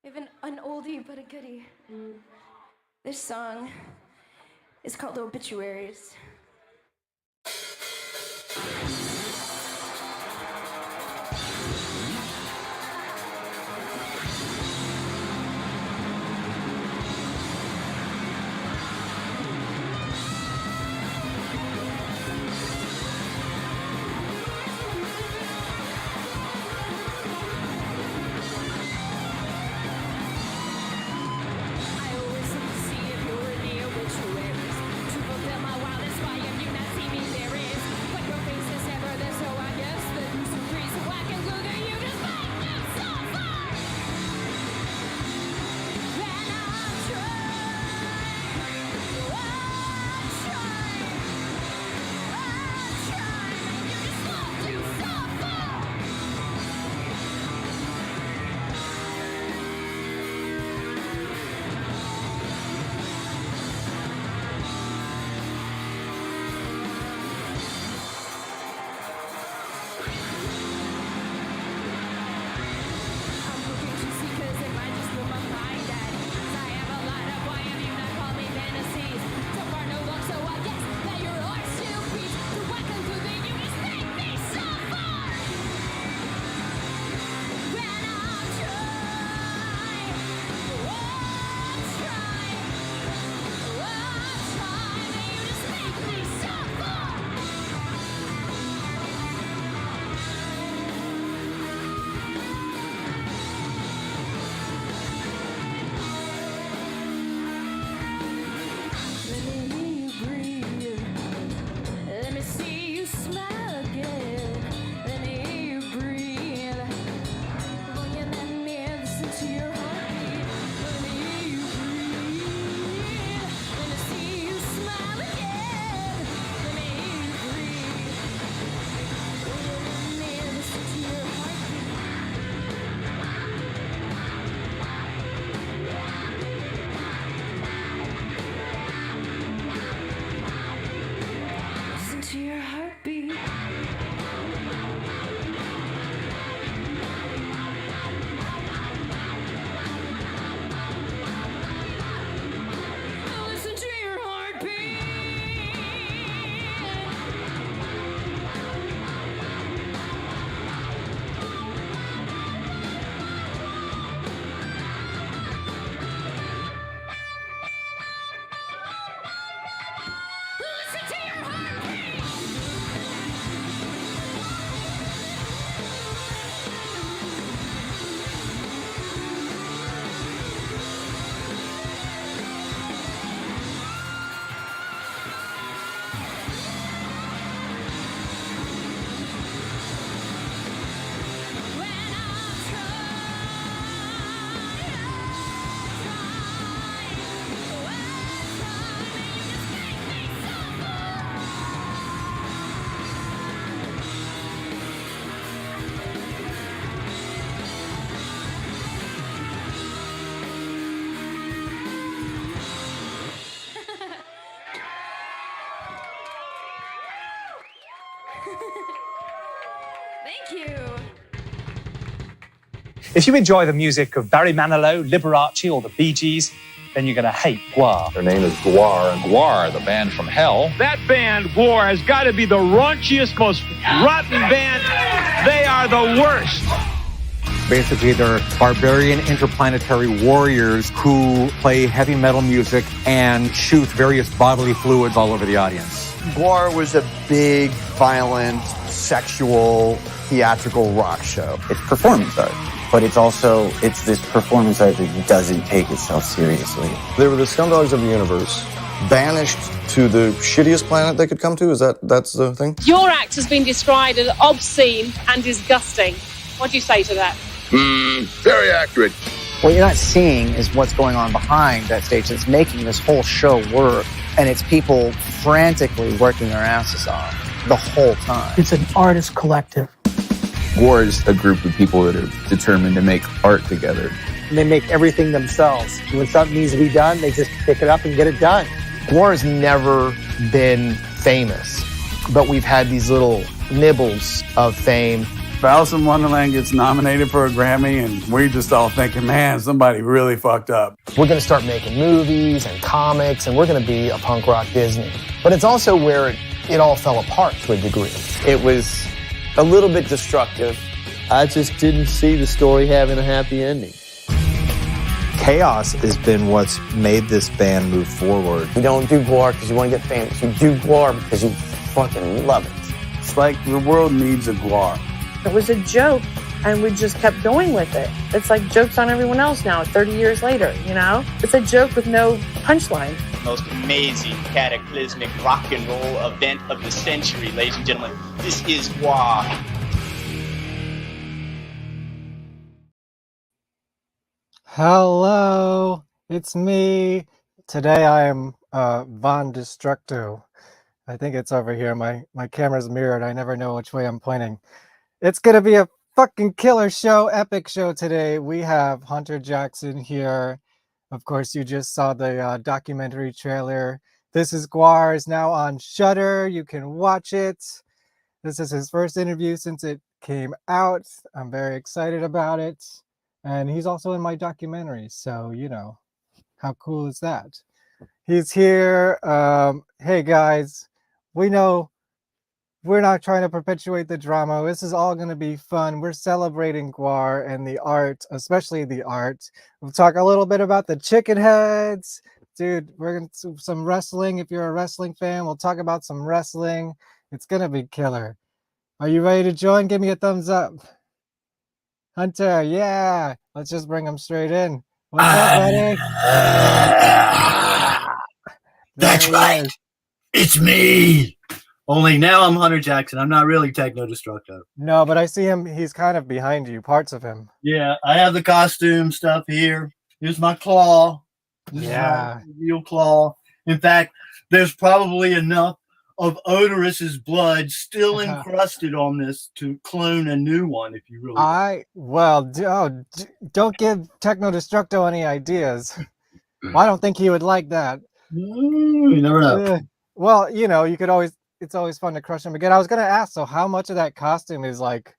We have an oldie but a goodie. This song is called Obituaries. Thank you. If you enjoy the music of Barry Manilow, Liberace, or the Bee Gees, then you're going to hate GWAR. Their name is GWAR, and GWAR, the band from hell. That band, GWAR, has got to be the raunchiest, most rotten band. They are the worst. Basically, they're barbarian interplanetary warriors who play heavy metal music and shoot various bodily fluids all over the audience. GWAR was a big, violent, sexual, theatrical rock show. It's performance art, but it's this performance art that doesn't take itself seriously. They were the scumdogs of the universe, banished to the shittiest planet they could come to. That's the thing? Your act has been described as obscene and disgusting. What do you say to that? Very accurate. What you're not seeing is what's going on behind that stage that's making this whole show work. And it's people frantically working their asses off the whole time. It's an artist collective. GWAR is a group of people that are determined to make art together. And they make everything themselves. When something needs to be done, they just pick it up and get it done. GWAR has never been famous, but we've had these little nibbles of fame. Alice in Wonderland gets nominated for a Grammy, and we just all thinking, man, somebody really fucked up. We're going to start making movies and comics, and we're going to be a punk rock Disney. But it's also where it all fell apart to a degree. It was a little bit destructive. I just didn't see the story having a happy ending. Chaos has been what's made this band move forward. You don't do GWAR because you want to get famous. You do GWAR because you fucking love it. It's like the world needs a GWAR. It was a joke, and we just kept going with it. It's like jokes on everyone else now, 30 years later, you know? It's a joke with no punchline. Most amazing, cataclysmic rock and roll event of the century, ladies and gentlemen. This is GWAR. Hello, it's me. Today I am Von Destructo. I think it's over here. My camera's mirrored. I never know which way I'm pointing. It's gonna be a fucking killer show, epic show today. We have Hunter Jackson here. Of course, you just saw the documentary trailer. This is GWAR is now on Shudder. You can watch it. This is his first interview since it came out. I'm very excited about it. And he's also in my documentary, so, you know, how cool is that? He's here. Hey, guys, we know we're not trying to perpetuate the drama. This is all going to be fun. We're celebrating GWAR and the art, especially the art. We'll talk a little bit about the chicken heads. Dude, we're going to do some wrestling. If you're a wrestling fan, we'll talk about some wrestling. It's going to be killer. Are you ready to join? Give me a thumbs up. Hunter, yeah. Let's just bring him straight in. What's up, buddy? That's right. It's me. Only now I'm Hunter Jackson. I'm not really Techno Destructo. No, but I see him. He's kind of behind you, parts of him. Yeah, I have the costume stuff here. Here's my claw. This is my real claw. In fact, there's probably enough of Odorus's blood still encrusted on this to clone a new one if you really don't give Techno Destructo any ideas. I don't think he would like that. You never know. Well, you know, it's always fun to crush him again. I was going to ask, so how much of that costume is like,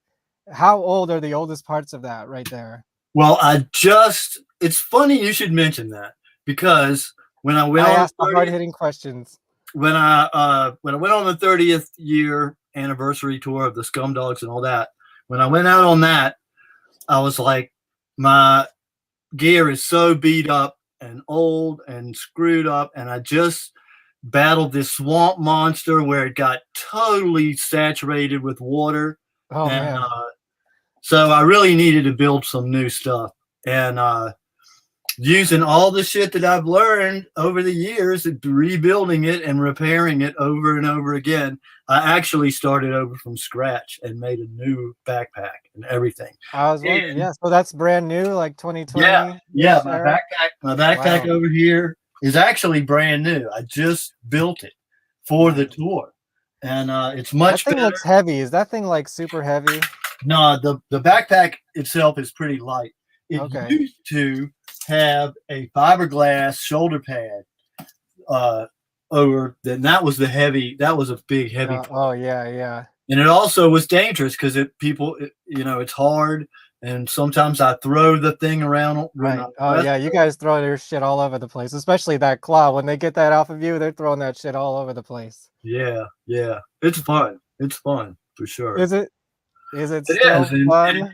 how old are the oldest parts of that right there? Well, it's funny you should mention that, because when I went I asked the hard-hitting questions. When I went on the 30th year anniversary tour of the Scumdogs and all that, when I went out on that, I was like, my gear is so beat up and old and screwed up, and I just battled this swamp monster where it got totally saturated with water. Oh, man. So I really needed to build some new stuff, and using all the shit that I've learned over the years, rebuilding it and repairing it over and over again, I actually started over from scratch and made a new backpack and everything. I was wondering, so that's brand new, like 2020? Yeah, my backpack over here is actually brand new. I just built it for the tour, and it's much better. That thing looks heavy. Is that thing like super heavy? No, the backpack itself is pretty light. It used to have a fiberglass shoulder pad over, then that was a big heavy part. Oh yeah. And it also was dangerous because it's hard, and sometimes I throw the thing around. Right. Oh yeah, you guys throw their shit all over the place, especially that claw. When they get that off of you, they're throwing that shit all over the place. Yeah. It's fun for sure. Is it still fun? And,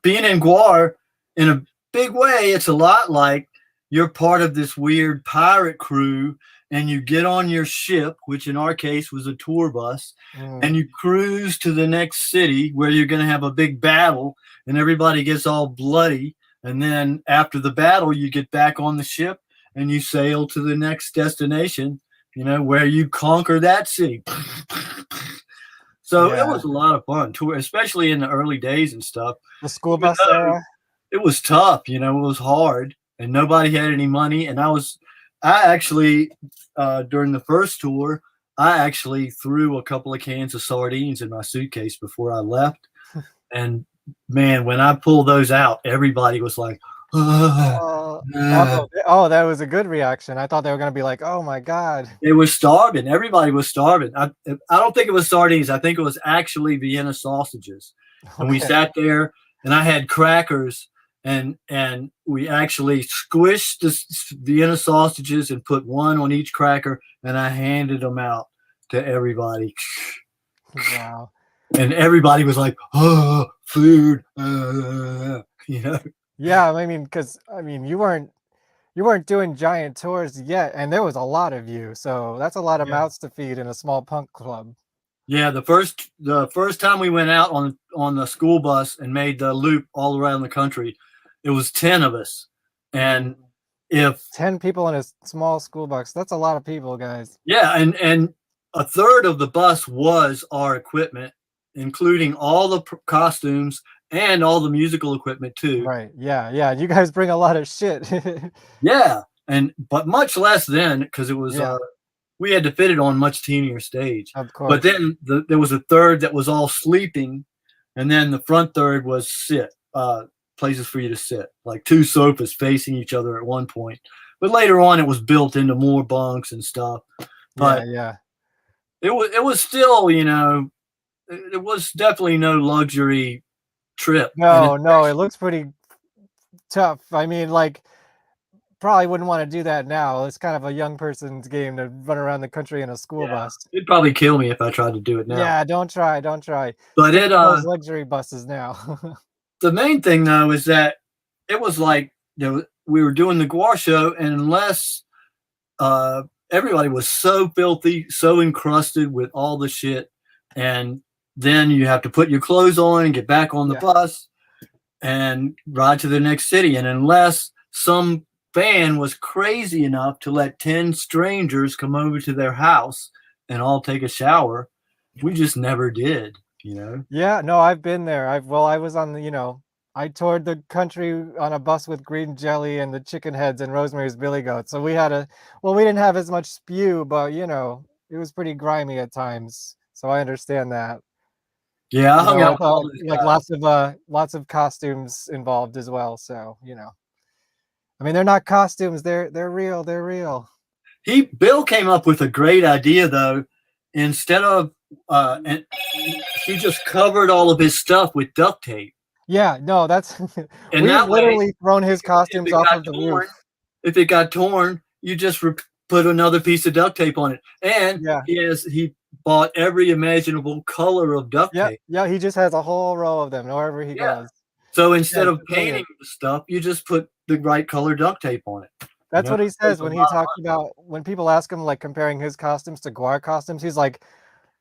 being in GWAR, in a big way, it's a lot like you're part of this weird pirate crew, and you get on your ship, which in our case was a tour bus, and you cruise to the next city where you're going to have a big battle, and everybody gets all bloody, and then after the battle you get back on the ship and you sail to the next destination, where you conquer that city. So it was a lot of fun, especially in the early days and stuff. The school bus era. It was tough, it was hard, and nobody had any money. And I actually, during the first tour, I actually threw a couple of cans of sardines in my suitcase before I left. And man, when I pulled those out, everybody was like, that was a good reaction. I thought they were going to be like, oh my God. They were starving. Everybody was starving. I don't think it was sardines. I think it was actually Vienna sausages. And we sat there, and I had crackers, and we actually squished the Vienna sausages and put one on each cracker, and I handed them out to everybody. Wow. And everybody was like, "Oh, food," you know. Yeah, I mean, because you weren't doing giant tours yet, and there was a lot of you, so that's a lot of mouths to feed in a small punk club. Yeah, the first time we went out on the school bus and made the loop all around the country, it was 10 of us, and if 10 people in a small school bus, that's a lot of people, guys. Yeah, and a third of the bus was our equipment, including all the costumes and all the musical equipment too. Right. Yeah. You guys bring a lot of shit. Yeah, but much less then, because it was we had to fit it on much teenier stage. Of course. But then there was a third that was all sleeping, and then the front third was places for you to sit, like 2 sofas facing each other at one point. But later on, it was built into more bunks and stuff. But yeah. It was still, it was definitely no luxury trip. No, it looks pretty tough. I mean, like, probably wouldn't want to do that now. It's kind of a young person's game to run around the country in a school bus. It'd probably kill me if I tried to do it now. Yeah, don't try. But those luxury buses now. The main thing though is that it was like we were doing the GWAR show, and unless everybody was so filthy, so encrusted with all the shit, and then you have to put your clothes on and get back on the bus and ride to the next city. And unless some fan was crazy enough to let 10 strangers come over to their house and all take a shower, we just never did, Yeah, no, I've been there. I was on the, I toured the country on a bus with Green Jelly and the Chicken Heads and Rosemary's Billy Goat. So we didn't have as much spew, but it was pretty grimy at times. So I understand that. Yeah, I hung out like lots of costumes involved as well. So, I mean, they're not costumes, they're real. They're real. Bill came up with a great idea though. Instead of and he just covered all of his stuff with duct tape. Yeah, no, that's and we've that literally thrown his costumes off of the roof. If it got torn, you just put another piece of duct tape on it. And he bought every imaginable color of duct tape. Yeah, he just has a whole row of them wherever he goes. So instead of painting the stuff, you just put the right color duct tape on it. That's what he says when he talks about, when people ask him like comparing his costumes to GWAR costumes, he's like,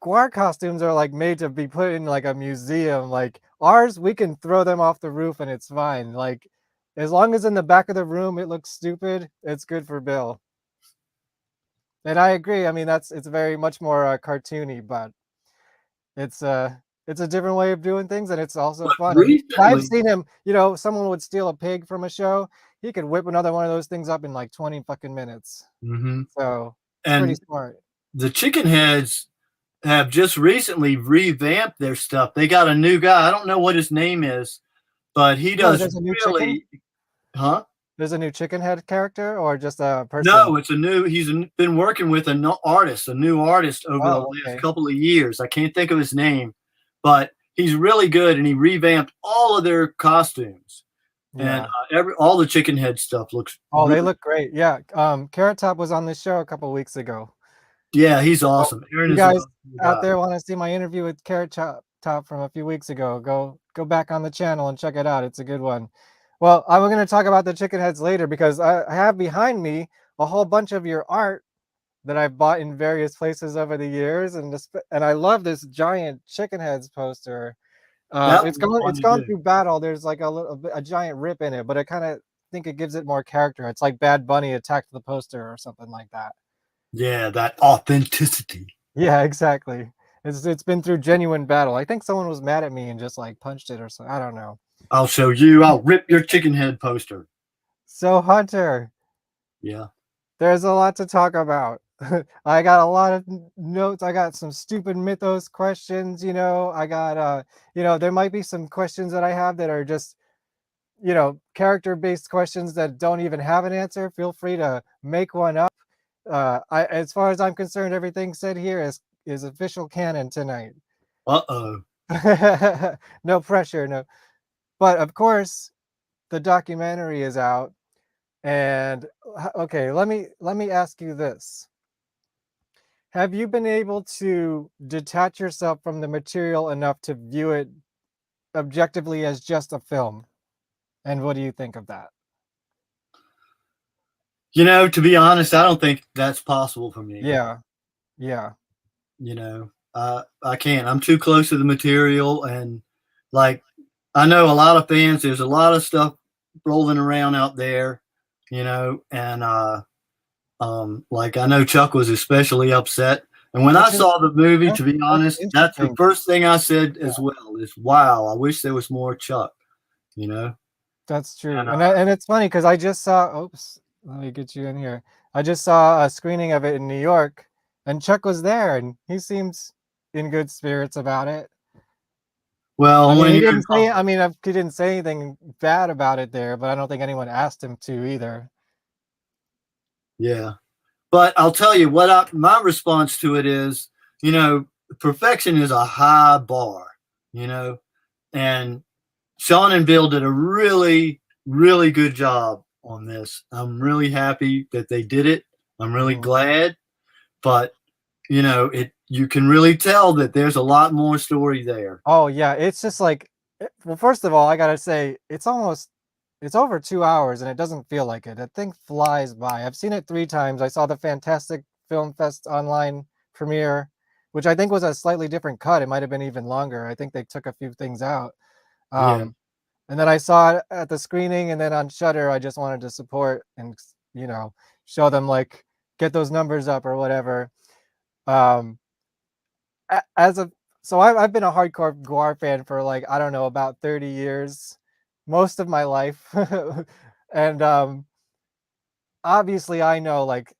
GWAR costumes are like made to be put in like a museum. Like ours, we can throw them off the roof and it's fine. Like as long as in the back of the room it looks stupid, it's good for Bill. And I agree. I mean, it's very much more cartoony, but it's a different way of doing things, and it's also fun. I've seen him. Someone would steal a pig from a show. He could whip another one of those things up in like 20 fucking minutes. Mm-hmm. So and pretty smart. The Chicken Heads have just recently revamped their stuff. They got a new guy. I don't know what his name is, but he does really. Huh? There's a new Chicken Head character, or just a person? No, it's a new. He's been working with a new artist over the last couple of years. I can't think of his name, but he's really good, and he revamped all of their costumes. Yeah. And all the Chicken Head stuff looks. They look great. Yeah. Carrot Top was on this show a couple weeks ago. Yeah, he's awesome. You guys out there want to see my interview with Carrot Top from a few weeks ago? Go back on the channel and check it out. It's a good one. Well, I'm going to talk about the Chicken Heads later, because I have behind me a whole bunch of your art that I've bought in various places over the years, and I love this giant Chicken Heads poster. It's gone through battle. There's like a giant rip in it, but I kind of think it gives it more character. It's like Bad Bunny attacked the poster or something like that. Yeah, that authenticity. Yeah, exactly. It's been through genuine battle. I think someone was mad at me and just like punched it or something. I don't know. I'll show you. I'll rip your Chicken Head poster. So Hunter. Yeah. There's a lot to talk about. I got a lot of notes. I got some stupid mythos questions. I got there might be some questions that I have that are just character-based questions that don't even have an answer. Feel free to make one up. As far as I'm concerned, everything said here is official canon tonight. Uh-oh. No pressure, no. But of course, the documentary is out, and okay, let me ask you this. Have you been able to detach yourself from the material enough to view it objectively as just a film? And what do you think of that? You know, to be honest, I don't think that's possible for me. Yeah. Yeah. You know, I can't. I'm too close to the material, and like I know a lot of fans. There's a lot of stuff rolling around out there, you know, and like I know Chuck was especially upset. And when I saw the movie, to be honest, that's the first thing I said as well. Is wow, I wish there was more Chuck. You know. That's true. And it's funny because I just saw, oops, let me get you in here. I just saw a screening of it in New York, and Chuck was there, and he seems in good spirits about it. Well, I mean, when he you're didn't say, I mean, he didn't say anything bad about it there, but I don't think anyone asked him to either. Yeah. But I'll tell you what my response to it is, you know, perfection is a high bar, you know, and Sean and Bill did a really, really good job on this. I'm really happy that they did it. I'm really glad, but you know, you can really tell that there's a lot more story there. Oh yeah, it's just like, well, first of all, I gotta say, it's over 2 hours and it doesn't feel like it. That thing flies by. I've seen it 3 times. I saw the Fantastic Film Fest online premiere, which I think was a slightly different cut. It might have been even longer. I think they took a few things out. Yeah. And then I saw it at the screening, and then on Shudder, I just wanted to support and, you know, show them, like, get those numbers up or whatever. So I've been a hardcore GWAR fan for, like, I don't know, about 30 years, most of my life. And obviously I know, like,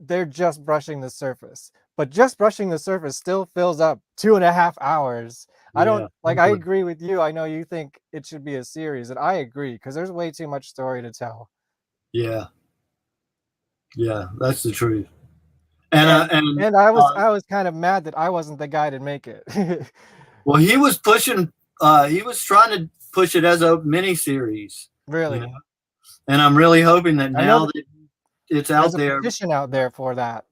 they're just brushing the surface, but just brushing the surface still fills up 2.5 hours. I don't, like, I agree with you. I know you think it should be a series, and I agree because there's way too much story to tell. Yeah. Yeah, that's the truth. And I was kind of mad that I wasn't the guy to make it. Well, he was pushing. He was trying to push it as a mini series. Really? You know? And I'm really hoping that now that it's out there, there's a petition out there for that.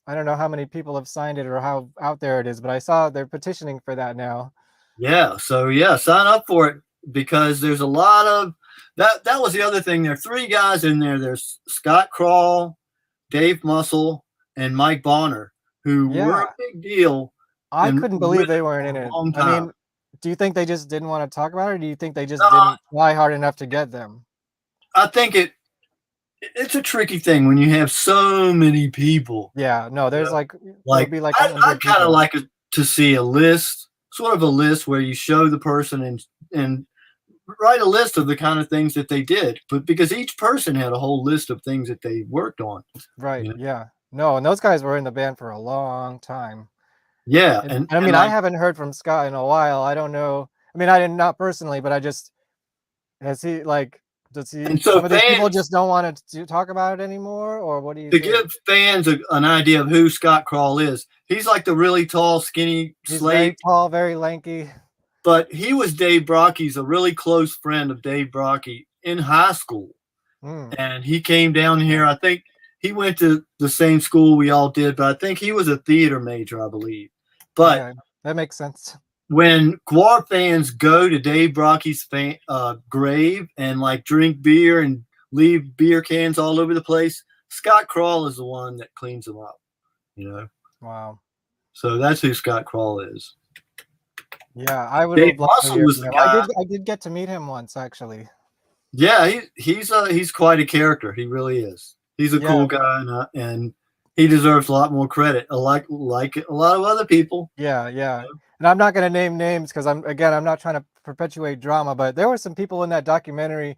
I don't know how many people have signed it or how out there it is, but I saw they're petitioning for that now. Yeah. So yeah, sign up for it because there's a lot of that. That was the other thing. There are 3 guys in there. There's Scott Krall, Dave Muscle, and Mike Bonner, who were a big deal. I couldn't believe they weren't in it. I mean, do you think they just didn't want to talk about it, or do you think they just didn't try hard enough to get them? I think it's a tricky thing when you have so many people. Yeah, no, there's like I'd kind of like to see a list, sort of a list where you show the person and write a list of the kind of things that they did, but because each person had a whole list of things that they worked on. Right. You know? Yeah. No, and those guys were in the band for a long time. Yeah, and I mean, I haven't heard from Scott in a while. I don't know. I mean, I didn't, not personally, but I just, does he some of these people just don't want to talk about it anymore, or what do you think? To give fans an idea of who Scott Krall is, he's like the really tall, skinny slave. Very tall, very lanky. But he was Dave Brockie's a really close friend of Dave Brockie in high school. And he came down here. I think he went to the same school we all did, but I think he was a theater major, I believe. But yeah, that makes sense. When GWAR fans go to Dave Brockie's grave and like drink beer and leave beer cans all over the place, Scott Krall is the one that cleans them up, you know? Wow. So that's who Scott Krall is. Yeah, I would have loved to hear from him. I did get to meet him once, actually. Yeah, he's quite a character. He really is. He's a cool guy, and he deserves a lot more credit, like a lot of other people. Yeah, yeah. And I'm not going to name names because I'm not trying to perpetuate drama, but there were some people in that documentary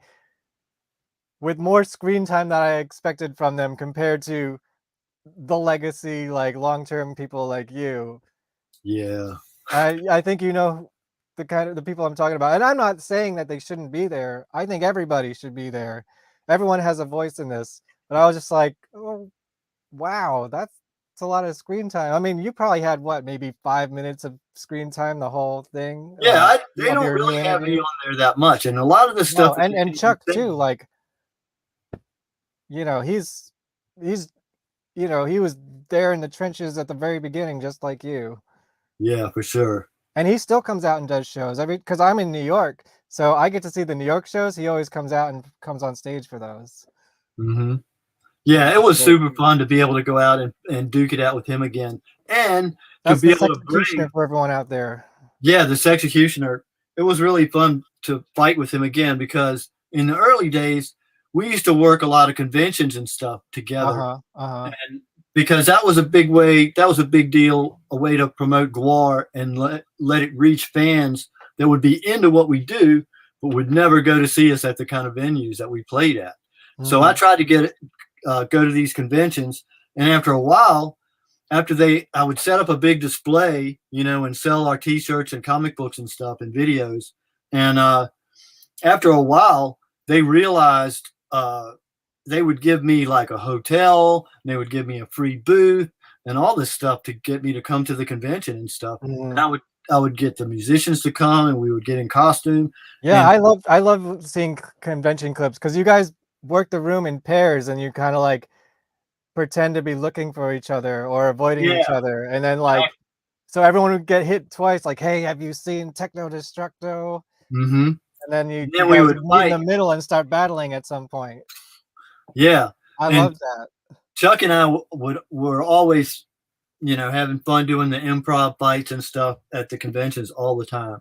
with more screen time than I expected from them compared to the legacy, like long-term people like you. Yeah. I think you know the people I'm talking about. And I'm not saying that they shouldn't be there. I think everybody should be there. Everyone has a voice in this. But I was just like, oh, wow, that's a lot of screen time. I mean, you probably had what, maybe 5 minutes of screen time the whole thing. Yeah, they of don't your really new have me interview? on there that much, and a lot of the stuff. No, and Chuck too. Like, you know, he's you know, he was there in the trenches at the very beginning, just like you. Yeah, for sure. And he still comes out and does shows. Because I'm in New York, so I get to see the New York shows. He always comes out and comes on stage for those. Mm-hmm. Yeah, it was super fun to be able to go out and duke it out with him again, and That's to be the able to executioner for everyone out there. Yeah, this executioner. It was really fun to fight with him again because in the early days we used to work a lot of conventions and stuff together. And because that was a big deal, a way to promote GWAR and let it reach fans that would be into what we do, but would never go to see us at the kind of venues that we played at. So I tried to go to these conventions, and after a while, I would set up a big display, you know, and sell our T-shirts and comic books and stuff and videos. And after a while, they realized they would give me like a hotel, and they would give me a free booth and all this stuff to get me to come to the convention and stuff. And I would get the musicians to come, and we would get in costume. Yeah, I love seeing convention clips because you guys work the room in pairs, and you kind of like pretend to be looking for each other or avoiding each other, and then like so everyone would get hit twice, like, hey, have you seen Techno Destructo? Mm-hmm. And then you we would meet in the middle and start battling at some point. Yeah, I love that. Chuck and I were always, you know, having fun doing the improv fights and stuff at the conventions all the time,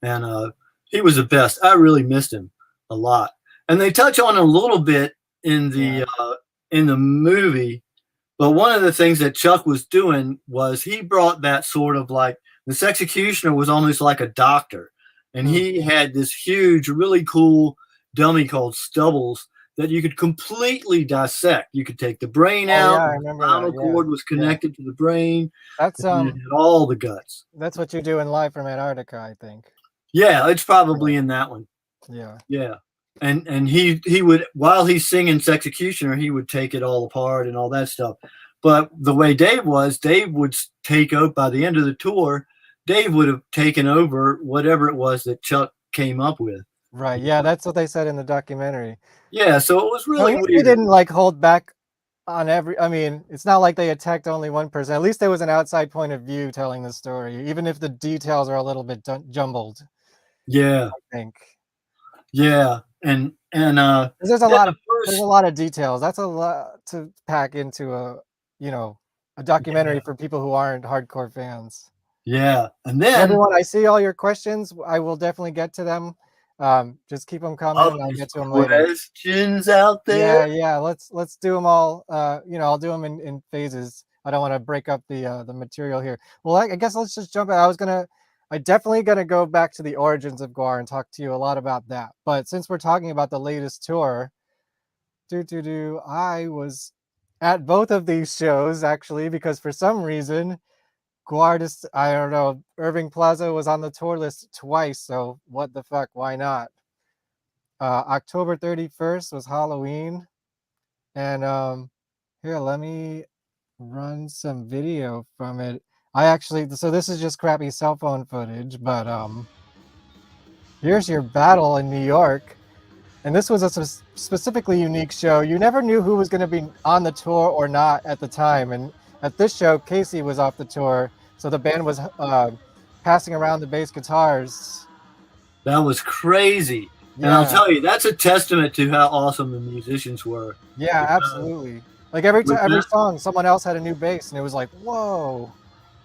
and he was the best. I really missed him a lot, and they touch on a little bit in the movie, but one of the things that Chuck was doing was he brought that sort of like this executioner was almost like a doctor, and he had this huge, really cool dummy called Stubbles that you could completely dissect. You could take the brain out. Yeah, I remember the spinal cord was connected to the brain. That's and it had all the guts. That's what you do in Live from Antarctica, I think. Yeah, it's probably in that one. Yeah. Yeah. And he would, while he's singing Executioner, he would take it all apart and all that stuff. But the way Dave would take over by the end of the tour. Dave would have taken over whatever it was that Chuck came up with. Right. Yeah, that's what they said in the documentary. Yeah, so it was really weird. They didn't like hold back on I mean, it's not like they attacked only one person. At least there was an outside point of view telling the story, even if the details are a little bit jumbled. Yeah. I think. Yeah. And there's a lot of details. That's a lot to pack into a documentary for people who aren't hardcore fans. Yeah. And then everyone, I see all your questions. I will definitely get to them. Just keep them coming, and I'll get to them later. Questions out there. Yeah. Let's do them all. I'll do them in phases. I don't want to break up the material here. Well, I guess let's just jump in. I definitely gonna go back to the origins of GWAR and talk to you a lot about that. But since we're talking about the latest tour, I was at both of these shows actually, because for some reason GWAR, I don't know, Irving Plaza was on the tour list twice, so what the fuck, why not? October 31st was Halloween, and here, let me run some video from it. So this is just crappy cell phone footage, but here's your battle in New York, and this was a specifically unique show. You never knew who was going to be on the tour or not at the time, and at this show, Casey was off the tour, so the band was passing around the bass guitars. That was crazy. Yeah. And I'll tell you, that's a testament to how awesome the musicians were. Yeah, absolutely. Like every song, someone else had a new bass, and it was like, whoa.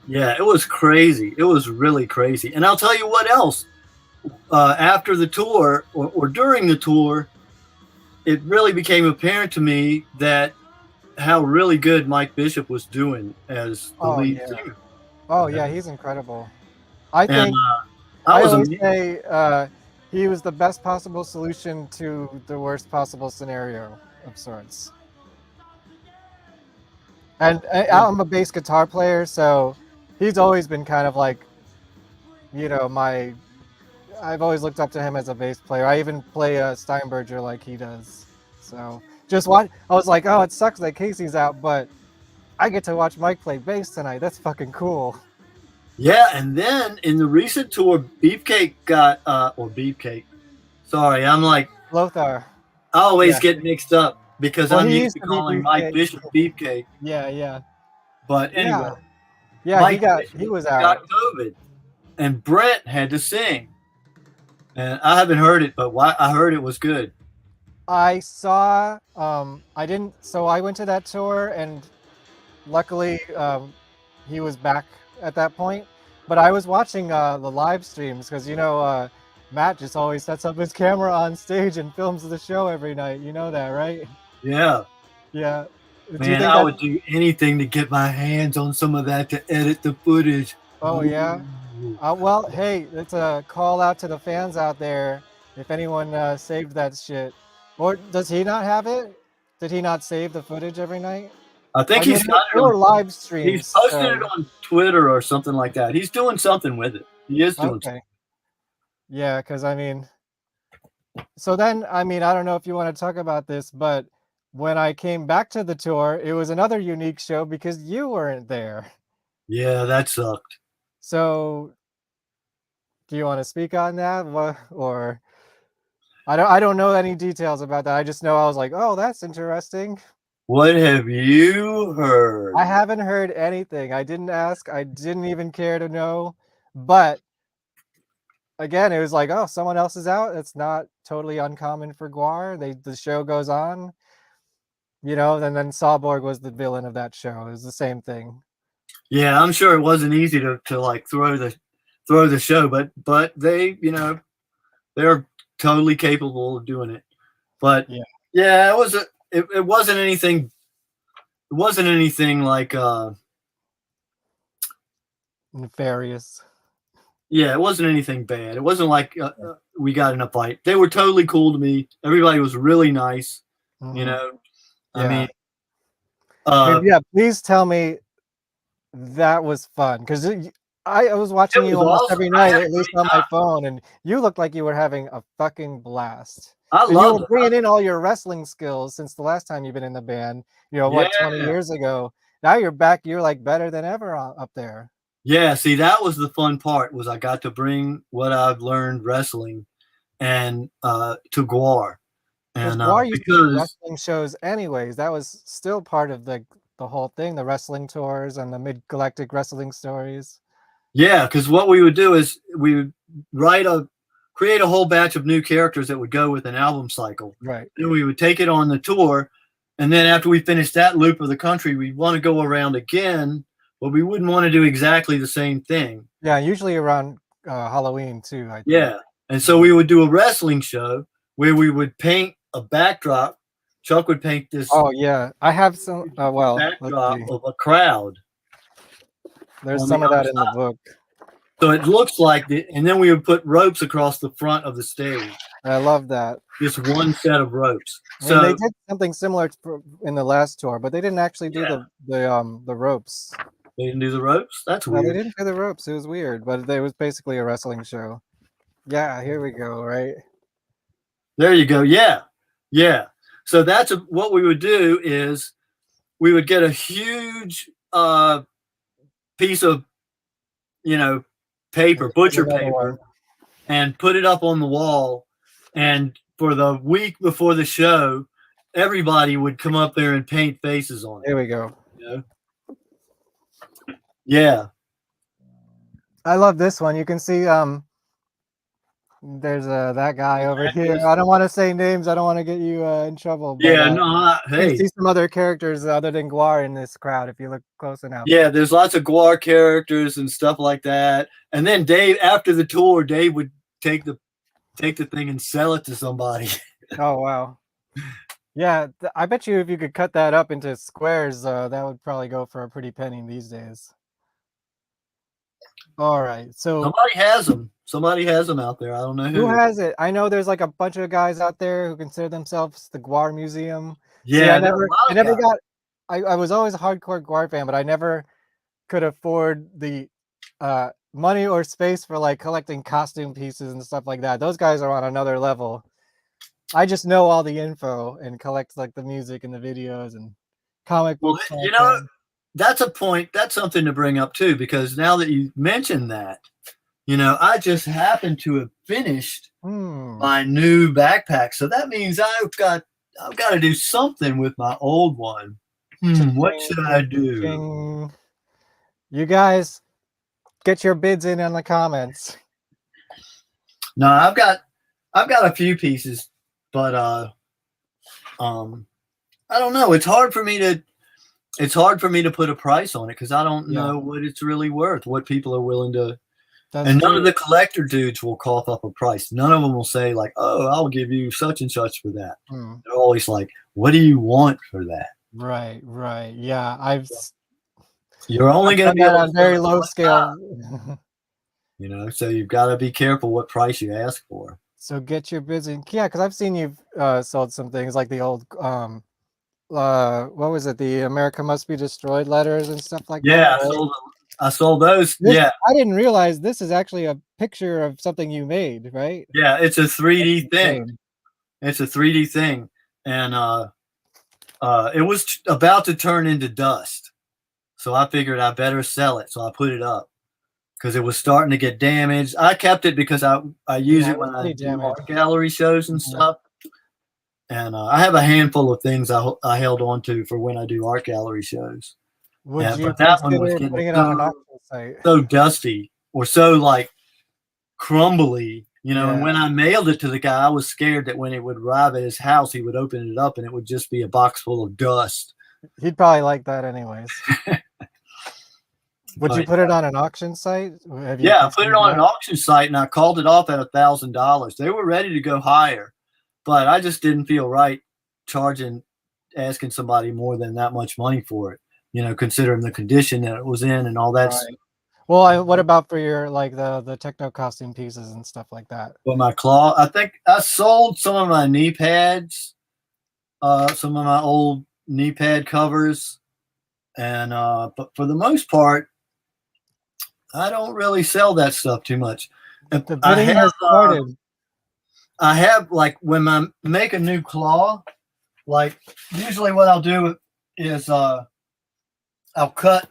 Yeah, it was crazy. It was really crazy. And I'll tell you what else. After the tour or during the tour, it really became apparent to me that how really good Mike Bishop was doing as the lead singer. Oh yeah, he's incredible. I think I always say he was the best possible solution to the worst possible scenario of sorts. And I'm a bass guitar player, so he's always been kind of like, I've always looked up to him as a bass player. I even play Steinberger like he does. So I was like, oh, it sucks that Casey's out, but I get to watch Mike play bass tonight. That's fucking cool. Yeah, and then in the recent tour, Beefcake got or Beefcake. Sorry, I'm like Lothar. I always get mixed up because Well, I'm he used used to to be calling Mike Beefcake. Bishop Beefcake. Yeah. But anyway, Yeah, Mike he Bishop was got out. COVID, and Brent had to sing. And I haven't heard it, but I heard it was good. I saw I didn't so I went to that tour and luckily he was back at that point. But I was watching the live streams because Matt just always sets up his camera on stage and films the show every night. You know that, right? Yeah. Yeah. Do you Man, think I that would do anything to get my hands on some of that to edit the footage. Oh yeah. Well, hey, it's a call out to the fans out there. If anyone saved that shit, or does he not have it? Did he not save the footage every night? I think I mean, he's got it there were on live He's streams. posted so- it on Twitter or something like that. He's doing something with it. He is doing something. Okay. Yeah, because I mean, so then I mean, I don't know if you want to talk about this, but when I came back to the tour, it was another unique show because you weren't there. Yeah, that sucked. So, do you want to speak on that, or I don't know any details about that. I just know I was like, oh, that's interesting. What have you heard? I haven't heard anything. I didn't ask. I didn't even care to know. But again, it was like, oh, someone else is out. It's not totally uncommon for GWAR. The show goes on, and then Sawborg was the villain of that show. It was the same thing. Yeah, I'm sure it wasn't easy to like throw the show, but they, they're totally capable of doing it. But yeah, it wasn't anything. It wasn't anything like nefarious. Yeah, it wasn't anything bad. It wasn't like we got in a fight. They were totally cool to me. Everybody was really nice. I mean, yeah. Please tell me that was fun because I was watching you almost every night, at least on my phone, and you looked like you were having a fucking blast. I loved it. Bringing in all your wrestling skills since the last time you've been in the band. 20 years ago. Now you're back. You're like better than ever up there. Yeah, see, that was the fun part. Was I got to bring what I've learned wrestling and to GWAR. And GWAR used to do wrestling shows anyways. That was still part of the whole thing, the wrestling tours and the mid-galactic wrestling stories. Yeah, because what we would do is we would create a whole batch of new characters that would go with an album cycle. Right. Then we would take it on the tour, and then after we finished that loop of the country, we'd want to go around again, but we wouldn't want to do exactly the same thing. Yeah, usually around Halloween too, I think. Yeah, and so we would do a wrestling show where we would paint a backdrop. Chuck would paint this. Oh yeah, I have some. Backdrop of a crowd. There's some of that in the book. So it looks like and then we would put ropes across the front of the stage. I love that. Just one set of ropes. So they did something similar in the last tour, but they didn't actually do the ropes. They didn't do the ropes? That's weird. No, they didn't do the ropes. It was weird, but it was basically a wrestling show. Yeah, here we go, right? There you go. Yeah. Yeah. So that's what we would do is we would get a huge piece of, paper, butcher paper, and put it up on the wall. And for the week before the show, everybody would come up there and paint faces on it. Here we go. Yeah. I love this one. You can see there's that guy over here. I don't want to say names. I don't want to get you in trouble. But, yeah, no, hey. You see some other characters other than GWAR in this crowd if you look close enough. Yeah, there's lots of GWAR characters and stuff like that. And then Dave, after the tour, Dave would take the thing and sell it to somebody. Oh, wow. Yeah, I bet you if you could cut that up into squares, that would probably go for a pretty penny these days. All right, so somebody has them. Somebody has them out there. I don't know who has it. I know there's like a bunch of guys out there who consider themselves the GWAR Museum. Yeah, See, I was always a hardcore GWAR fan, but I never could afford the money or space for like collecting costume pieces and stuff like that. Those guys are on another level. I just know all the info and collect like the music and the videos and comic books. that's a point. That's something to bring up too, because now that you mentioned that, I just happened to have finished my new backpack, so that means I've got to do something with my old one. What should I do? You guys, get your bids in the comments. No, I've got a few pieces, but I don't know. It's hard for me to put a price on it because I don't know what it's really worth, what people are willing to. And none of the collector dudes will cough up a price. None of them will say like, "Oh, I'll give you such and such for that." They're always like, "What do you want for that?" Right. Yeah, You're only going to be able on very low scale. So you've got to be careful what price you ask for. So get your bids in. Yeah, because I've seen you've sold some things like the old what was it? The America Must Be Destroyed letters and stuff like that. Yeah, I sold those. Yeah. I didn't realize this is actually a picture of something you made, right? Yeah, it's a 3D thing. It's a 3D thing. And it was about to turn into dust. So I figured I better sell it. So I put it up because it was starting to get damaged. I kept it because I use it when I do art gallery shows and stuff. And I have a handful of things I held on to for when I do art gallery shows. But that one was getting so dusty or so like crumbly, and when I mailed it to the guy, I was scared that when it would arrive at his house, he would open it up and it would just be a box full of dust. He'd probably like that anyways. Would you put it on an auction site? I put it on an auction site and I called it off at $1,000. They were ready to go higher, but I just didn't feel right asking somebody more than that much money for it. Considering the condition that it was in and all that stuff. Well, what about for your the techno costume pieces and stuff like that? For my claw, I think I sold some of my knee pads, some of my old knee pad covers, and but for the most part, I don't really sell that stuff too much. The bidding has started. I have like when I make a new claw, like usually what I'll do is I'll cut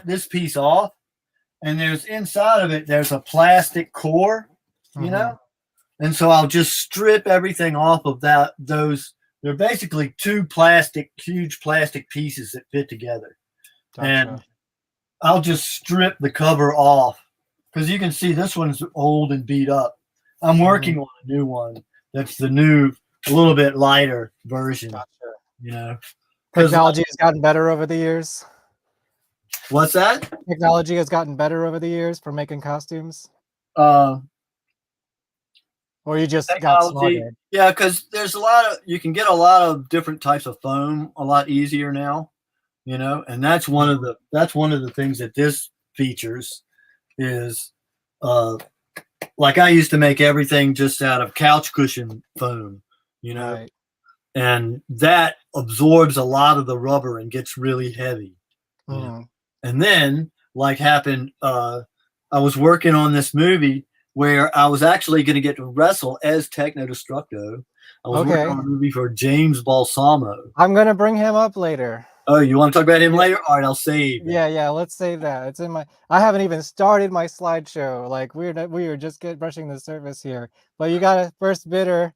this piece off, and there's inside of it, there's a plastic core, and so I'll just strip everything off of those. They're basically two huge plastic pieces that fit together. Gotcha. And I'll just strip the cover off because you can see this one's old and beat up. I'm working on a new one that's the new, a little bit lighter version. Gotcha. Technology has gotten better over the years. What's that? Technology has gotten better over the years for making costumes. Or you just got smarter. Yeah, because there's you can get a lot of different types of foam a lot easier now, and that's one of the things that this features is like I used to make everything just out of couch cushion foam, Right. And that absorbs a lot of the rubber and gets really heavy. And then, like happened, I was working on this movie where I was actually going to get to wrestle as Techno Destructo. I was working on a movie for James Balsamo. I'm going to bring him up later. Oh, you want to talk about him later? All right, I'll save. Yeah, let's save that. It's in I haven't even started my slideshow. Like we were just brushing the surface here. But you got a first bidder.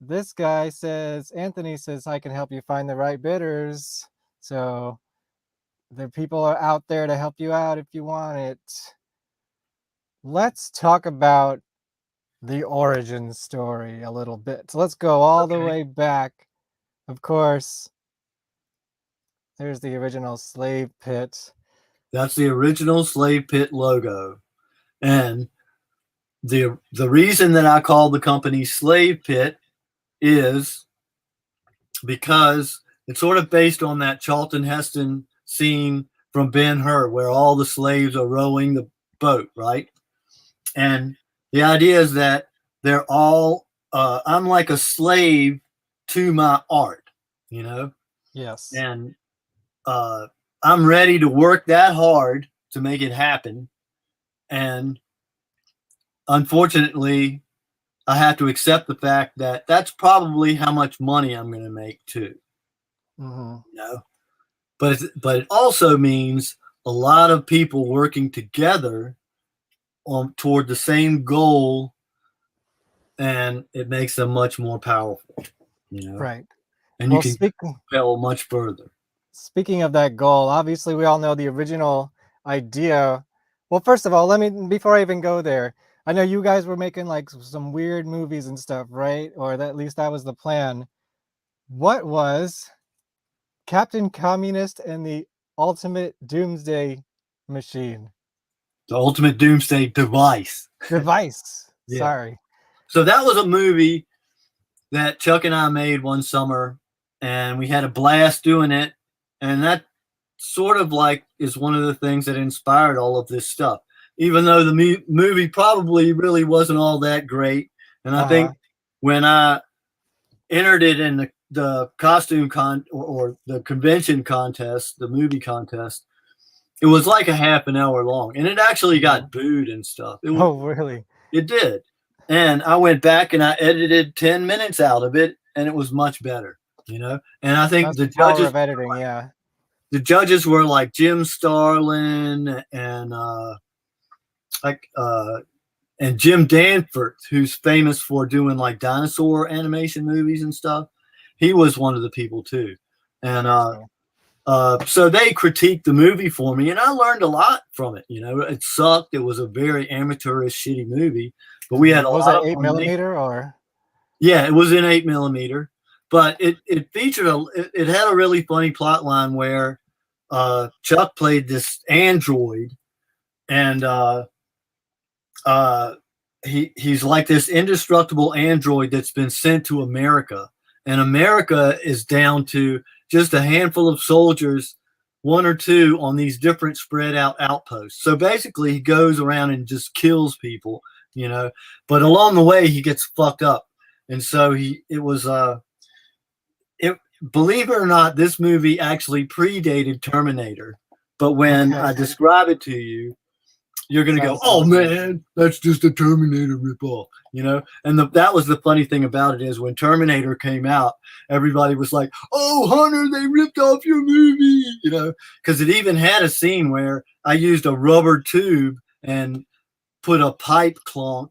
This guy says, Anthony says, I can help you find the right bidders. So the people are out there to help you out if you want it. Let's talk about the origin story a little bit. So let's go all the way back. Of course, there's the original Slave Pit. That's the original Slave Pit logo. And the reason that I call the company Slave Pit is because it's sort of based on that Charlton Heston scene from Ben-Hur where all the slaves are rowing the boat, right? And the idea is that they're all I'm like a slave to my art, Yes. And I'm ready to work that hard to make it happen. And unfortunately, I have to accept the fact that that's probably how much money I'm going to make too. but it also means a lot of people working together toward the same goal, and it makes them much more powerful, Right. And Well, you can propel much further. Speaking of that goal, obviously we all know the original idea. Well, first of all, before I even go there, I know you guys were making like some weird movies and stuff, right? Or at least that was the plan. What was Captain Communist and the Ultimate Doomsday Machine? The Ultimate Doomsday Device. Device. Yeah. Sorry. So that was a movie that Chuck and I made one summer, and we had a blast doing it. And that sort of like is one of the things that inspired all of this stuff, even though the movie probably really wasn't all that great. And I think when I entered it in the costume or the convention contest, the movie contest, it was like a half an hour long, and it actually got booed and stuff. Oh, really? It did. And I went back and I edited 10 minutes out of it, and it was much better, And I think That's the power judges of editing, yeah. The judges were like Jim Starlin and Jim Danforth, who's famous for doing like dinosaur animation movies and stuff. He was one of the people too. And so they critiqued the movie for me, and I learned a lot from it. It sucked. It was a very amateurish, shitty movie, but we had a lot of 8mm or? Yeah, it was in 8mm, but it featured it had a really funny plot line where Chuck played this android, and he's like this indestructible android that's been sent to America, and America is down to just a handful of soldiers, one or two on these different spread out outposts. So basically he goes around and just kills people, but along the way he gets fucked up. And so believe it or not, this movie actually predated Terminator. But when I describe it to you, you're going to go, oh man, that's just a Terminator ripoff, And that was the funny thing about it is when Terminator came out, everybody was like, oh, Hunter, they ripped off your movie, because it even had a scene where I used a rubber tube and put a pipe clonk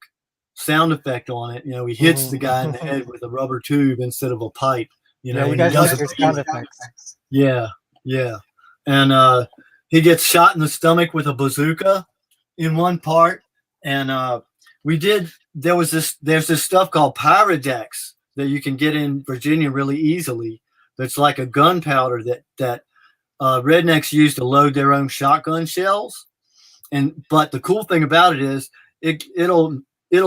sound effect on it. He hits the guy in the head with a rubber tube instead of a pipe. Yeah, you guys like your sound effects. Yeah. And he gets shot in the stomach with a bazooka in one part. And there's this stuff called Pyrodex that you can get in Virginia really easily. That's like a gunpowder that rednecks use to load their own shotgun shells. But the cool thing about it is it'll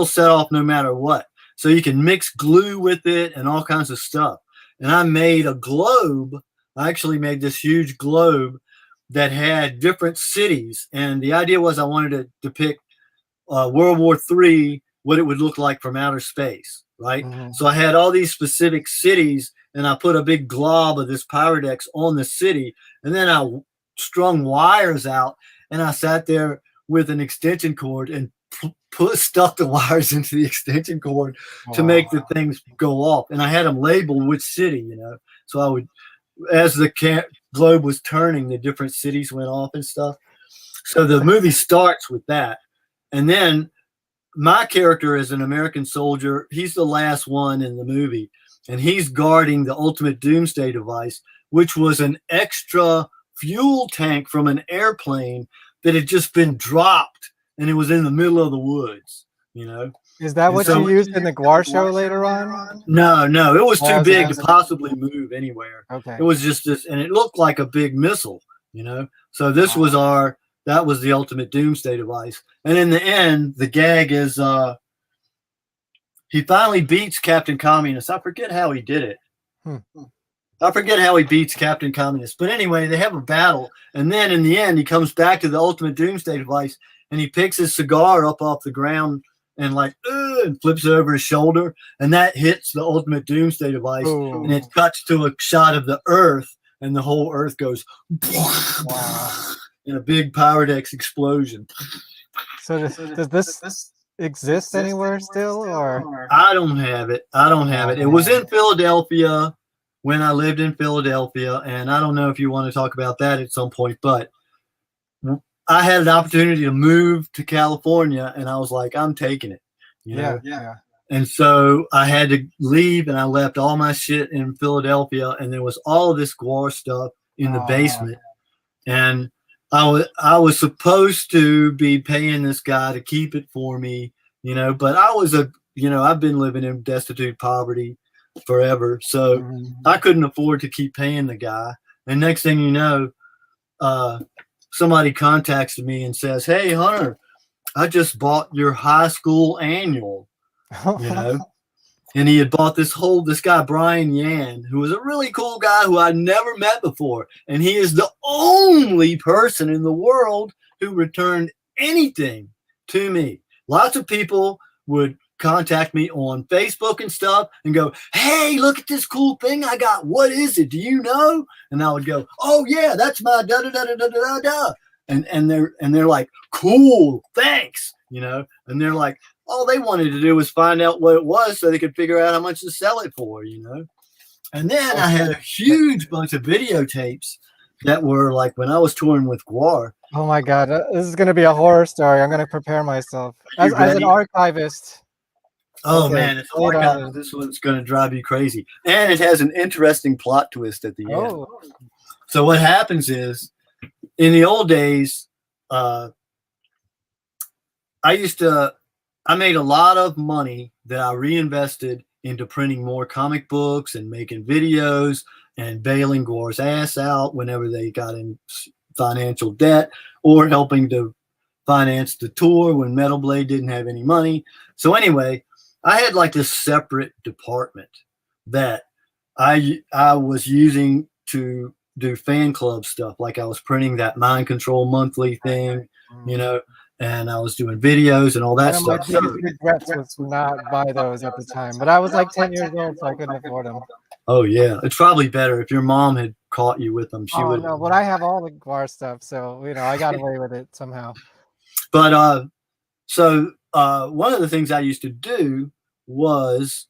set off no matter what. So you can mix glue with it and all kinds of stuff. And I made a globe. I actually made this huge globe that had different cities. And the idea was I wanted to depict World War III, what it would look like from outer space, right? So I had all these specific cities, and I put a big glob of this Pyrodex on the city. And then I strung wires out, and I sat there with an extension cord and stuck the wires into the extension cord to make the things go off. And I had them labeled which city, So I would, as the globe was turning, the different cities went off and stuff. So the movie starts with that. And then my character is an American soldier. He's the last one in the movie. And he's guarding the Ultimate Doomsday Device, which was an extra fuel tank from an airplane that had just been dropped. And it was in the middle of the woods, Is that what you used in the GWAR show later on? No, it was too big to possibly move anywhere. Okay. It was just this, and it looked like a big missile, So this was that was the Ultimate Doomsday Device. And in the end, the gag is he finally beats Captain Communist. I forget how he did it. I forget how he beats Captain Communist. But anyway, they have a battle. And then in the end, he comes back to the Ultimate Doomsday Device, and he picks his cigar up off the ground and and flips it over his shoulder. And that hits the Ultimate Doomsday Device. Ooh. And it cuts to a shot of the Earth, and the whole Earth goes in a big Pyrodex explosion. So does this exist anywhere still, or? I don't have it. It was in Philadelphia. when I lived in Philadelphia, and I don't know if you want to talk about that at some point, but I had an opportunity to move to California, and I was like, I'm taking it. You know? Yeah. And so I had to leave, and I left all my shit in Philadelphia, and there was all of this GWAR stuff in the basement. And I was supposed to be paying this guy to keep it for me, you know, but I've been living in destitute poverty forever, so I couldn't afford to keep paying the guy. And next thing you know, somebody contacts me and says, "Hey, Hunter, I just bought your high school annual," you know. And he had bought this guy, Brian Yan, who was a really cool guy who I'd never met before. And he is the only person in the world who returned anything to me. Lots of people would contact me on Facebook and stuff and go, "Hey, look at this cool thing I got. What is it? Do you know?" And I would go, "Oh yeah, that's my da da da da da da da." And they're like, "Cool, thanks," you know. And they're like, all they wanted to do was find out what it was so they could figure out how much to sell it for, you know. And then I had a huge bunch of videotapes that were like when I was touring with GWAR. Oh my God, this is going to be a horror story. I'm going to prepare myself as an archivist. Oh Okay, man, it's archivist. This one's going to drive you crazy, and it has an interesting plot twist at the end. So what happens is, in the old days, I made a lot of money that I reinvested into printing more comic books and making videos and bailing GWAR's ass out whenever they got in financial debt, or helping to finance the tour when Metal Blade didn't have any money. So anyway, I had like this separate department that I was using to do fan club stuff. Like I was printing that Mind Control monthly thing, you know, and I was doing videos and all that stuff. My biggest regrets was to not buy those at the time, but I was like 10 years old, so I couldn't afford them. Oh yeah, it's probably better if your mom had caught you with them. She would. No, but I have all the GWAR stuff, so you know I got away with it somehow. But so one of the things I used to do was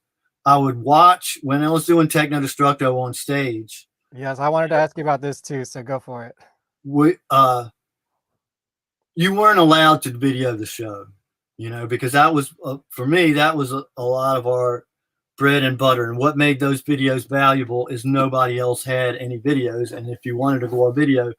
I would watch when I was doing Techno Destructo on stage. Yes, I wanted to ask you about this too, so go for it. You weren't allowed to video the show, you know, because that was for me, that was a lot of our bread and butter. And what made those videos valuable is nobody else had any videos. And if you wanted to go on video,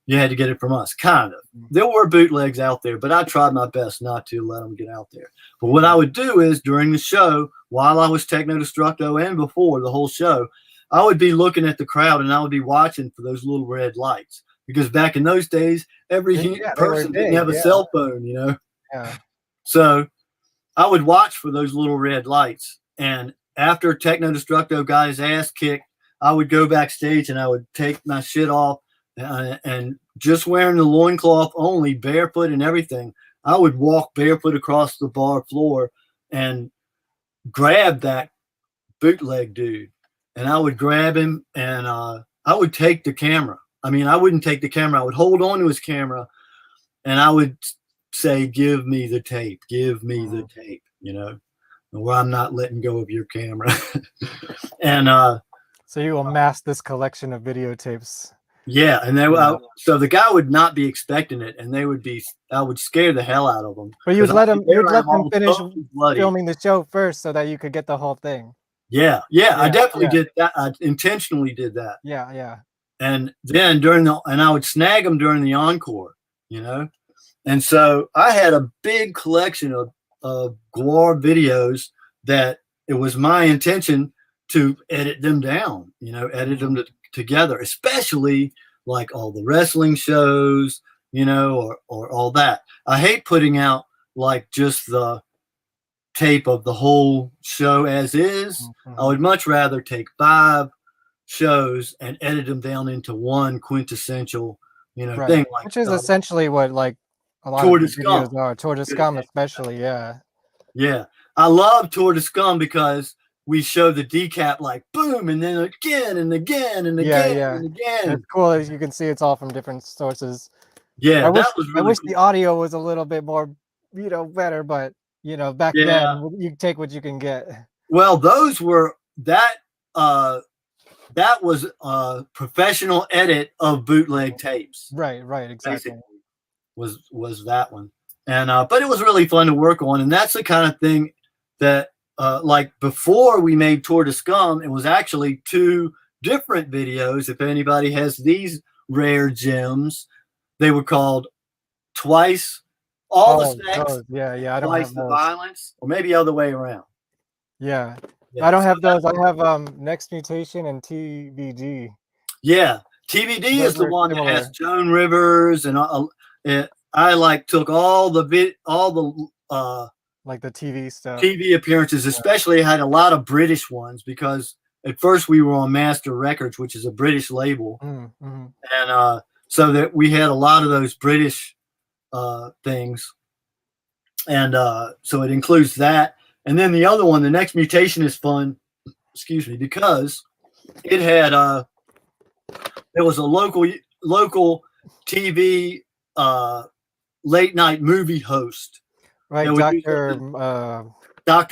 you had to get it from us, kind of. There were bootlegs out there, but I tried my best not to let them get out there. But what I would do is during the show, while I was Techno Destructo and before the whole show, I would be looking at the crowd and I would be watching for those little red lights. Because back in those days, every person didn't have a cell phone, you know? Yeah. So I would watch for those little red lights. And after Techno Destructo got his ass kicked, I would go backstage and I would take my shit off and just wearing the loincloth only, barefoot and everything. I would walk barefoot across the bar floor and grab that bootleg dude. And I would grab him and I would take the camera. I mean, I wouldn't take the camera. I would hold on to his camera and I would say, "Give me the tape, give me the tape," you know, well, I'm not letting go of your camera. And so you amassed this collection of videotapes. Yeah. And so the guy would not be expecting it. And I would scare the hell out of them. But you'd let them finish filming the show first so that you could get the whole thing. Yeah. I definitely did that. I intentionally did that. Yeah. And then and I would snag them during the encore, you know? And so I had a big collection of GWAR videos that it was my intention to edit them down, you know, edit them together, especially like all the wrestling shows, you know, or all that. I hate putting out like just the tape of the whole show as is. I would much rather take 5 shows and edit them down into one quintessential, you know, thing. Like, which is essentially what like a lot Tour of de videos Scum. are. Tour de Scum especially, yeah. Yeah. I love Tour de Scum because we show the decap like boom and then again and again and again and again. It's cool as you can see it's all from different sources. Yeah, I wish the audio was a little bit more, you know, better, but you know, back then you take what you can get. Well, those were that was a professional edit of bootleg tapes. Right, exactly. Basically, was that one. And but it was really fun to work on, and that's the kind of thing that like before we made Tour de Scum, it was actually 2 different videos. If anybody has these rare gems, they were called Twice All the Sex, yeah, I don't Twice have the those. Violence, or maybe other way around. Yeah, I don't have those. I have Next Mutation and TVG. Yeah, TVD is the one that has Joan Rivers, and I like took all the like the TV stuff. TV appearances, especially had a lot of British ones because at first we were on Master Records, which is a British label, and so that we had a lot of those British things, and so it includes that. And then the other one, the Next Mutation, is fun. Excuse me, because it had there was a local TV late night movie host. Right, Dr.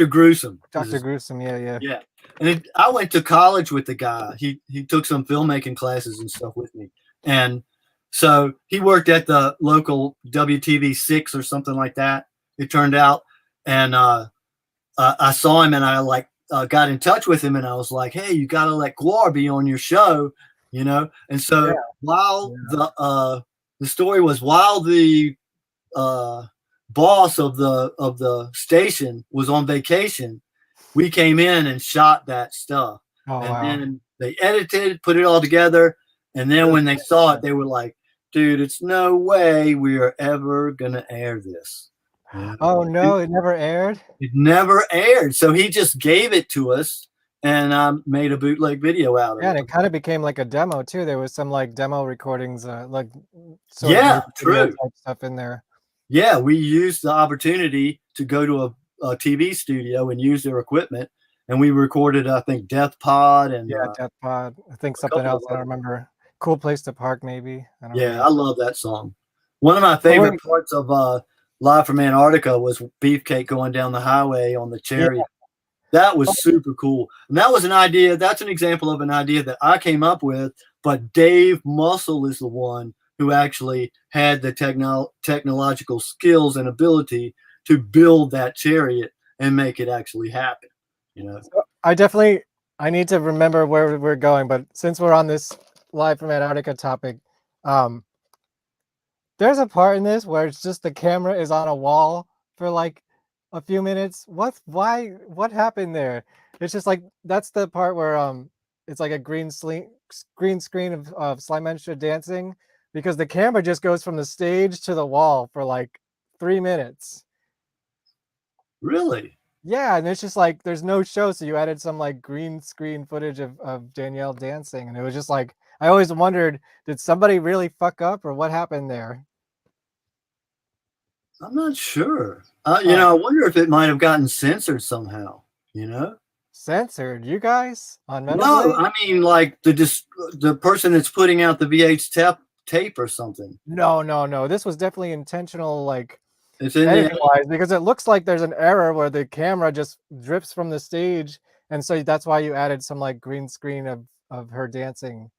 Gruesome. Dr. Gruesome, yeah. Yeah. And I went to college with the guy. He took some filmmaking classes and stuff with me. And so he worked at the local WTV6 or something like that, it turned out. And I saw him, and I got in touch with him, and I was like, hey, you got to let GWAR be on your show, you know? And so while the story was, while the boss of the station was on vacation, we came in and shot that stuff. Then they edited, put it all together, and then when they saw it, they were like, dude, it's no way we are ever gonna air this. Oh no, it never aired? It never aired. So he just gave it to us, and made a bootleg video out of it. Yeah, and it kind of became like a demo too. There was some like demo recordings, like true type stuff in there. Yeah, we used the opportunity to go to a TV studio and use their equipment, and we recorded, I think, Death Pod and Death Pod. I think something else. I don't remember. Cool Place to Park, maybe. I don't know. I love that song. One of my favorite parts of Live from Antarctica was Beefcake going down the highway on the Chariot. Yeah. That was super cool. And that was an idea. That's an example of an idea that I came up with, but Dave Muscle is the one who actually had the technological skills and ability to build that Chariot and make it actually happen. You know, so I need to remember where we're going, but since we're on this Live from Antarctica topic, there's a part in this where it's just the camera is on a wall for like a few minutes. What happened there? It's just like, that's the part where it's like a green screen of Slimenstra dancing, because the camera just goes from the stage to the wall for like 3 minutes. Really? Yeah, and it's just like there's no show, so you added some like green screen footage of Danielle dancing, and it was just like, I always wondered, did somebody really fuck up or what happened there? I'm not sure. You know, I wonder if it might have gotten censored somehow, you know? Censored? You guys? On Metal No, Blade? I mean like the person that's putting out the VH tape or something. No. This was definitely intentional, like, it's in editing-wise, because it looks like there's an error where the camera just drips from the stage, and so that's why you added some like green screen of her dancing.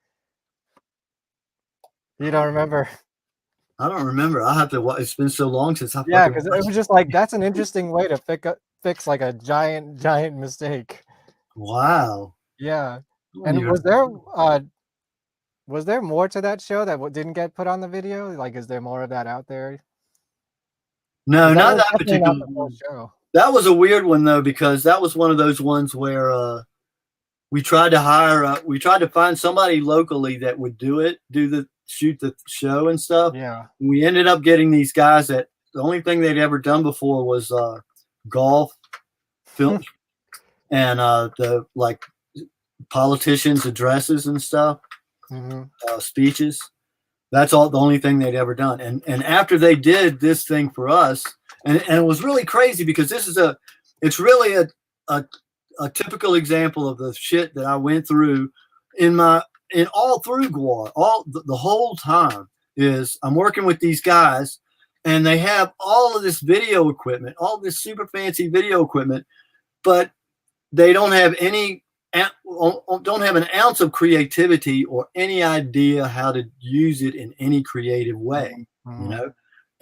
You don't remember? I don't remember. I have to. It's been so long since I. Yeah, because it was just like, that's an interesting way to fix like a giant mistake. Wow. Yeah, and was there more to that show that didn't get put on the video? Like, is there more of that out there? No, not that particular show. That was a weird one though, because that was one of those ones where we tried to find somebody locally that would shoot the show and stuff. Yeah. And we ended up getting these guys that the only thing they'd ever done before was golf film and the like politicians' addresses and stuff, speeches. That's all, the only thing they'd ever done. And after they did this thing for us, and it was really crazy, because it's really a typical example of the shit that I went through all through GWAR, the whole time. Is I'm working with these guys, and they have all of this video equipment, all this super fancy video equipment, but they don't have any don't have an ounce of creativity or any idea how to use it in any creative way, you know.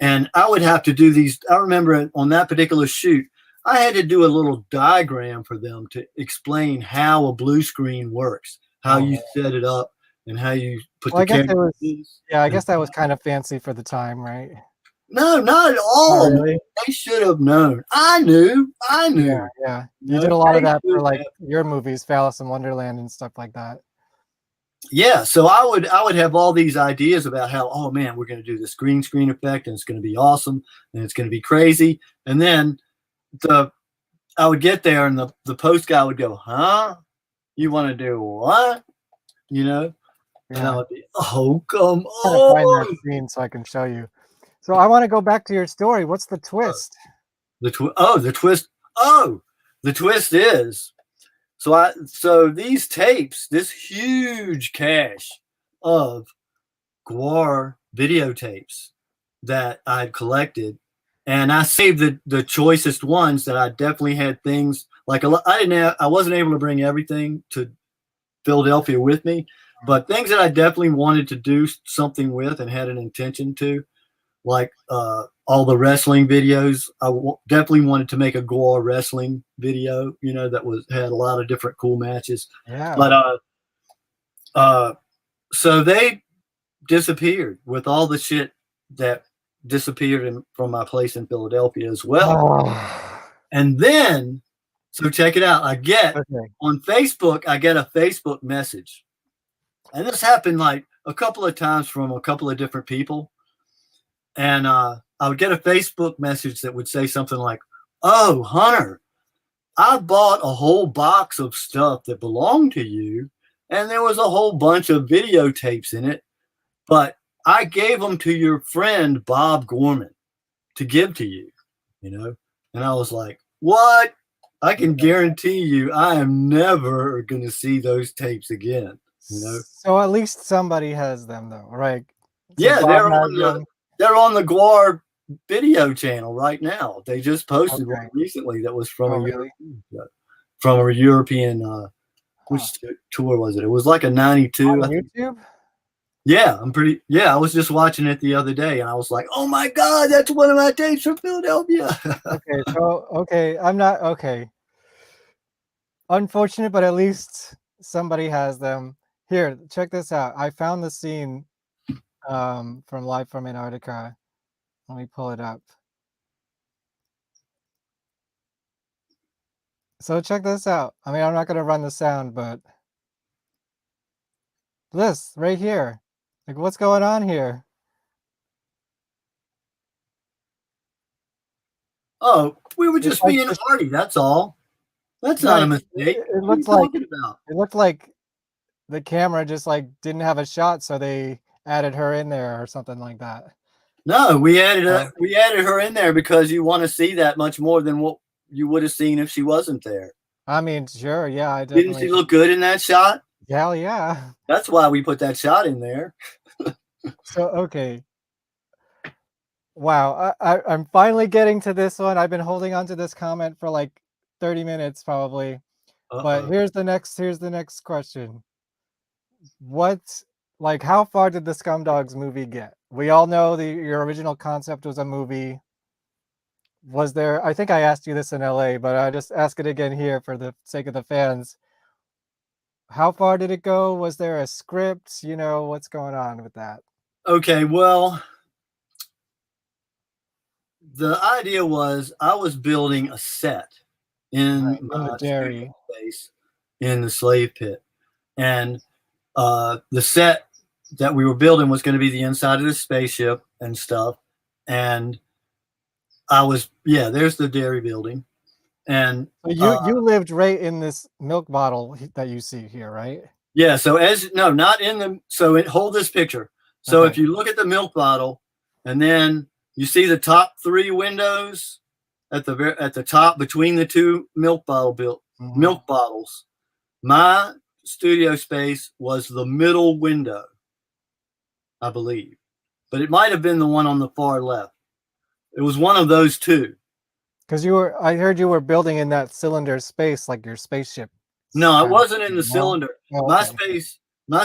And I would have to do these. I remember on that particular shoot, I had to do a little diagram for them to explain how a blue screen works, how you set it up, and how you put Well, the I guess it camera. was, yeah, I guess that was kind of fancy for the time, right? No, not at all. Oh, really? They should have known. I knew. Yeah, yeah. You did a lot of that for like your movies, Alice in Wonderland and stuff like that. Yeah, so I would have all these ideas about how, oh man, we're going to do this green screen effect and it's going to be awesome and it's going to be crazy. And then I would get there and the post guy would go, huh? You want to do what? You know? Yeah. And I would be, oh, come I'm trying to find on. that scene so I can show you. So I want to go back to your story. What's the twist? The twist. Oh, the twist is so these tapes, this huge cache of GWAR videotapes that I'd collected, and I saved the choicest ones that I definitely had things like I wasn't able to bring everything to Philadelphia with me, but things that I definitely wanted to do something with and had an intention to, like all the wrestling videos. I definitely wanted to make a GWAR wrestling video, you know, that had a lot of different cool matches. Yeah. But so they disappeared with all the shit that disappeared from my place in Philadelphia as well. Oh. And then, so check it out. On Facebook, I get a Facebook message. And this happened like a couple of times from a couple of different people. And I would get a Facebook message that would say something like, oh, Hunter, I bought a whole box of stuff that belonged to you, and there was a whole bunch of videotapes in it, but I gave them to your friend, Bob Gorman, to give to you, you know? And I was like, what? I can guarantee you I am never going to see those tapes again, you know? So at least somebody has them, though, right? So Yeah, Bob they're on the GWAR video channel right now. They just posted one recently that was from a European which tour was it? It was like a 92. On YouTube? Yeah, I was just watching it the other day and I was like, oh my God, that's one of my tapes from Philadelphia. I'm not okay. Unfortunate, but at least somebody has them. Here, check this out. I found the scene from Live from Antarctica. Let me pull it up. So check this out. I mean, I'm not going to run the sound, but this right here. Like, what's going on here? Oh, we were just being arty. That's all. That's not a mistake. It looked like the camera just like didn't have a shot, so they added her in there or something like that. No, we added her in there because you want to see that much more than what you would have seen if she wasn't there. I mean, sure, yeah. I definitely... Didn't she look good in that shot? Hell yeah. That's why we put that shot in there. So, okay. Wow, I'm finally getting to this one. I've been holding on to this comment for like 30 minutes probably. But here's the next question. How far did the Scumdogs movie get? We all know your original concept was a movie. Was there, I think I asked you this in LA, but I just ask it again here for the sake of the fans. How far did it go? Was there a script? You know, what's going on with that? Okay, well, the idea was I was building a set in the dairy space in the slave pit. And the set that we were building was going to be the inside of the spaceship and stuff. And there's the dairy building. And you lived right in this milk bottle that you see here, right? Yeah. So hold this picture. So if you look at the milk bottle and then you see the top three windows at the top between the two milk bottles, my studio space was the middle window, I believe, but it might have been the one on the far left. It was one of those two. Because I heard you were building in that cylinder space, like your spaceship No, I wasn't in the cylinder. Oh, My okay.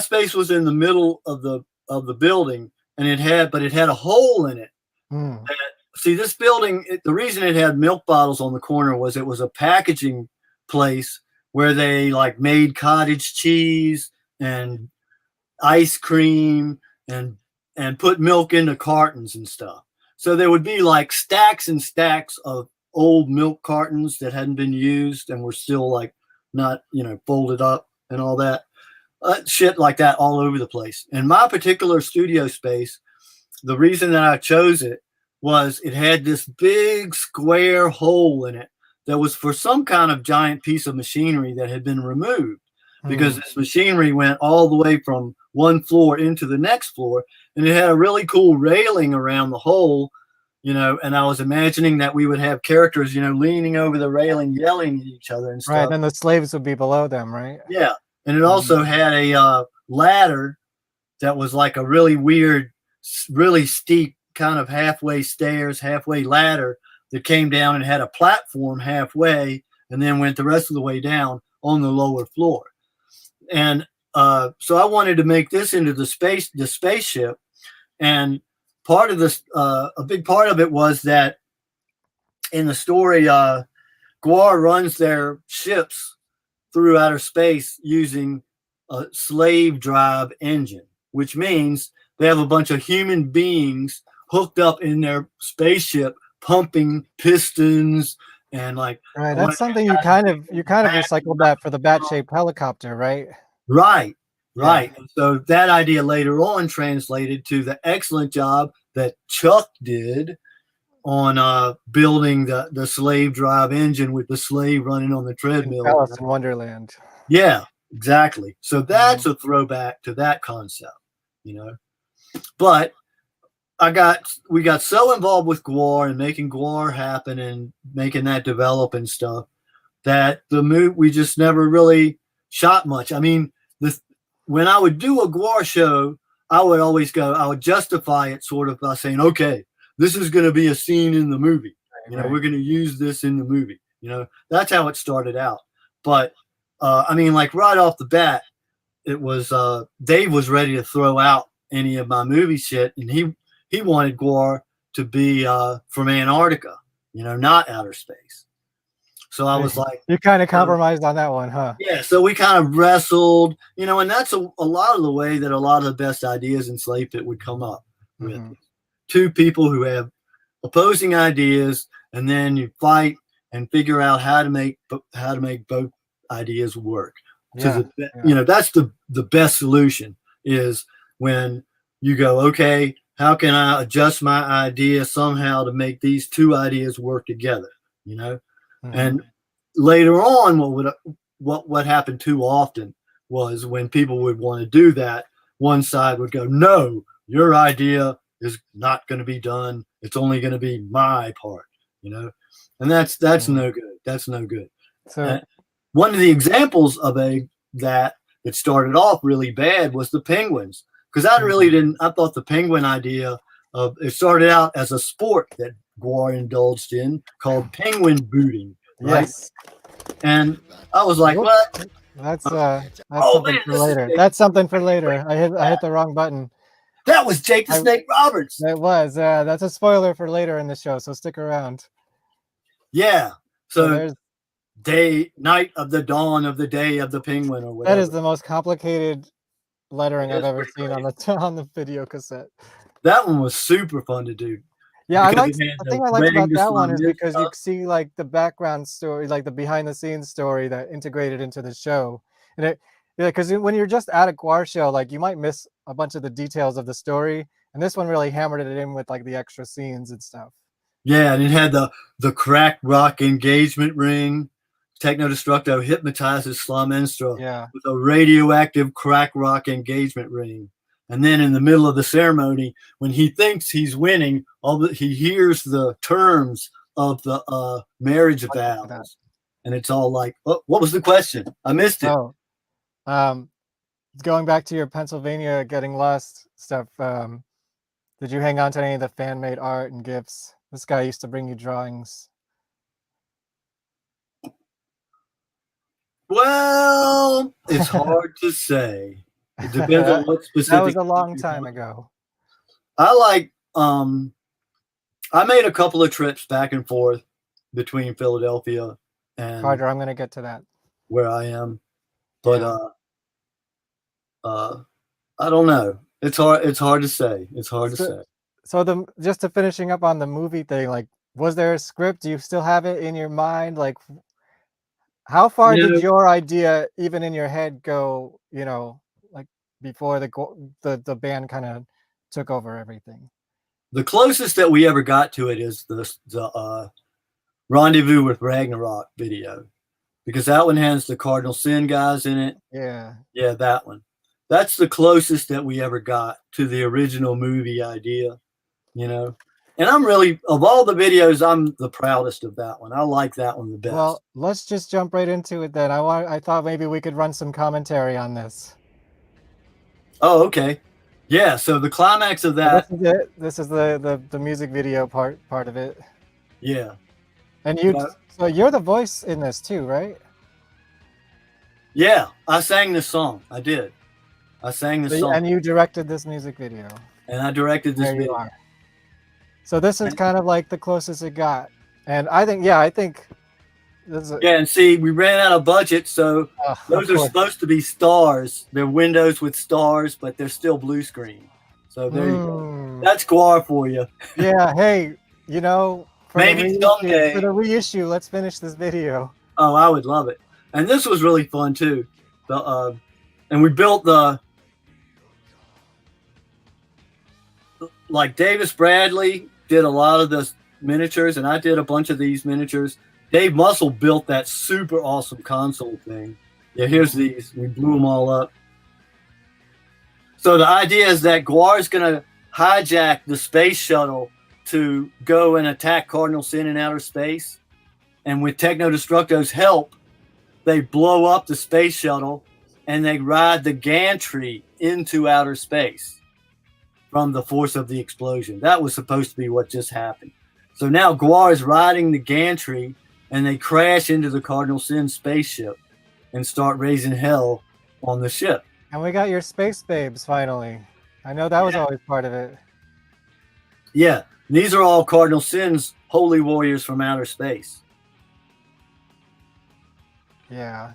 space was in the middle of the building, and it had a hole in it. Hmm. See, this building, the reason it had milk bottles on the corner was it was a packaging place where they like made cottage cheese and ice cream and put milk into cartons and stuff. So there would be like stacks and stacks of old milk cartons that hadn't been used and were still like not, folded up and all that. Shit like that all over the place. And my particular studio space, the reason that I chose it was it had this big square hole in it that was for some kind of giant piece of machinery that had been removed because this machinery went all the way from one floor into the next floor, and it had a really cool railing around the hole, and I was imagining that we would have characters, leaning over the railing, yelling at each other and stuff. Right, then the slaves would be below them, right? Yeah, and it also had a ladder that was like a really weird, really steep kind of halfway stairs, halfway ladder that came down and had a platform halfway and then went the rest of the way down on the lower floor. And so I wanted to make this into the spaceship. And part of this, a big part of it was that in the story, GWAR runs their ships through outer space using a slave drive engine, which means they have a bunch of human beings hooked up in their spaceship, pumping pistons and like. Right, that's something you kind of recycled that for the bat-shaped helicopter, right? Right. Yeah. And so that idea later on translated to the excellent job that Chuck did on building the slave drive engine with the slave running on the treadmill. Alice in Wonderland. Yeah, exactly. So that's a throwback to that concept, But we got so involved with GWAR and making GWAR happen and making that develop and stuff that we just never really shot much. I mean, when I would do a GWAR show, I would justify it sort of by saying, okay, this is going to be a scene in the movie. We're going to use this in the movie. That's how it started out. But I mean, like right off the bat, it was Dave was ready to throw out any of my movie shit, and he wanted GWAR to be from Antarctica, not outer space. So I was like, you kind of compromised on that one, huh? Yeah. So we kind of wrestled, and that's a lot of the way that a lot of the best ideas in Slave Pit would come up with two people who have opposing ideas, and then you fight and figure out how to make both ideas work. Yeah. That's the best solution is when you go, okay, how can I adjust my idea somehow to make these two ideas work together? And later on, what happened too often was when people would want to do that, one side would go, no, your idea is not going to be done. It's only going to be my part, and that's no good. That's no good. So one of the examples of that started off really bad was the penguins, because I thought the penguin idea it started out as a sport that GWAR indulged in called penguin booting. Right? Yes. And I was like, what? That's something for later. That's something for later. I hit the wrong button. That was Jake the Snake Roberts. It was. That's a spoiler for later in the show, so stick around. Yeah. So there's night of the dawn of the day of the penguin or whatever. That is the most complicated lettering I've ever seen on the video cassette. That one was super fun to do. Yeah, the thing I liked about that one is because you see like the background story, like the behind the scenes story that integrated into the show. And because when you're just at a GWAR show, like you might miss a bunch of the details of the story. And this one really hammered it in with like the extra scenes and stuff. Yeah, and it had the crack rock engagement ring. Techno Destructo hypnotizes Slamenstra with a radioactive crack rock engagement ring. And then in the middle of the ceremony, when he thinks he's winning, he hears the terms of the marriage vows. And it's all like, oh, what was the question? I missed it. Oh, going back to your Pennsylvania getting lost stuff, did you hang on to any of the fan-made art and gifts? This guy used to bring you drawings. Well, it's hard to say. It depends on what specific. That was a long time ago. I like. I made a couple of trips back and forth between Philadelphia and Carter, I'm going to get to that. where I am, but I don't know. It's hard. It's hard to say. It's hard to say. So just to finishing up on the movie thing, like, was there a script? Do you still have it in your mind? Like, how far did your idea, even in your head, go? You know, like before the band kind of took over everything. The closest that we ever got to it is the Rendezvous with Ragnarok video, because that one has the Cardinal Sin guys in it. Yeah. Yeah, that one. That's the closest that we ever got to the original movie idea, you know. And I'm really, of all the videos, I'm the proudest of that one. I like that one the best. Well, let's just jump right into it then. I thought maybe we could run some commentary on this. Oh, okay. Yeah, so the climax of that. So this is it. This is the music video part of it. Yeah. And so you're the voice in this too, right? Yeah, I sang this song. I did. I sang this song. And you directed this music video. And I directed this video. Are. So this is kind of like the closest it got. And I think this is yeah, and see, we ran out of budget, so those are supposed to be stars. They're windows with stars, but they're still blue screen. So there you go. That's GWAR for you. Yeah, hey, you know, maybe someday for the reissue, let's finish this video. Oh, I would love it. And this was really fun too. And we built like Davis Bradley did a lot of the miniatures, and I did a bunch of these miniatures. Dave Muscle built that super awesome console thing. Yeah, here's these. We blew them all up. So the idea is that GWAR is going to hijack the space shuttle to go and attack Cardinal Sin in outer space. And with Techno Destructo's help, they blow up the space shuttle and they ride the gantry into outer space from the force of the explosion. That was supposed to be what just happened. So now GWAR is riding the gantry and they crash into the Cardinal Sin spaceship and start raising hell on the ship. And we got your space babes finally. I know that was always part of it. Yeah, these are all Cardinal Sin's holy warriors from outer space. Yeah.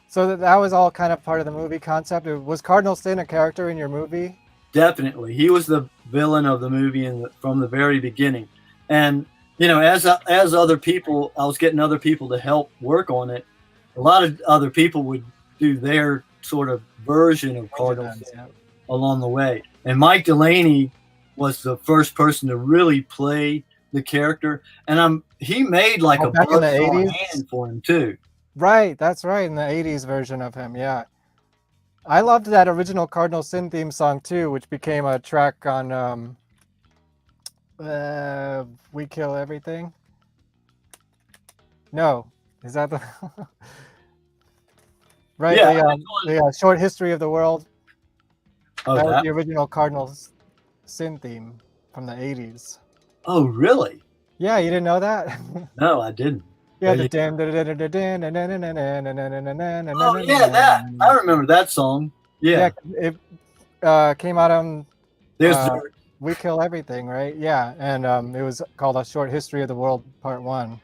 So that was all kind of part of the movie concept. Was Cardinal Sin a character in your movie? Definitely. He was the villain of the movie from the very beginning. And, you know, as other people, I was getting other people to help work on it. A lot of other people would do their sort of version of Cardinal Sin along the way. And Mike Delaney was the first person to really play the character. And he made like a back in the 80s hand for him too. Right, that's right, in the 80s version of him, yeah. I loved that original Cardinal Sin theme song too, which became a track on We Kill Everything. No, is that the right? Yeah, the short history of the world. Oh, that was the original Cardinal Sin theme from the 80s. Oh, really? Yeah, you didn't know that? No, I didn't. Yeah, Oh, yeah, that. I remember that song. Yeah. It came out on There's We Kill Everything, right? Yeah, and it was called A Short History of the World Part 1.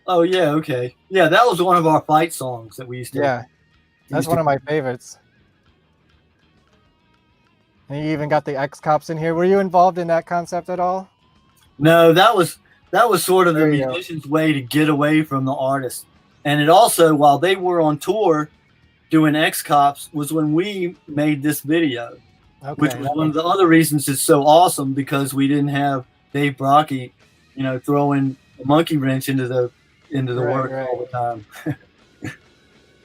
Oh, yeah, okay. Yeah, that was one of our fight songs that we used to. Yeah, that's one of my favorites. And you even got the X-Cops in here. Were you involved in that concept at all? No, that was sort of the musician's way to get away from the artist. And it also, while they were on tour doing X-Cops, was when we made this video, which was one of the other reasons it's so awesome, because we didn't have Dave Brocky, you know, throwing a monkey wrench into the work all the time.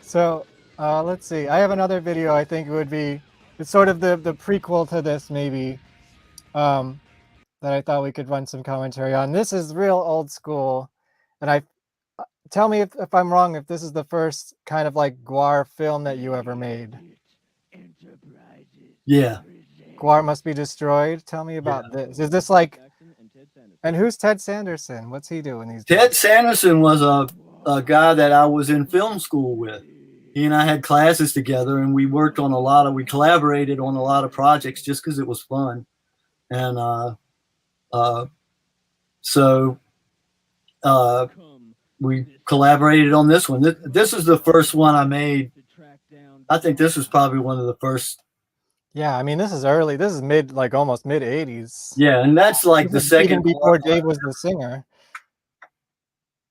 So let's see. I have another video. I think it would be, it's sort of the prequel to this maybe, that I thought we could run some commentary on. This is real old school, and tell me if I'm wrong, if this is the first kind of like GWAR film that you ever made. Yeah. GWAR Must Be Destroyed. Tell me about this. Is this like, and who's Ted Sanderson? What's he doing these days? Ted Sanderson was a guy that I was in film school with. He and I had classes together, and we worked on we collaborated on a lot of projects just because it was fun. And so we collaborated on this one. This is the first one I made. I think this was probably one of the first. Yeah, I mean, this is early. This is almost mid 80s. Yeah, and that's like the second. Even before Dave was the singer.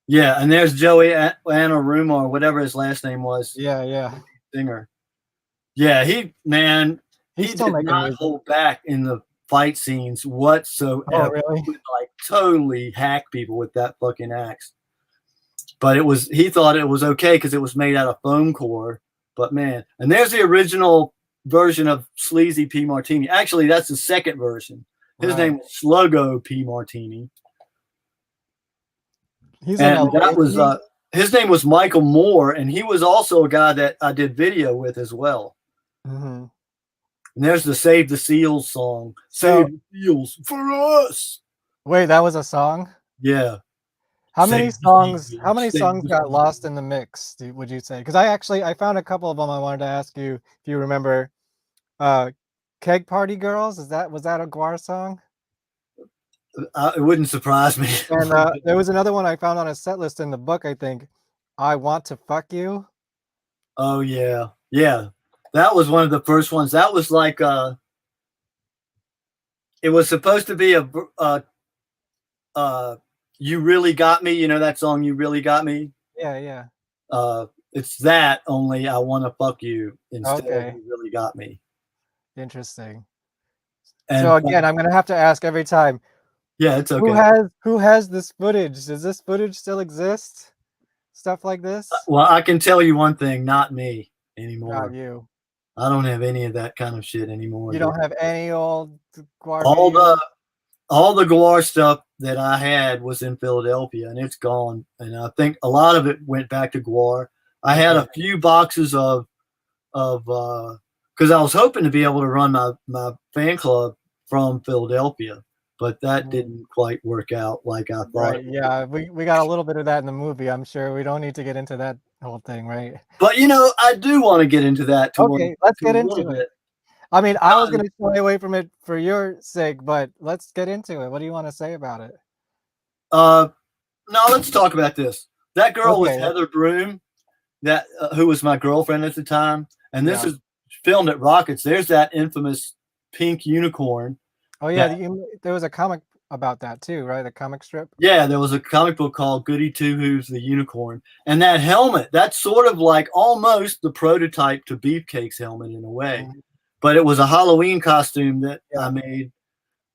Yeah, and there's Joey Anaruma, or whatever his last name was. Yeah. Singer. Yeah, he did not hold back in the fight scenes whatsoever. Oh, really? He would, like, totally hack people with that fucking axe. But he thought it was okay because it was made out of foam core. But man, and there's the original version of Sleazy P. Martini. Actually, that's the second version. His name was Sluggo P. Martini. His name was Michael Moore, and he was also a guy that I did video with as well. Mm-hmm. And there's the Save the Seals song. Save the Seals for us. Wait, that was a song? Yeah. How many songs got lost in the mix, would you say? Because I found a couple of them. I wanted to ask you if you remember Keg Party Girls. Was that a GWAR song? It wouldn't surprise me. And there was another one I found on a set list in the book, I think. I Want to Fuck You. Oh, yeah. Yeah. That was one of the first ones. That was like, it was supposed to be You Really Got Me. You know that song, You Really Got Me? Yeah. It's that, only I Want to Fuck You instead of You Really Got Me. Interesting. And, so again, I'm going to have to ask every time. Yeah, it's okay. Who has this footage? Does this footage still exist? Stuff like this? Well, I can tell you one thing, not me anymore. Not you. I don't have any of that kind of shit anymore. You don't have any old GWAR? All the GWAR stuff that I had was in Philadelphia, and it's gone. And I think a lot of it went back to GWAR. I had a few boxes of because I was hoping to be able to run my fan club from Philadelphia, but that didn't quite work out like I thought. Right, yeah, we got a little bit of that in the movie. I'm sure we don't need to get into that whole thing, right? But I do want to get into that. Let's get into it. I mean, I was going to stay away from it for your sake, but let's get into it. What do you want to say about it? No, let's talk about this. That girl was Heather Broom, who was my girlfriend at the time, and this is filmed at Rockets. There's that infamous pink unicorn. Oh yeah, there was a comic about that too, right? A comic strip. Yeah, there was a comic book called Goody Two Who's the Unicorn, and that helmet, that's sort of like almost the prototype to Beefcake's helmet in a way. Mm-hmm. But it was a Halloween costume that I made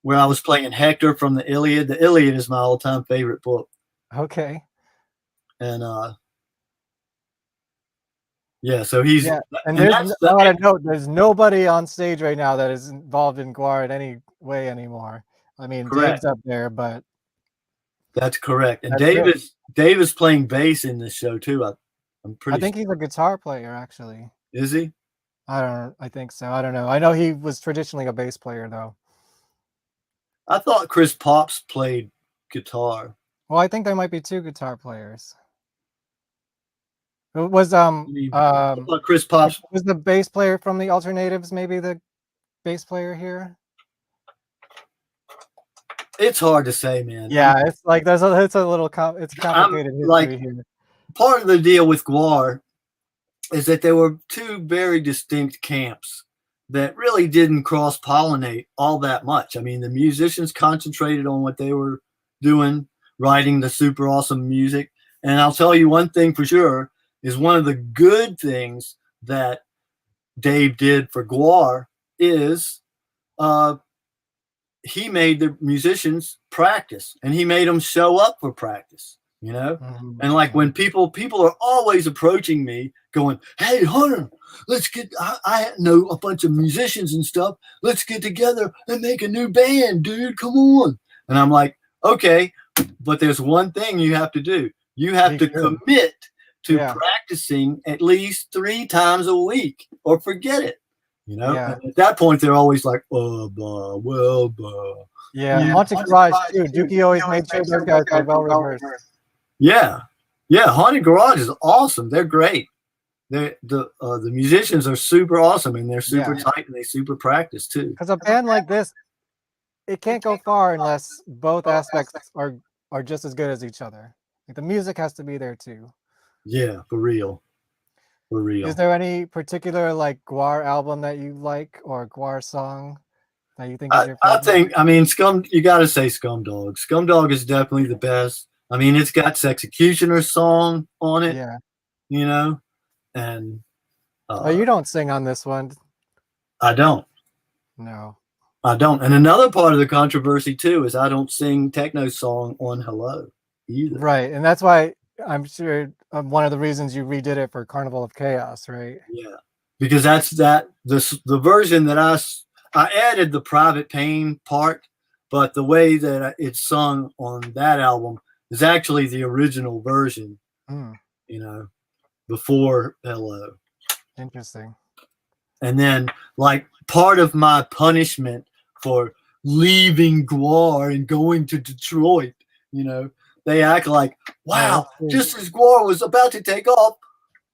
where I was playing Hector from the Iliad. The Iliad is my all-time favorite book. Okay. And yeah, so he's and I want to note there's nobody on stage right now that is involved in GWAR in any way anymore. I mean, Dave's up there, but that's correct. And Dave is playing bass in this show too. I think he's a guitar player, actually. Is he? I think so. I don't know. I know he was traditionally a bass player, though. I thought Chris Pops played guitar. Well, I think there might be two guitar players. It was Chris Pops was the bass player from the Alternatives, maybe the bass player here. It's hard to say, man. Yeah, it's like it's a little it's complicated history here. Part of the deal with GWAR is that there were two very distinct camps that really didn't cross-pollinate all that much. I mean, the musicians concentrated on what they were doing, writing the super awesome music. And I'll tell you one thing for sure, is one of the good things that Dave did for GWAR is he made the musicians practice, and he made them show up for practice, And like when people are always approaching me going, "Hey, Hunter, let's get, I know a bunch of musicians and stuff. Let's get together and make a new band, dude. Come on." And I'm like, okay, but there's one thing you have to do. You have to commit to practicing at least 3 times a week or forget it. And at that point, they're always like, "Oh, blah, well, blah." Yeah, Haunted Garage too. Dookie always made sure those guys were well rehearsed. Yeah. Yeah, Haunted Garage is awesome. They're great. The musicians are super awesome, and they're super tight, and they super practice too. Because a band like this, it can't go far unless both aspects are just as good as each other. Like the music has to be there too. Yeah, for real. For real. Is there any particular like GWAR album that you like, or GWAR song that you think is your favorite? I mean, you got to say Scumdog. Scumdog is definitely the best. I mean, it's got Sexecutioner's song on it. Yeah. You know, and oh, you don't sing on this one. I don't. No. I don't. And another part of the controversy too is I don't sing Techno's song on Hello either. Right, and that's why I'm sure one of the reasons you redid it for Carnival of Chaos, right? Yeah, because the version that I added the Private Pain part, but the way that it's sung on that album is actually the original version. You know, before Hello. Interesting. And then, like, part of my punishment for leaving GWAR and going to Detroit, you know, they act like, wow, just as GWAR was about to take off,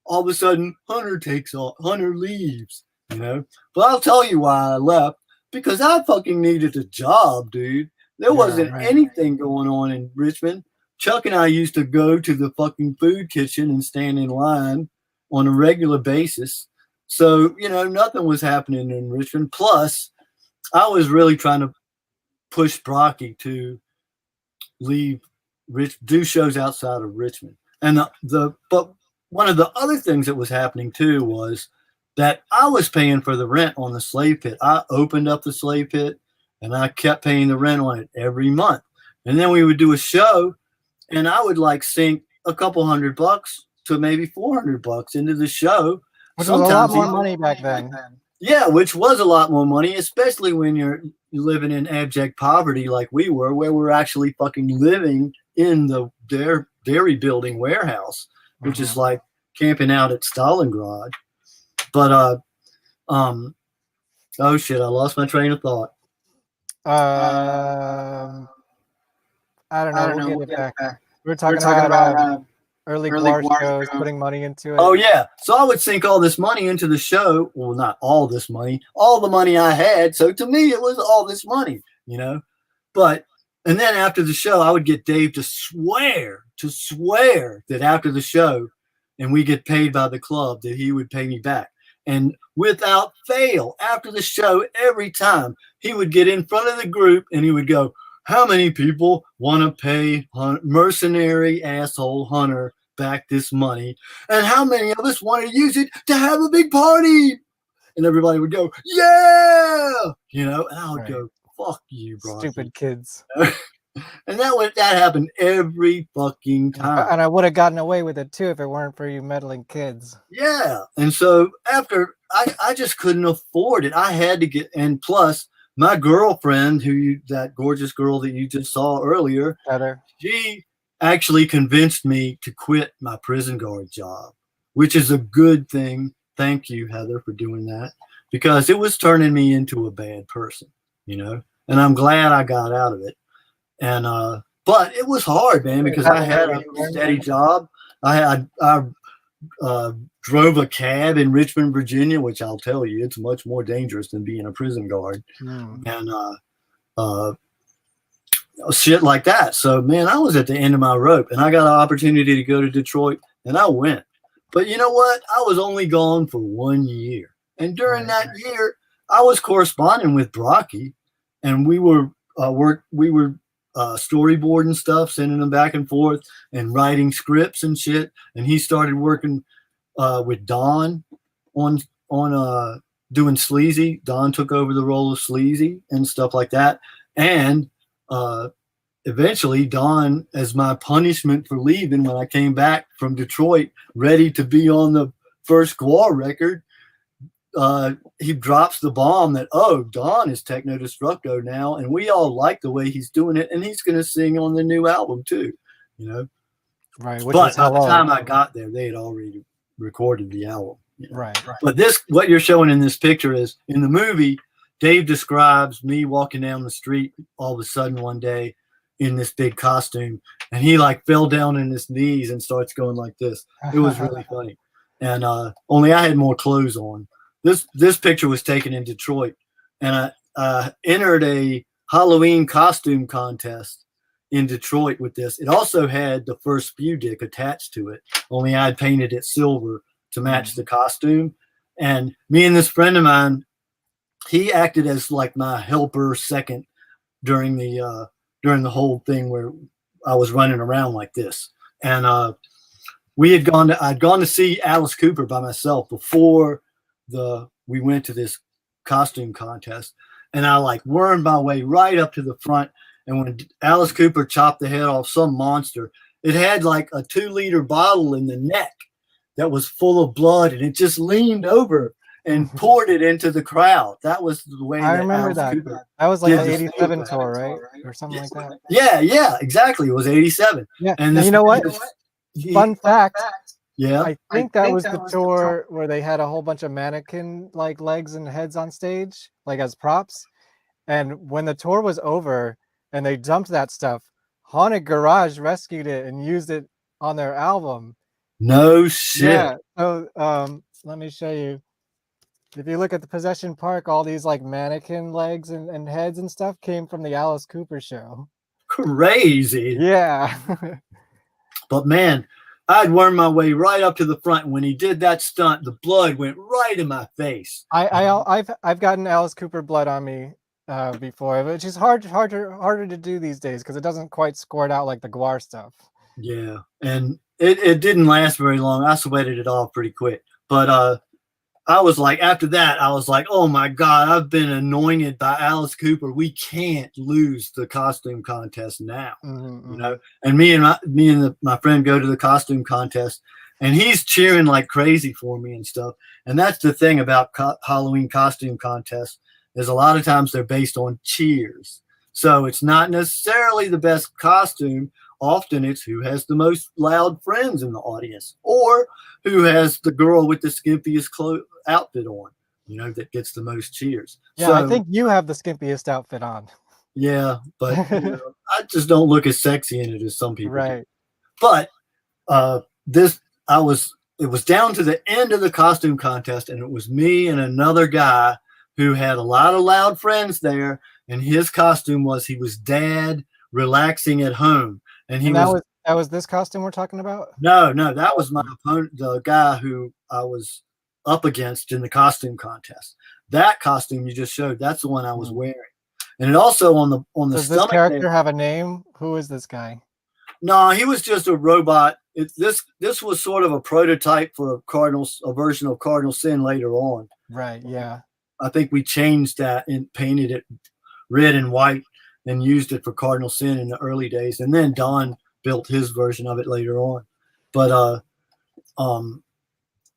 all of a sudden Hunter takes off, Hunter leaves, you know. But I'll tell you why I left, because I fucking needed a job, dude. There wasn't anything going on in Richmond. Chuck and I used to go to the fucking food kitchen and stand in line on a regular basis. So, you know, nothing was happening in Richmond. Plus, I was really trying to push Brocky to do shows outside of Richmond. And but one of the other things that was happening too was that I was paying for the rent on the Slave Pit. I opened up the Slave Pit and I kept paying the rent on it every month. And then we would do a show and I would like sink a couple $100 to maybe $400 into the show. Which was a lot more money back then. Yeah, which was a lot more money, especially when you're living in abject poverty like we were, where we're actually fucking living in the dairy building warehouse, which is like camping out at Stalingrad. But oh shit, I lost my train of thought. I don't know. We'll get it back. We're talking about early GWAR shows, putting money into it. Oh yeah, so I would sink all this money into the show. Well, not all this money, all the money I had. So to me, it was all this money, you know. And then after the show, I would get Dave to swear that after the show, and we get paid by the club, that he would pay me back. And without fail, after the show, every time he would get in front of the group and he would go, "How many people want to pay mercenary asshole Hunter back this money? And how many of us want to use it to have a big party?" And everybody would go, "Yeah!" You know, and I would go, "Fuck you, bro. Stupid kids." And that happened every fucking time. And I would have gotten away with it too if it weren't for you meddling kids. Yeah. And so after, I just couldn't afford it. I had to get, and plus, my girlfriend, that gorgeous girl that you just saw earlier, Heather, she actually convinced me to quit my prison guard job, which is a good thing. Thank you, Heather, for doing that, because it was turning me into a bad person, you know, and I'm glad I got out of it. And, but it was hard, man, because I had a steady job. I drove a cab in Richmond, Virginia, which I'll tell you, it's much more dangerous than being a prison guard. And shit like that. So, man, I was at the end of my rope, and I got an opportunity to go to Detroit, and I went. But you know what? I was only gone for 1 year. And during that year, I was corresponding with Brocky, and we were storyboarding stuff, sending them back and forth, and writing scripts and shit. And he started working with Don on doing Sleazy. Don took over the role of Sleazy and stuff like that. And eventually Don, as my punishment for leaving when I came back from Detroit, ready to be on the first GWAR record, he drops the bomb that, oh, Don is Techno Destructo now, and we all like the way he's doing it, and he's going to sing on the new album too, you know. Right. But by the time I got there, they had already recorded the album. You know? Right. But what you're showing in this picture is, in the movie, Dave describes me walking down the street all of a sudden one day, in this big costume, and he like fell down in his knees and starts going like this. It was really funny. And only I had more clothes on. This picture was taken in Detroit, and I entered a Halloween costume contest in Detroit with this. It also had the first spew dick attached to it, only I painted it silver to match the costume. And me and this friend of mine, he acted as like my helper second during the whole thing where I was running around like this. And I'd gone to see Alice Cooper by myself before we went to this costume contest, and I like wormed my way right up to the front. And when Alice Cooper chopped the head off some monster, it had like a 2-liter bottle in the neck that was full of blood, and it just leaned over and poured it into the crowd. That was the way I remember Alice that. Cooper That was like did the the 87 tour, right? Or something like that. Yeah, exactly. It was 87. Yeah. And you know what? Fun fact. Yeah. I think that was the tour where they had a whole bunch of mannequin like legs and heads on stage, like as props. And when the tour was over and they dumped that stuff, Haunted Garage rescued it and used it on their album. No shit. Yeah. So let me show you. If you look at the Possession Park, all these like mannequin legs and heads and stuff came from the Alice Cooper show. Crazy. Yeah. But man, I'd wormed my way right up to the front. And when he did that stunt, the blood went right in my face. I've gotten Alice Cooper blood on me before, which is harder to do these days because it doesn't quite squirt out like the GWAR stuff. Yeah, and it didn't last very long. I sweated it off pretty quick. But I was like, after that, I was like, oh my God, I've been anointed by Alice Cooper. We can't lose the costume contest now. You know. And me and my friend go to the costume contest, and he's cheering like crazy for me and stuff. And that's the thing about Halloween costume contests, is a lot of times they're based on cheers. So it's not necessarily the best costume. Often it's who has the most loud friends in the audience, or who has the girl with the skimpiest outfit on, you know, that gets the most cheers. Yeah, so, I think you have the skimpiest outfit on. Yeah, but I just don't look as sexy in it as some people right. do. But it was down to the end of the costume contest, and it was me and another guy who had a lot of loud friends there, and his costume was he was dad relaxing at home. And that was this costume we're talking about? No, that was my opponent, the guy who I was up against in the costume contest. That costume you just showed, that's the one I was wearing. And it also on the Does stomach. This character have a name? Who is this guy? No, he was just a robot. This was sort of a prototype for a version of Cardinal Sin later on. Right, yeah. I think we changed that and painted it red and white and used it for Cardinal Sin in the early days. And then Don built his version of it later on. But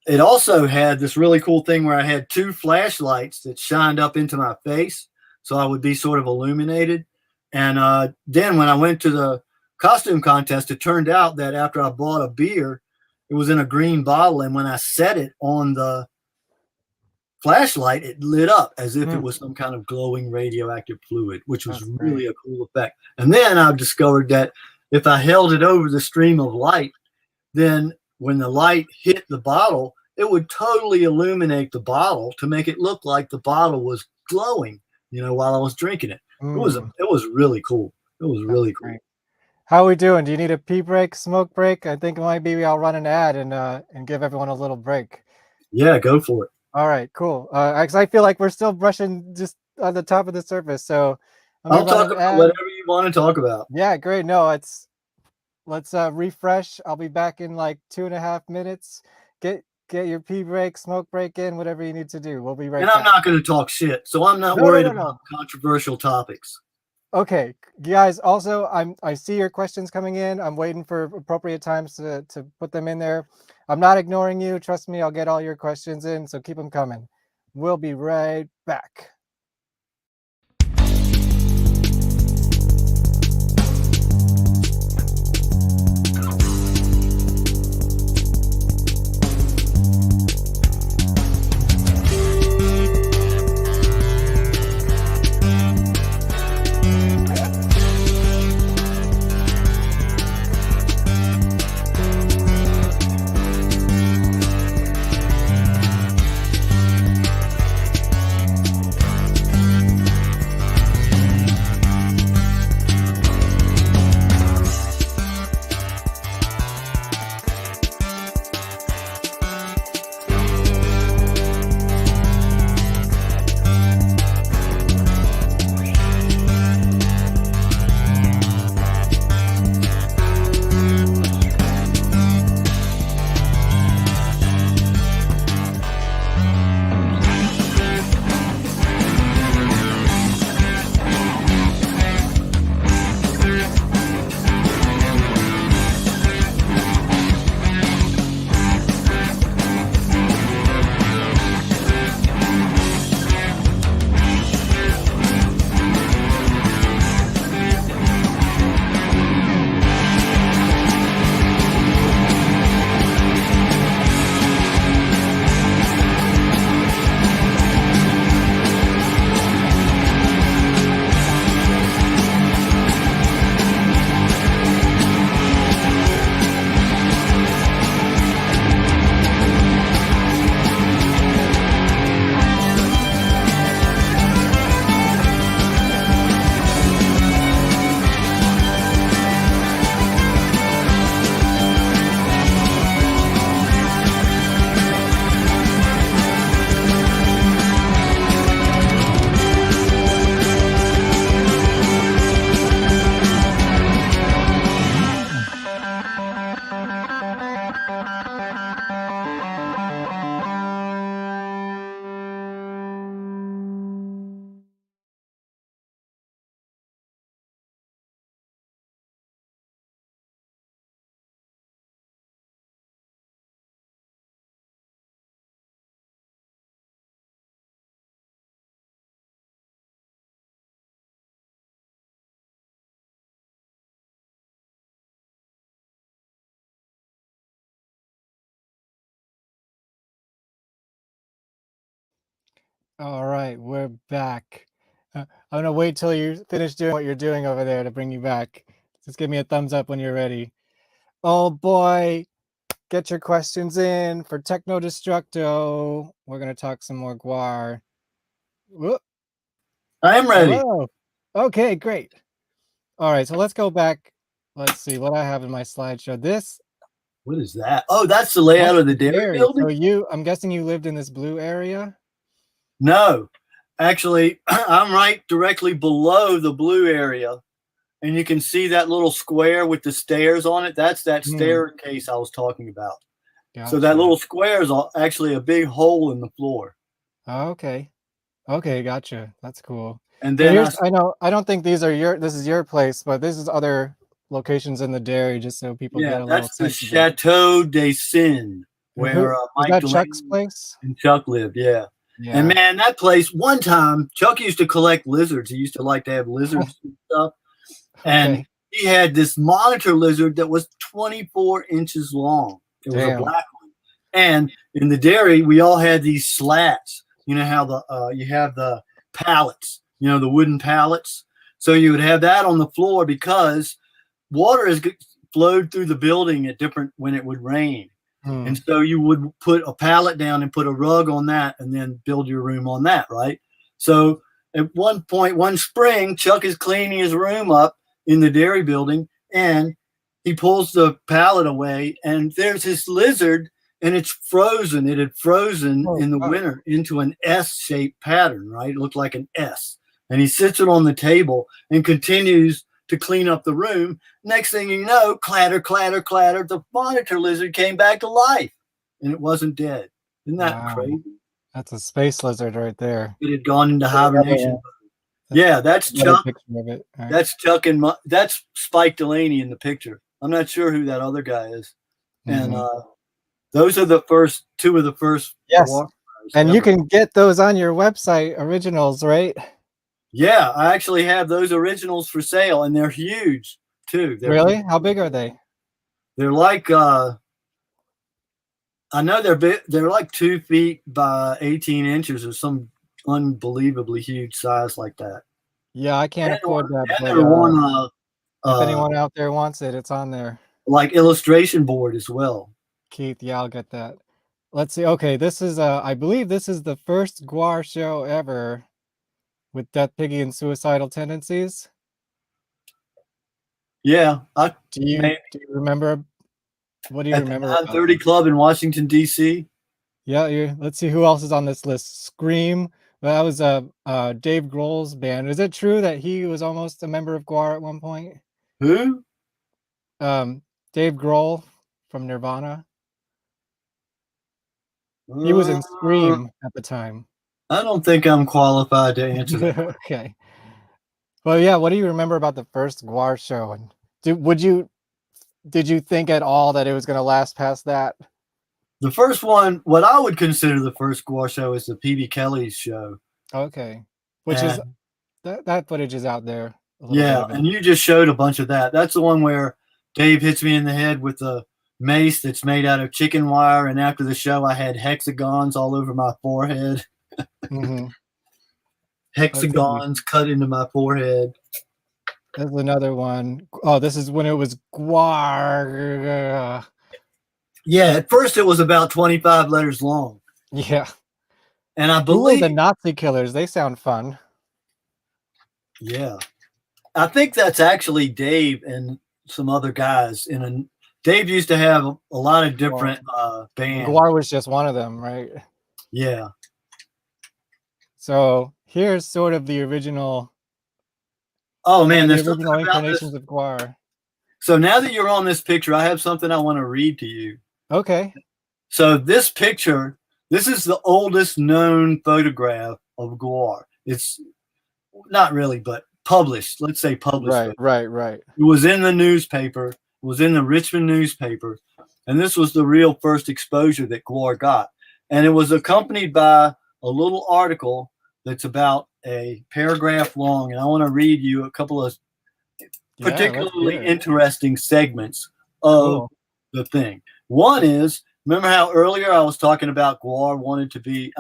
it also had this really cool thing where I had 2 flashlights that shined up into my face, so I would be sort of illuminated. And then when I went to the costume contest, it turned out that after I bought a beer, it was in a green bottle, and when I set it on the flashlight, it lit up as if it was some kind of glowing radioactive fluid, which was really a cool effect. And then I discovered that if I held it over the stream of light, then when the light hit the bottle, it would totally illuminate the bottle to make it look like the bottle was glowing, you know, while I was drinking it. It was really cool. It was really cool. Great. How are we doing? Do you need a pee break, smoke break? I think maybe I'll run an ad and give everyone a little break. Yeah, go for it. All right, cool. I feel like we're still brushing just on the top of the surface. So I'll talk about whatever you want to talk about. Yeah, great. No, let's refresh. I'll be back in like 2.5 minutes. Get your pee break, smoke break in, whatever you need to do. We'll be right back. And I'm not going to talk shit, so I'm not worried about controversial topics. Okay, guys. Also, I see your questions coming in. I'm waiting for appropriate times to put them in there. I'm not ignoring you. Trust me, I'll get all your questions in, so keep them coming. We'll be right back. All right, we're back. I'm gonna wait till you finish doing what you're doing over there to bring you back. Just give me a thumbs up when you're ready. Oh boy, get your questions in for Techno Destructo. We're gonna talk some more GWAR. Whoop. I am ready. Hello. Okay, great. All right, so let's go back. Let's see what I have in my slideshow. This. What is that? Oh, that's the layout of the dairy building? So I'm guessing you lived in this blue area? No, actually, I'm right directly below the blue area. And you can see that little square with the stairs on it. That's that staircase I was talking about. Gotcha. So that little square is actually a big hole in the floor. Okay. Okay, gotcha. That's cool. And then I know I don't think this is your place, but this is other locations in the dairy, just so people get a little sense. That's the Chateau des Cygnes, where Mike is that Chuck's place? And Chuck lived, yeah. And man, that place, one time, Chuck used to collect lizards. He used to like to have lizards and stuff. And he had this monitor lizard that was 24 inches long. It was a black one. And in the dairy, we all had these slats. You know how you have the pallets, the wooden pallets. So you would have that on the floor because water has flowed through the building when it would rain. And so you would put a pallet down and put a rug on that and then build your room on that, right? So at one point, one spring, Chuck is cleaning his room up in the dairy building, and he pulls the pallet away, and there's this lizard, and it's frozen. It had frozen in the winter into an S-shaped pattern, right? It looked like an S. And he sits it on the table and continues to clean up the room. Next thing you know, clatter, clatter, clatter, the monitor lizard came back to life, and it wasn't dead. Isn't that crazy? That's a space lizard right there. It had gone into hibernation. Yeah, that's Chuck. That's Chuck and that's Spike Delaney in the picture. I'm not sure who that other guy is. And those are the first two of the first. Yes. And you can get those on your website, originals, right? Yeah, I actually have those originals for sale, and they're huge too. Really? How big are they? They're like I know they're big. They're like 2 feet by 18 inches or some unbelievably huge size like that. Yeah, I can't afford that. But, if anyone out there wants it, it's on there. Like illustration board as well. Keith, yeah, I'll get that. Let's see. Okay, this is I believe this is the first GWAR show ever with Death Piggy and Suicidal Tendencies. Yeah, do you remember? What do you remember? At the 30 Club in Washington D.C. Yeah, let's see who else is on this list. Scream. Well, that was Dave Grohl's band. Is it true that he was almost a member of GWAR at one point? Who? Dave Grohl from Nirvana. He was in Scream at the time. I don't think I'm qualified to answer that. Okay. Well, yeah. What do you remember about the first GWAR show? And did you think at all that it was going to last past that? The first one, what I would consider the first GWAR show, is the P.B. Kelly's show. Okay. Which is that footage is out there. Yeah, and you just showed a bunch of that. That's the one where Dave hits me in the head with a mace that's made out of chicken wire, and after the show I had hexagons all over my forehead. Hexagons cut into my forehead. There's another one. Oh, this is when it was GWAR. Yeah, at first it was about 25 letters long. Yeah. And I believe the Nazi Killers, they sound fun. Yeah. I think that's actually Dave and some other guys Dave used to have a lot of different bands. GWAR was just one of them, right? Yeah. So here's sort of the original. Oh man, there's the original incarnations of GWAR. So now that you're on this picture, I have something I want to read to you. Okay. So this picture, this is the oldest known photograph of GWAR. It's not really, but published. Let's say published. Right. It was in the newspaper. It was in the Richmond newspaper. And this was the real first exposure that GWAR got. And it was accompanied by a little article that's about a paragraph long. And I want to read you a couple of particularly interesting segments of the thing. One is, remember how earlier I was talking about GWAR wanted to be,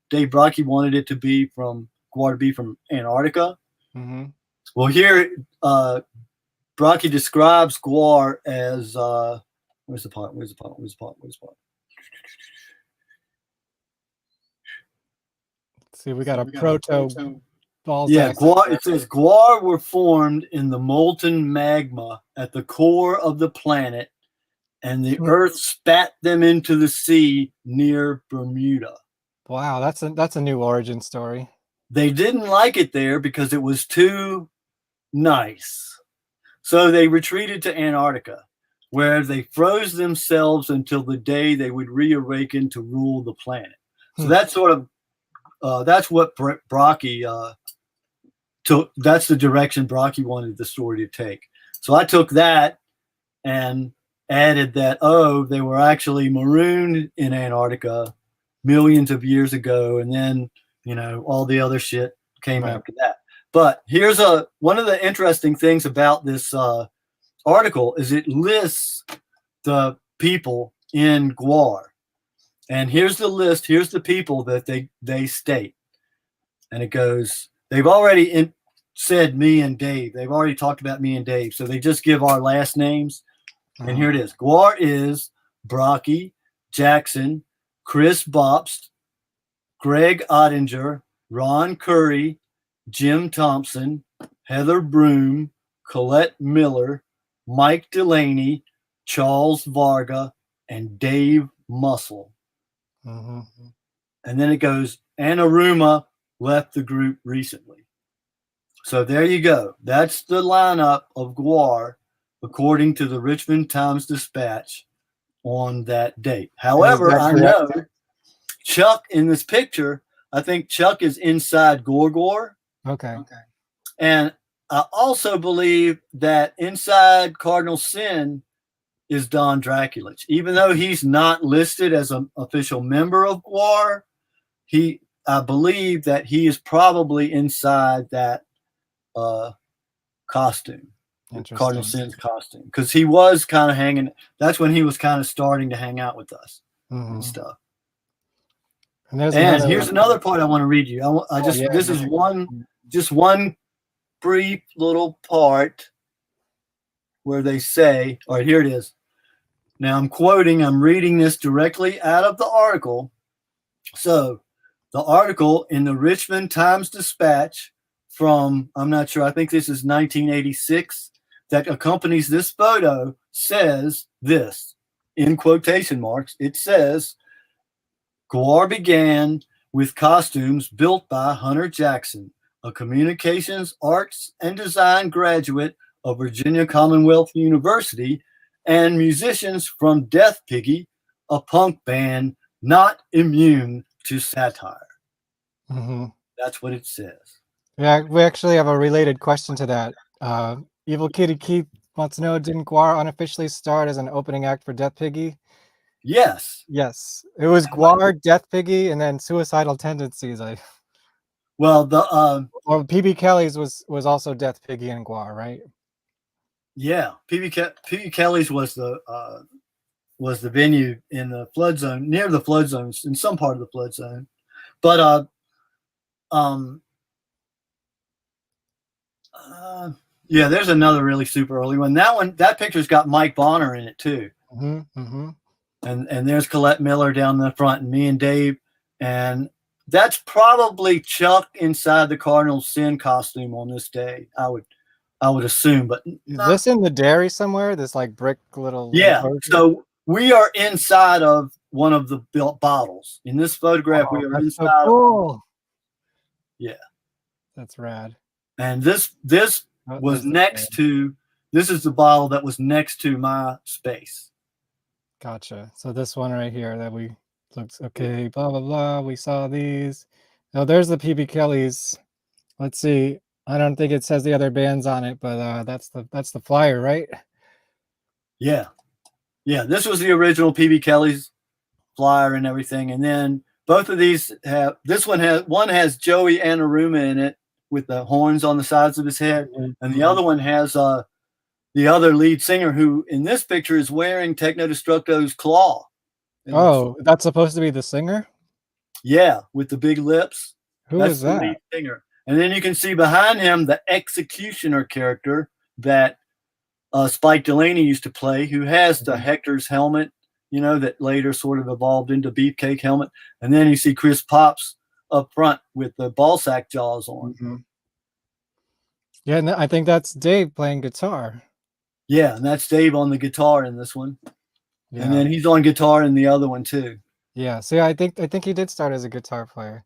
Dave Brockie wanted it to be from GWAR to be from Antarctica. Mm-hmm. Well, here Brockie describes GWAR as where's the part? See, we got a proto Balzac. Yeah, GWAR. It says GWAR were formed in the molten magma at the core of the planet, and the Earth spat them into the sea near Bermuda. Wow, that's a new origin story. They didn't like it there because it was too nice, so they retreated to Antarctica, where they froze themselves until the day they would reawaken to rule the planet. So that's sort of that's what Brockie took. That's the direction Brockie wanted the story to take. So I took that and added that, they were actually marooned in Antarctica millions of years ago, and then all the other shit came after that. But here's one of the interesting things about this article is it lists the people in GWAR, and here's the list. Here's the people that they state, and it goes. They've already said me and Dave. They've already talked about me and Dave, so they just give our last names. And here it is. GWAR is Brockie, Jackson, Chris Bopst, Greg Ottinger, Ron Curry, Jim Thompson, Heather Broom, Colette Miller, Mike Delaney, Charles Varga, and Dave Muscle. Mm-hmm. And then it goes, Anaruma left the group recently. So there you go. That's the lineup of GWAR according to the Richmond Times-Dispatch on that date. However, I know Chuck in this picture, I think Chuck is inside GWAR. Okay. And I also believe that inside Cardinal Sin is Don Draculich. Even though he's not listed as an official member of GWAR, I believe that he is probably inside that costume. Cardinal Sin's costume, because he was kind of hanging. That's when he was kind of starting to hang out with us and stuff. And here's another part I want to read you. This is one brief little part where they say, all right, here it is. Now I'm reading this directly out of the article. So the article in the Richmond Times-Dispatch from, I'm not sure, I think this is 1986, that accompanies this photo says this, in quotation marks. It says, GWAR began with costumes built by Hunter Jackson, a communications, arts, and design graduate of Virginia Commonwealth University, and musicians from Death Piggy, a punk band not immune to satire. Mm-hmm. That's what it says. Yeah, we actually have a related question to that. Evil Kitty Keith wants to know, didn't GWAR unofficially start as an opening act for Death Piggy? Yes. Yes. It was GWAR, Death Piggy, and then Suicidal Tendencies. Well, or PB Kelly's was also Death Piggy and GWAR, right? Yeah, PB Kelly's was the venue in the flood zone, near the flood zones, in some part of the flood zone. But yeah, there's another really super early one. That picture's got Mike Bonner in it too. Mm-hmm, mm-hmm. And there's Colette Miller down the front, and me and Dave, and that's probably Chuck inside the Cardinal Sin costume on this day. I would assume, but is this in the dairy somewhere? This like brick little. Yeah. So we are inside of one of the built bottles in this photograph. We are inside. So cool. Yeah, that's rad. And this was next to. This is the bottle that was next to my space. Gotcha. So this one right here that we looks okay. Blah blah blah. We saw these. Oh, there's the PB Kelly's. Let's see. I don't think it says the other bands on it, but that's the flyer, right? Yeah. This was the original PB Kelly's flyer and everything, and then both of these have. One has Joey Anaruma in it with the horns on the sides of his head, and the other one has the other lead singer, who in this picture is wearing Techno Destructo's claw. Oh, that's supposed to be the singer? Yeah, with the big lips. Who That's is the that? lead singer. And then you can see behind him the Executioner character that Spike Delaney used to play, who has the Hector's helmet, you know, that later sort of evolved into Beefcake helmet. And then you see Chris Pops up front with the ball sack jaws on. Yeah, and I think that's Dave playing guitar. Yeah, and that's Dave on the guitar in this one. Yeah. And then he's on guitar in the other one too. Yeah, see, I think he did start as a guitar player.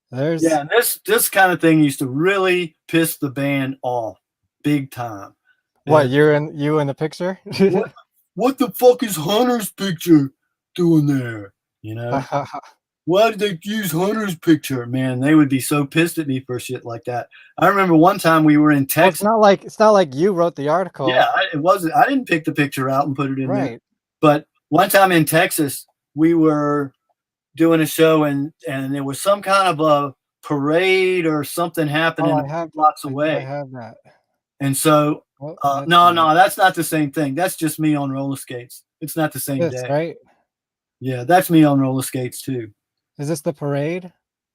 There's Yeah, and this kind of thing used to really piss the band off big time. what And you in the picture? what the fuck is Hunter's picture doing there? You know? Why did they use Hunter's picture? Man, they would be so pissed at me for shit like that. I remember one time we were in Texas. It's not like you wrote the article. Yeah, it wasn't. I didn't pick the picture out and put it in there. Right. But one time in Texas, we were doing a show and there was some kind of a parade or something happening blocks away. I have that. And so, no, that's not the same thing. That's just me on roller skates. It's not the same day. Right? Yeah, that's me on roller skates too. Is this the parade?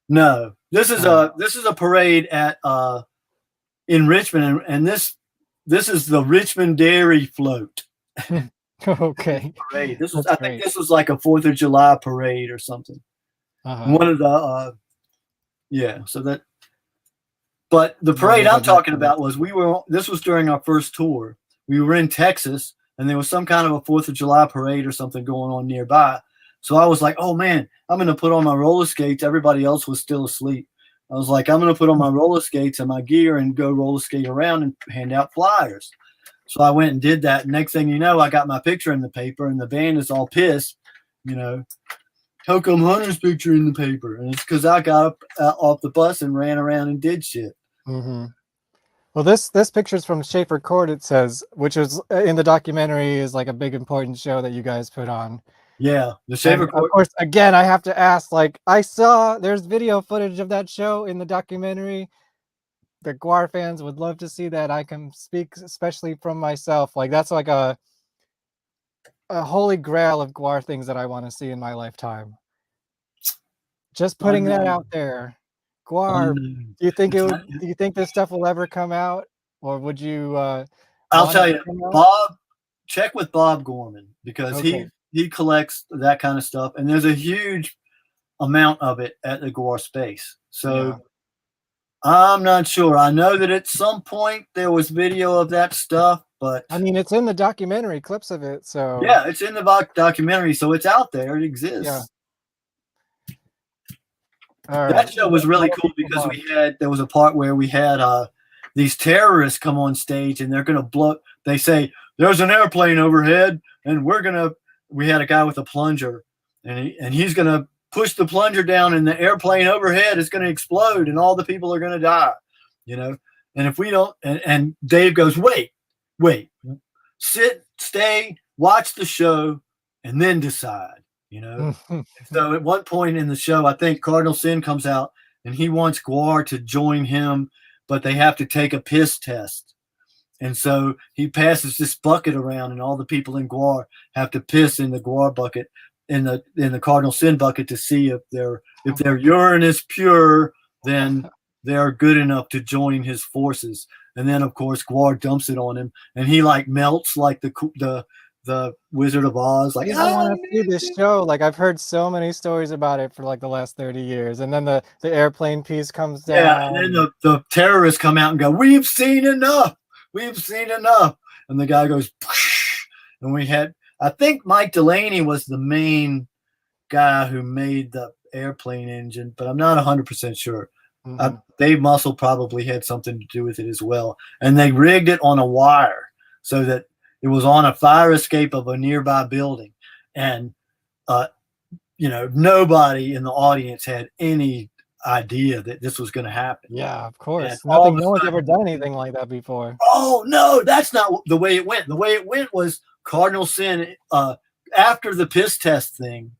No, this is a parade at in Richmond, and this is the Richmond Dairy Float. Okay. Parade. I think this was like a 4th of July parade or something. One of the so that. But the parade I'm talking about was this was during our first tour. We were in Texas, and there was some kind of a 4th of July parade or something going on nearby. So I was like, oh man, I'm going to put on my roller skates. Everybody else was still asleep. I was like, I'm going to put on my roller skates and my gear and go roller skate around and hand out flyers. So I went and did that. Next thing you know, I got my picture in the paper and the band is all pissed. You know, how come Hunter's picture in the paper? And it's because I got up off the bus and ran around and did shit. Well, this picture's from Schaefer Court, it says, which is in the documentary is like a big important show that you guys put on. Yeah, the Schaefer Court. Of course, again, I have to ask, like, I saw there's video footage of that show in the documentary. The GWAR fans would love to see that. I can speak especially from myself. Like, that's like a holy grail of GWAR things that I want to see in my lifetime. Just putting that out there. GWAR, do you think this stuff will ever come out, or would you? I'll tell you, Bob. Check with Bob Gorman because he collects that kind of stuff, and there's a huge amount of it at the GWAR space. So I'm not sure. I know that at some point there was video of that stuff, but I mean, it's in the documentary, clips of it. So yeah, it's in the documentary, so it's out there. It exists. Yeah. That show was really cool because there was a part where we had these terrorists come on stage and they're gonna blow. They say there's an airplane overhead and we had a guy with a plunger and he's gonna push the plunger down and the airplane overhead is gonna explode and all the people are gonna die, you know. And if we don't, and Dave goes, wait, stay, watch the show, and then decide. You know, so at one point in the show, I think Cardinal Sin comes out and he wants GWAR to join him, but they have to take a piss test. And so he passes this bucket around, and all the people in GWAR have to piss in the GWAR bucket, in the Cardinal Sin bucket, to see if their urine is pure, then they're good enough to join his forces. And then of course GWAR dumps it on him, and he like melts like the Wizard of Oz. Like, I want to see this show. Like, I've heard so many stories about it for like the last 30 years. And then the airplane piece comes down. Yeah, and then the terrorists come out and go, we've seen enough. We've seen enough. And the guy goes, poosh. And I think Mike Delaney was the main guy who made the airplane engine, but I'm not 100% sure. Dave Muscle probably had something to do with it as well. And they rigged it on a wire so that it was on a fire escape of a nearby building. And, you know, nobody in the audience had any idea that this was going to happen. Yeah, of course. No one's ever done anything like that before. Oh, no, that's not the way it went. The way it went was Cardinal Sin, after the piss test thing.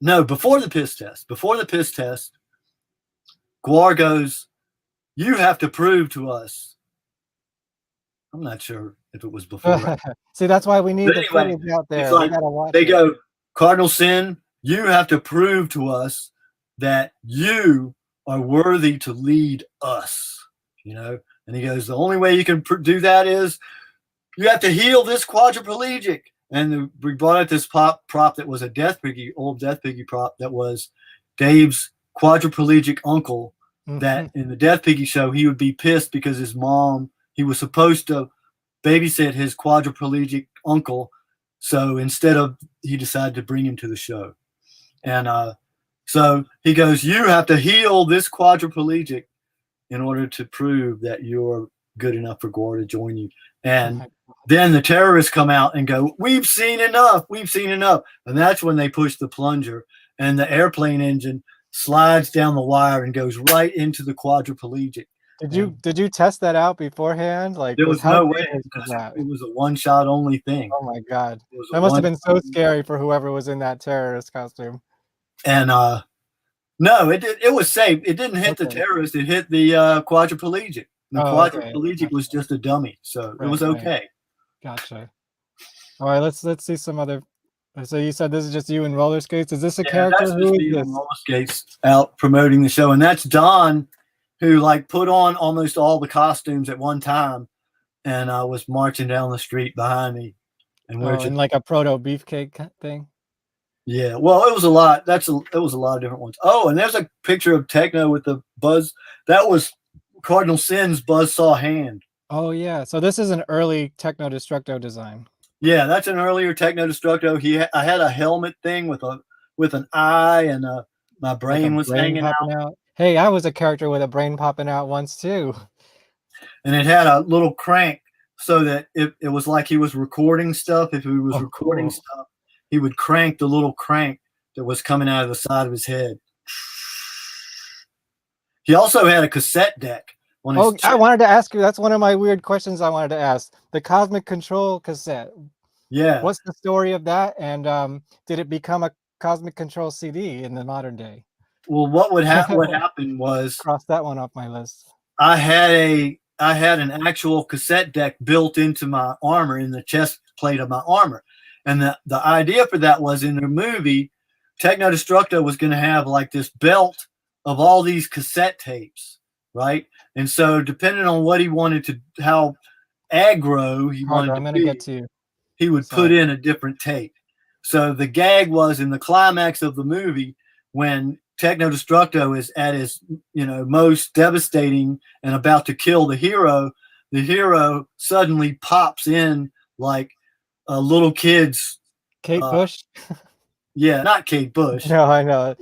No, before the piss test. Before the piss test, GWAR goes, you have to prove to us. I'm not sure if it was before. See, that's why we need the footage out there. Like, they go, Cardinal Sin, you have to prove to us that you are worthy to lead us, you know? And he goes, the only way you can do that is you have to heal this quadriplegic. And we brought out this prop that was a Death Piggy, old Death Piggy prop that was Dave's quadriplegic uncle. That in the Death Piggy show, he would be pissed because his mom, he was supposed to babysit his quadriplegic uncle. So instead of, he decided to bring him to the show. And so he goes, you have to heal this quadriplegic in order to prove that you're good enough for GWAR to join you. And then the terrorists come out and go, we've seen enough. We've seen enough. And that's when they push the plunger and the airplane engine slides down the wire and goes right into the quadriplegic. Did you test that out beforehand? Like, there was no way, because it was a one-shot only thing. Oh my God, that must have been so scary for whoever was in that terrorist costume. And no, it was safe. It didn't hit the terrorist. It hit the quadriplegic. The quadriplegic was just a dummy, so it was okay. Right. Gotcha. All right, let's see some other. So you said this is just you in roller skates. Is this a character? That's Who just is me this? in roller skates out promoting the show, and that's Don, who like put on almost all the costumes at one time, and was marching down the street behind me, and we're in like a proto beefcake thing. Yeah, well, it was a lot. It was a lot of different ones. Oh, and there's a picture of Techno with the buzz. That was Cardinal Sin's buzzsaw hand. Oh yeah, so this is an early Techno Destructo design. Yeah, that's an earlier Techno Destructo. I had a helmet thing with an eye, and my brain was hanging out. Hey, I was a character with a brain popping out once too. And it had a little crank so that it was like he was recording stuff. If he was recording stuff, he would crank the little crank that was coming out of the side of his head. He also had a cassette deck. I wanted to ask you, that's one of my weird questions I wanted to ask. The Cosmic Control cassette. Yeah. What's the story of that? And did it become a Cosmic Control CD in the modern day? Well, what happened was, cross that one off my list. I had an actual cassette deck built into my armor, in the chest plate of my armor. And the idea for that was, in the movie, Techno Destructo was going to have like this belt of all these cassette tapes, right? And so depending on what he wanted to, how aggro he wanted to be, he would put in a different tape. So the gag was, in the climax of the movie, when Techno Destructo is at his, most devastating and about to kill the hero suddenly pops in like a little kid's Kate Bush. Yeah, not Kate Bush. No, I know.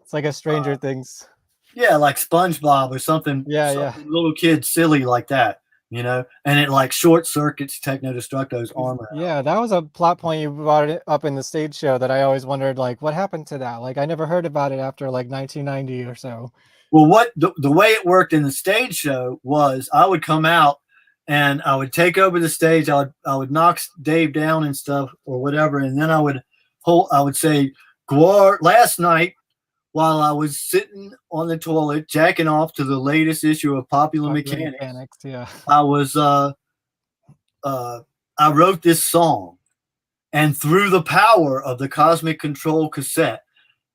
It's like a Stranger Things. Yeah, like SpongeBob or something. Yeah. Little kid silly like that, and it like short circuits Techno Destructo's armor. Yeah, that was a plot point you brought it up in the stage show that I always wondered, like, what happened to that? Like, I never heard about it after like 1990 or so. Well, the way it worked in the stage show was, I would come out and I would take over the stage. I would knock Dave down and stuff or whatever, and then I would say, GWAR, last night, while I was sitting on the toilet jacking off to the latest issue of Popular Mechanics, yeah. I was I wrote this song, and through the power of the Cosmic Control cassette,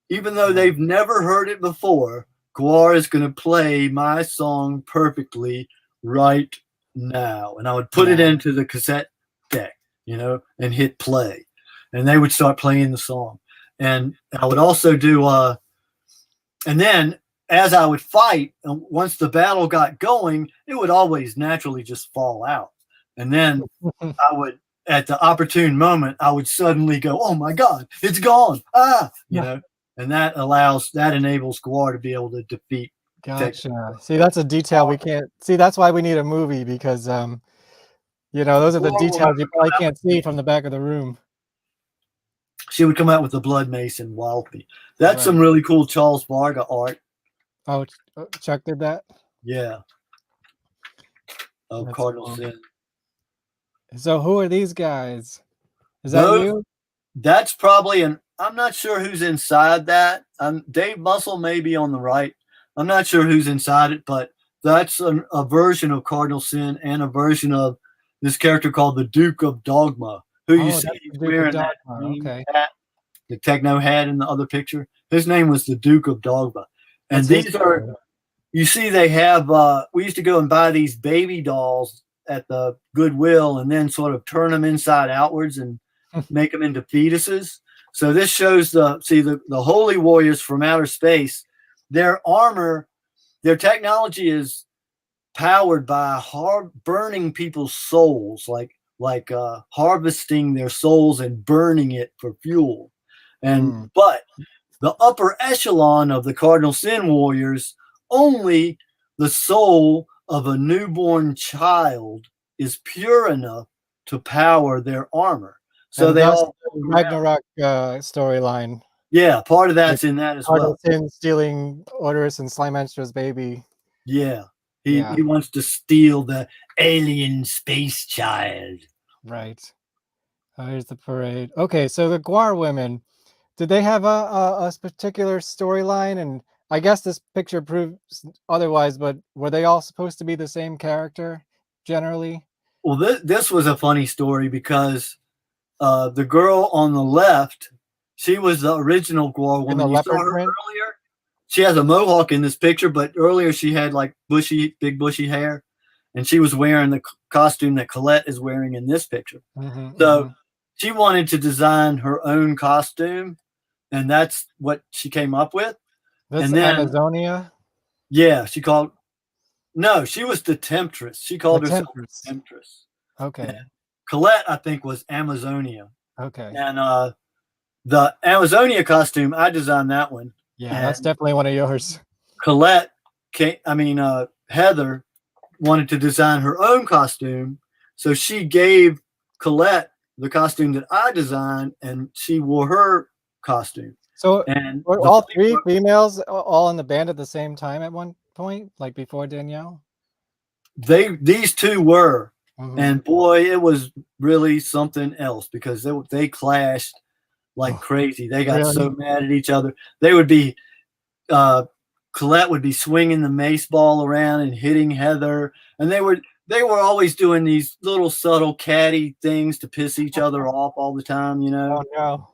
even though they've never heard it before, GWAR is going to play my song perfectly right now. And I would put it into the cassette deck, and hit play, and they would start playing the song. And I would also do and then as I would fight, and once the battle got going, it would always naturally just fall out. And then I would, at the opportune moment, I would suddenly go, oh my God, it's gone. And that enables GWAR to be able to defeat. Gotcha. See, that's a detail we can't see. That's why we need a movie, because, those are the details you probably can't see from the back of the room. She would come out with the Blood Mason Wildby. That's some really cool Charles Varga art. Oh, Chuck did that? Yeah. Of Cardinal Sin. So who are these guys? Is that you? That's probably I'm not sure who's inside that. Dave Muscle may be on the right. I'm not sure who's inside it, but that's a version of Cardinal Sin and a version of this character called the Duke of Dogma, who you see wearing that hat. that Techno had in the other picture. His name was the Duke of Dogma. And these are, you see, they have, we used to go and buy these baby dolls at the Goodwill and then sort of turn them inside outwards and make them into fetuses. So this shows the holy warriors from outer space. Their armor, their technology is powered by burning people's souls, like harvesting their souls and burning it for fuel. And but the upper echelon of the Cardinal Sin Warriors, only the soul of a newborn child is pure enough to power their armor. So and they thus all the Ragnarok storyline. Yeah, part of that's in that as well. Sin stealing Odorous and Slymanstra's baby. Yeah. He wants to steal the alien space child. Right. Here's the parade. Okay, so the GWAR women, did they have a particular storyline? And I guess this picture proves otherwise, but were they all supposed to be the same character generally? Well, this was a funny story because the girl on the left, she was the original GWAR woman. You saw her earlier. She has a mohawk in this picture, but earlier she had like big bushy hair, and she was wearing the costume that Colette is wearing in this picture. So she wanted to design her own costume, and that's what she came up with. That's and then Amazonia? Yeah, she was the Temptress. She called herself Temptress. Okay. And Colette, I think, was Amazonia. Okay. And the Amazonia costume, I designed that one. Yeah, that's definitely one of yours. Colette, Heather wanted to design her own costume, so she gave Colette the costume that I designed, and she wore her costume. So, and were all three females all in the band at the same time at one point, like before Danielle? These two were, and boy, it was really something else because they clashed like crazy. They got so mad at each other. They would be, Colette would be swinging the mace ball around and hitting Heather, and they were always doing these little subtle catty things to piss each other off all the time, you know. Oh no.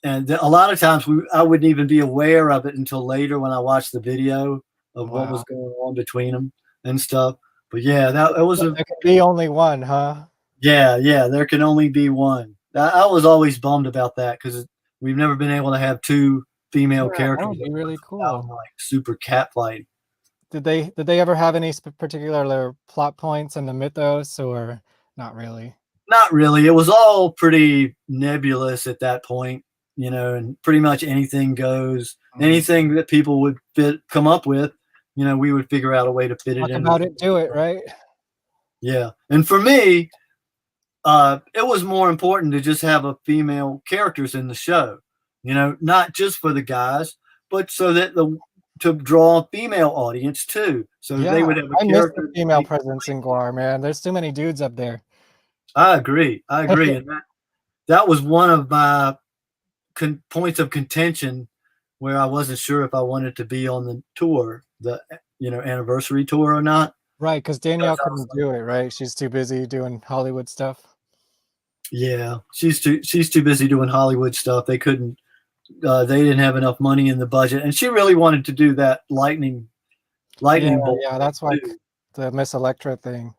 And a lot of times I wouldn't even be aware of it until later when I watched the video of what was going on between them and stuff. But yeah, that was there could be only one, huh? Yeah, there can only be one. I was always bummed about that because we've never been able to have two female characters. That would be really cool. Like super catfight. Did they ever have any particular plot points in the mythos, or not really? Not really. It was all pretty nebulous at that point, you know, and pretty much anything goes. Anything that people would come up with, you know, we would figure out a way to fit it in. About it, do it, right? Yeah, and for me, it was more important to just have a female characters in the show, you know, not just for the guys, but so that to draw a female audience too. So they would have a character. Miss the female presence in GWAR, man. There's too many dudes up there. I agree. And that was one of my points of contention where I wasn't sure if I wanted to be on the tour, the anniversary tour or not. Right, because Danielle couldn't do it, right? She's too busy doing Hollywood stuff. Yeah, she's too busy doing Hollywood stuff. They couldn't. They didn't have enough money in the budget, and she really wanted to do that lightning bolt. Yeah, that's why the Miss Electra thing.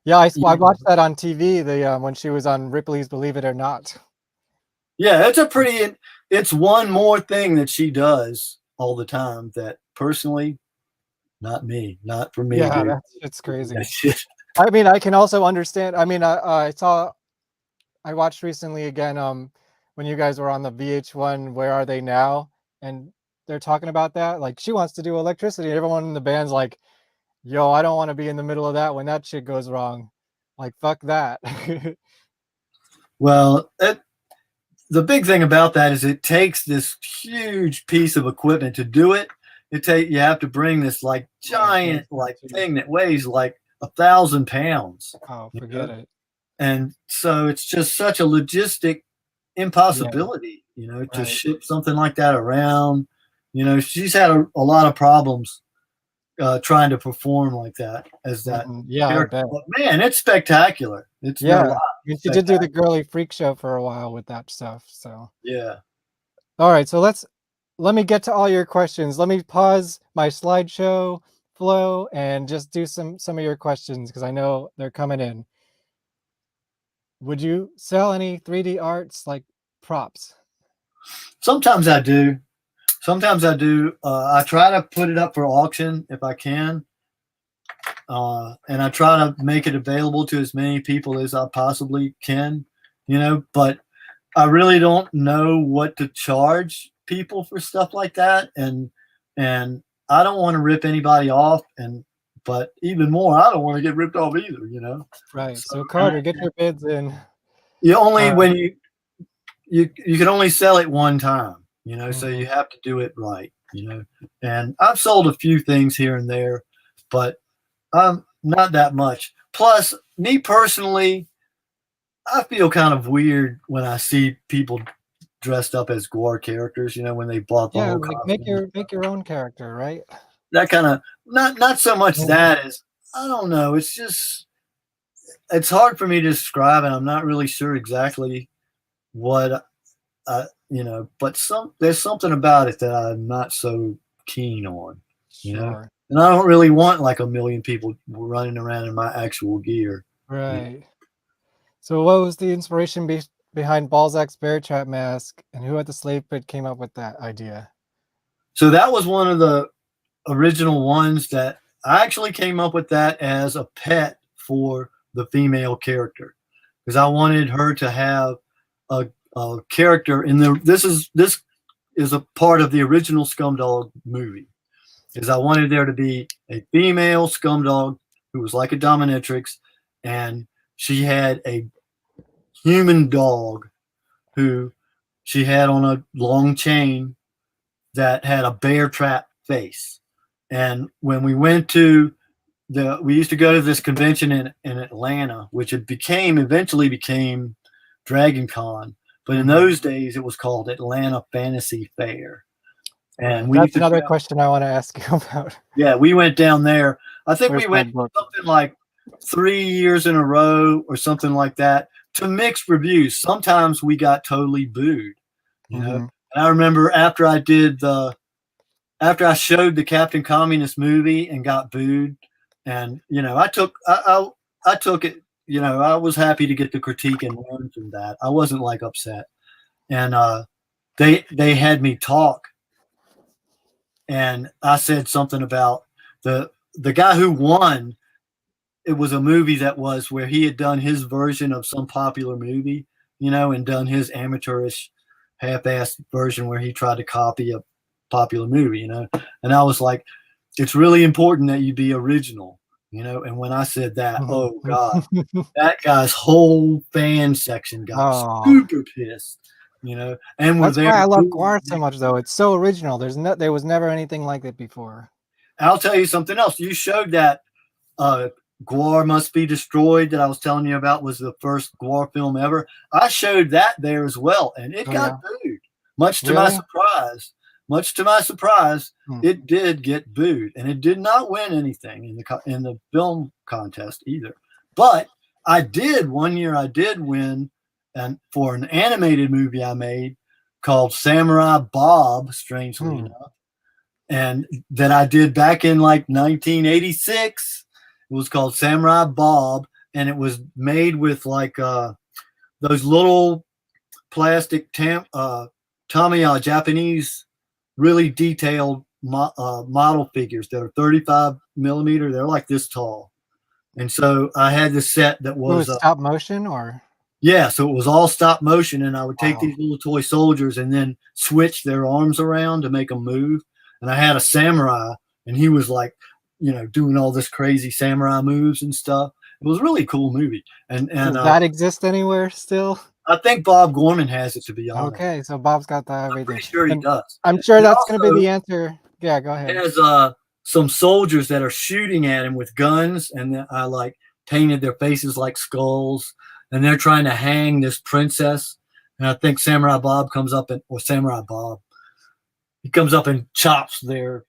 Yeah, I watched that on TV. When she was on Ripley's Believe It or Not. Yeah, it's one more thing that she does all the time that personally, not for me. Yeah, it's crazy. I mean, I can also understand. I mean, I watched recently again when you guys were on the VH1 Where Are They Now, and they're talking about that. Like, she wants to do electricity. Everyone in the band's like, yo, I don't want to be in the middle of that when that shit goes wrong. Like, fuck that. Well, the big thing about that is it takes this huge piece of equipment to do it. You have to bring this like giant thing that weighs like 1,000 pounds. Oh, forget it. And so it's just such a logistic impossibility, to ship something like that around. She's had a lot of problems trying to perform like that as that. I bet. But man, it's spectacular. It's she did do the girly freak show for a while with that stuff. So yeah, All right, so let me get to all your questions. Let me pause my slideshow flow and just do some of your questions because I know they're coming in. Would you sell any 3D arts like props? Sometimes I do. Sometimes I do. I try to put it up for auction if I can. And I try to make it available to as many people as I possibly can, but I really don't know what to charge people for stuff like that. And I don't want to rip anybody off. But even more, I don't want to get ripped off either, Right. So Carter, get your bids in. You only, when you can only sell it one time, so you have to do it right, and I've sold a few things here and there, but not that much. Plus, me personally, I feel kind of weird when I see people dressed up as GWAR characters, when they bought the whole like make your own character, right? That kind of not so much that as I don't know. It's just it's hard for me to describe, and I'm not really sure exactly what but there's something about it that I'm not so keen on, Sure. And I don't really want like a million people running around in my actual gear. Right. So what was the inspiration behind Balzac's bear trap mask, and who at the slave pit came up with that idea? So that was one of the original ones that I actually came up with that as a pet for the female character because I wanted her to have a character in this is a part of the original Scumdog movie is I wanted there to be a female Scumdog who was like a dominatrix, and she had a human dog who she had on a long chain that had a bear trap face. And when we went to we used to go to this convention in Atlanta, which eventually became Dragon Con. But in those days, it was called Atlanta Fantasy Fair. And that's another question I want to ask you about. Yeah, we went down there. I think we went something like 3 years in a row or something like that to mixed reviews. Sometimes we got totally booed, And I remember after I showed the Captain Communist movie and got booed, and I took it. I was happy to get the critique and learn from that. I wasn't like upset, and they had me talk, and I said something about the guy who won. It was a movie that was where he had done his version of some popular movie, and done his amateurish, half-assed version where he tried to copy a popular movie, and I was like, it's really important that you be original. And when I said that, oh God, that guy's whole fan section got super pissed, and that's why I love GWAR so much, though. It's so original. There was never anything like it before. I'll tell you something else. You showed that GWAR Must Be Destroyed that I was telling you about was the first GWAR film ever. I showed that there as well, and it got booed, much to my surprise. Much to my surprise, it did get booed, and it did not win anything in the film contest either. But one year I did win, and for an animated movie I made called Samurai Bob, strangely enough, and that I did back in like 1986. It was called Samurai Bob, and it was made with like those little plastic Tamiya Japanese really detailed model figures that are 35 millimeter. They're like this tall. And so I had this set that was stop motion or? Yeah. So it was all stop motion. And I would take these little toy soldiers and then switch their arms around to make them move. And I had a samurai, and he was like, doing all this crazy samurai moves and stuff. It was a really cool movie. And does that exist anywhere still? I think Bob Gorman has it, to be honest. Okay, so Bob's got that everything. I'm pretty sure he does. I'm sure that's going to be the answer. Yeah, go ahead. He has some soldiers that are shooting at him with guns, and I like painted their faces like skulls, and they're trying to hang this princess. And I think Samurai Bob comes up he comes up and chops the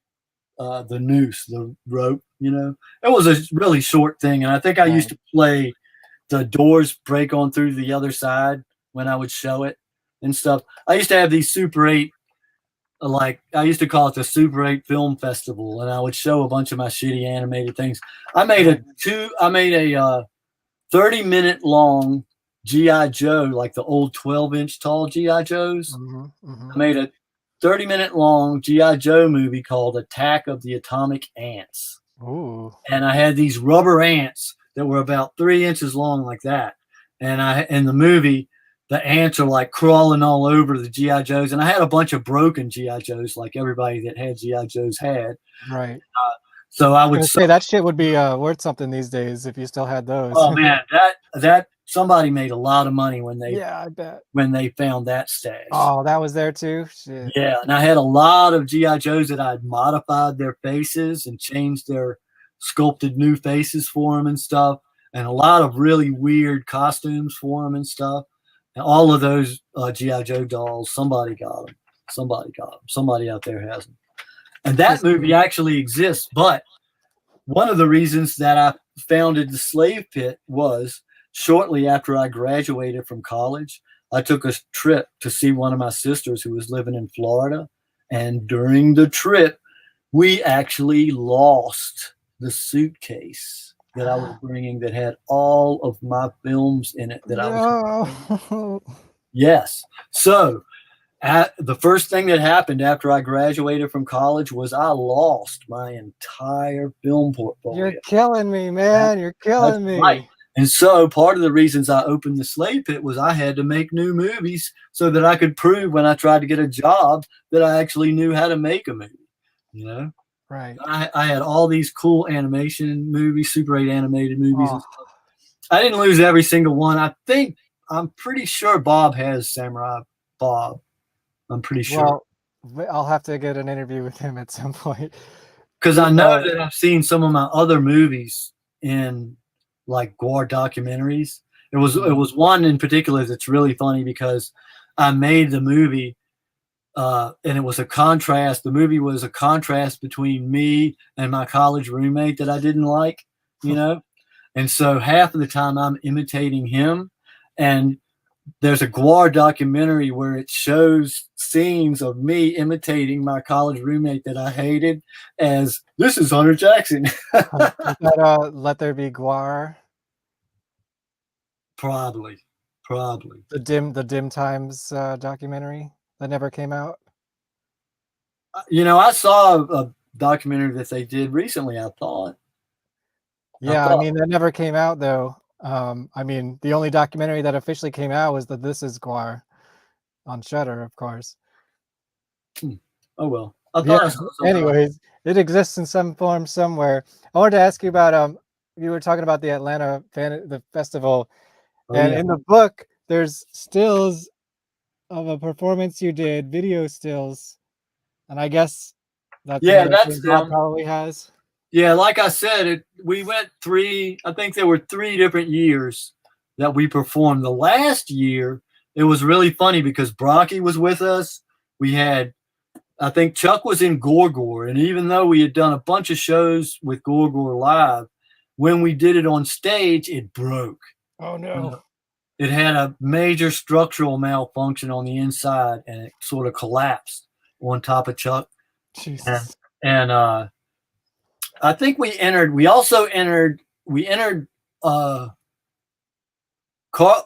noose, the rope. It was a really short thing, and I think I used to play the doors break on through the other side when I would show it and stuff. I used to have these Super 8 like I used to call it the Super 8 Film Festival, and I would show a bunch of my shitty animated things. I made a 30-minute long G.I. Joe, like the old 12-inch tall G.I. Joes. I made a 30-minute long G.I. Joe movie called Attack of the Atomic Ants. Ooh. And I had these rubber ants that were about 3 inches long, like that. And in the movie, the ants are like crawling all over the G.I. Joes. And I had a bunch of broken G.I. Joes, like everybody that had G.I. Joes had. Right. So I would say that shit would be worth something these days if you still had those. Oh man, that somebody made a lot of money when they I bet when they found that stash. Oh, that was there too. Shit. Yeah, and I had a lot of G.I. Joes that I'd modified their faces and changed their sculpted new faces for them and stuff, and a lot of really weird costumes for them and stuff. And all of those G.I. Joe dolls, somebody got them. Somebody got them. Somebody out there has them. And that movie actually exists, but one of the reasons that I founded the Slave Pit was shortly after I graduated from college, I took a trip to see one of my sisters who was living in Florida. And during the trip, we actually lost the suitcase that I was bringing that had all of my films in it that I was. Yes. So the first thing that happened after I graduated from college was I lost my entire film portfolio. You're killing me, man. You're killing me. Right. And so part of the reasons I opened the Slave Pit was I had to make new movies so that I could prove when I tried to get a job that I actually knew how to make a movie, you know? Right. I had all these cool animation movies, Super 8 animated movies and stuff. I didn't lose every single one. I'm pretty sure Bob has Samurai Bob. I'm pretty sure. Well, I'll have to get an interview with him at some point. Because I know that I've seen some of my other movies in like GWAR documentaries. It was one in particular that's really funny because I made the movie and it was a contrast. The movie was a contrast between me and my college roommate that I didn't like, you know? And so half of the time I'm imitating him, and there's a GWAR documentary where it shows scenes of me imitating my college roommate that I hated as, this is Hunter Jackson. Is that, Let There Be GWAR? Probably. The Dim Times documentary that never came out? You know, I saw a documentary that they did recently, I thought. Yeah, I mean, that never came out, though. I mean, the only documentary that officially came out was the This Is GWAR on Shudder, of course. Oh, well. I thought anyways, it exists in some form somewhere. I wanted to ask you about, you were talking about the Atlanta the festival. In the book, there's stills of a performance you did, video stills. And I guess that's Bob probably has. Yeah, like I said, we went I think there were 3 different years that we performed. The last year, it was really funny because Brocky was with us. I think Chuck was in GWAR, and even though we had done a bunch of shows with GWAR live, when we did it on stage, it broke. Oh, no. It had a major structural malfunction on the inside, and it sort of collapsed on top of Chuck. Jesus. And I think we entered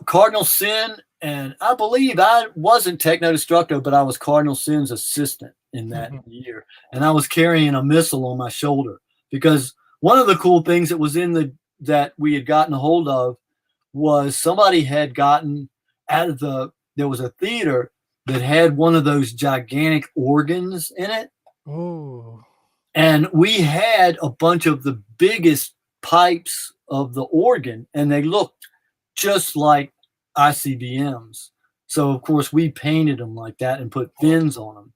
Cardinal Sin, and I believe I wasn't Techno Destructo, but I was Cardinal Sin's assistant in that year. And I was carrying a missile on my shoulder because one of the cool things that was that we had gotten a hold of was somebody had gotten out of there was a theater that had one of those gigantic organs in it. Ooh. And we had a bunch of the biggest pipes of the organ, and they looked just like ICBMs. So, of course, we painted them like that and put fins on them.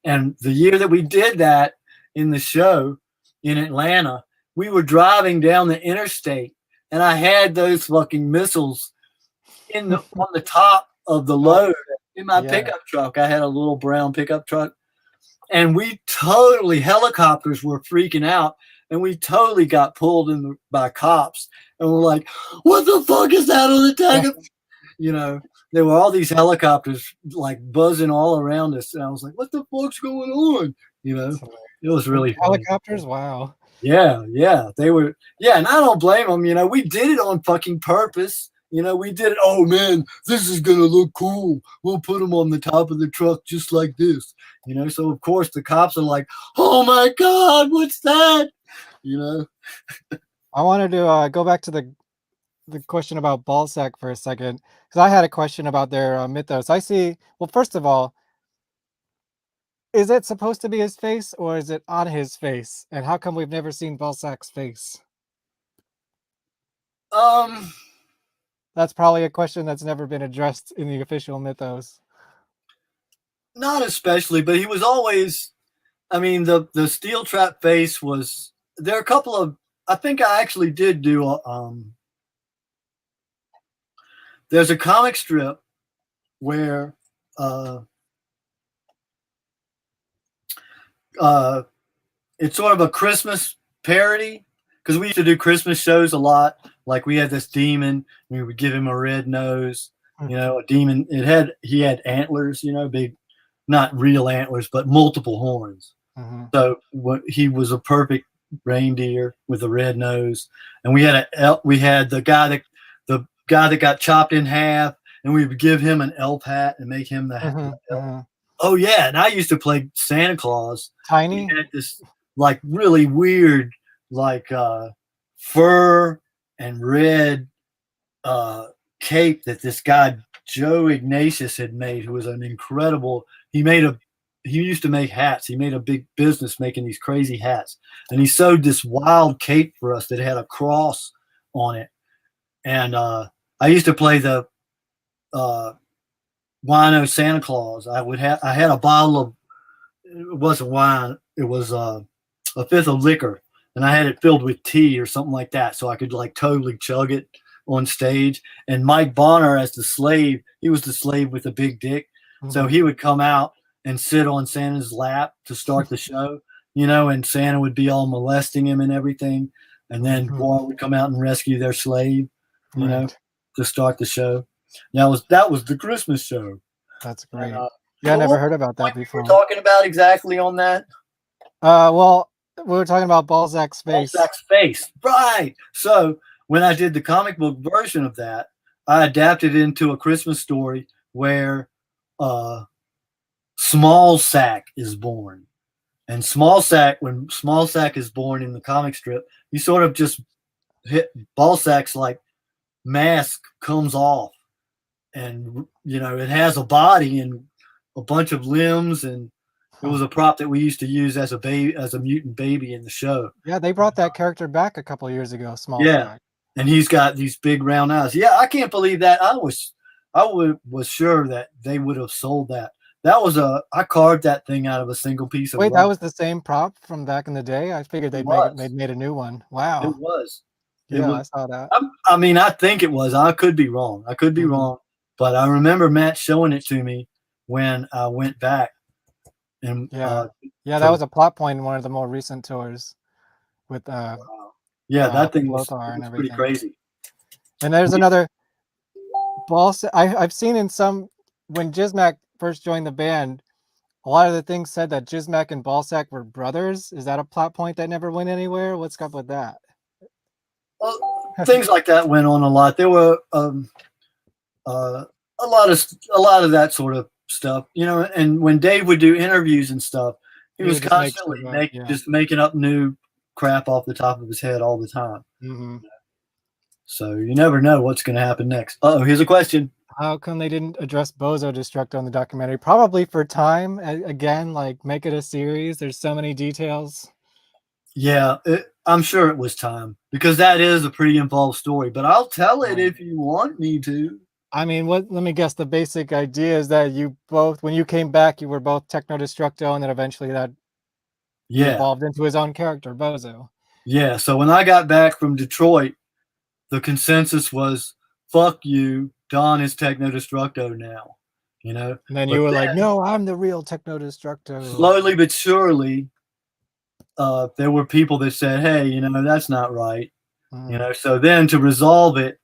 And the year that we did that in the show in Atlanta, we were driving down the interstate, and I had those fucking missiles on the top of the load in my pickup truck. I had a little brown pickup truck. And helicopters were freaking out, and we totally got pulled by cops. And we're like, what the fuck is that on the tank? You know, there were all these helicopters like buzzing all around us, and I was like, "What the fuck's going on?" You know, it was really funny. Helicopters. Wow. Yeah, they were. Yeah, and I don't blame them. You know, we did it on fucking purpose. You know, we did it. Oh man, this is gonna look cool. We'll put them on the top of the truck just like this. You know, so of course the cops are like, "Oh my god, what's that?" You know. I wanted to go back to the question about Ballsack for a second, because I had a question about their mythos. I see. Well, first of all, is it supposed to be his face or is it on his face? And how come we've never seen Ballsack's face? That's probably a question that's never been addressed in the official mythos. Not especially, but he was always. I mean, the steel trap face was. There are a couple of. I think I actually did do. There's a comic strip where. It's sort of a Christmas parody because we used to do Christmas shows a lot. Like we had this demon, we would give him a red nose. You know, a demon. He had antlers. You know, big, not real antlers, but multiple horns. So he was a perfect reindeer with a red nose, and we had the guy that got chopped in half, and we would give him an elf hat and make him the elf. Oh yeah, and I used to play Santa Claus. Tiny. We had this like really weird, like fur and red cape that this guy Joe Ignatius had made, who was an incredible. He used to make hats. He made a big business making these crazy hats, and he sewed this wild cape for us that had a cross on it. And I used to play the wino Santa Claus. I had a bottle of, it wasn't wine, it was a fifth of liquor, and I had it filled with tea or something like that, so I could like totally chug it on stage. And Mike Bonner, as the slave, he was the slave with the big dick, so he would come out and sit on Santa's lap to start the show, you know, and Santa would be all molesting him and everything, and then GWAR would come out and rescue their slave, you know, to start the show. That was the Christmas show. That's great. I never heard about that before. We're talking about exactly on that. Well, we were talking about Balzac's face. Balzac's face, right? So when I did the comic book version of that, I adapted it into a Christmas story where Small Sack is born, and when Small Sack is born in the comic strip, you sort of just hit Balzac's like mask comes off, and you know it has a body and a bunch of limbs, and it was a prop that we used to use as a mutant baby in the show. Yeah, they brought that character back a couple of years ago. Small Sack. And he's got these big round eyes. Yeah, I can't believe that. I was sure that they would have sold that. I carved that thing out of a single piece of Wait, rope. that was the same prop from back in the day? I figured they'd made a new one. Wow. It was. I saw that. I mean, I think it was. I could be wrong. But I remember Matt showing it to me when I went back. And that was a plot point in one of the more recent tours with that thing was pretty crazy. And there's another I've seen in some, when Jizmac first joined the band, a lot of the things said that Jizmac and Balzac were brothers. Is that a plot point that never went anywhere? What's up with that? Well, things like that went on a lot. There were a lot of that sort of stuff, you know. And when Dave would do interviews and stuff, he was constantly just making up new crap off the top of his head all the time. So you never know what's going to happen next. Here's a question. How come they didn't address Bozo Destructo in the documentary? Probably for time. Again, like, make it a series. There's so many details. Yeah, I'm sure it was time, because that is a pretty involved story, but I'll tell it if you want me to. I mean, let me guess, the basic idea is that you both, when you came back, you were both Techno Destructo, and then eventually that evolved into his own character, Bozo. Yeah, so when I got back from Detroit, the consensus was, fuck you, Don is Techno Destructo now, you know? And then you were like, no, I'm the real Techno Destructo. Slowly but surely, there were people that said, hey, you know, that's not right. You know, so then to resolve it,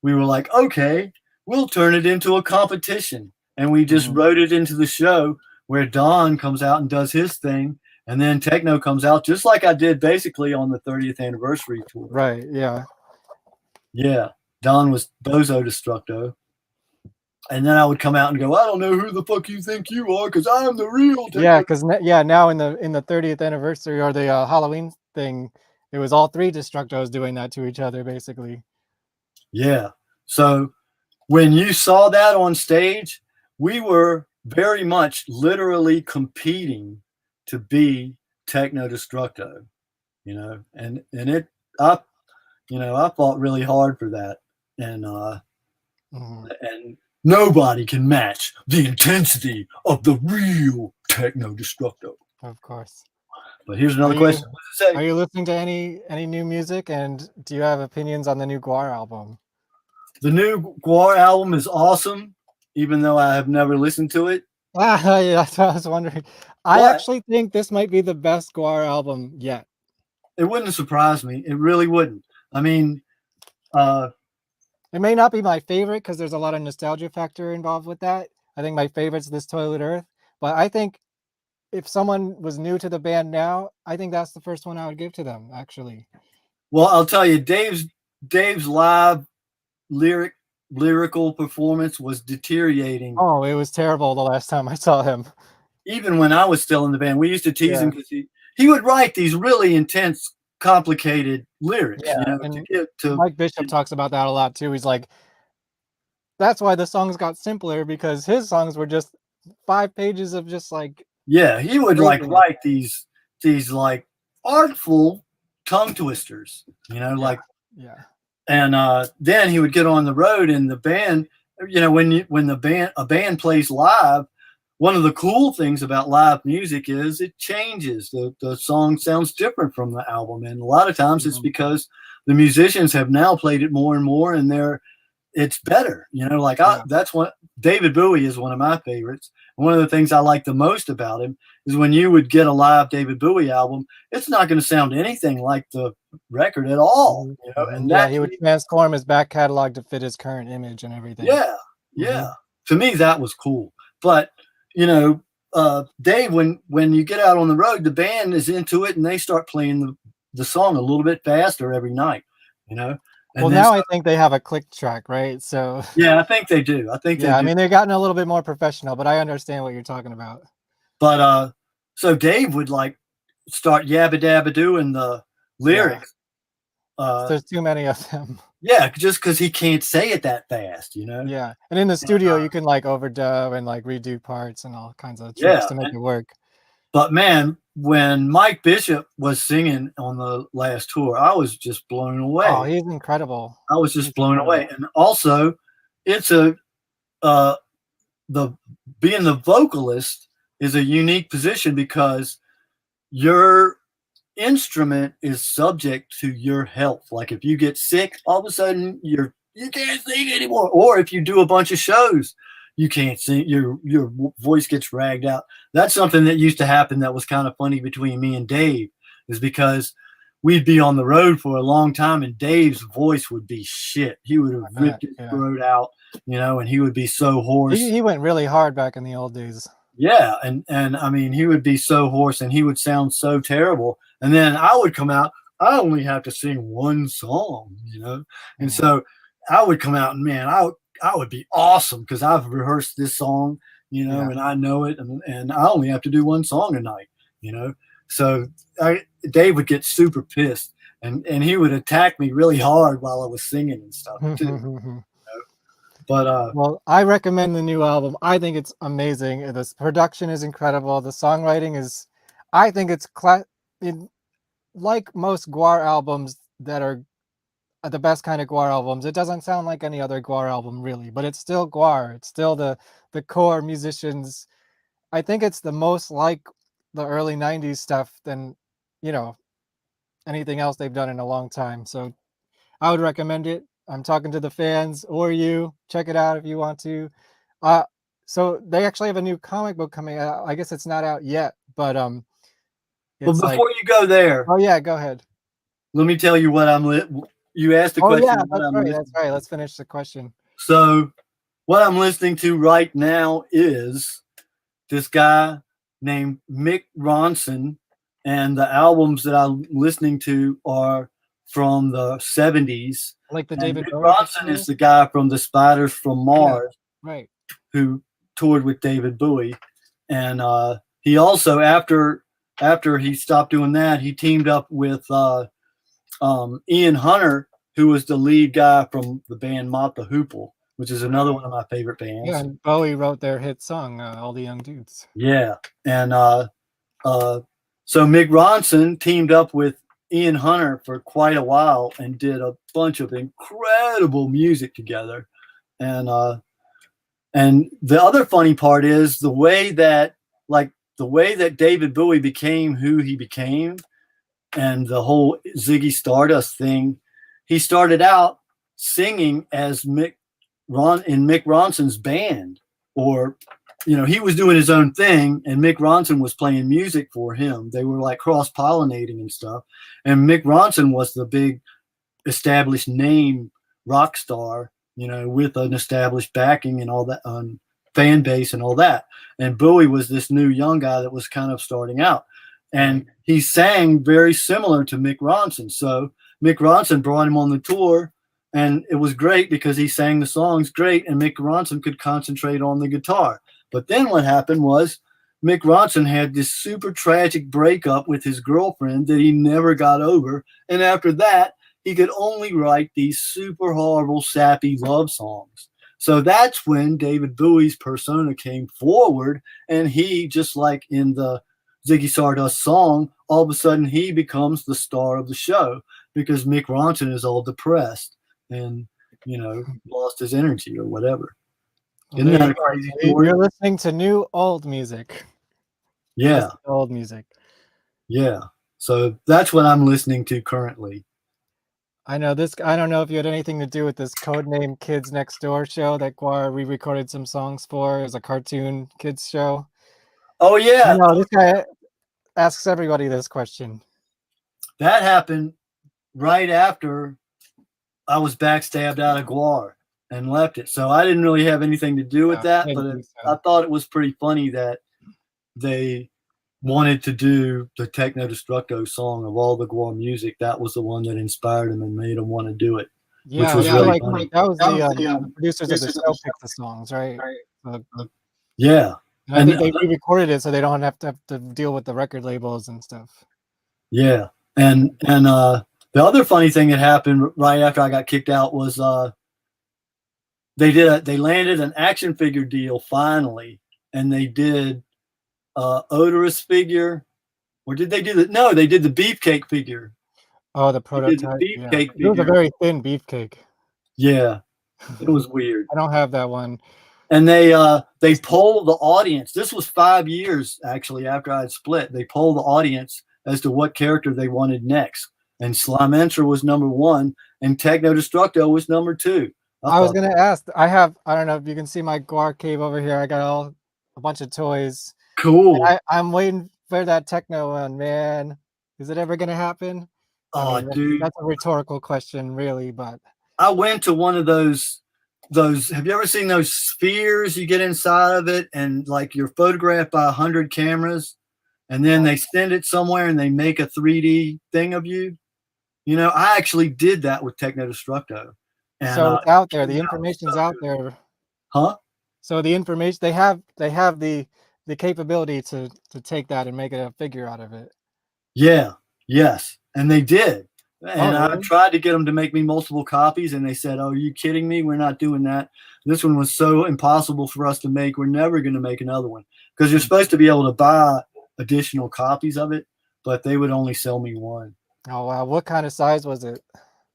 we were like, okay, we'll turn it into a competition. And we just wrote it into the show where Don comes out and does his thing. And then Techno comes out just like I did basically on the 30th anniversary tour. Right, yeah. Yeah. Don was Bozo Destructo. And then I would come out and go, I don't know who the fuck you think you are, because I'm the real Techno. Yeah, because now in the 30th anniversary or the Halloween thing, it was all three Destructos doing that to each other, basically. Yeah. So when you saw that on stage, we were very much literally competing to be Techno Destructo, you know, and I fought really hard for that, and nobody can match the intensity of the real Techno Destructo. Of course. But here's another question. What does it say? Are you listening to any new music, and do you have opinions on the new GWAR album? The new GWAR album is awesome, even though I have never listened to it. Yeah, that's what I was wondering. I actually think this might be the best GWAR album yet. It wouldn't surprise me. It really wouldn't. I mean, it may not be my favorite because there's a lot of nostalgia factor involved with that. I think my favorite's This Toilet Earth, but I think if someone was new to the band now, I think that's the first one I would give to them, actually. Well, I'll tell you, Dave's live lyrical performance was deteriorating. Oh, it was terrible the last time I saw him. Even when I was still in the band, we used to tease him because he would write these really intense, complicated lyrics. Yeah, you know, and Mike Bishop talks about that a lot too. He's like, that's why the songs got simpler, because his songs were just 5 pages of just like. Yeah, he would like write these like artful tongue twisters, you know, like. Yeah. And then he would get on the road, and the band, you know, when a band plays live, one of the cool things about live music is it changes. The song sounds different from the album, and a lot of times it's because the musicians have now played it more and more, and it's better. You know, like that's what David Bowie is one of my favorites. And one of the things I like the most about him is when you would get a live David Bowie album, it's not going to sound anything like the record at all. You know? And he would transform his back catalog to fit his current image and everything. Yeah. To me, that was cool. But you know, Dave, when you get out on the road, the band is into it, and they start playing the song a little bit faster every night. You know. Well, now I think they have a click track, right? So yeah, I think they do. I mean, they've gotten a little bit more professional, but I understand what you're talking about. But so Dave would like start yabba dabba doing the lyrics. There's too many of them. Yeah, just because he can't say it that fast, you know. Yeah, and in the studio you can like overdub and like redo parts and all kinds of tricks to make it work. But man, when Mike Bishop was singing on the last tour, I was just blown away. Oh, he's incredible. I was just blown away. And also, it's being the vocalist is a unique position because your instrument is subject to your health. Like if you get sick, all of a sudden you can't sing anymore. Or if you do a bunch of shows, you can't sing, your voice gets ragged out. That's something that used to happen that was kind of funny between me and Dave, is because we'd be on the road for a long time and Dave's voice would be shit. He would have ripped his throat out, you know, and he would be so hoarse. He went really hard back in the old days. Yeah, and I mean, he would be so hoarse and he would sound so terrible. And then I would come out, I only have to sing one song, you know? And so I would come out and man, I would be awesome because I've rehearsed this song, you know, and I know it, and I only have to do one song a night, you know. So Dave would get super pissed, and he would attack me really hard while I was singing and stuff too. You know? But well, I recommend the new album. I think it's amazing. The production is incredible. The songwriting is, I think it's like most GWAR albums that are the best kind of GWAR albums. It doesn't sound like any other GWAR album really, but it's still GWAR. It's still the core musicians. I think it's the most like the early 90s stuff than, you know, anything else they've done in a long time. So I would recommend it. I'm talking to the fans or you. Check it out if you want to. So they actually have a new comic book coming out. I guess it's not out yet, but well, before you go there. Oh yeah, go ahead. Let me tell you what you asked the question. Yeah, that's right. Let's finish the question. So what I'm listening to right now is this guy named Mick Ronson, and the albums that I'm listening to are from the 70s. Like the And David Mick Bowie Ronson is the guy from the Spiders from Mars, right. who toured with David Bowie. And he also, after he stopped doing that, he teamed up with Ian Hunter, who was the lead guy from the band Mott the Hoople, which is another one of my favorite bands. Yeah, and Bowie wrote their hit song, All the Young Dudes. Yeah. And so Mick Ronson teamed up with Ian Hunter for quite a while and did a bunch of incredible music together. And the other funny part is the way that David Bowie became who he became, and the whole Ziggy Stardust thing. He started out singing as Mick Ronson's band, or he was doing his own thing, and Mick Ronson was playing music for him. They were like cross-pollinating and stuff. And Mick Ronson was the big established name rock star, with an established backing and all that, fan base and all that. And Bowie was this new young guy that was kind of starting out. And he sang very similar to Mick Ronson. So Mick Ronson brought him on the tour, and it was great because he sang the songs great, and Mick Ronson could concentrate on the guitar. But then what happened was Mick Ronson had this super tragic breakup with his girlfriend that he never got over. And after that, he could only write these super horrible, sappy love songs. So that's when David Bowie's persona came forward, and he, just like in the Ziggy Stardust song, all of a sudden he becomes the star of the show because Mick Ronson is all depressed and, lost his energy or whatever. Isn't that a crazy story? You're listening to new old music. Yeah. Old music. Yeah. So that's what I'm listening to currently. I know this. I don't know if you had anything to do with this Codename Kids Next Door show that GWAR re-recorded some songs for. It was a cartoon kids show. Oh, yeah. No, this guy asks everybody this question. That happened right after I was backstabbed out of GWAR and left it. So I didn't really have anything to do with that, but I thought it was pretty funny that they wanted to do the Techno Destructo song of all the GWAR music. That was the one that inspired them and made them want to do it. Yeah, which was really funny. that was the producers of the show picked the songs, right? Yeah. And I think they re-recorded it so they don't have to deal with the record labels and stuff. Yeah. And the other funny thing that happened right after I got kicked out was they landed an action figure deal finally, and they did odorous figure, or did they do that? No, they did the beefcake figure. Oh, the prototype. Beefcake It was a very thin beefcake. Yeah, it was weird. I don't have that one. And they polled the audience. This was 5 years actually after I had split. They polled the audience as to what character they wanted next, and Slimentra was number 1, and Techno Destructo was number 2. I was gonna ask. I don't know if you can see my GWAR cave over here. I got a bunch of toys. Cool. I'm waiting for that techno one, man. Is it ever gonna happen? Oh, dude, that's a rhetorical question, really. But I went to one of those. Have you ever seen those spheres? You get inside of it, and like you're photographed by 100 cameras, and then they send it somewhere, and they make a 3D thing of you. I actually did that with Techno Destructo. And, so it's out there. The information's out there. Huh? So the information they have the capability to take that and make a figure out of it. Yeah. Yes. And they did. And really? I tried to get them to make me multiple copies, and they said, "Oh, are you kidding me? We're not doing that. This one was so impossible for us to make. We're never going to make another one." Because you're supposed to be able to buy additional copies of it, but they would only sell me one. Oh, wow. What kind of size was it?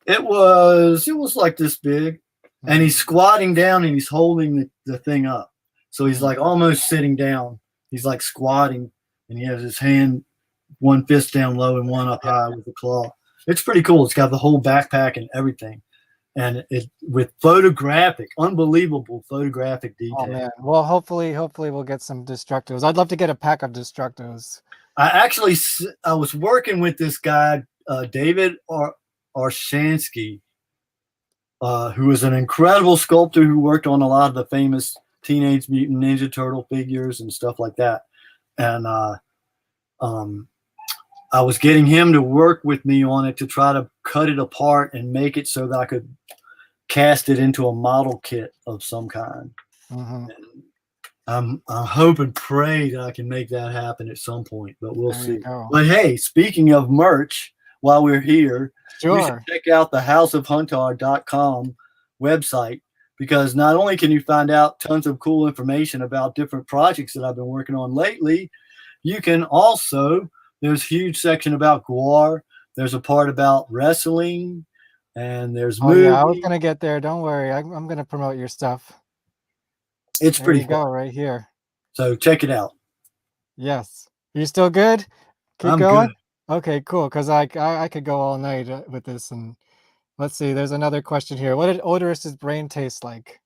It was like this big, and he's squatting down and he's holding the thing up. So he's like almost sitting down. He's like squatting, and he has his hand, one fist down low and one up high with the claw. It's pretty cool. It's got the whole backpack and everything, and it with unbelievable photographic detail. Oh man! Well, hopefully we'll get some Destructos. I'd love to get a pack of Destructos. I was working with this guy, David Arshansky, who was an incredible sculptor who worked on a lot of the famous Teenage Mutant Ninja Turtle figures and stuff like that. And I was getting him to work with me on it to try to cut it apart and make it so that I could cast it into a model kit of some kind. Mm-hmm. I'm hope and pray that I can make that happen at some point, but we'll There see. you go. But hey, speaking of merch, while we're here, you should Sure. check out the houseofhuntard.com website, because not only can you find out tons of cool information about different projects that I've been working on lately, you can also, there's a huge section about GWAR. There's a part about wrestling, and there's Oh movies. yeah, I was gonna get there. Don't worry, I'm gonna promote your stuff. It's There pretty you go, fun. right here. So check it out. Yes. You still good? Keep I'm going? good. Okay, cool. Because I could go all night with this. And let's see, there's another question here. What did Odorous' brain taste like?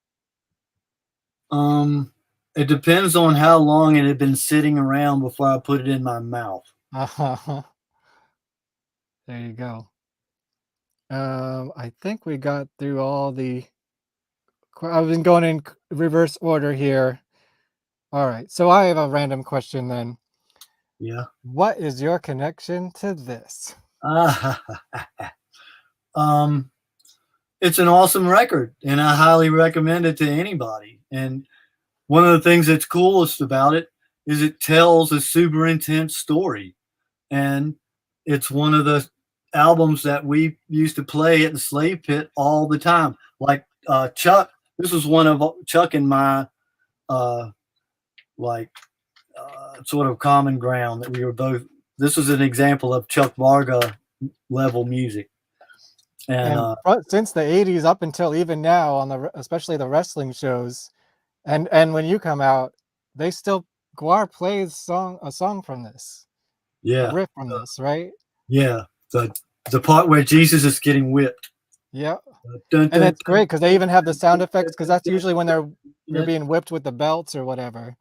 It depends on how long it had been sitting around before I put it in my mouth. There you go. I think we got through all the. I've been going in reverse order here. All right, so I have a random question then. Yeah. What is your connection to this? It's an awesome record, and I highly recommend it to anybody. And one of the things that's coolest about it is it tells a super intense story. And it's one of the albums that we used to play at the Slave Pit all the time. Like Chuck, this was one of Chuck and my sort of common ground that we were both. This was an example of Chuck Varga level music. And since the 80s up until even now, on the especially the wrestling shows, and when you come out, they still GWAR plays a song from this. Yeah. A riff from this, right? Yeah. The part where Jesus is getting whipped. Yeah. Dun, And dun, it's great because they even have the sound effects, because that's usually when they're being whipped with the belts or whatever.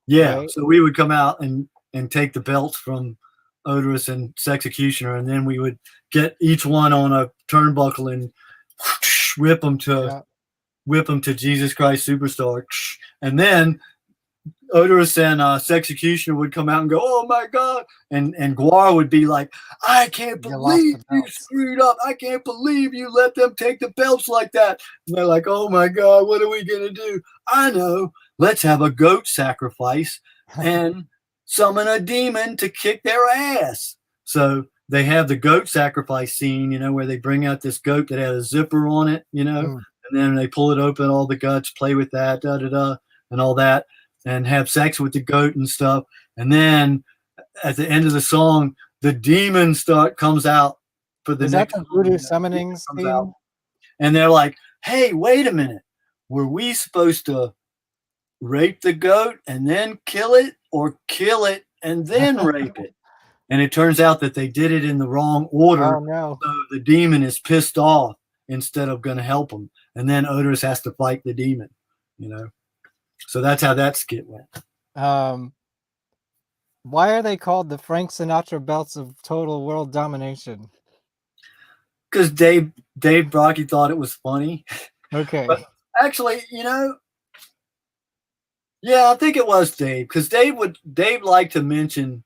Yeah. Right? So we would come out and take the belts from Odorous and Sexecutioner, and then we would get each one on a turnbuckle and whip them to Jesus Christ Superstar. And then Odorous and Sexecutioner would come out and go, "Oh my God!" And GWAR would be like, "I can't believe you screwed up. I can't believe you let them take the belts like that." And they're like, "Oh my God, what are we gonna do?" I know. Let's have a goat sacrifice and summon a demon to kick their ass. So they have the goat sacrifice scene, where they bring out this goat that had a zipper on it, and then they pull it open, all the guts, play with that, and all that, and have sex with the goat and stuff. And then at the end of the song, the demon comes out for the next. Is that the voodoo summoning scene? And they're like, "Hey, wait a minute. Were we supposed to rape the goat and then kill it, or kill it and then rape it?" And it turns out that they did it in the wrong order. Oh, no. So the demon is pissed off instead of going to help him. And then Odorous has to fight the demon, So that's how that skit went. Why are they called the Frank Sinatra belts of total world domination? Because Dave Brocky thought it was funny. Okay. But actually, yeah, I think it was Dave, because Dave liked to mention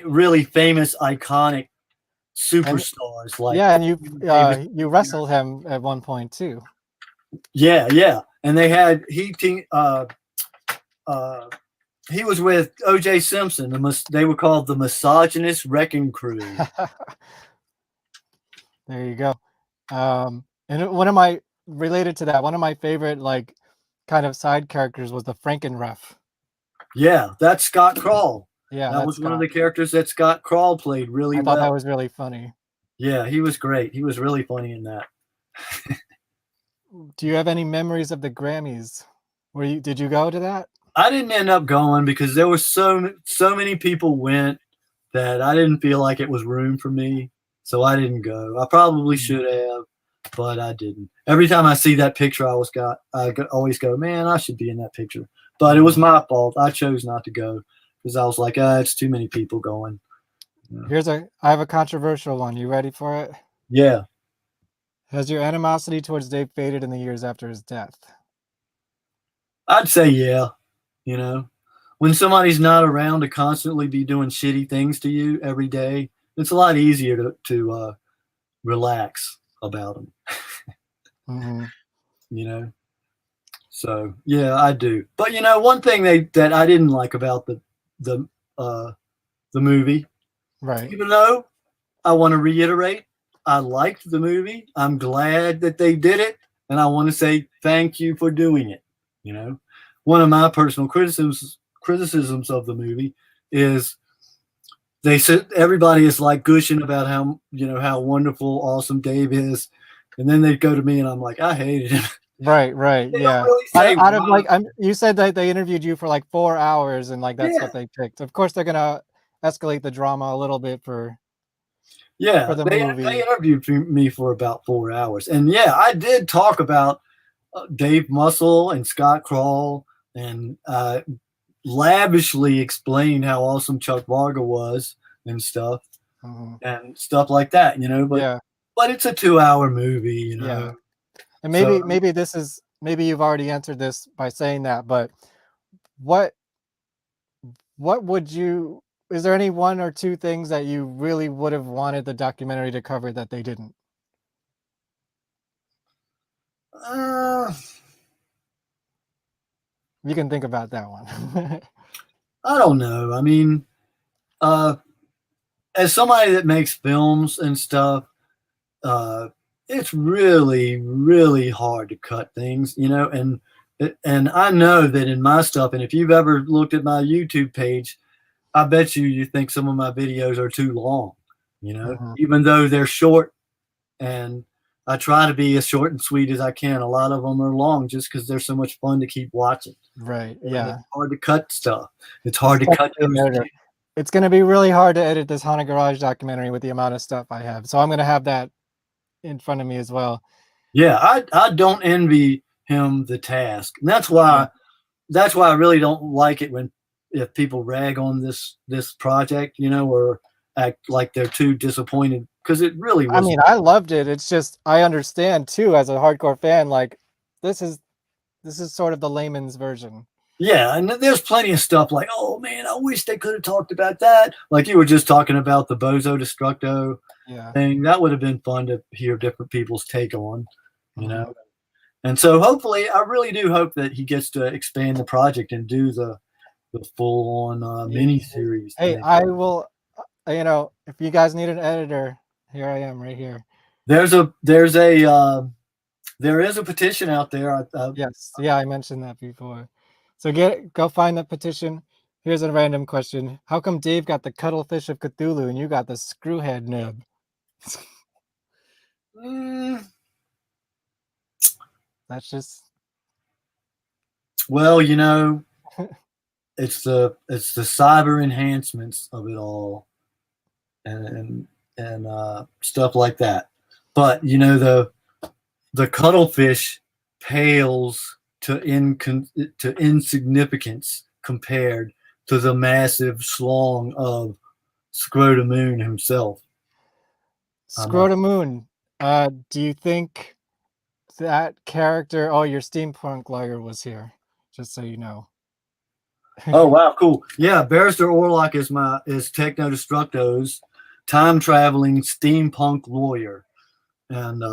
really famous, iconic superstars. And you wrestled him at one point too. Yeah, and they had he was with O.J. Simpson. They were called the Misogynist Wrecking Crew. There you go. And related to that, one of my favorite kind of side characters was the Frankenref. Yeah, that's Scott Krall. Yeah, that was one of the characters that Scott Krall played really well. I thought that was really funny. Yeah, he was great. He was really funny in that. Do you have any memories of the Grammys? Did you go to that? I didn't end up going because there were so many people went that I didn't feel like it was room for me, so I didn't go. I probably should have, but I didn't. Every time I see that picture, I always go, "Man, I should be in that picture." But it was my fault. I chose not to go because I was like, it's too many people going. I have a controversial one. You ready for it? Yeah. Has your animosity towards Dave faded in the years after his death? I'd say yeah. You know, when somebody's not around to constantly be doing shitty things to you every day, it's a lot easier to relax about them. Mm-hmm. You know, so yeah, I do. But you know, one thing that I didn't like about the the movie, Right. even though I want to reiterate, I liked the movie. I'm glad that they did it, and I want to say thank you for doing it. You know, one of my personal criticisms of the movie is they said everybody is like gushing about how how wonderful, awesome Dave is, and then they go to me and I'm like, I hated him. Right, They yeah. don't really say Out of why. like, you said that they interviewed you for like 4 hours, and like that's Yeah. what they picked. Of course, they're gonna escalate the drama a little bit for Yeah, the they movie. interviewed me for about 4 hours, and yeah, I did talk about Dave Muscle and Scott Crawl, and lavishly explained how awesome Chuck Varga was and stuff, and stuff like that. You know, Yeah, but it's a 2-hour movie. You yeah. know, And so maybe you've already answered this by saying that, but what would you is there any one or two things that you really would have wanted the documentary to cover that they didn't? uh, You can think about that one. I don't know. I mean, as somebody that makes films and stuff, uh, it's really, really hard to cut things, you know, and I know that in my stuff, and if you've ever looked at my YouTube page, I bet you think some of my videos are too long, you know, even though they're short, and I try to be as short and sweet as I can. A lot of them are long just because they're so much fun to keep watching. Right, And yeah. it's hard to cut stuff. It's hard to cut those. It's gonna be really hard to edit this Haunted Garage documentary with the amount of stuff I have. So I'm gonna have that in front of me as well. Yeah, I don't envy him the task. And that's why I really don't like it when if people rag on this project, you know, or act like they're too disappointed, because it really I was. mean, I loved it. It's just I understand too as a hardcore fan, like this is sort of the layman's version. Yeah, and there's plenty of stuff like, oh man, I wish they could have talked about that. Like you were just talking about the Bozo Destructo thing. That would have been fun to hear different people's take on, you know. And so hopefully, I really do hope that he gets to expand the project and do the full on mini series. Hey, I will. You know, if you guys need an editor, here I am, right here. There is a petition out there. Yes, yeah, I mentioned that before. So go find that petition. Here's a random question: how come Dave got the cuttlefish of Cthulhu and you got the screwhead nib? That's just. Well, you know, it's the cyber enhancements of it all, and stuff like that. But you know, the cuttlefish pales to insignificance compared to the massive slong of Scrotamoon himself. Scrotamoon, do you think that character? Oh, your steampunk lawyer was here, just so you know. Oh wow, cool. Yeah, Barrister Orlock is Techno Destructo's time traveling steampunk lawyer, and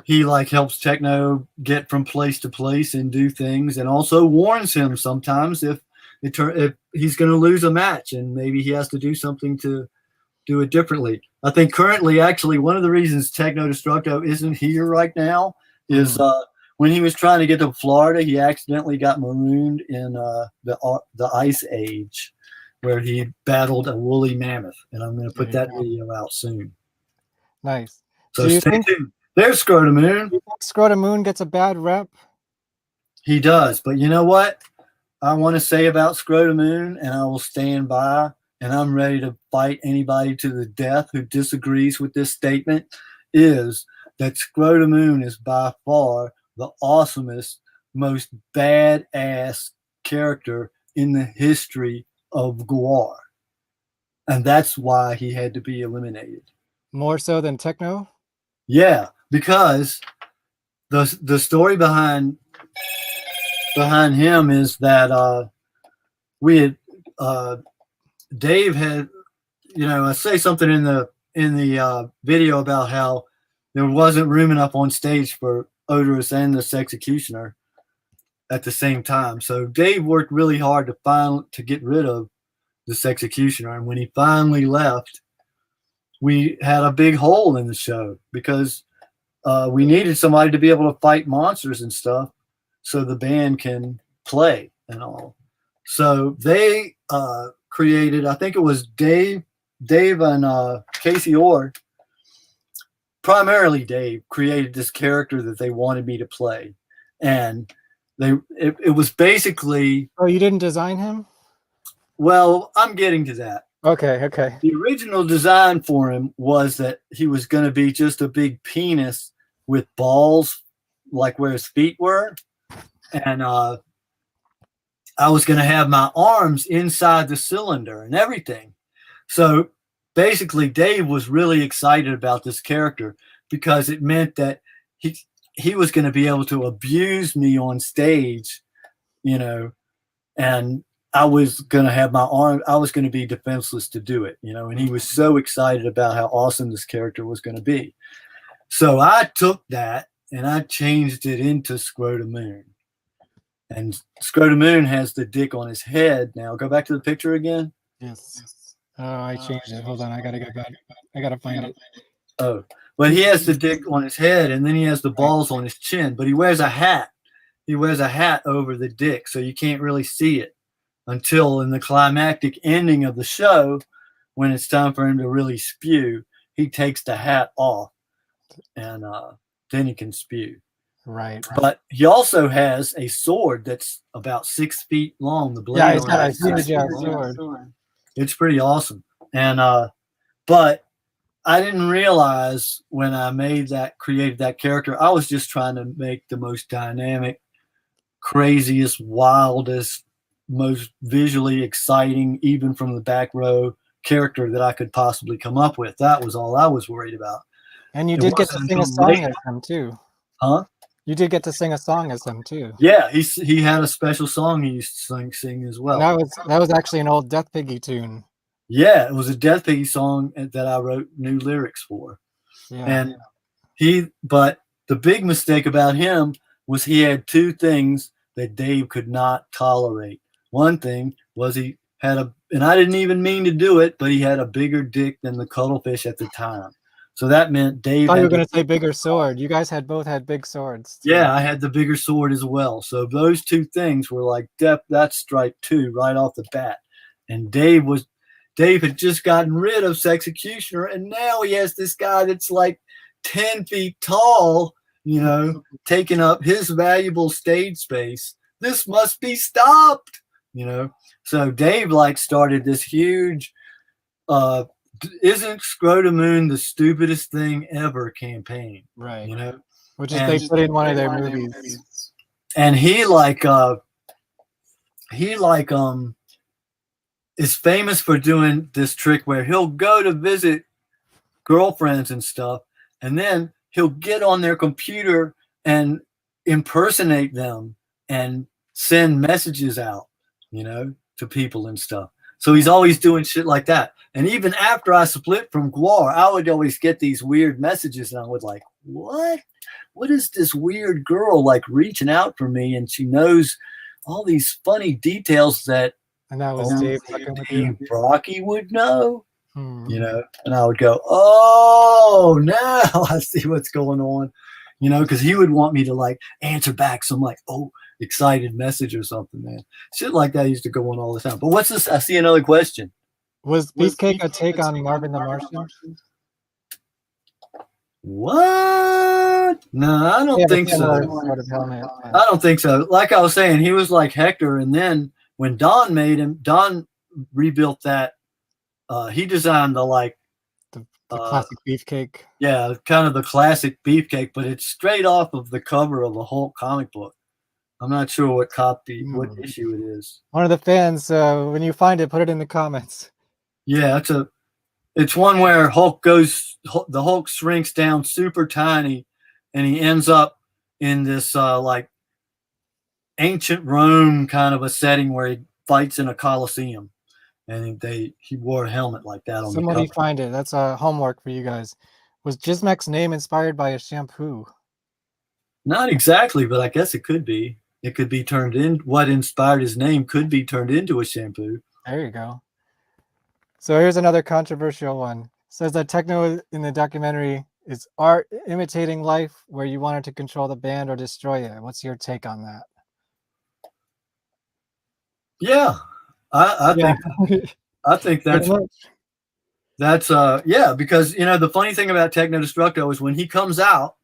he like helps Techno get from place to place and do things, and also warns him sometimes if he's going to lose a match and maybe he has to do something to do it differently. I think currently, actually, one of the reasons Techno Destructo isn't here right now is when he was trying to get to Florida, he accidentally got marooned in the Ice Age, where he battled a woolly mammoth, and I'm going to put that video out soon. Nice. So stay tuned. There's Scrotamoon. Do you think Scrotamoon gets a bad rep? He does, but you know what I want to say about Scrotamoon, and I will stand by, and I'm ready to fight anybody to the death who disagrees with this statement, is that Scrotamoon is by far the awesomest, most badass character in the history of GWAR. And that's why he had to be eliminated. More so than techno? Yeah, because the story behind him is that we had Dave had, I say something in the video about how there wasn't room enough on stage for Odorous and the Sexecutioner at the same time. So Dave worked really hard to get rid of the Sexecutioner, and when he finally left, we had a big hole in the show because we needed somebody to be able to fight monsters and stuff so the band can play and all. So they created, I think it was Dave and Casey Orr, primarily Dave, created this character that they wanted me to play. And it was basically... Oh, you didn't design him? Well, I'm getting to that. Okay. The original design for him was that he was going to be just a big penis with balls, like where his feet were. And I was going to have my arms inside the cylinder and everything. So basically, Dave was really excited about this character because it meant that he was going to be able to abuse me on stage, and I was going to have my arm, I was going to be defenseless to do it, and he was so excited about how awesome this character was going to be. So I took that and I changed it into Scrotamoon. And Scrotamoon has the dick on his head. Now go back to the picture again. Yes. Oh, I changed it. Hold on, I gotta go back. I gotta find it. Oh, well, he has the dick on his head and then he has the balls on his chin, but he wears a hat. He wears a hat over the dick, so you can't really see it until in the climactic ending of the show, when it's time for him to really spew, he takes the hat off and then he can spew. Right. But he also has a sword that's about 6 feet long. The blade. Yeah, he's got a huge sword. It's pretty awesome. And but I didn't realize when I created that character, I was just trying to make the most dynamic, craziest, wildest, most visually exciting, even from the back row, character that I could possibly come up with. That was all I was worried about. And you did get to sing a song as him too. Huh? You did get to sing a song as him too. Yeah, he had a special song he used to sing as well. And that was actually an old Death Piggy tune. Yeah, it was a Death Piggy song that I wrote new lyrics for. Yeah. And but the big mistake about him was he had two things that Dave could not tolerate. One thing was he had and I didn't even mean to do it, but he had a bigger dick than the cuttlefish at the time. So that meant Dave. I thought you were going to say bigger sword. You guys both had big swords. Too. Yeah, I had the bigger sword as well. So those two things were like, that's strike two right off the bat. And Dave had just gotten rid of Sexecutioner, and now he has this guy that's like 10 feet tall, taking up his valuable stage space. This must be stopped, So Dave started this huge isn't Scrotamoon the stupidest thing ever campaign? Right. Which is they put in one of their movies. And he is famous for doing this trick where he'll go to visit girlfriends and stuff, and then he'll get on their computer and impersonate them and send messages out, to people and stuff. So he's always doing shit like that. And even after I split from GWAR, I would always get these weird messages, and I would like, what? What is this weird girl reaching out for me? And she knows all these funny details that and that was Dave Brocky would know, and I would go, oh, now I see what's going on, because he would want me to answer back some excited message or something, man. Shit like that used to go on all the time. But what's this? I see another question. Was Beefcake a take on Marvin the Martian? What? No, I don't think so. I don't think so. Like I was saying, he was like Hector, and then when Don rebuilt that. He designed the classic Beefcake. Yeah, kind of the classic Beefcake, but it's straight off of the cover of a Hulk comic book. I'm not sure what issue it is. One of the fans, when you find it, put it in the comments. Yeah, It's one where the Hulk shrinks down super tiny, and he ends up in this like ancient Rome kind of a setting where he fights in a Colosseum, and he wore a helmet like that on Somebody the cover. find it. That's homework for you guys. Was Gizmek's name inspired by a shampoo? Not exactly, but I guess it could be. It could be turned in. What inspired his name could be turned into a shampoo. There you go. So here's another controversial one. It says that techno in the documentary is art imitating life, where you wanted to control the band or destroy it. What's your take on that? Yeah, I think that's yeah, because the funny thing about Techno Destructo is when he comes out,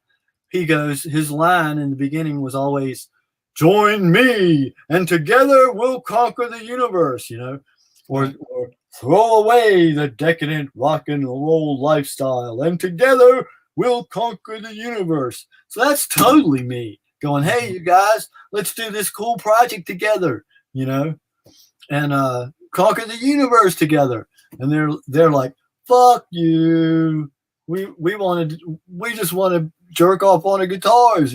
he goes, his line in the beginning was always, "Join me, and together we'll conquer the universe," or "Throw away the decadent rock and roll lifestyle, and together we'll conquer the universe." So that's totally me going, "Hey, you guys, let's do this cool project together, and conquer the universe together." And they're like, "Fuck you. We just want to jerk off on the guitars,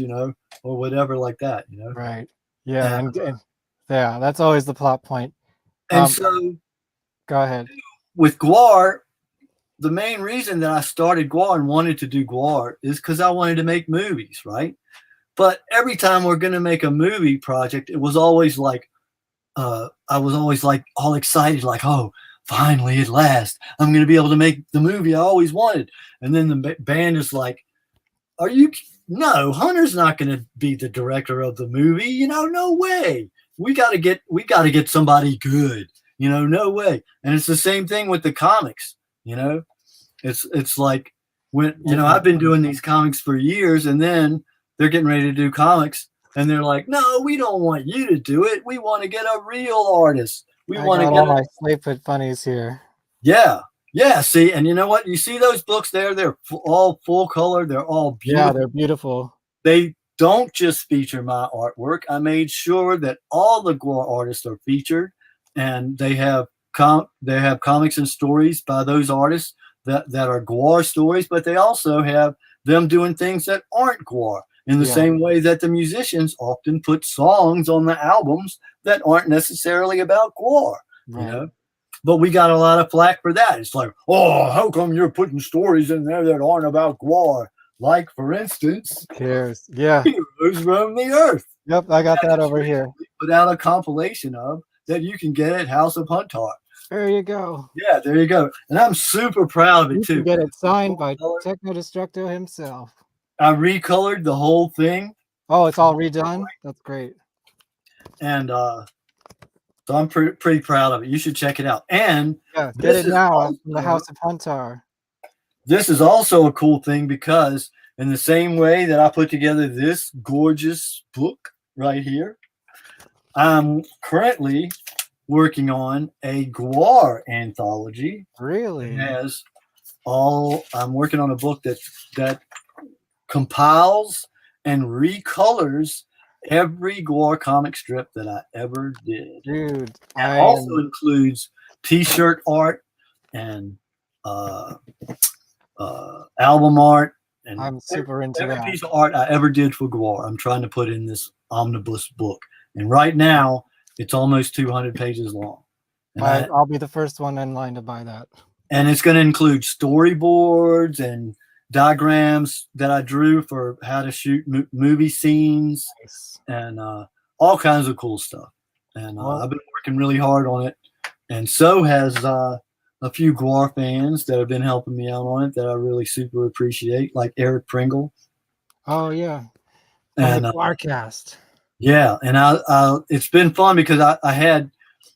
or whatever like that, Right. Yeah, and yeah, that's always the plot point. And so go ahead. With GWAR, the main reason that I started GWAR and wanted to do GWAR is because I wanted to make movies, right? But every time we're going to make a movie project, it was always like, I was always like all excited, like, oh, finally at last, I'm going to be able to make the movie I always wanted. And then the band is like, no, Hunter's not going to be the director of the movie. No way. We got to get somebody good, no way. And it's the same thing with the comics, it's like when, I've been doing these comics for years, and then they're getting ready to do comics, and they're like, "No, we don't want you to do it. We want to get a real artist. We want to get all my Slayfoot funnies here." Yeah. Yeah. See, and you know what? You see those books there? They're all full color. They're all beautiful. Yeah, they're beautiful. They don't just feature my artwork. I made sure that all the GWAR artists are featured, and they have comics and stories by those artists that are GWAR stories, but they also have them doing things that aren't GWAR, in the same way that the musicians often put songs on the albums that aren't necessarily about GWAR, But we got a lot of flack for that. It's like, oh, how come you're putting stories in there that aren't about GWAR? Like, for instance, who cares? Yeah. Heroes Roam the Earth. Yep, I got that over here. Put out a compilation of that you can get at House of Huntar. There you go. Yeah, there you go. And I'm super proud of it, too. You can get it signed by Techno Destructo himself. I recolored the whole thing. Oh, it's all redone? That's great. And so I'm pretty proud of it. You should check it out. And yeah, get it now from the House of Huntar. This is also a cool thing because in the same way that I put together this gorgeous book right here, I'm currently working on a GWAR anthology. Really? I'm working on a book that compiles and recolors every GWAR comic strip that I ever did. Dude, it also includes t-shirt art and album art, and I'm super into every that. piece of art I ever did for GWAR, I'm trying to put in this omnibus book. And right now, it's almost 200 pages long. And I'll be the first one in line to buy that. And it's going to include storyboards and diagrams that I drew for how to shoot movie scenes, and all kinds of cool stuff. And I've been working really hard on it. And so has a few GWAR fans that have been helping me out on it that I really super appreciate, like Eric Pringle. Oh, yeah. And the GWARcast. Yeah. And it's been fun because I had,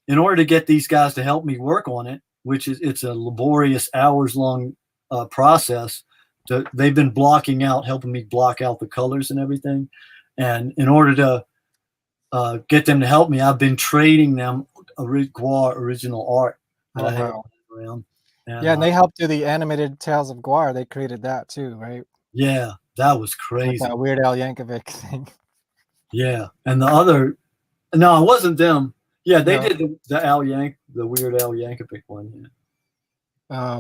in order to get these guys to help me work on it, which it's a laborious hours-long process, they've been helping me block out the colors and everything. And in order to get them to help me, I've been trading them GWAR original art that I have around. And they helped do the animated Tales of GWAR. They created that too, right? Yeah, that was crazy. With that Weird Al Yankovic thing. Yeah, and no, it wasn't them. Yeah, they did the Weird Al Yankovic one. Yeah.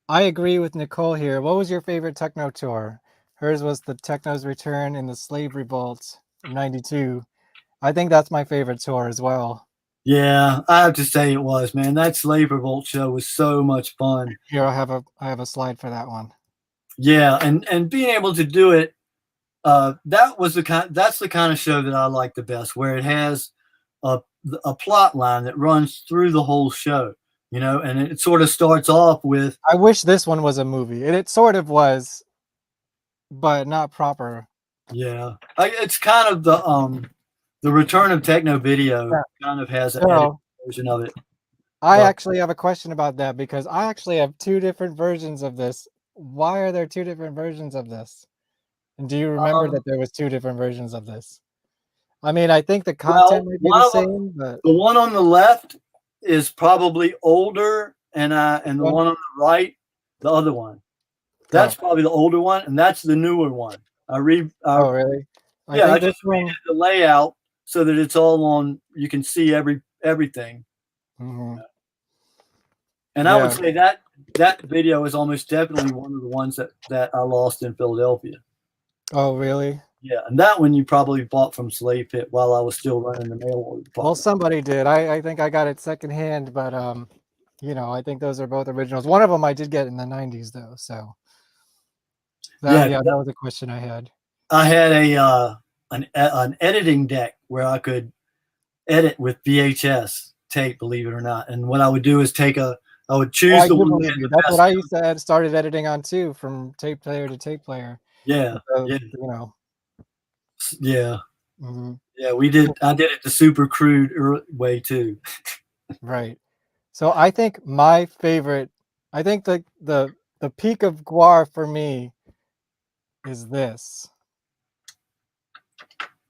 I agree with Nicole here. What was your favorite techno tour? Hers was the Techno's Return in the Slave Revolt '92. I think that's my favorite tour as well. Yeah, I have to say it was, man. That Slave Revolt show was so much fun. Here I have a slide for that one. Yeah, and being able to do it, that's the kind of show that I like the best, where it has a plot line that runs through the whole show, you know, and it sort of starts off with. I wish this one was a movie. It sort of was, but not proper. Yeah, it's kind of the Return of Techno Video kind of has an edited version of it. I actually have a question about that because I actually have two different versions of this. Why are there two different versions of this? And do you remember that there was two different versions of this? I mean, I think the content might be the same, but the one on the left is probably older, and the one on the right, the other one. That's probably the older one, and that's the newer one. Oh, really? I just redid the layout so that it's all on. You can see everything. Mm-hmm. And I would say that video is almost definitely one of the ones that I lost in Philadelphia. Oh, really? Yeah, and that one you probably bought from Slave Pit while I was still running the mail order department. Well, somebody did. I think I got it secondhand, but you know, I think those are both originals. One of them I did get in the '90s though, so that was a question I had. I had an editing deck where I could edit with VHS tape, believe it or not. And what I would do is I would choose the one. That's what I used to started editing on too, from tape player to tape player. Yeah, you know. Yeah. Mm-hmm. Yeah, I did it the super crude way too. Right. So I think my favorite, I think the peak of GWAR for me is this.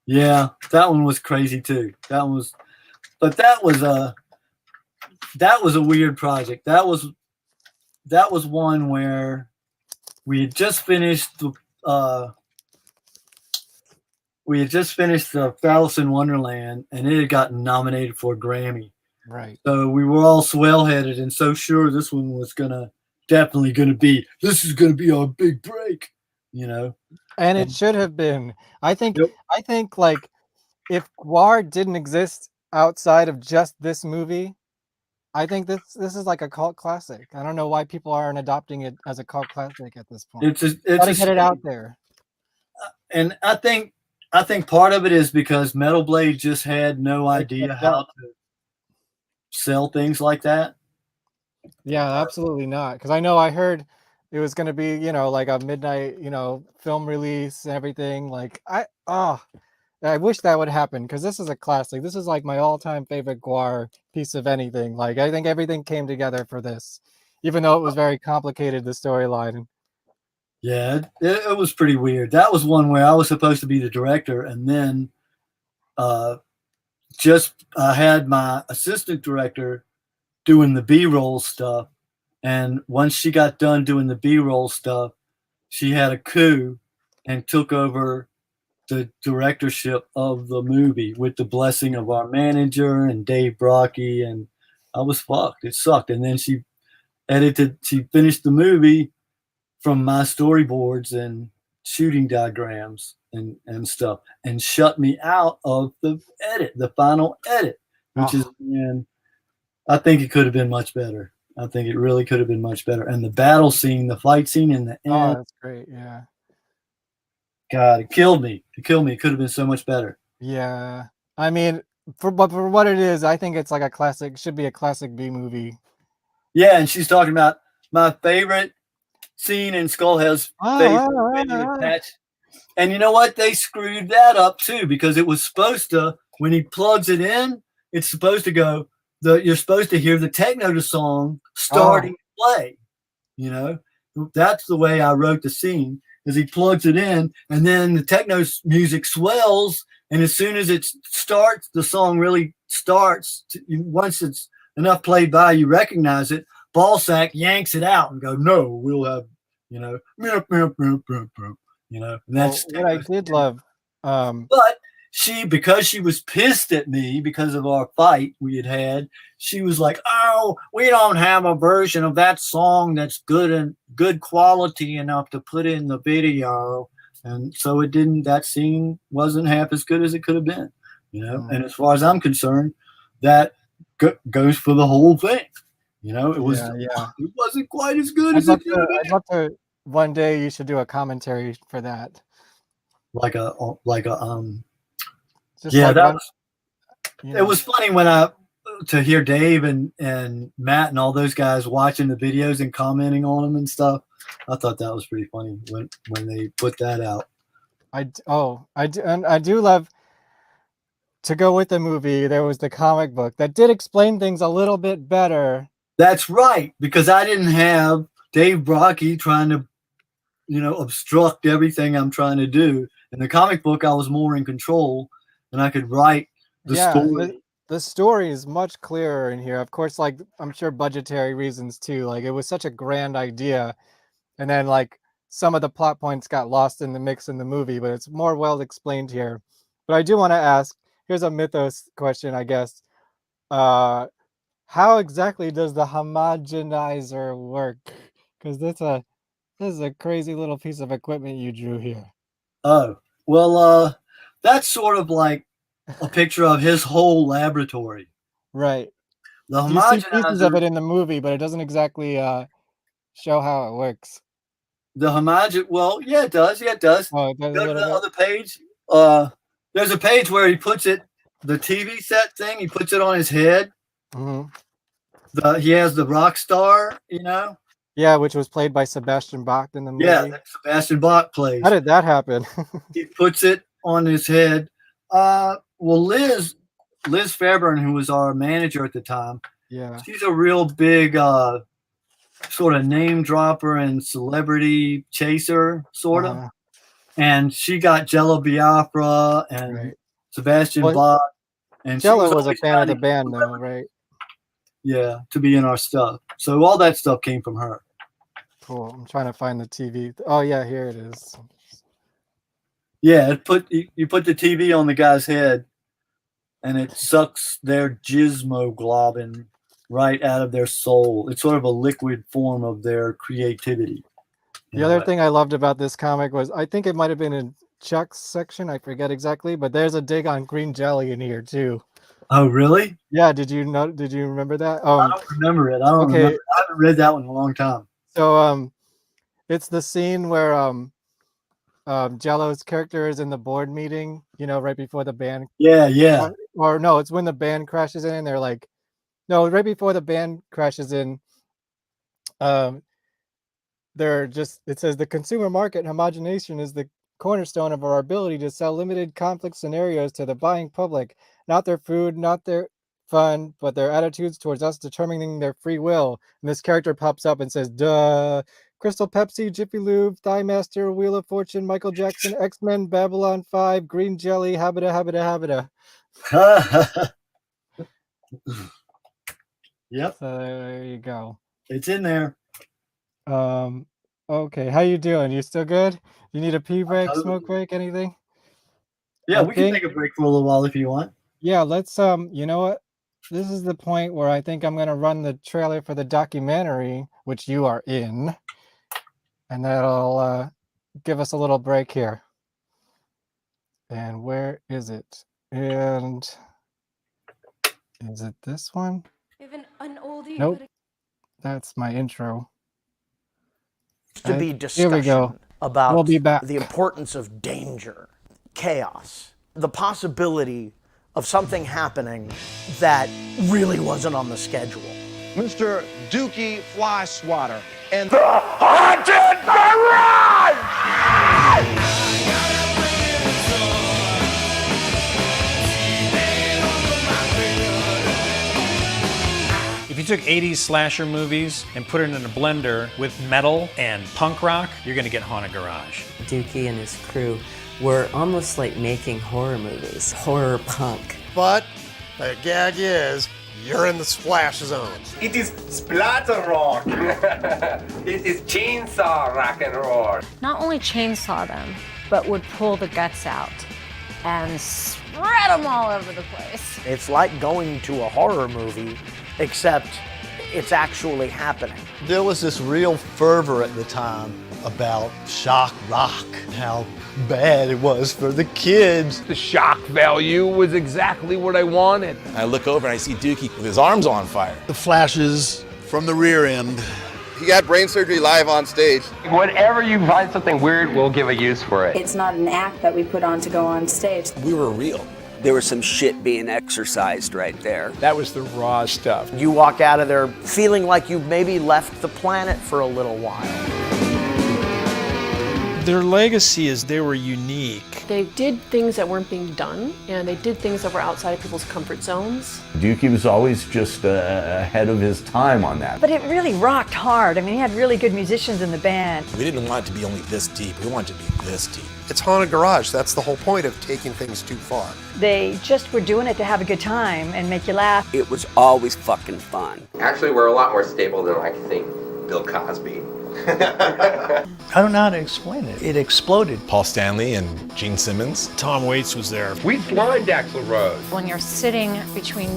Yeah, that one was crazy too. That was a weird project. That was one where we had just finished the Alice in Wonderland, and it had gotten nominated for a Grammy. Right. So we were all swell-headed and so sure this one was definitely gonna be our big break, you know. And it should have been. I think like if GWAR didn't exist outside of just this movie, I think this is like a cult classic. I don't know why people aren't adopting it as a cult classic at this point. Gotta get it out there. And I think part of it is because Metal Blade just had no idea how to sell things like that. Yeah, absolutely not. Because I heard it was going to be, you know, like a midnight, you know, film release and everything. Like I wish that would happen because this is a classic. This is like my all-time favorite GWAR piece of anything. Like I think everything came together for this, even though it was very complicated, the storyline. Yeah, it was pretty weird. That was one where I was supposed to be the director, and then I had my assistant director doing the B-roll stuff. And once she got done doing the B-roll stuff, she had a coup and took over the directorship of the movie with the blessing of our manager and Dave Brocky, and I was fucked. It sucked. And then she finished the movie from my storyboards and shooting diagrams and stuff, and shut me out of the final edit, which is, man, I think it could have been much better. I think it really could have been much better. And the battle scene, the fight scene in the end. Oh, that's great. Yeah. God, it killed me. It could have been so much better. Yeah. I mean, for what it is, I think it's like a classic, should be a classic B movie. Yeah, and she's talking about my favorite scene in Skullhead's face. And you know what? They screwed that up too, because it was supposed to, when he plugs it in, it's supposed to go, you're supposed to hear the Techno song starting to play. You know, that's the way I wrote the scene, is he plugs it in, and then the Techno music swells, and as soon as it starts, the song really starts. Once it's enough played by, you recognize it. Ballsack yanks it out and go, no, we'll have, you know, you know. And that's what I did love. But because she was pissed at me because of our fight we had, she was like, "Oh, we don't have a version of that song that's good and good quality enough to put in the video." And so it didn't, that scene wasn't half as good as it could have been, you know? And as far as I'm concerned, that goes for the whole thing. You know, it wasn't quite as good as it could have been. I'd love to, one day you should do a commentary for that. It was funny when to hear Dave and Matt and all those guys watching the videos and commenting on them and stuff. I thought that was pretty funny when they put that out. I do love, to go with the movie, there was the comic book that did explain things a little bit better. That's right, because I didn't have Dave Brocky trying to, you know, obstruct everything I'm trying to do. In the comic book, I was more in control, and I could write the story. The story is much clearer in here. Of course, like, I'm sure budgetary reasons too. Like, it was such a grand idea, and then like some of the plot points got lost in the mix in the movie, but it's more well explained here. But I do want to ask, here's a mythos question, I guess. How exactly does the homogenizer work? Because this is a crazy little piece of equipment you drew here. Oh, well, that's sort of like a picture of his whole laboratory. Right. The homogenizer, you see pieces of it in the movie, but it doesn't exactly show how it works. The well, yeah, it does. Yeah, it does. Oh, it does. Go to the other page. There's a page where he puts it, the TV set thing, he puts it on his head. Mm-hmm. He has the rock star, you know? Yeah, which was played by Sebastian Bach in the movie. Yeah, Sebastian Bach plays. How did that happen? He puts it on his head. Well, Liz Fairburn, who was our manager at the time, she's a real big sort of name dropper and celebrity chaser, sort of. And she got Jello Biafra and Sebastian Bach. And Jello was a fan of the band, though, right? Yeah, to be in our stuff. So all that stuff came from her. Cool. I'm trying to find the TV. Oh yeah, here it is. Yeah, you put the TV on the guy's head, and it sucks their gizmoglobin right out of their soul. It's sort of a liquid form of their creativity. The other thing I loved about this comic was, I think it might have been in Chuck's section, I forget exactly, but there's a dig on green jelly in here too. Oh, really? Yeah. Did you remember that? I don't remember it. I don't remember. I haven't read that one in a long time. So it's the scene where Jello's character is in the board meeting, you know, right before the band. Yeah. Or no, it's when the band crashes in. They're like, no, right before the band crashes in. It says the consumer market homogenization is the cornerstone of our ability to sell limited conflict scenarios to the buying public, not their food, not their fun, but their attitudes towards us determining their free will. And this character pops up and says, duh, Crystal Pepsi, Jiffy Lube, Thigh Master, Wheel of Fortune, Michael Jackson, X-Men, Babylon 5, Green Jelly, habita. Yep. So there you go. It's in there. Okay, how you doing? You still good? You need a pee break, smoke break, anything? Yeah, we can take a break for a little while if you want. Yeah, let's you know what? This is the point where I think I'm gonna run the trailer for the documentary, which you are in, and that'll give us a little break here. And where is it? And is it this one? An oldie. Nope. That's my intro. To be Here we go. discussion about We'll be back. the importance of danger, chaos, the possibility of something happening that really wasn't on the schedule. Mr. Dookie Fly Swatter and the Haunted Garage! If you took 80s slasher movies and put it in a blender with metal and punk rock, you're gonna get Haunted Garage. Dookie and his crew were almost like making horror movies, horror punk. But the gag is, you're in the splash zone. It is splatter rock. It is chainsaw rock and roll. Not only chainsaw them, but would pull the guts out. and spread them all over the place. It's like going to a horror movie, except it's actually happening. There was this real fervor at the time about shock rock, how bad it was for the kids. The shock value was exactly what I wanted. I look over and I see Dookie with his arms on fire. The flashes from the rear end. He got brain surgery live on stage. Whenever you find something weird, we'll give a use for it. It's not an act that we put on to go on stage. We were real. There was some shit being exercised right there. That was the raw stuff. You walk out of there feeling like you've maybe left the planet for a little while. Their legacy is they were unique. They did things that weren't being done, and they did things that were outside of people's comfort zones. Dookie was always just ahead of his time on that. But it really rocked hard. I mean, he had really good musicians in the band. We didn't want it to be only this deep. We wanted it to be this deep. It's Haunted Garage. That's the whole point of taking things too far. They just were doing it to have a good time and make you laugh. It was always fucking fun. Actually, we're a lot more stable than I think Bill Cosby. I don't know how to explain it. It exploded. Paul Stanley and Gene Simmons. Tom Waits was there. We blind Axl Rose. When you're sitting between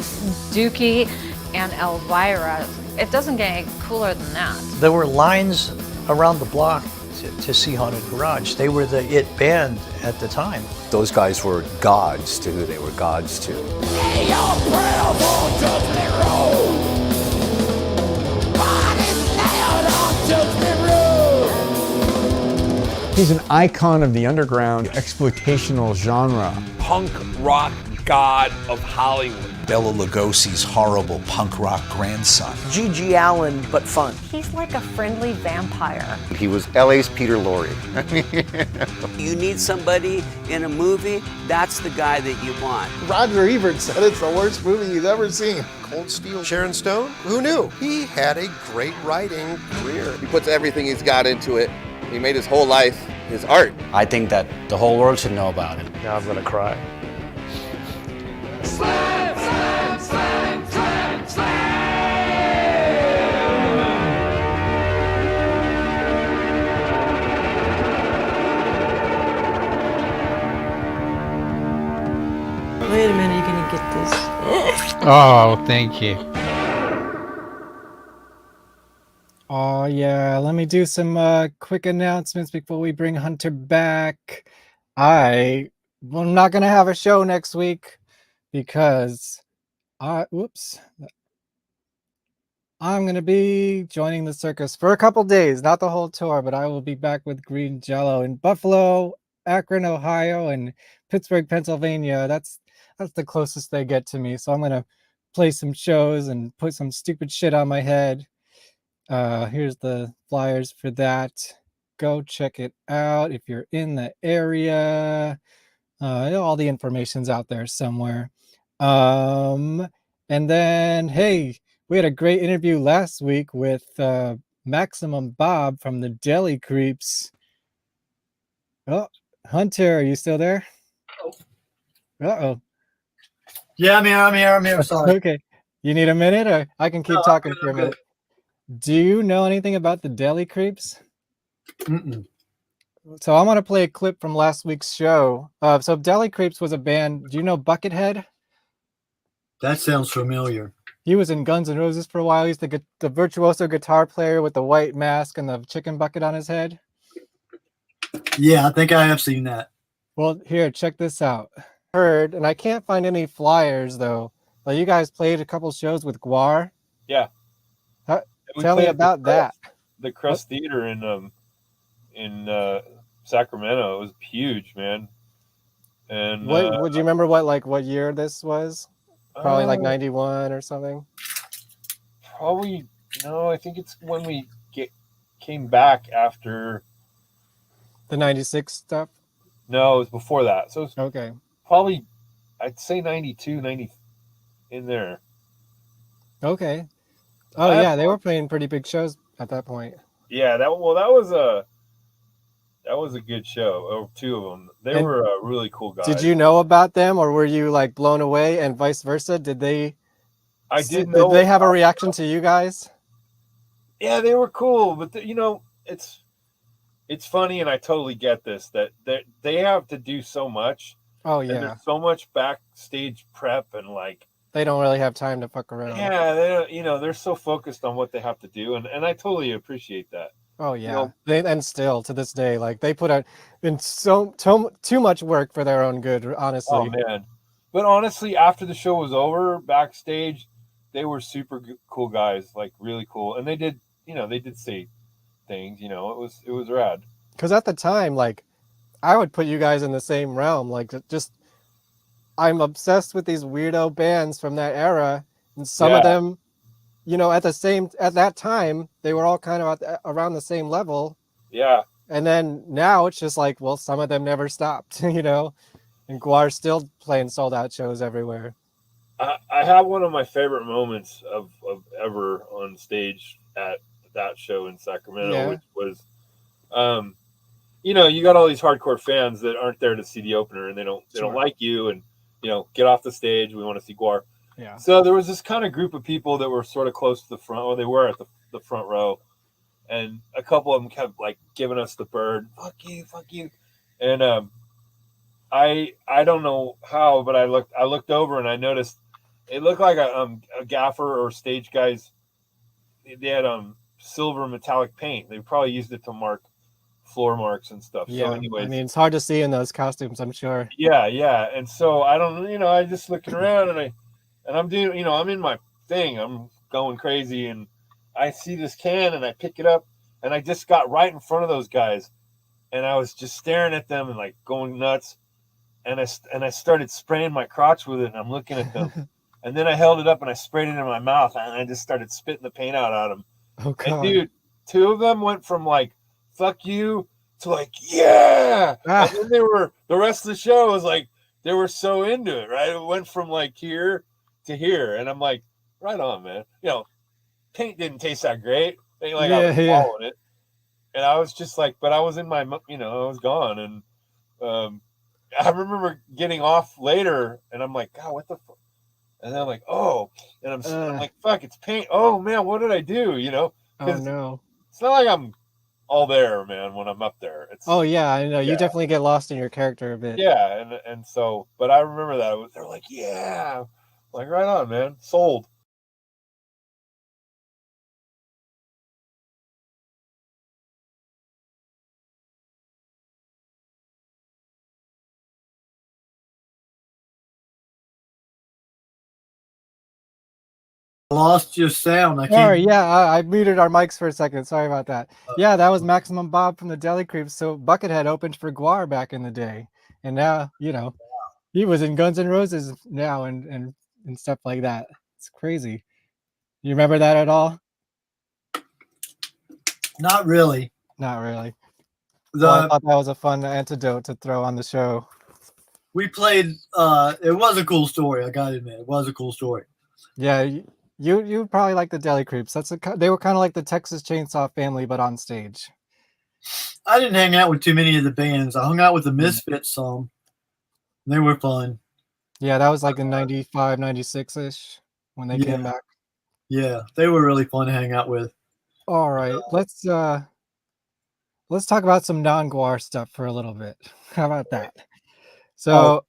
Dookie and Elvira, it doesn't get any cooler than that. There were lines around the block to see Haunted Garage. They were the it band at the time. Those guys were gods to who they were gods to. He's an icon of the underground exploitational genre. Punk rock god of Hollywood. Bela Lugosi's horrible punk rock grandson. G.G. Allen, but fun. He's like a friendly vampire. He was LA's Peter Lorre. You need somebody in a movie, that's the guy that you want. Roger Ebert said it's the worst movie he's ever seen. Cold Steel, Sharon Stone? Who knew? He had a great writing career. He puts everything he's got into it. He made his whole life his art. I think that the whole world should know about it. Now I'm gonna cry. Slam, slam, slam, slam, slam. Wait a minute, you're gonna get this. Oh, thank you. Oh yeah, let me do some quick announcements before we bring Hunter back. I'm not gonna have a show next week because I'm gonna be joining the circus for a couple days, not the whole tour, but I will be back with Green Jello in Buffalo, Akron, Ohio, and Pittsburgh, Pennsylvania. That's the closest they get to me. So I'm gonna play some shows and put some stupid shit on my head. Here's the flyers for that. Go check it out if you're in the area. All the information's out there somewhere. And then, hey, we had a great interview last week with Maximum Bob from the Deli Creeps. Oh, Hunter, are you still there? Uh-oh. Yeah, I'm here. Sorry. Okay. You need a minute, or I can keep talking for a minute. Do you know anything about the Deli Creeps? Mm-mm. So I want to play a clip from last week's show. So Deli Creeps was a band. Do you know Buckethead? That sounds familiar. He was in Guns N' Roses for a while. He's the virtuoso guitar player with the white mask and the chicken bucket on his head. Yeah, I think I have seen that. Well, here, check this out. Heard, and I can't find any flyers though. But you guys played a couple shows with GWAR. Yeah. Tell me about that. The Crest Theater in Sacramento. It was huge, man. And what would you remember? What year this was? Probably like 91 or something. Probably no. I think it's when we came back after the 96 stuff. No, it was before that. So it's okay. Probably I'd say 92, 90 in there. Okay. Oh yeah, they were playing pretty big shows at that point. Yeah, that was a good show. Or two of them. They were really cool guys. Did you know about them, or were you like blown away, and vice versa? Did they? Did they have a reaction to you guys? Yeah, they were cool, but it's funny, and I totally get this that they have to do so much Oh And yeah. there's so much backstage prep and like They don't really have time to fuck around. yeah, they don't, you know, they're so focused on what they have to do, and I totally appreciate that. Oh You yeah. know, They and still to this day, like they put out in too much work for their own good, honestly. oh man. But honestly, after the show was over, backstage, they were super cool guys, like really cool, and they did, you know, they did say things. You know, it was rad. Because at the time, like, I would put you guys in the same realm. Like, just I'm obsessed with these weirdo bands from that era, and some of Yeah. them, you know, at that time, they were all kind of around the same level. Yeah. And then now it's just like, well, some of them never stopped, you know, and GWAR's still playing sold out shows everywhere. I have one of my favorite moments of ever on stage at that show in Sacramento, Yeah. which was, you know, you got all these hardcore fans that aren't there to see the opener, and they don't Sure. like you, and you know, get off the stage. We want to see GWAR. Yeah. So there was this kind of group of people that were sort of close to the front. Well, they were at the front row, and a couple of them kept like giving us the bird. Fuck you, and I don't know how, but I looked over and I noticed it looked like a gaffer or stage guys. They had silver metallic paint. They probably used it to mark floor marks and stuff. Yeah. So anyways, I mean, it's hard to see in those costumes, I'm sure. yeah. And so I don't, you know, I just looking around and I'm doing, you know, I'm in my thing. I'm going crazy and I see this can and I pick it up and I just got right in front of those guys and I was just staring at them and like going nuts. And I started spraying my crotch with it and I'm looking at them. And then I held it up and I sprayed it in my mouth and I just started spitting the paint out at them. Oh, God. And dude, two of them went from like, fuck you to like, yeah. And then the rest of the show was like, they were so into it, right? It went from like here to here. And I'm like, right on, man. You know, paint didn't taste that great. They like I was following it. And I was just like, but I was in my, you know, I was gone. And I remember getting off later and I'm like, God, what the fuck? And then I'm like, oh, and I'm like, fuck, it's paint. Oh man, what did I do? You know? Oh no. It's not like I'm all there, man, when I'm up there. It's Oh yeah, I know. You definitely get lost in your character a bit. yeah, and so, but I remember that they're like, yeah, like right on, man, sold. Lost your sound. I can't. Sorry, yeah, I muted our mics for a second. Sorry about that. Yeah, that was Maximum Bob from the Deli Creeps. So Buckethead opened for GWAR back in the day, and now you know he was in Guns N' Roses now and stuff like that. It's crazy. You remember that at all? Not really. Not really. Well, I thought that was a fun antidote to throw on the show. We played. It was a cool story. I gotta admit, it was a cool story. Yeah, you probably like the Deli Creeps. They were kind of like the Texas Chainsaw Family, but on stage. I didn't hang out with too many of the bands. I hung out with the Misfits some. They were fun. Yeah, that was like in 95, 96-ish when they came back. Yeah, they were really fun to hang out with. All right, let's talk about some non-GWAR stuff for a little bit. How about that? So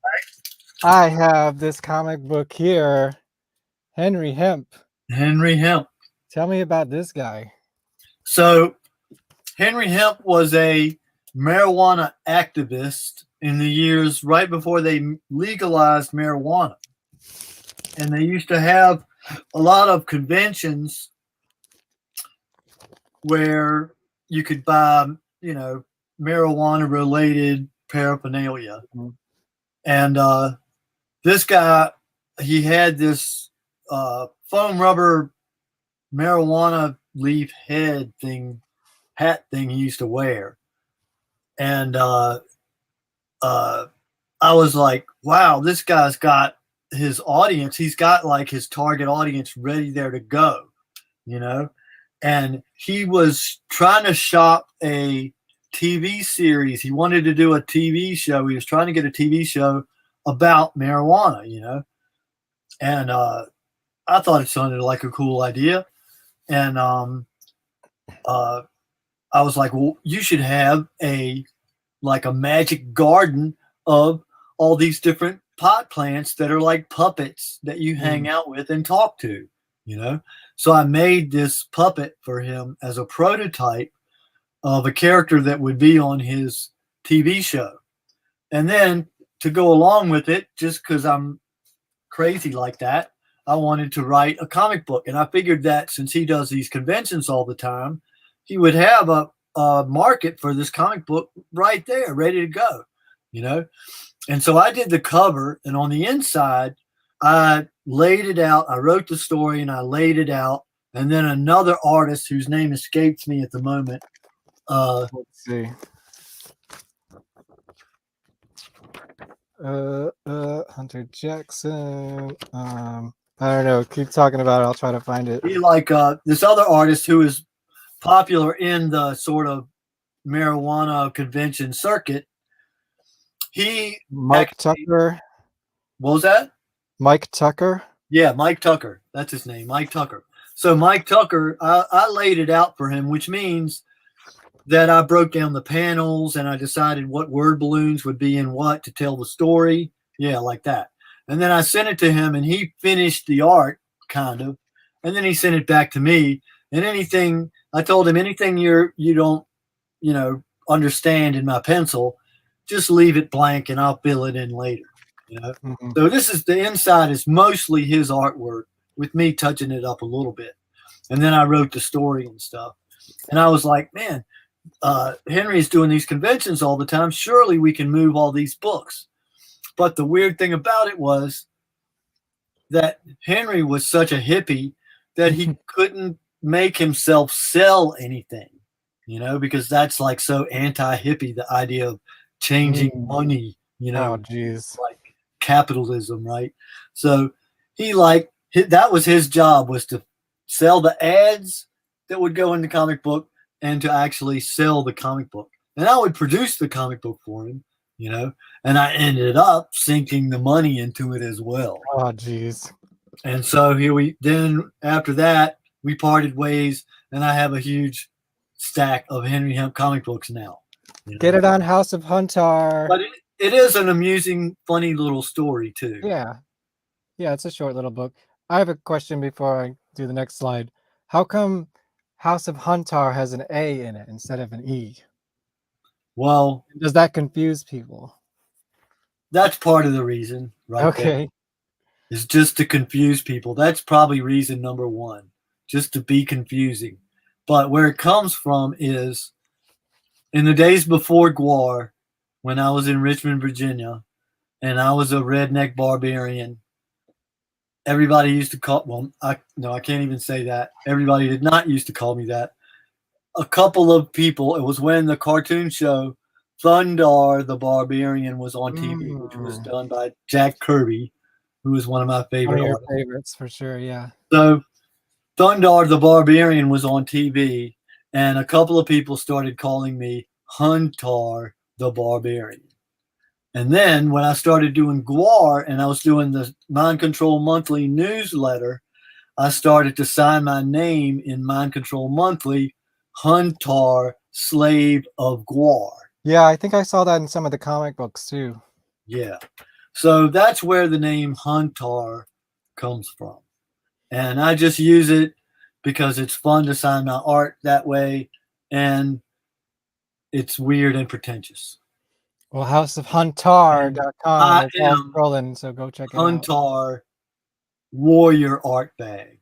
I have this comic book here, Henry Hemp. Henry Hemp. Tell me about this guy. So Henry Hemp was a marijuana activist in the years right before they legalized marijuana. And they used to have a lot of conventions where you could buy, you know, marijuana related paraphernalia. And this guy, he had this foam rubber marijuana leaf hat thing he used to wear. And I was like, wow, this guy's got his audience. He's got like his target audience ready there to go, you know? And he was trying to shop a TV series. He wanted to do a TV show. He was trying to get a TV show about marijuana, you know? And I thought it sounded like a cool idea. And I was like, well, you should have a magic garden of all these different pot plants that are like puppets that you hang out with and talk to, you know? So I made this puppet for him as a prototype of a character that would be on his TV show. And then to go along with it, just because I'm crazy like that, I wanted to write a comic book. And I figured that since he does these conventions all the time, he would have a market for this comic book right there, ready to go, you know? And so I did the cover, and on the inside, I laid it out. I wrote the story and I laid it out. And then another artist whose name escapes me at the moment. Let's see. Hunter Jackson. I don't know. Keep talking about it. I'll try to find it. He like this other artist who is popular in the sort of marijuana convention circuit. Mike Tucker. What was that? Mike Tucker. Yeah, Mike Tucker. That's his name, Mike Tucker. So Mike Tucker, I laid it out for him, which means that I broke down the panels and I decided what word balloons would be in what to tell the story. Yeah, like that. And then I sent it to him and he finished the art, kind of. And then he sent it back to me. And anything, I told him, anything you don't, understand in my pencil, just leave it blank and I'll fill it in later. You know? So the inside is mostly his artwork with me touching it up a little bit. And then I wrote the story and stuff. And I was like, man, Henry's doing these conventions all the time. Surely we can move all these books. But the weird thing about it was that Henry was such a hippie that he couldn't make himself sell anything, because that's like so anti-hippie, the idea of changing money, Oh, geez. like capitalism, right? So that was his job, was to sell the ads that would go in the comic book and to actually sell the comic book. And I would produce the comic book for him, and I ended up sinking the money into it as well. Oh, geez. And so then after that, we parted ways, and I have a huge stack of Henry Hemp comic books now. Get it on House of Hunter. But it is an amusing, funny little story, too. Yeah. Yeah, it's a short little book. I have a question before I do the next slide. How come House of Hunter has an A in it instead of an E? Well, does that confuse people? That's part of the reason, right? Okay. Is just to confuse people. That's probably reason number one, just to be confusing. But where it comes from is in the days before GWAR, when I was in Richmond, Virginia, and I was a redneck barbarian, everybody used to call, I can't even say that. Everybody did not used to call me that. A couple of people, it was when the cartoon show Thundar the Barbarian was on TV, which was done by Jack Kirby, who is one of my favorite artists. Favorites for sure, yeah. So Thundar the Barbarian was on TV, and a couple of people started calling me Huntar the Barbarian. And then when I started doing GWAR and I was doing the Mind Control Monthly newsletter, I started to sign my name in Mind Control Monthly, Huntar, Slave of GWAR. Yeah, I think I saw that in some of the comic books too. Yeah. So that's where the name Huntar comes from. And I just use it because it's fun to sign my art that way, and it's weird and pretentious. Well, houseofhuntar.com. It's all scrolling, so go check it out. Huntar Warrior Art Bag.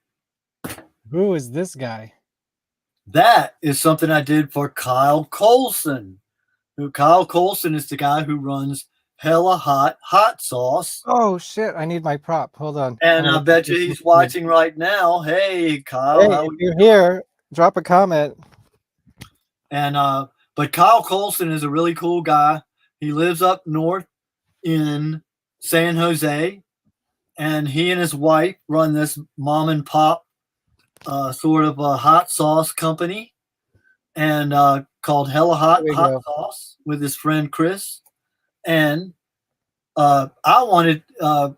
Who is this guy? That is something I did for Kyle Colson. Kyle Colson is the guy who runs Hella Hot Sauce. Oh, shit. I need my prop. Hold on. And I bet you he's watching right now. Hey, Kyle. Hey, if you're here, drop a comment. And but Kyle Colson is a really cool guy. He lives up north in San Jose, and he and his wife run this mom and pop sort of a hot sauce company, and called Hella Hot Sauce with his friend Chris. And I wanted,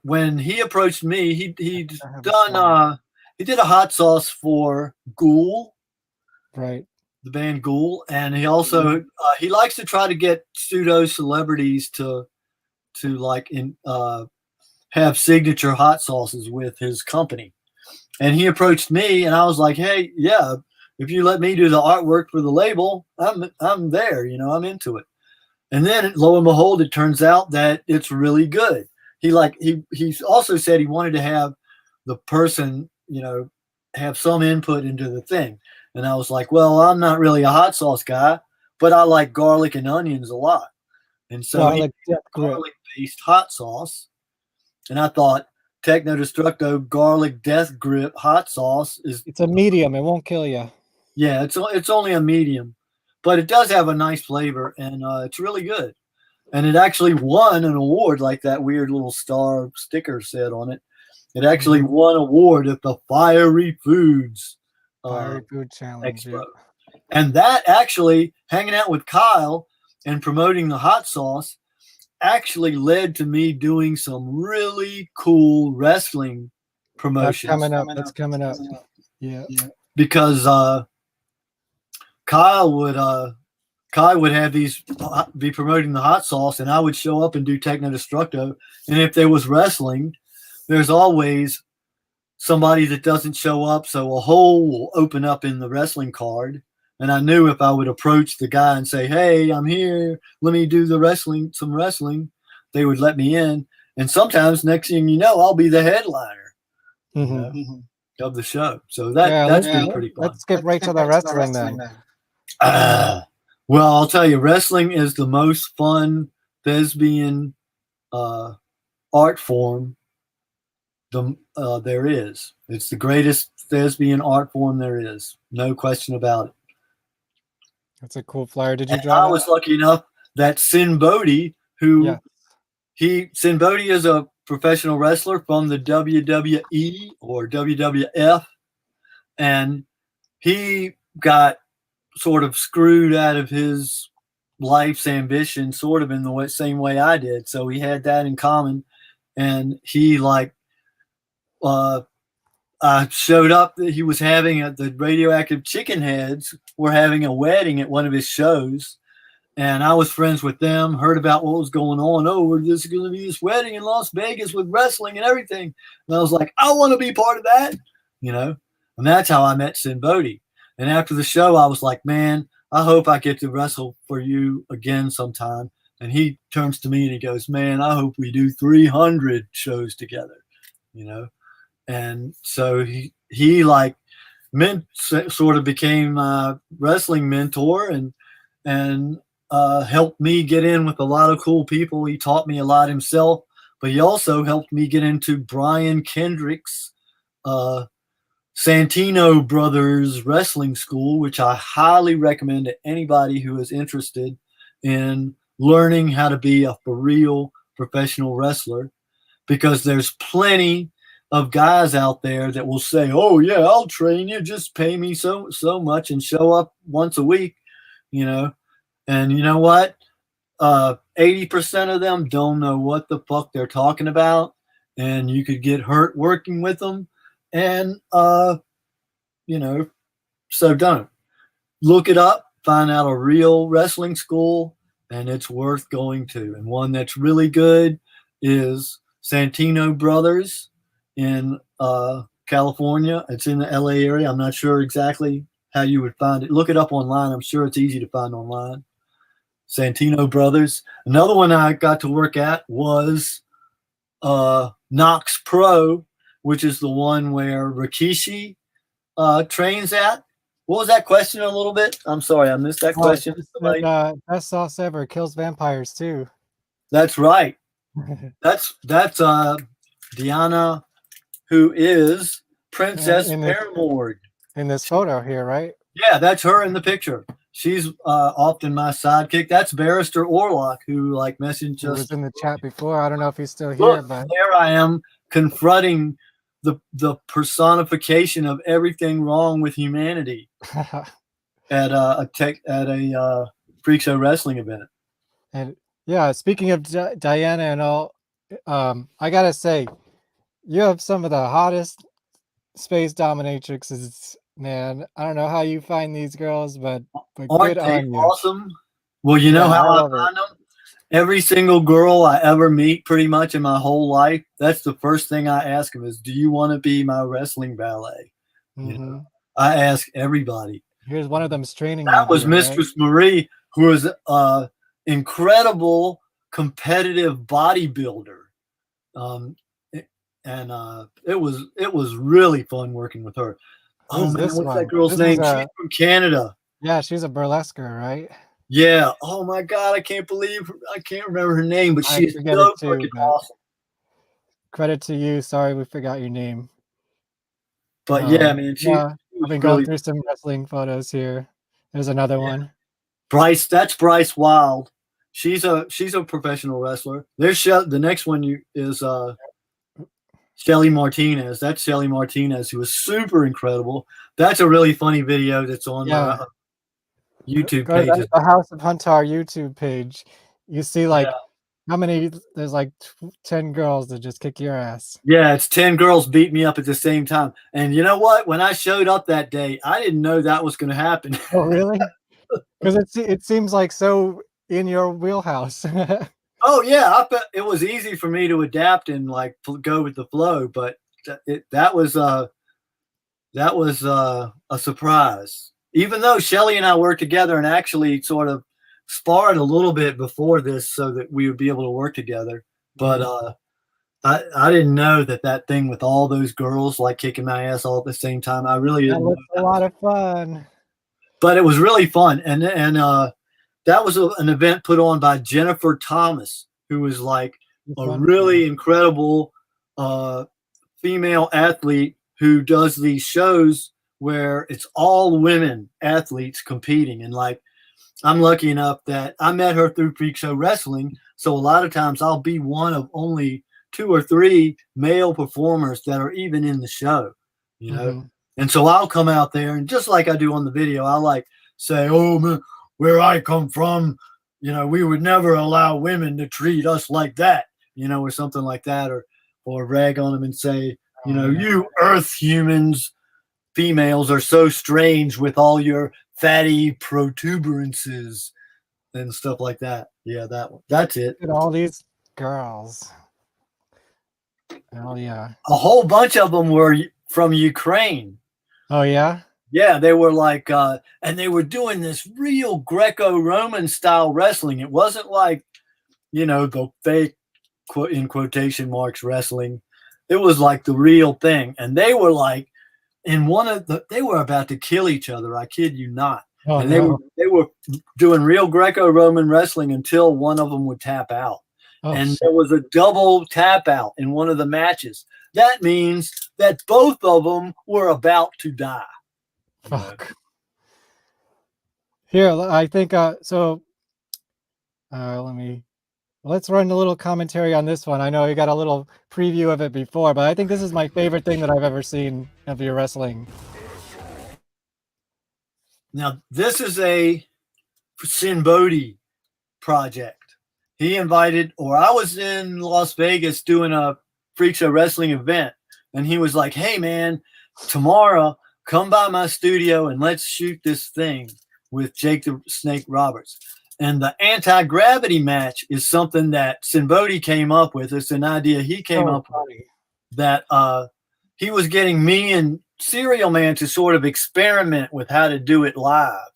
when he approached me, he did a hot sauce for Ghoul, right? The band Ghoul, and he also he likes to try to get pseudo celebrities to to have signature hot sauces with his company. And he approached me, and I was like, hey, yeah, if you let me do the artwork for the label, I'm there, I'm into it. And then lo and behold, it turns out that it's really good. He also said he wanted to have the person, have some input into the thing. And I was like, well, I'm not really a hot sauce guy, but I like garlic and onions a lot. And so garlic-based hot sauce. And I thought Techno Destructo garlic death grip hot sauce it's a medium. It won't kill you. Yeah, it's only a medium, but it does have a nice flavor, and it's really good. And it actually won an award, like that weird little star sticker said on it. It actually won an award at the Fiery Foods Food Challenge. Expo. Yeah. And that actually, hanging out with Kyle and promoting the hot sauce, actually led to me doing some really cool wrestling promotions. That's coming up. Yeah. Because Kyle would have these be promoting the hot sauce, and I would show up and do Techno Destructo. And if there was wrestling, there's always somebody that doesn't show up, so a hole will open up in the wrestling card. And I knew if I would approach the guy and say, hey, I'm here, let me do some wrestling, they would let me in. And sometimes, next thing you know, I'll be the headliner of the show. So that's been pretty fun. Let's get right to the wrestling then. Well, I'll tell you, wrestling is the most fun thespian art form there is. It's the greatest thespian art form there is. No question about it. That's a cool flyer. Did you draw? I was lucky enough that Sin Bodhi, Sin Bodhi is a professional wrestler from the WWE or WWF, and he got sort of screwed out of his life's ambition, sort of in the same way I did. So we had that in common, and he I showed up that he was having the Radioactive Chicken Heads were having a wedding at one of his shows, and I was friends with them, heard about what was going on. Oh, there's going to be this wedding in Las Vegas with wrestling and everything. And I was like, I want to be part of that, and that's how I met Sin Bodhi. And after the show, I was like, man, I hope I get to wrestle for you again sometime. And he turns to me and he goes, man, I hope we do 300 shows together, And so he sort of became my wrestling mentor and helped me get in with a lot of cool people. He taught me a lot himself, but he also helped me get into Brian Kendrick's Santino Brothers Wrestling School, which I highly recommend to anybody who is interested in learning how to be a for real professional wrestler, because there's plenty of guys out there that will say, oh yeah, I'll train you, just pay me so much and show up once a week, and you know what, 80% of them don't know what the fuck they're talking about, and you could get hurt working with them. And so don't. Look it up, find out a real wrestling school, and it's worth going to. And one that's really good is Santino Brothers in California. It's in the LA area. I'm not sure exactly how you would find it. Look it up online. I'm sure it's easy to find online. Santino Brothers. Another one I got to work at was Knox Pro, which is the one where Rikishi trains at. What was that question a little bit? I'm sorry, I missed that question. Best sauce ever, kills vampires too. That's right. That's Diana, who is Princess Paramore. In this photo here, right? Yeah, that's her in the picture. She's often my sidekick. That's Barrister Orlock, who messaged us. Was in the chat before. I don't know if he's still here, Look, but there I am confronting the personification of everything wrong with humanity at a Freak Show wrestling event. And yeah, speaking of Diana and all, I gotta say, you have some of the hottest space dominatrixes, man. I don't know how you find these girls, but Aren't good they on you. awesome? Well, you know how I find them? every single girl I ever meet pretty much in my whole life, that's the first thing I ask them is, do you want to be my wrestling ballet? You know, I ask everybody. Here's one of them's training That you was here, right? Mistress Marie, who was incredible competitive bodybuilder. It was really fun working with her. Oh Who's man, this what's one? that girl's This name? is She's from Canada. Yeah, she's a burlesquer, right? Yeah. Oh my God, I can't remember her name, but I she's forget so it too, freaking but awesome. credit to you. Sorry, we forgot your name. But yeah, man, she I've was been going really through some wrestling photos here. There's another one. Bryce. That's Bryce Wild. She's a professional wrestler. There's the next one is Shelly Martinez. That's Shelly Martinez, who was super incredible. That's a really funny video that's on my YouTube Go to page. the House of Huntar YouTube page. You see like Yeah. how many? There's like 10 girls that just kick your ass. Yeah, it's 10 girls beat me up at the same time. And you know what? When I showed up that day, I didn't know that was going to happen. Oh, really? Because it seems like so in your wheelhouse. Oh yeah, I bet it was easy for me to adapt and like go with the flow, but that was a surprise. Even though Shelly and I worked together and actually sort of sparred a little bit before this so that we would be able to work together, but I didn't know that thing with all those girls like kicking my ass all at the same time. I really didn't. That looks a lot of fun. But it was really fun, and that was an event put on by Jennifer Thomas, who was like a really incredible female athlete who does these shows where it's all women athletes competing. And like, I'm lucky enough that I met her through Freak Show Wrestling. So a lot of times I'll be one of only 2 or 3 male performers that are even in the show, you know? And so I'll come out there and just like I do on the video, I like say, oh man, where I come from, you know, we would never allow women to treat us like that, you know, or something like that, or rag on them and say, you know, you earth humans, females are so strange with all your fatty protuberances and stuff like that. Yeah, that one. That's it. Look at all these girls. Oh yeah. A whole bunch of them were from Ukraine. Oh yeah? Yeah, they were like, and they were doing this real Greco-Roman style wrestling. It wasn't like, you know, the fake, in quotation marks, wrestling. It was like the real thing. And they were like, they were about to kill each other. I kid you not. Oh, and no. they were doing real Greco-Roman wrestling until one of them would tap out. Oh, and shit. there was a double tap out in one of the matches. That means that both of them were about to die. Fuck. Here, I think let's run a little commentary on this one. I know you got a little preview of it before, but I think this is my favorite thing that I've ever seen of your wrestling. Now, this is a Sin Bodhi project. He invited, or I was in Las Vegas doing a Freak Show Wrestling event, and he was like, hey, man, tomorrow, come by my studio and let's shoot this thing with Jake the Snake Roberts. And the anti-gravity match is something that Sin Bodhi came up with. It's an idea he came up with that he was getting me and Serial Man to sort of experiment with how to do it live.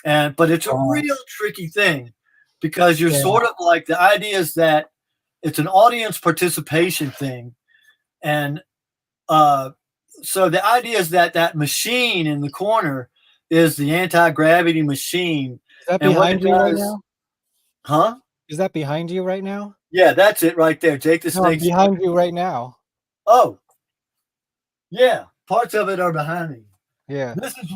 But it's a real tricky thing because you're sort of like, the idea is that it's an audience participation thing. And so the idea is that machine in the corner is the anti-gravity machine. Is that behind you right now? Huh? Is that behind you right now? Yeah, that's it right there. Jake the Snake. Behind you right now. Oh, yeah. Parts of it are behind me. Yeah. This is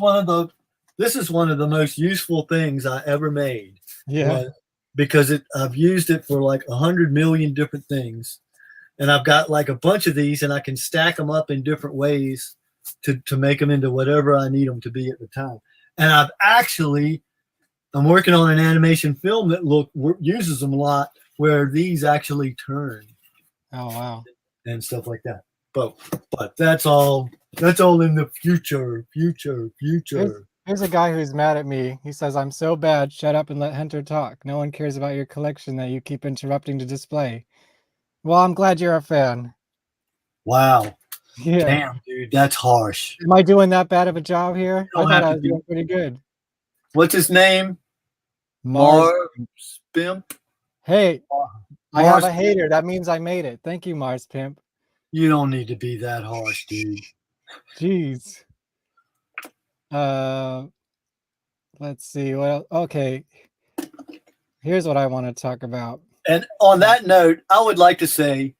one of the most useful things I ever made. Yeah. Because I've used it for like 100 million different things. And I've got like a bunch of these and I can stack them up in different ways to make them into whatever I need them to be at the time. And I'm working on an animation film that uses them a lot where these actually turn. Oh, wow. And stuff like that. But that's all in the future. Here's a guy who's mad at me. He says, I'm so bad, shut up and let Hunter talk. No one cares about your collection that you keep interrupting to display. Well, I'm glad you're a fan. Wow. Yeah. Damn, dude, that's harsh. Am I doing that bad of a job here? I don't thought have I to was do- doing pretty good. What's his name? Mars. Pimp. Hey, I Mars have a hater. That means I made it. Thank you, Mars Pimp. You don't need to be that harsh, dude. Jeez. Let's see what else. Okay. Here's what I want to talk about. And on that note, I would like to say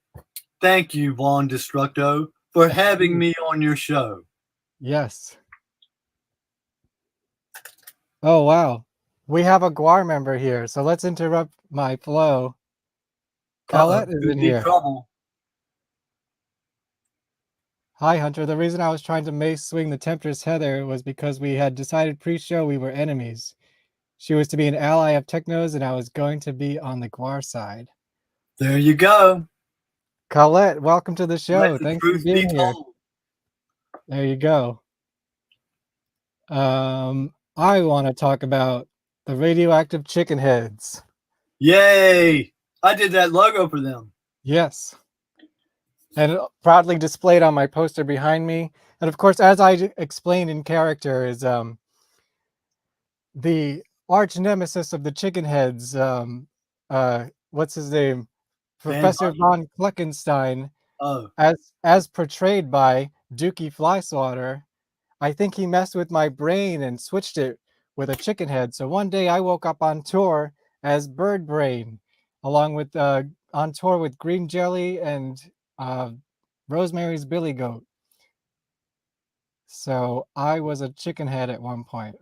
thank you, Von Destructo, for having me on your show. Yes. Oh, wow. We have a GWAR member here, so let's interrupt my flow. Colette is in here. Trouble. Hi, Hunter. The reason I was trying to mace swing the Temptress Heather was because we had decided pre-show we were enemies. She was to be an ally of Techno's, and I was going to be on the GWAR side. There you go. Colette, welcome to the show. Let the Thanks for truth be being here. told. There you go. I want to talk about the radioactive chicken heads. Yay! I did that logo for them. Yes. And proudly displayed on my poster behind me. And of course, as I explained in character, is the arch nemesis of the chicken heads. What's his name? Professor von Kleckenstein. Oh. As portrayed by Dookie Flyswatter. I think he messed with my brain and switched it with a chicken head. So one day I woke up on tour as Bird Brain, along with on tour with Green Jelly and Rosemary's Billy Goat. So I was a chicken head at one point.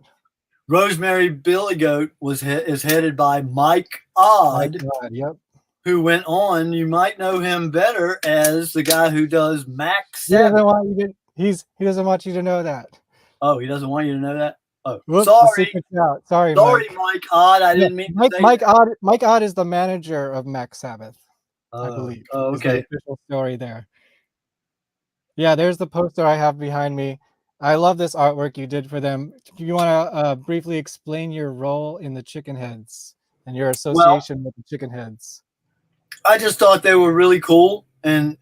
Rosemary Billy Goat is headed by Mike Odd. Mike Odd, yep. Who went on? You might know him better as the guy who does Max. He doesn't want you to. He doesn't want you to know that. Oh, he doesn't want you to know that. Oh, whoops, sorry. Sorry, Mike Odd. I didn't mean to say Mike that. Odd. Mike Odd is the manager of Max Sabbath, I believe. Oh, is the okay. official story there. Yeah, there's the poster I have behind me. I love this artwork you did for them. Do you want to briefly explain your role in the Chicken Heads and your association with the Chicken Heads? I just thought they were really cool, and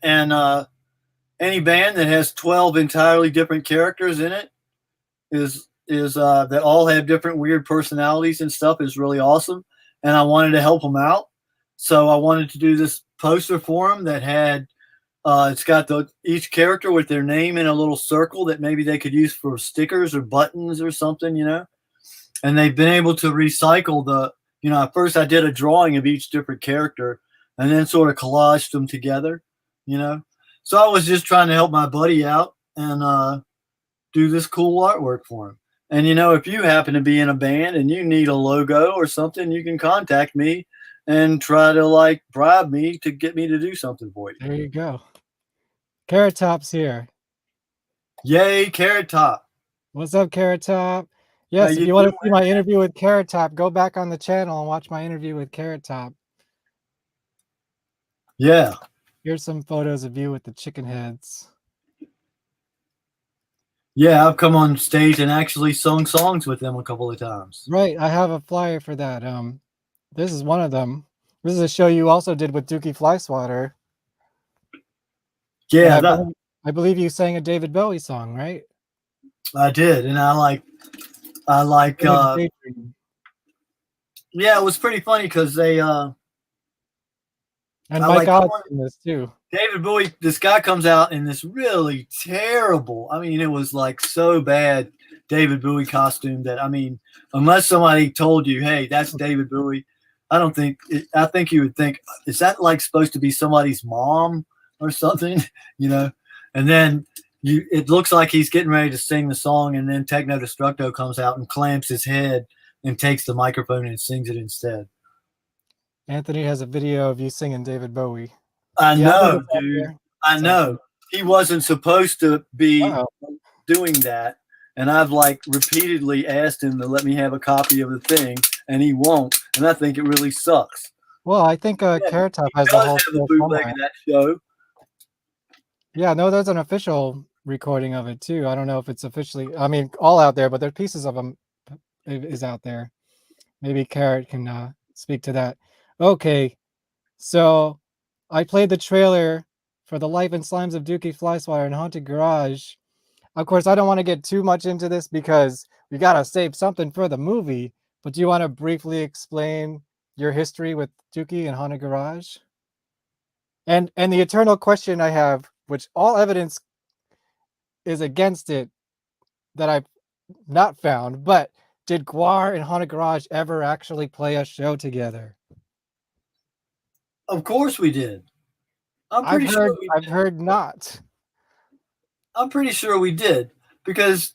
any band that has 12 entirely different characters in it is that all have different weird personalities and stuff is really awesome. And I wanted to help them out, so I wanted to do this poster for them that had it's got each character with their name in a little circle that maybe they could use for stickers or buttons or something, you know. And they've been able to recycle at first I did a drawing of each different character and then sort of collaged them together, you know. So I was just trying to help my buddy out and do this cool artwork for him. And, if you happen to be in a band and you need a logo or something, you can contact me and try to, bribe me to get me to do something for you. There you go. Carrot Top's here. Yay, Carrot Top. What's up, Carrot Top? Yes, if you want to see my interview with Carrot Top, go back on the channel and watch my interview with Carrot Top. Yeah. Here's some photos of you with the chicken heads. Yeah, I've come on stage and actually sung songs with them a couple of times. Right, I have a flyer for that. This is one of them. This is a show you also did with Dookie Flyswatter. Yeah, I believe you sang a David Bowie song, right? I did, and I like. Yeah, it was pretty funny because they. And Mike Odd's in this too. David Bowie, this guy comes out in this really terrible, it was so bad David Bowie costume that, unless somebody told you, hey, that's David Bowie, I think you would think, is that supposed to be somebody's mom or something, And then it looks like he's getting ready to sing the song, and then Techno Destructo comes out and clamps his head and takes the microphone and sings it instead. Anthony has a video of you singing David Bowie. I know, dude. I know. He wasn't supposed to be doing that. And I've repeatedly asked him to let me have a copy of the thing, and he won't. And I think it really sucks. Well, I think Carrot Top has the whole bootleg of that show. Yeah, no, there's an official recording of it too. I don't know if it's officially, I mean, all out there, but there's pieces of them is out there. Maybe Carrot can speak to that. Okay, so I played the trailer for The Life and Slimes of Dookie Flyswatter and Haunted Garage. Of course, I don't want to get too much into this because we gotta save something for the movie. But do you want to briefly explain your history with Dookie and Haunted Garage? And the eternal question I have, which all evidence is against it that I've not found, but did GWAR and Haunted Garage ever actually play a show together? Of course we did. I've heard not. I'm pretty sure we did because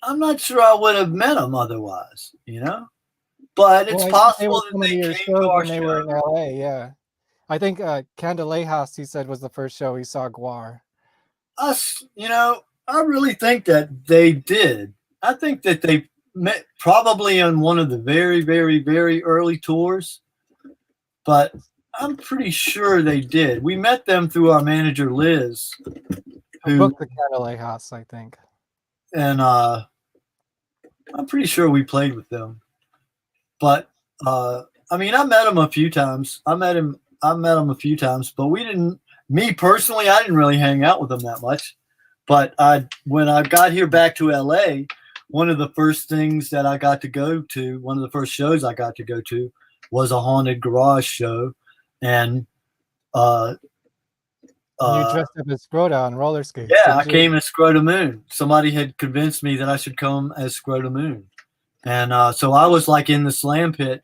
I'm not sure I would have met them otherwise, you know. But it's possible that they came to our when they were in LA. Yeah, I think Candelejos, he said, was the first show he saw GWAR. Us, you know, I really think that they did. I think that they met probably on one of the very, very, very early tours, but I'm pretty sure they did. We met them through our manager Liz, who booked the Candelejos, I think. And I'm pretty sure we played with them. But I mean, I met him a few times. I met him a few times, but we didn't. Me personally, I didn't really hang out with him that much. But when I got here back to LA, one of the first things that I got to go to, one of the first shows I got to go to, was a Haunted Garage show, and you dressed up as Scrota on roller skates. Yeah, I came as Scrota Moon. Somebody had convinced me that I should come as Scrota Moon. And so I was like in the slam pit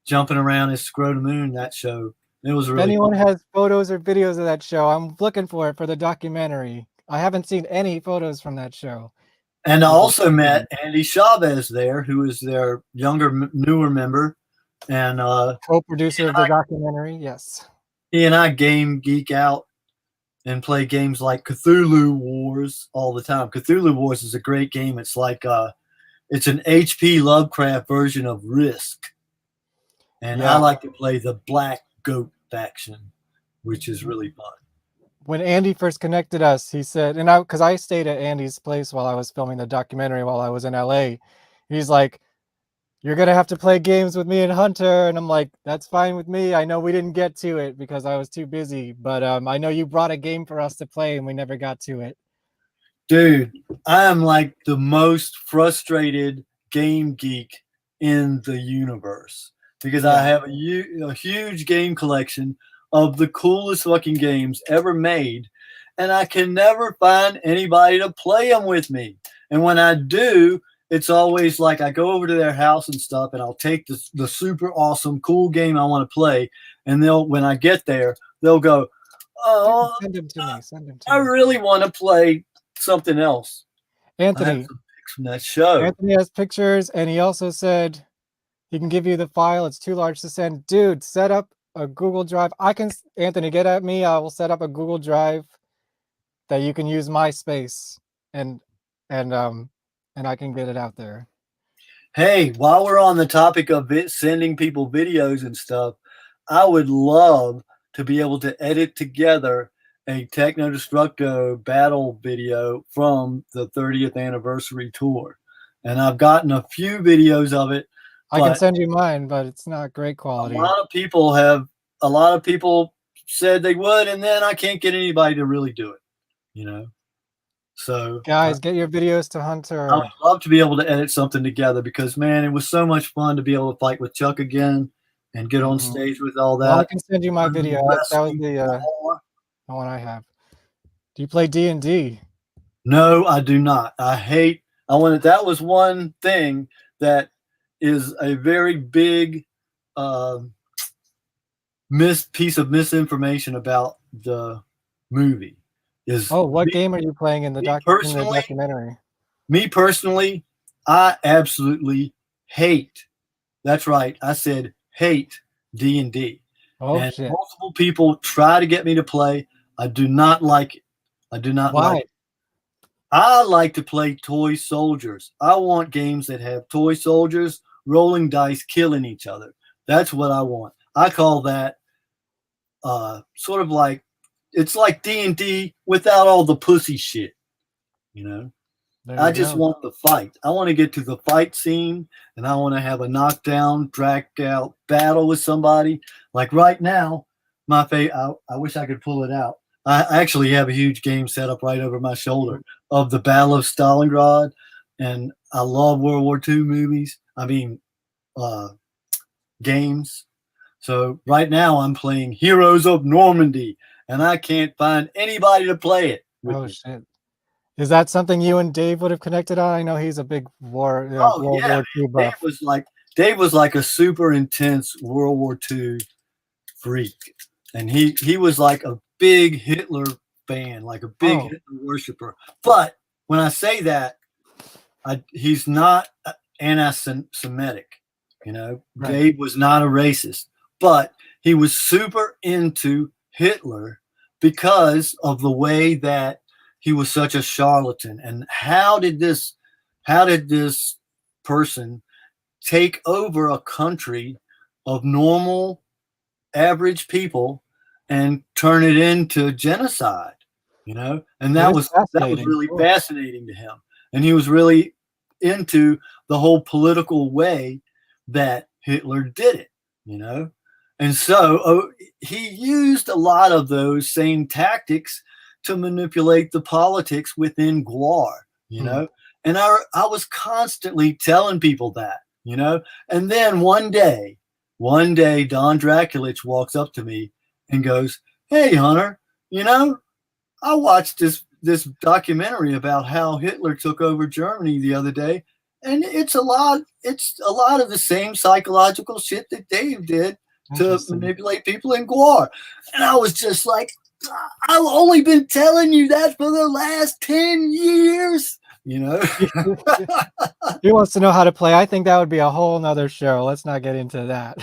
jumping around as Scrota Moon that show. It was really If anyone fun. has photos or videos of that show, I'm looking for it for the documentary. I haven't seen any photos from that show. And I also met Andy Chavez there, who is their younger, newer member. And co-producer of the documentary, yes. He and I game geek out and play games like Cthulhu Wars all the time. Cthulhu Wars is a great game. It's like it's an HP Lovecraft version of Risk. And I like to play the Black Goat faction, which is really fun. When Andy first connected us, he said, and because I stayed at Andy's place while I was filming the documentary while I was in LA, he's like, "You're gonna have to play games with me and Hunter," and I'm like, "That's fine with me. I know we didn't get to it because I was too busy, but I know you brought a game for us to play and we never got to it." Dude, I am like the most frustrated game geek in the universe because I have a huge game collection of the coolest fucking games ever made, and I can never find anybody to play them with me. And when I do, it's always like I go over to their house and stuff, and I'll take the super awesome, cool game I want to play, and when I get there, they'll go, "Oh, send them to me. Send them to I really want to play something else." Anthony, I have some pics from that show. Anthony has pictures, and he also said he can give you the file. It's too large to send. Dude, set up a Google Drive. Anthony, get at me. I will set up a Google Drive that you can use my space, and I can get it out there. Hey, while we're on the topic of sending people videos and stuff, I would love to be able to edit together a Techno Destructo battle video from the 30th anniversary tour. And I've gotten a few videos of it. I can send you mine, but it's not great quality. A lot of people said they would, and then I can't get anybody to really do it, you know? So guys, get your videos to Hunter. I would love to be able to edit something together because, man, it was so much fun to be able to fight with Chuck again and get on stage with all that. Well, I can send you my video. That was the one I have. Do you play D&D? No, I do not. That was one thing that is a very big piece of misinformation about the movie. What game are you playing in the documentary? Me personally, I absolutely hate. That's right. I said hate D&D. And shit. Multiple people try to get me to play. I do not like it. I do not like it. I like to play toy soldiers. I want games that have toy soldiers rolling dice, killing each other. That's what I want. I call that sort of like, it's like D&D without all the pussy shit. You know, There I you just go. want the fight. I want to get to the fight scene, and I want to have a knockdown, drag out battle with somebody. Like right now, I wish I could pull it out. I actually have a huge game set up right over my shoulder of the Battle of Stalingrad, and I love World War II movies. I mean, games. So right now I'm playing Heroes of Normandy, and I can't find anybody to play it with Oh me. shit. Is that something you and Dave would have connected on? I know he's a big World Yeah, War II man. buff. Dave was like a super intense World War II freak, and he was like a big Hitler fan, like a big Hitler worshiper. But when I say that, he's not anti-Semitic. You know, Right. Dave was not a racist, but he was super into Hitler because of the way that he was such a charlatan. And how did this person take over a country of normal, average people and turn it into genocide? You know, and that was really fascinating to him. And he was really into the whole political way that Hitler did it, you know? And so he used a lot of those same tactics to manipulate the politics within GWAR, you know? And I was constantly telling people that, you know? And then one day, Don Draculich walks up to me and goes, "Hey, Hunter, you know, I watched this documentary about how Hitler took over Germany the other day, and it's a lot of the same psychological shit that Dave did to manipulate people in GWAR." And I was just like, I've only been telling you that for the last 10 years, you know. He wants to know how to play. I think that would be a whole nother show. Let's not get into that.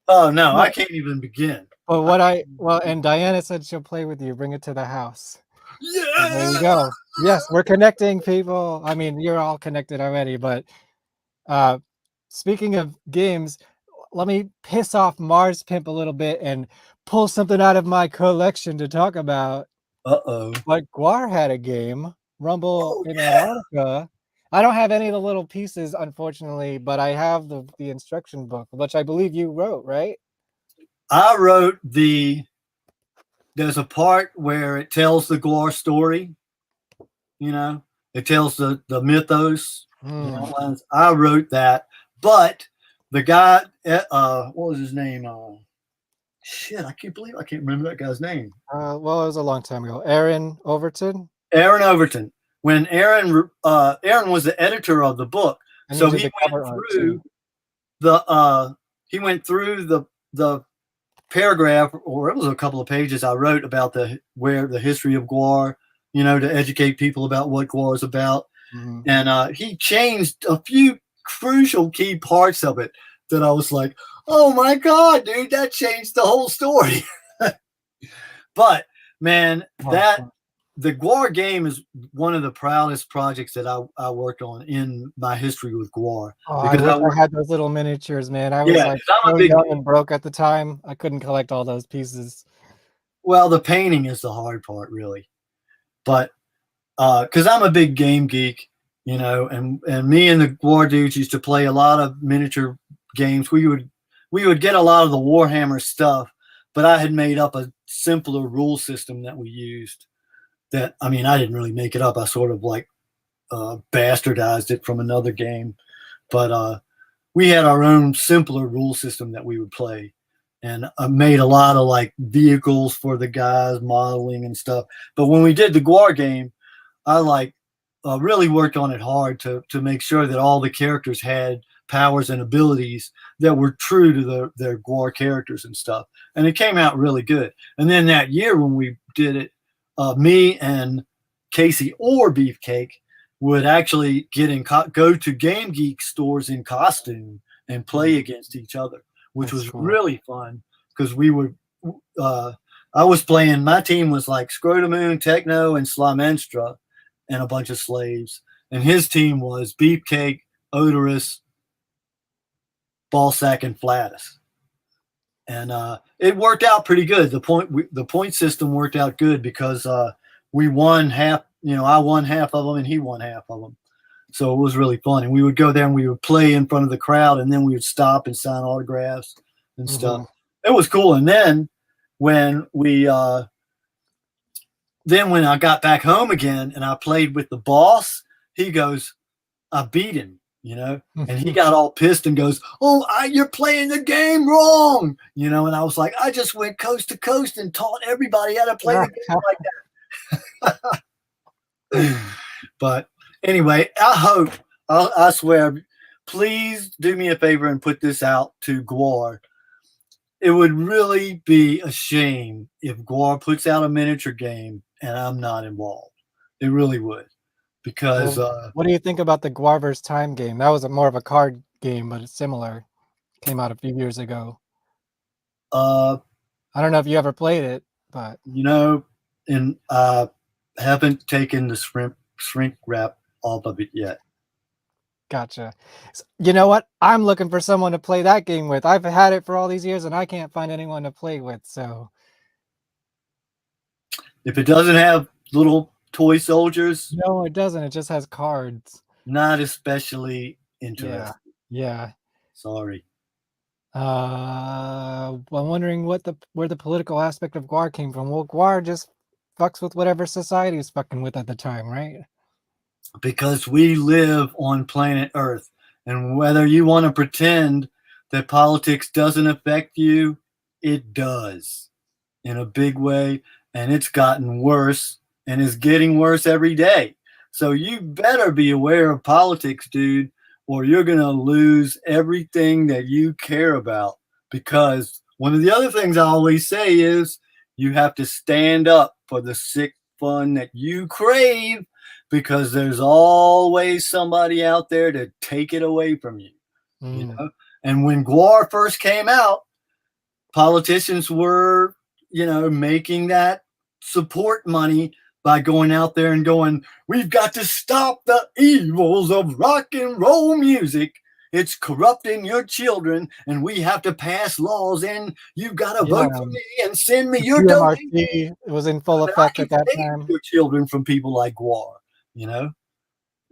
Oh no, I can't even begin. But and Diana said she'll play with you. Bring it to the house. Yeah. There you go. Yes, we're connecting people. I mean, you're all connected already, but speaking of games, let me piss off Mars Pimp a little bit and pull something out of my collection to talk about. But GWAR had a game, Rumble in Antarctica. I don't have any of the little pieces, unfortunately, but I have the instruction book, which I believe you wrote, right? I wrote there's a part where it tells the GWAR story, you know, it tells the mythos. You know, I wrote that, but the guy, what was his name? Shit, I can't believe I can't remember that guy's name. Well, it was a long time ago. Aaron Overton. Aaron Overton. When Aaron was the editor of the book, And so he he did the cover art, too. went through the paragraph, or it was a couple of pages I wrote about the history of GWAR, you know, to educate people about what GWAR is about. And he changed a few crucial key parts of it that I was like, oh my God, dude, that changed the whole story. But man, the GWAR game is one of the proudest projects that I worked on in my history with GWAR. I wish I had those little miniatures, man. I was like so young and broke at the time. I couldn't collect all those pieces. Well, the painting is the hard part, really. But because I'm a big game geek, you know, and me and the GWAR dudes used to play a lot of miniature games. We would get a lot of the Warhammer stuff, but I had made up a simpler rule system that we used. That, I mean, I didn't really make it up. I sort of like bastardized it from another game, but we had our own simpler rule system that we would play, and I made a lot of like vehicles for the guys, modeling and stuff. But when we did the GWAR game, I like really worked on it hard to make sure that all the characters had powers and abilities that were true to their GWAR characters and stuff, and it came out really good. And then that year when we did it, me and Casey or Beefcake would actually go to Game Geek stores in costume and play against each other, which was really fun because we would. I was playing. My team was like Scrotamoon, Techno, and Slamenstra, and a bunch of slaves. And his team was Beefcake, Odorous, Ballsack, and Flatus. And it worked out pretty good. The point system worked out good because we won half I won half of them and he won half of them. So it was really fun. And we would go there and we would play in front of the crowd, and then we would stop and sign autographs and stuff. It was cool. And then when when I got back home again and I played with the boss, he goes, I beat him, and he got all pissed and goes, "Oh, you're playing the game wrong," and I was like, I just went coast to coast and taught everybody how to play the game like that. But anyway, I swear, please do me a favor and put this out to GWAR. It would really be a shame if GWAR puts out a miniature game and I'm not involved. It really would. Because what do you think about the GWAR vs. Time game? That was more of a card game, but it's similar. Came out a few years ago. I don't know if you ever played it, but and I haven't taken the shrink wrap off of it yet. Gotcha. You know what? I'm looking for someone to play that game with. I've had it for all these years and I can't find anyone to play with. So if it doesn't have little toy soldiers, no, it doesn't. It just has cards. Not especially interested. Yeah. Sorry. I'm wondering where the political aspect of GWAR came from. Well, GWAR just fucks with whatever society is fucking with at the time, right? Because we live on planet Earth, and whether you want to pretend that politics doesn't affect you, it does in a big way, and it's gotten worse and is getting worse every day. So you better be aware of politics, dude, or you're going to lose everything that you care about. Because one of the other things I always say is you have to stand up for the sick fun that you crave, because there's always somebody out there to take it away from you. And when GWAR first came out, politicians were, making that support money by going out there and going, we've got to stop the evils of rock and roll music. It's corrupting your children, and we have to pass laws, and you've got to vote for me and send me your donation. It was in full effect at that time. Your children from people like GWAR,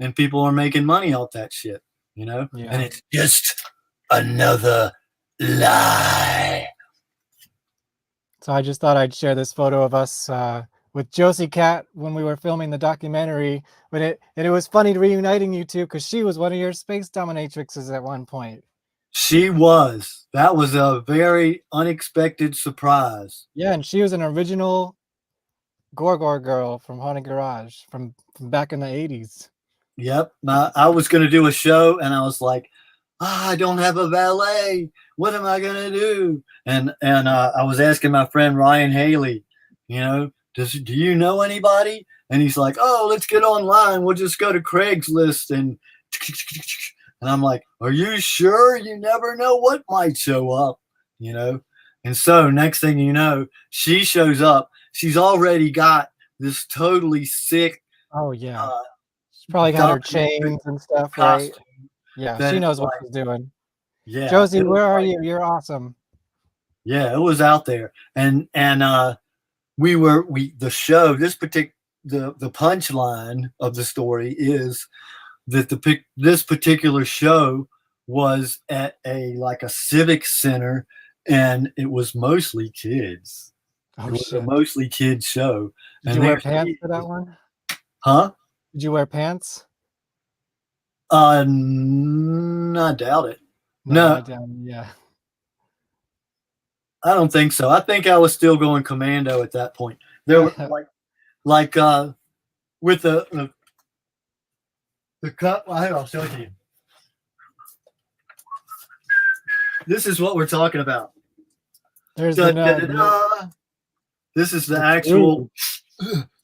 and people are making money off that shit, and it's just another lie. So I just thought I'd share this photo of us with Josie Cat when we were filming the documentary. And it was funny reuniting you two, because she was one of your space dominatrixes at one point. She was. That was a very unexpected surprise. Yeah, and she was an original GWAR girl from Haunted Garage from back in the 80s. Yep. I was going to do a show, and I was like, I don't have a valet. What am I going to do? And I was asking my friend Ryan Haley, do you know anybody? And he's like, oh, let's get online. We'll just go to Craigslist. And I'm like, are you sure? You never know what might show up, And so next thing you know, she shows up. She's already got this totally sick. Oh, yeah. She's probably got her chains and stuff, right? Yeah, she knows what she's doing. Yeah. Josie, where are you? You're awesome. Yeah, it was out there. And the show, the punchline of the story is that this particular show was at a civic center, and it was mostly kids. Oh, it was a mostly kids show. Did you wear pants for that one? Huh? Did you wear pants? I doubt it. No. I doubt it, yeah. I don't think so. I think I was still going commando at that point. There were with the cup. I'll show it to you. This is what we're talking about. There's This is the actual.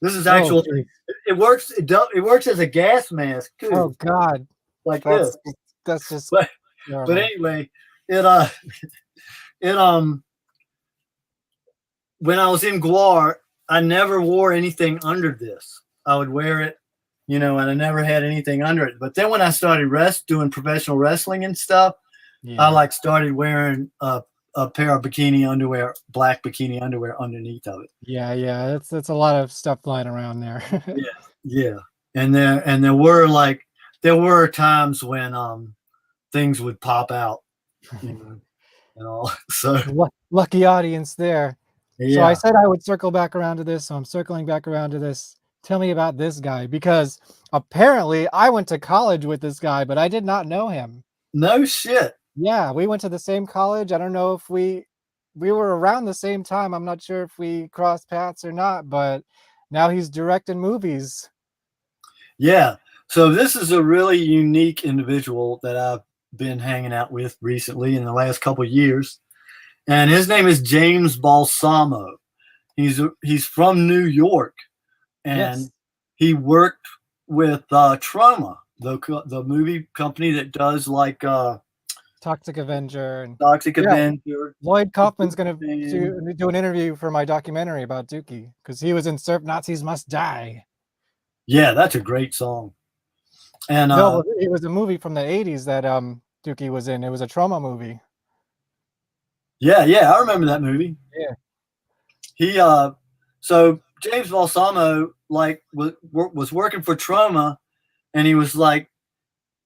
This is actual. Oh, it works. It works as a gas mask too. Oh God! This. That's just. But anyway, when I was in GWAR, I never wore anything under this. I would wear it, and I never had anything under it. But then when I started doing professional wrestling and stuff, I started wearing a pair of black bikini underwear underneath of it. Yeah, that's a lot of stuff flying around there. Yeah, Yeah, and there were times when things would pop out, you know, and all. So Lucky audience there. So I yeah, said I would circle back around to this, so I'm circling back around to this. Tell me about this guy, because apparently I went to college with this guy, but I did not know him. no shit. Yeah, we went to the same college. I don't know if we were around the same time. I'm not sure if we crossed paths or not, but now he's directing movies. Yeah. So this is a really unique individual that I've been hanging out with recently in the last couple of years, and his name is James Balsamo. He's from New York, and Yes. he worked with Troma, the movie company that does like Toxic Avenger and Toxic yeah, Avenger. Lloyd Kaufman's gonna and- do an interview for my documentary about Dookie, because he was in Surf Nazis Must Die. Yeah, that's a great song. And No, it was a movie from the 80s that Dookie was in. It was a trauma movie. yeah, I remember that movie. Yeah. He so James Balsamo like was working for Troma, and he was like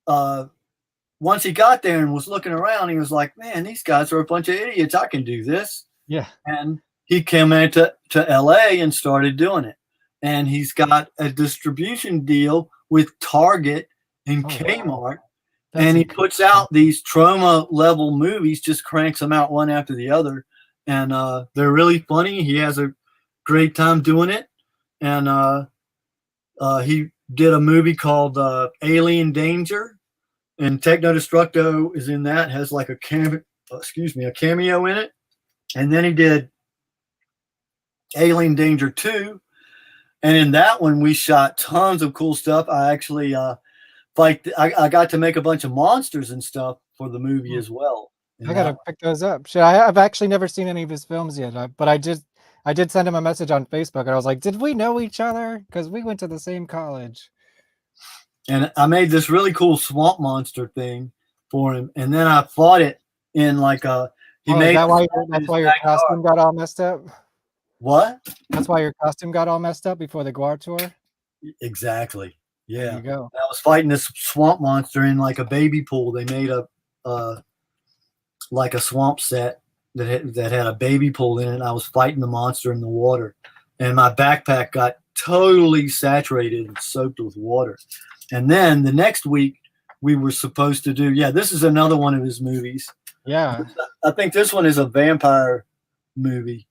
once he got there and was looking around, he was like, man, these guys are a bunch of idiots. I can do this. Yeah. And he came into LA and started doing it. And he's got a distribution deal with Target and Kmart. Wow. And he puts out these Troma level movies, just cranks them out one after the other. And they're really funny. He has a great time doing it. And he did a movie called Alien Danger. And Techno Destructo is in that, has like a cameo in it. And then he did Alien Danger 2. And in that one, we shot tons of cool stuff. I actually I got to make a bunch of monsters and stuff for the movie as well. I gotta pick those up. Shit, I've actually never seen any of his films yet, but I did send him a message on Facebook, and I was like, "Did we know each other? Because we went to the same college." And I made this really cool swamp monster thing for him, and then I fought it in like a. Is that why your costume got all messed up? What? That's why your costume got all messed up before the GWAR tour? Exactly. Yeah. There you go. I was fighting this swamp monster in like a baby pool. They made a like a swamp set that had a baby pool in it. And I was fighting the monster in the water, and my backpack got totally saturated and soaked with water. And then the next week we were supposed to do. Yeah, this is another one of his movies. Yeah. I think this one is a vampire movie.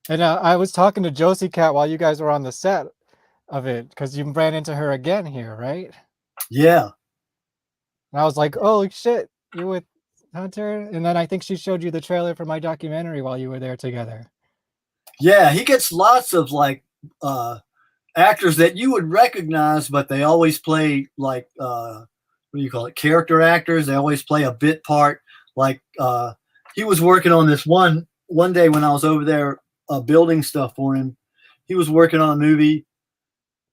And I was talking to Josie Cat while you guys were on the set of it, because you ran into her again here, right? Yeah. And I was like, "Oh shit, you with Hunter?" And then I think she showed you the trailer for my documentary while you were there together. Yeah, he gets lots of like actors that you would recognize, but they always play like what do you call it? Character actors. They always play a bit part. Like he was working on this one day when I was over there building stuff for him. He was working on a movie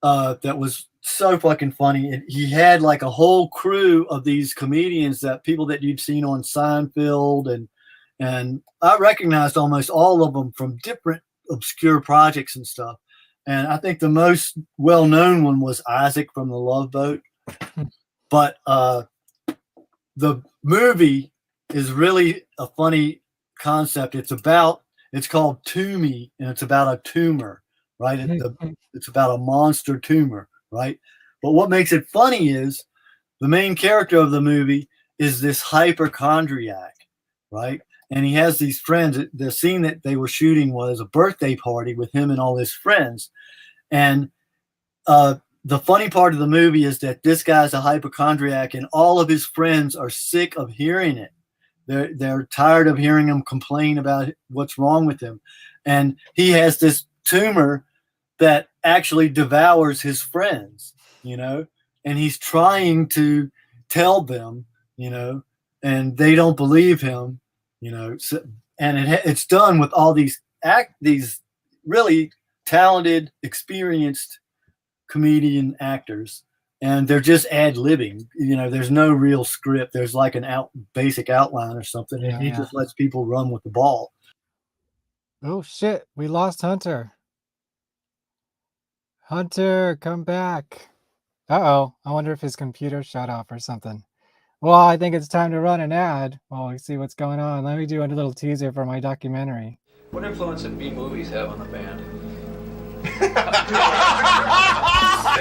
that was so fucking funny. He had like a whole crew of these comedians, that people that you'd seen on Seinfeld, and I recognized almost all of them from different obscure projects and stuff. And I think the most well-known one was Isaac from The Love Boat. But the movie is really a funny concept. It's called Toomey, and it's about a tumor, right? It's about a monster tumor, right? But what makes it funny is the main character of the movie is this hypochondriac, right? And he has these friends. The scene that they were shooting was a birthday party with him and all his friends. And the funny part of the movie is that this guy's a hypochondriac, and all of his friends are sick of hearing it. They're tired of hearing him complain about what's wrong with him. And he has this tumor that actually devours his friends, and he's trying to tell them, and they don't believe him, so, and it's done with all these really talented, experienced comedian actors. And they're just ad-libbing. There's no real script. There's like basic outline or something, and he just lets people run with the ball. Oh shit, we lost Hunter. Hunter, come back. Uh-oh, I wonder if his computer shut off or something. Well, I think it's time to run an ad while we see what's going on. Let me do a little teaser for my documentary. What influence did B-movies have on the band?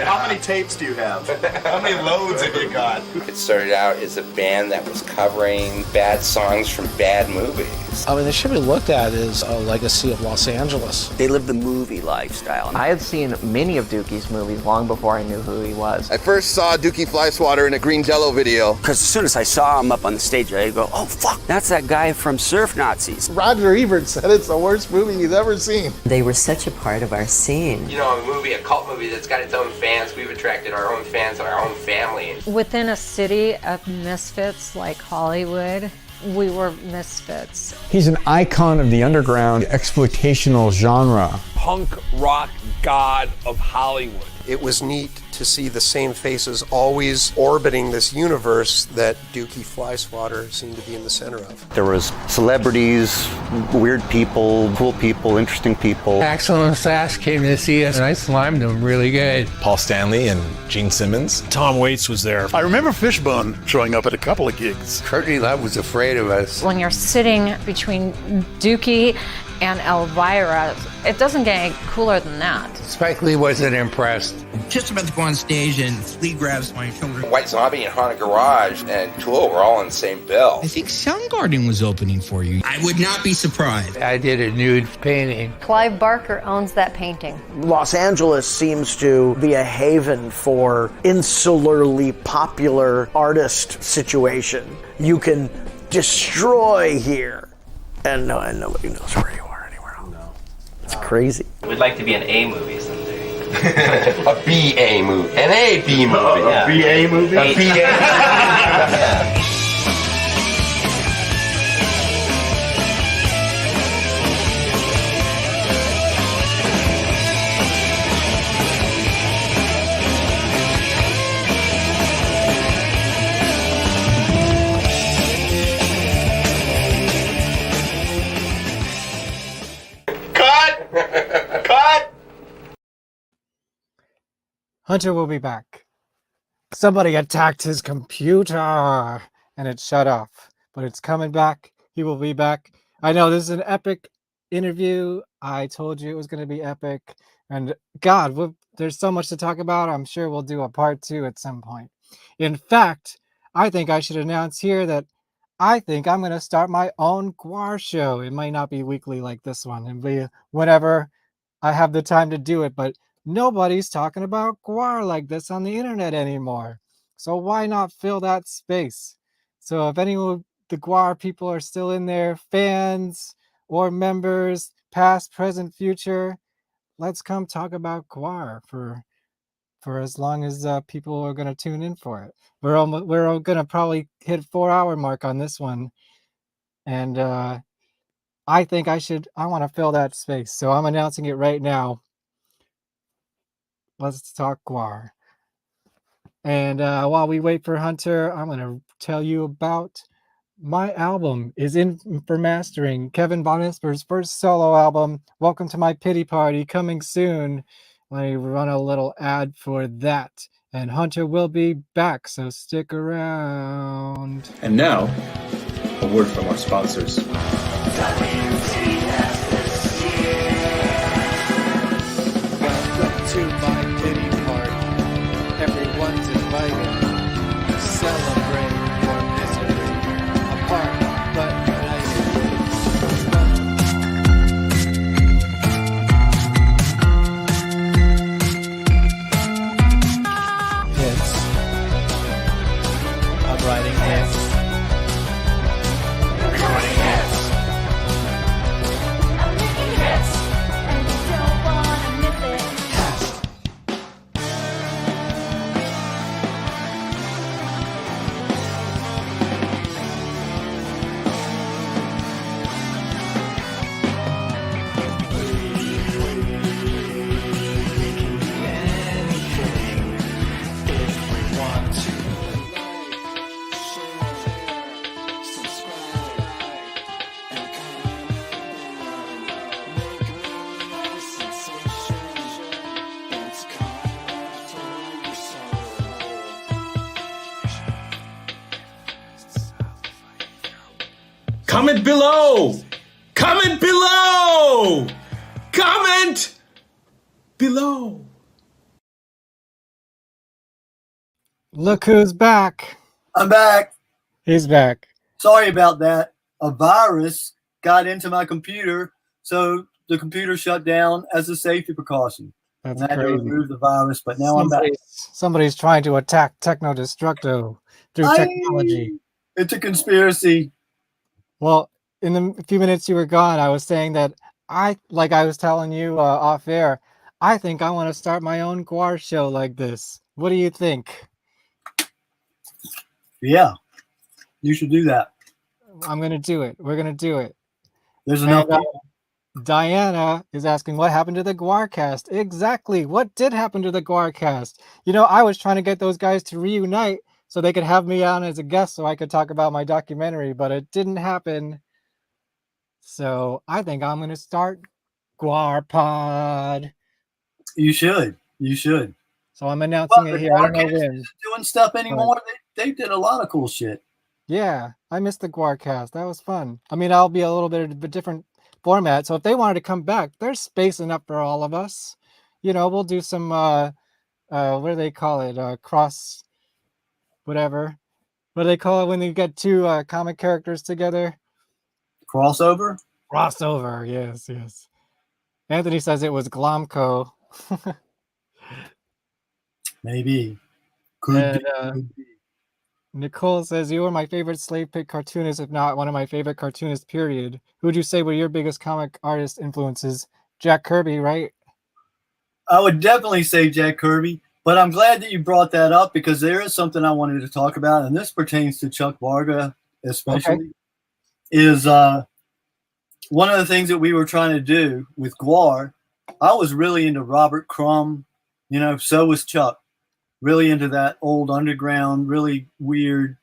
How many tapes do you have? How many loads have you got? It started out as a band that was covering bad songs from bad movies. I mean, they should be looked at as a legacy of Los Angeles. They lived the movie lifestyle. I had seen many of Dookie's movies long before I knew who he was. I first saw Dookie Flyswatter in a Green Jello video. Because as soon as I saw him up on the stage, I go, oh, fuck, that's that guy from Surf Nazis. Roger Ebert said it's the worst movie he's ever seen. They were such a part of our scene. You know, a cult movie that's got its own fans. We've attracted our own fans and our own family. Within a city of misfits like Hollywood, we were misfits. He's an icon of the underground exploitational genre. Punk rock god of Hollywood. It was neat to see the same faces always orbiting this universe that Dookie Flyswatter seemed to be in the center of. There was celebrities, weird people, cool people, interesting people. Axl and Sass came to see us, and I slimed them really good. Paul Stanley and Gene Simmons. Tom Waits was there. I remember Fishbone showing up at a couple of gigs. Courtney Love was afraid of us. When you're sitting between Dookie and Elvira, it doesn't get any cooler than that. Spike Lee wasn't impressed. I'm just about to go on stage and Flea grabs my shoulder. White Zombie and Haunted Garage and Tool were all in the same bill. I think Soundgarden was opening for you. I would not be surprised. I did a nude painting. Clive Barker owns that painting. Los Angeles seems to be a haven for insularly popular artist situation. You can destroy here, and nobody knows where you are anywhere else. No. It's crazy. We'd like to be an A movie someday. A B-A movie. An A-B movie. A B-A movie? A B-A Cut! Hunter will be back. Somebody attacked his computer and it shut off, but it's coming back. He will be back. I know this is an epic interview. I told you it was going to be epic. And God, there's so much to talk about. I'm sure we'll do a part 2 at some point. In fact, I think I should announce here that I think I'm going to start my own GWAR show. It might not be weekly like this one. It'll be whenever I have the time to do it, but nobody's talking about GWAR like this on the internet anymore. So why not fill that space? So if any of the GWAR people are still in there, fans or members, past, present, future, let's come talk about GWAR for as long as people are going to tune in for it. We're going to probably hit 4-hour mark on this one. And I think I want to fill that space. So I'm announcing it right now. Let's talk GWAR. And while we wait for Hunter, I'm going to tell you about my album is in for mastering. Kevin Vonesper's first solo album, Welcome to My Pity Party, coming soon. Let me run a little ad for that. And Hunter will be back, so stick around. And now, a word from our sponsors. Welcome to my pity party. Everyone's invited. Celebrate your misery. Apart but united. Hits. I'm writing hits. Recording hits. Comment below. Comment below. Comment below. Look who's back. I'm back. He's back. Sorry about that. A virus got into my computer, so the computer shut down as a safety precaution. That's and I had crazy. to remove the virus, but now I'm back. Somebody's trying to attack Techno Destructo through technology. It's a conspiracy. Well, in the few minutes you were gone, I was saying that like I was telling you off air, I think I want to start my own GWAR show like this. What do you think? Yeah, you should do that. I'm going to do it. We're going to do it. There's enough. Diana is asking what happened to the GWAR cast. Exactly. What did happen to the GWAR cast? You know, I was trying to get those guys to reunite so they could have me on as a guest so I could talk about my documentary, but it didn't happen. So I think I'm going to start GWARPod. You should. You should. So I'm announcing it here. I don't know when. Doing stuff anymore. They did a lot of cool shit. Yeah, I missed the GWAR cast. That was fun. I mean, I'll be a little bit of a different format. So if they wanted to come back, there's space enough for all of us. You know, we'll do some what do they call it? Cross whatever. What do they call it when you get two comic characters together? Crossover? Crossover, yes, yes. Anthony says it was Glomco. Maybe. Could be. Nicole says, you were my favorite slave pig cartoonist, if not one of my favorite cartoonists, period. Who would you say were your biggest comic artist influences? Jack Kirby, right? I would definitely say Jack Kirby, but I'm glad that you brought that up because there is something I wanted to talk about, and this pertains to Chuck Varga especially, is one of the things that we were trying to do with GWAR. I was really into Robert Crumb, you know, so was Chuck. Really into that old underground, really weird,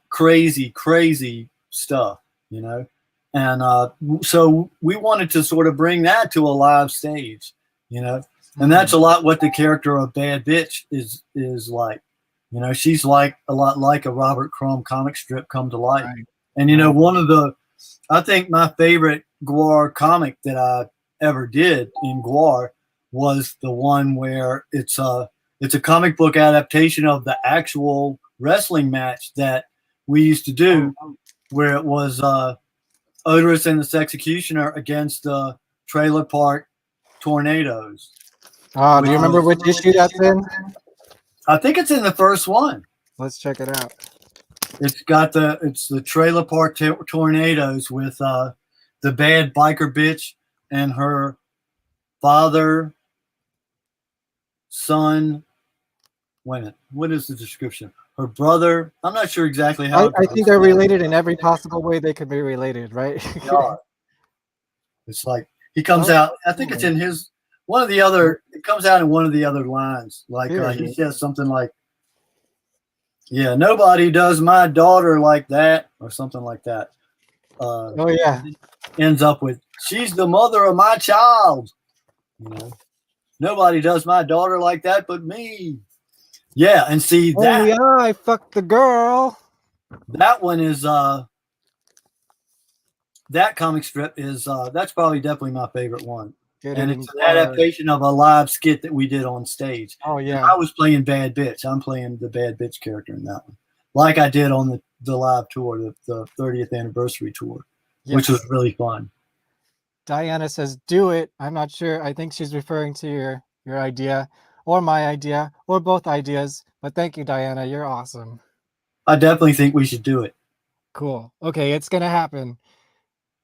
crazy stuff, you know? And so we wanted to sort of bring that to a live stage, you know? And that's a lot what the character of Bad Bitch is like. You know, she's like a lot like a Robert Crumb comic strip come to life. Right. And, you know, I think my favorite GWAR comic that I ever did in GWAR was the one where it's a comic book adaptation of the actual wrestling match that we used to do, where it was Odorous and the Sexecutioner against the Trailer Park Tornadoes. Oh, do you remember which issue that's in? I think it's in the first one. Let's check it out. It's the Trailer Park Tornadoes with the bad biker bitch and her father, son. Wait a minute. What is the description? Her brother. I'm not sure exactly how. I think they're related in every possible way they could be related, right? Yeah. It's like he comes out. I think it's in his one of the other. It comes out in one of the other lines. Like he says something like, "Yeah, nobody does my daughter like that," or something like that. Oh yeah. Ends up with, "She's the mother of my child." You know. Nobody does my daughter like that but me. Yeah, and see that. Oh yeah, I fucked the girl. That one is that comic strip is that's probably definitely my favorite one. And it's an adaptation of a live skit that we did on stage. Oh yeah. And I was playing Bad Bitch. I'm playing the Bad Bitch character in that one. Like I did on the live tour, the 30th anniversary tour, which was really fun. Diana says, do it. I'm not sure. I think she's referring to your idea or my idea or both ideas. But thank you, Diana. You're awesome. I definitely think we should do it. Cool. Okay, it's going to happen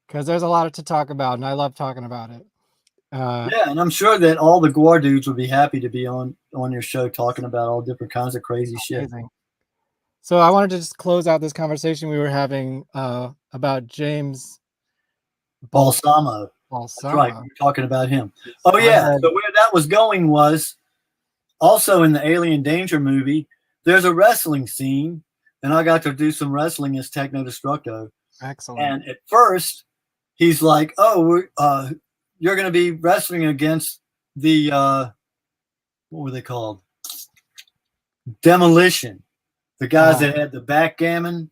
because there's a lot to talk about, and I love talking about it. Yeah, and I'm sure that all the GWAR dudes would be happy to be on your show talking about all different kinds of crazy shit. So I wanted to just close out this conversation we were having about James Balsamo. That's right. We're talking about him. Oh, yeah. So where that was going was also in the Alien Danger movie, there's a wrestling scene, and I got to do some wrestling as Techno Destructo. Excellent. And at first, he's like, oh, you're going to be wrestling against the, what were they called? Demolition. The guys that had the backgammon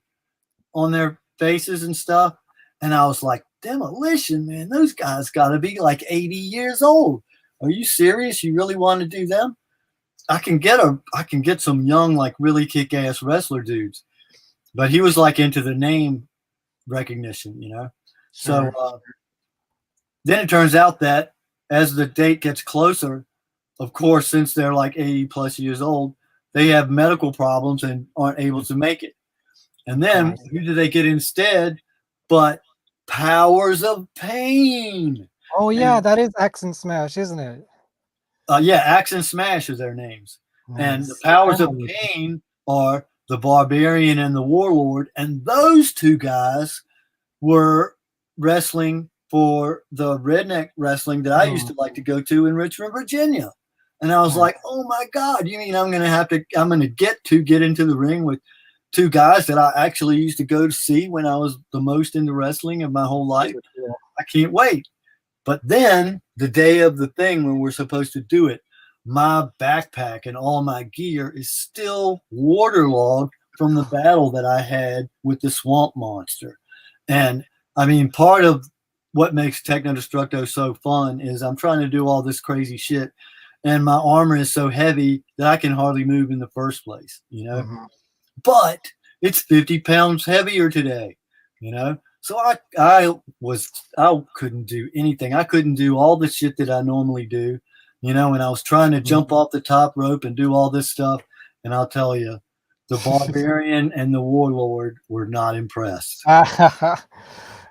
on their faces and stuff. And I was like, Demolition, man, those guys got to be like 80 years old. Are you serious? You really want to do them? I can get some young, like really kick-ass wrestler dudes. But he was like into the name recognition, you know? Sure. So then it turns out that as the date gets closer, of course, since they're like 80 plus years old, they have medical problems and aren't able to make it. And then who do they get instead but Powers of Pain? Oh yeah, that is Axe and Smash, isn't it? Yeah, Axe and Smash are their names. Nice. And the Powers of Pain are the Barbarian and the Warlord. And those two guys were wrestling for the redneck wrestling that I used to like to go to in Richmond, Virginia. And I was like, oh my God, you mean I'm going to get into the ring with two guys that I actually used to go to see when I was the most into wrestling of my whole life? I can't wait. But then the day of the thing when we're supposed to do it, my backpack and all my gear is still waterlogged from the battle that I had with the swamp monster. And I mean, part of what makes Techno Destructo so fun is I'm trying to do all this crazy shit, and my armor is so heavy that I can hardly move in the first place, you know? But it's 50 pounds heavier today, you know? So I couldn't do anything. I couldn't do all the shit that I normally do, you know, and I was trying to jump off the top rope and do all this stuff. And I'll tell you, the Barbarian and the Warlord were not impressed.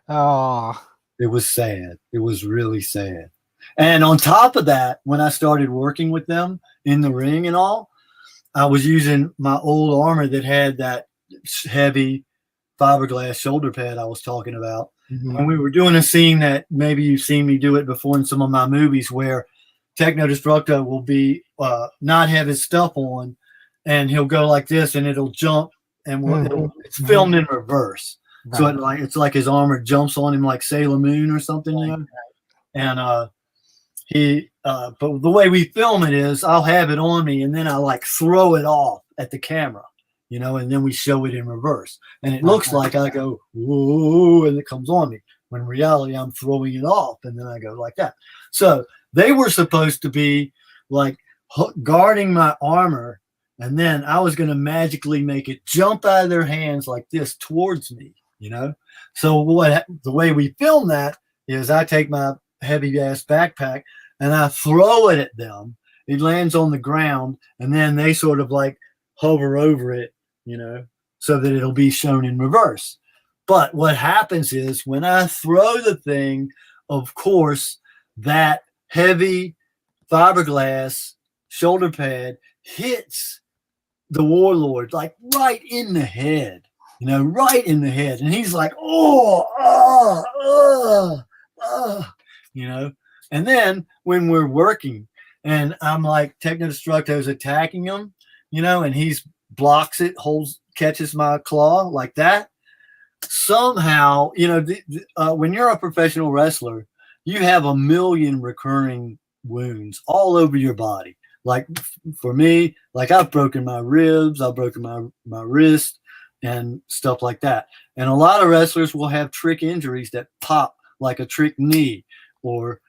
Oh. It was sad. It was really sad. And on top of that, when I started working with them in the ring and all, I was using my old armor that had that heavy fiberglass shoulder pad I was talking about. And we were doing a scene that maybe you've seen me do it before in some of my movies where Techno Destructo will be not have his stuff on, and he'll go like this and it'll jump, and it's filmed in reverse. Right. So it's like his armor jumps on him like Sailor Moon or something, you know? And but the way we film it is I'll have it on me and then I like throw it off at the camera, you know, and then we show it in reverse. And it looks like I go, whoa, and it comes on me. When in reality, I'm throwing it off and then I go like that. So they were supposed to be like guarding my armor, and then I was going to magically make it jump out of their hands like this towards me, you know? So the way we film that is I take my heavy ass backpack and I throw it at them. It lands on the ground, and then they sort of like hover over it, you know, so that it'll be shown in reverse. But what happens is when I throw the thing, of course, that heavy fiberglass shoulder pad hits the Warlord like right in the head, you know, right in the head. And he's like, you know. And then when we're working and I'm like, Techno Destructo's attacking him, you know, and he's blocks it, catches my claw like that. Somehow, you know, when you're a professional wrestler, you have a million recurring wounds all over your body. Like for me, like I've broken my ribs, I've broken my wrist and stuff like that. And a lot of wrestlers will have trick injuries that pop, like a trick knee, or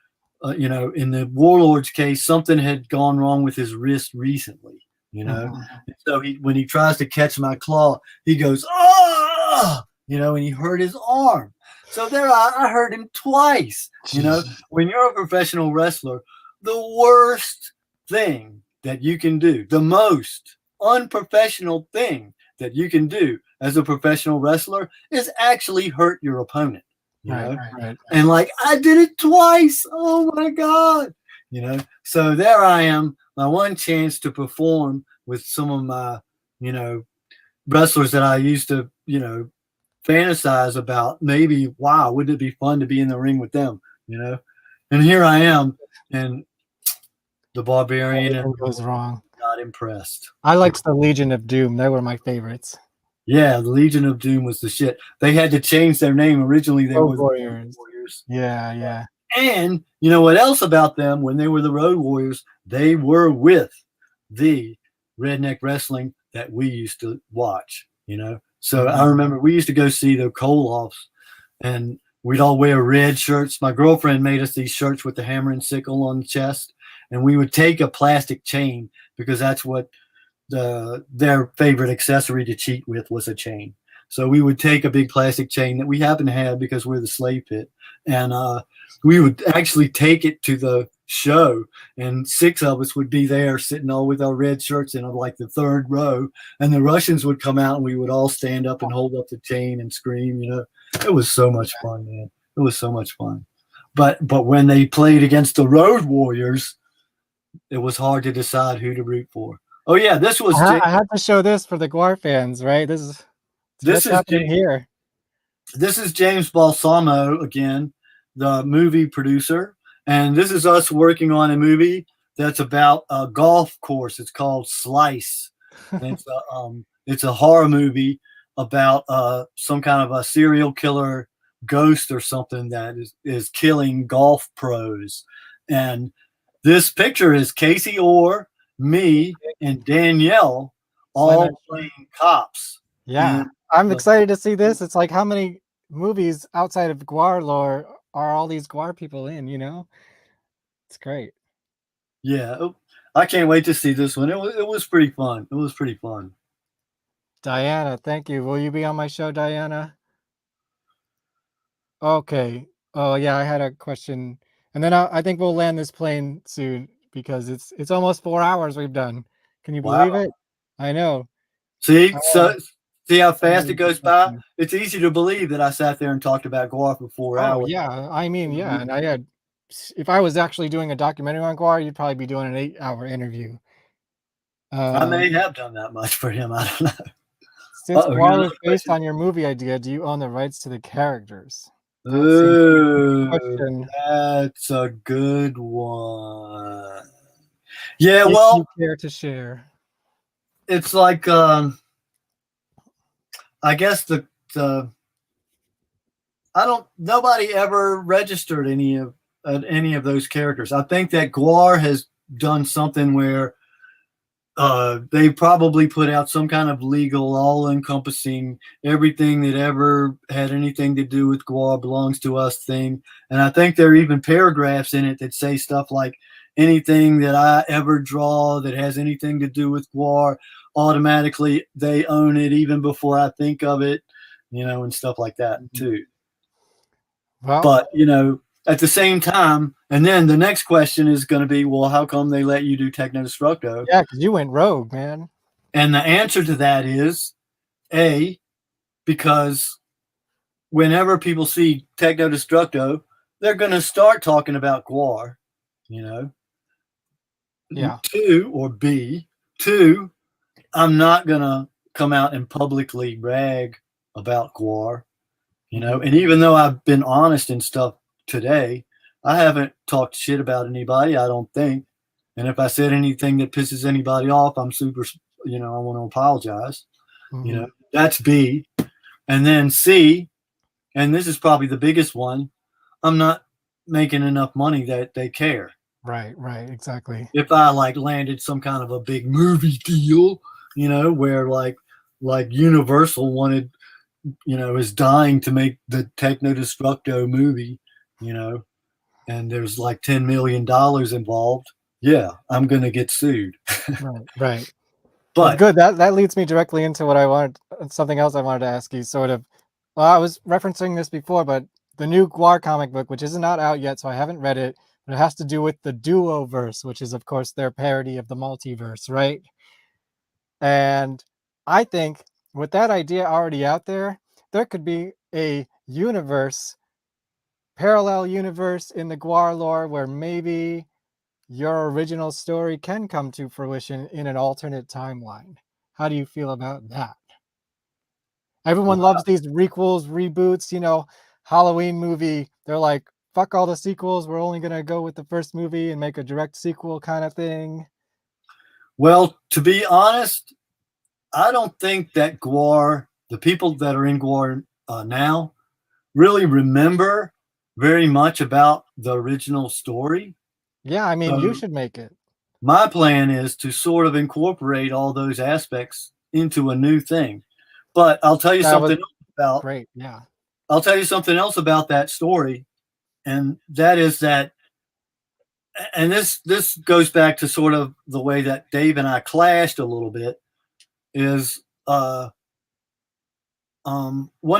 you know, in the Warlord's case, something had gone wrong with his wrist recently, you know. So when he tries to catch my claw, he goes, oh, you know, and he hurt his arm. So there I hurt him twice. You know, when you're a professional wrestler, the worst thing that you can do, the most unprofessional thing that you can do as a professional wrestler is actually hurt your opponent. You know? Right. And like I did it twice. Oh my God. You know, so there I am, my one chance to perform with some of my, you know, wrestlers that I used to, you know, fantasize about. Maybe, wow, wouldn't it be fun to be in the ring with them, you know? And here I am, and the Barbarian goes wrong. Not impressed. I liked the Legion of Doom. They were my favorites. Yeah, the Legion of Doom was the shit. They had to change their name. Originally, they were the Road Warriors. Yeah. And you know what else about them? When they were the Road Warriors, they were with the redneck wrestling that we used to watch. You know, So I remember we used to go see the Koloffs, and we'd all wear red shirts. My girlfriend made us these shirts with the hammer and sickle on the chest, and we would take a plastic chain because that's what their favorite accessory to cheat with was a chain. So we would take a big plastic chain that we happen to have because we're the slave pit, and we would actually take it to the show, and 6 of us would be there sitting all with our red shirts in like the 3rd row, and the Russians would come out and we would all stand up and hold up the chain and scream. It was so much fun, man. It was so much fun. But when they played against the Road Warriors, it was hard to decide who to root for. Oh yeah, this was I had to show this for the GWAR fans, right? This is happening here. This is James Balsamo again, the movie producer. And this is us working on a movie that's about a golf course. It's called Slice. And it's a horror movie about some kind of a serial killer ghost or something that is killing golf pros. And this picture is Casey Orr, me, and Danielle all playing cops. Yeah, I'm excited to see this. It's like, how many movies outside of GWAR lore are all these GWAR people in, It's great. Yeah, I can't wait to see this one. It was pretty fun. It was pretty fun. Diana, thank you. Will you be on my show, Diana? Okay. Oh yeah, I had a question, and then I think we'll land this plane soon because it's almost 4 hours we've done. Can you believe it? I know. See how fast it goes by? It's easy to believe that I sat there and talked about GWAR for 4 hours. Oh yeah, I mean, yeah, and if I was actually doing a documentary on GWAR, you'd probably be doing an 8-hour interview. I may have done that much for him. I don't know. Since GWAR is based on your movie idea, do you own the rights to the characters? Ooh, that's a good one. Yeah, if well, you care to share. It's like I guess nobody ever registered any of those characters. I think that GWAR has done something where they probably put out some kind of legal, all-encompassing, everything that ever had anything to do with GWAR belongs to us thing. And I think there are even paragraphs in it that say stuff like, anything that I ever draw that has anything to do with GWAR, automatically they own it even before I think of it, and stuff like that too. Well, but, at the same time, and then the next question is going to be, well, how come they let you do Techno Destructo? Yeah, because you went rogue, man. And the answer to that is, A, because whenever people see Techno Destructo, they're going to start talking about GWAR, Yeah. 2, or B, 2, I'm not going to come out and publicly brag about GWAR, and even though I've been honest and stuff today, I haven't talked shit about anybody, I don't think. And if I said anything that pisses anybody off, I'm super, I want to apologize. That's B. And then C, and this is probably the biggest one, I'm not making enough money that they care. Right, exactly. If I landed some kind of a big movie deal, where like Universal wanted, is dying to make the Techno Destructo movie, and there's $10 million involved. Yeah, I'm going to get sued. Right. But good. That leads me directly into something else I wanted to ask you, sort of. Well, I was referencing this before, but the new GWAR comic book, which is not out yet, so I haven't read it, but it has to do with the Duoverse, which is, of course, their parody of the multiverse, right? And I think with that idea already out there, there could be a parallel universe in the GWAR lore where maybe your original story can come to fruition in an alternate timeline. How do you feel about that? Everyone loves these requels, reboots, Halloween movie. They're like, fuck all the sequels. We're only going to go with the first movie and make a direct sequel kind of thing. Well, to be honest, I don't think that GWAR, the people that are in GWAR now, really remember very much about the original story. Yeah, I mean, you should make it. My plan is to sort of incorporate all those aspects into a new thing. But I'll tell you That was something else about. great. Yeah. I'll tell you something else about that story, and that is that, and this goes back to sort of the way that Dave and I clashed a little bit. Is one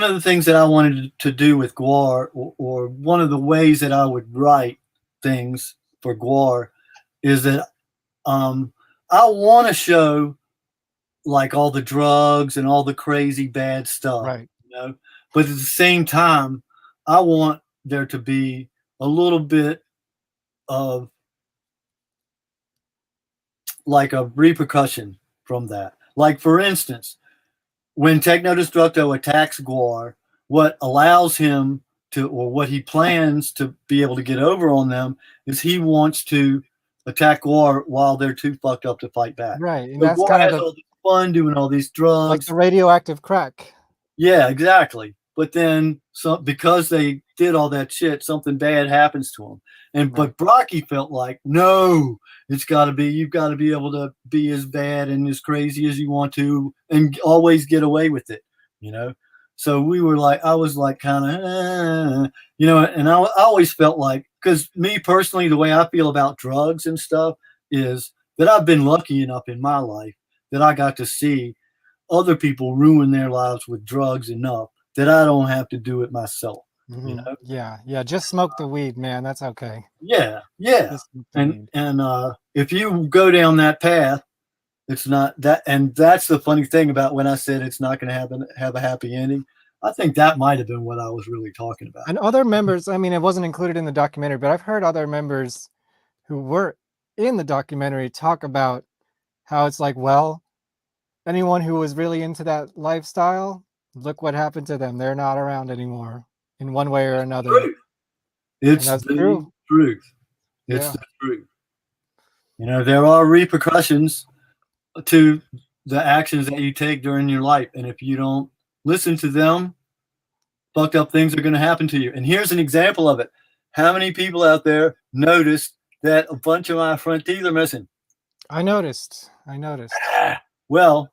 of the things that I wanted to do with GWAR, or one of the ways that I would write things for GWAR, is that I want to show like all the drugs and all the crazy bad stuff, right? You know, but at the same time, I want there to be a little bit of like a repercussion from that. Like for instance, when Techno Destructo attacks GWAR, what allows him to, or what he plans to be able to get over on them, is he wants to attack GWAR while they're too fucked up to fight back. Right, and so that's GWAR kind has of all this fun doing all these drugs, like the radioactive crack. Yeah, exactly. But then, because they did all that shit, something bad happens to them. And but Brocky felt like, no, you've got to be able to be as bad and as crazy as you want to, and always get away with it, you know. So we were like, I was like, kind of, you know, and I always felt like, because me personally, the way I feel about drugs and stuff is that I've been lucky enough in my life that I got to see other people ruin their lives with drugs enough that I don't have to do it myself. Mm-hmm. You know? Yeah. Just smoke the weed, man. That's okay. Yeah. And weed. if you go down that path, it's not that. And that's the funny thing about when I said it's not going to have a happy ending. I think that might have been what I was really talking about. And other members, I mean, it wasn't included in the documentary, but I've heard other members who were in the documentary talk about how it's like, well, anyone who was really into that lifestyle, look what happened to them. They're not around anymore in one way or another. It's the true. truth. It's the truth. You know, there are repercussions to the actions that you take during your life. And if you don't listen to them, fucked up things are going to happen to you. And here's an example of it. How many people out there noticed that a bunch of my front teeth are missing? I noticed. Well,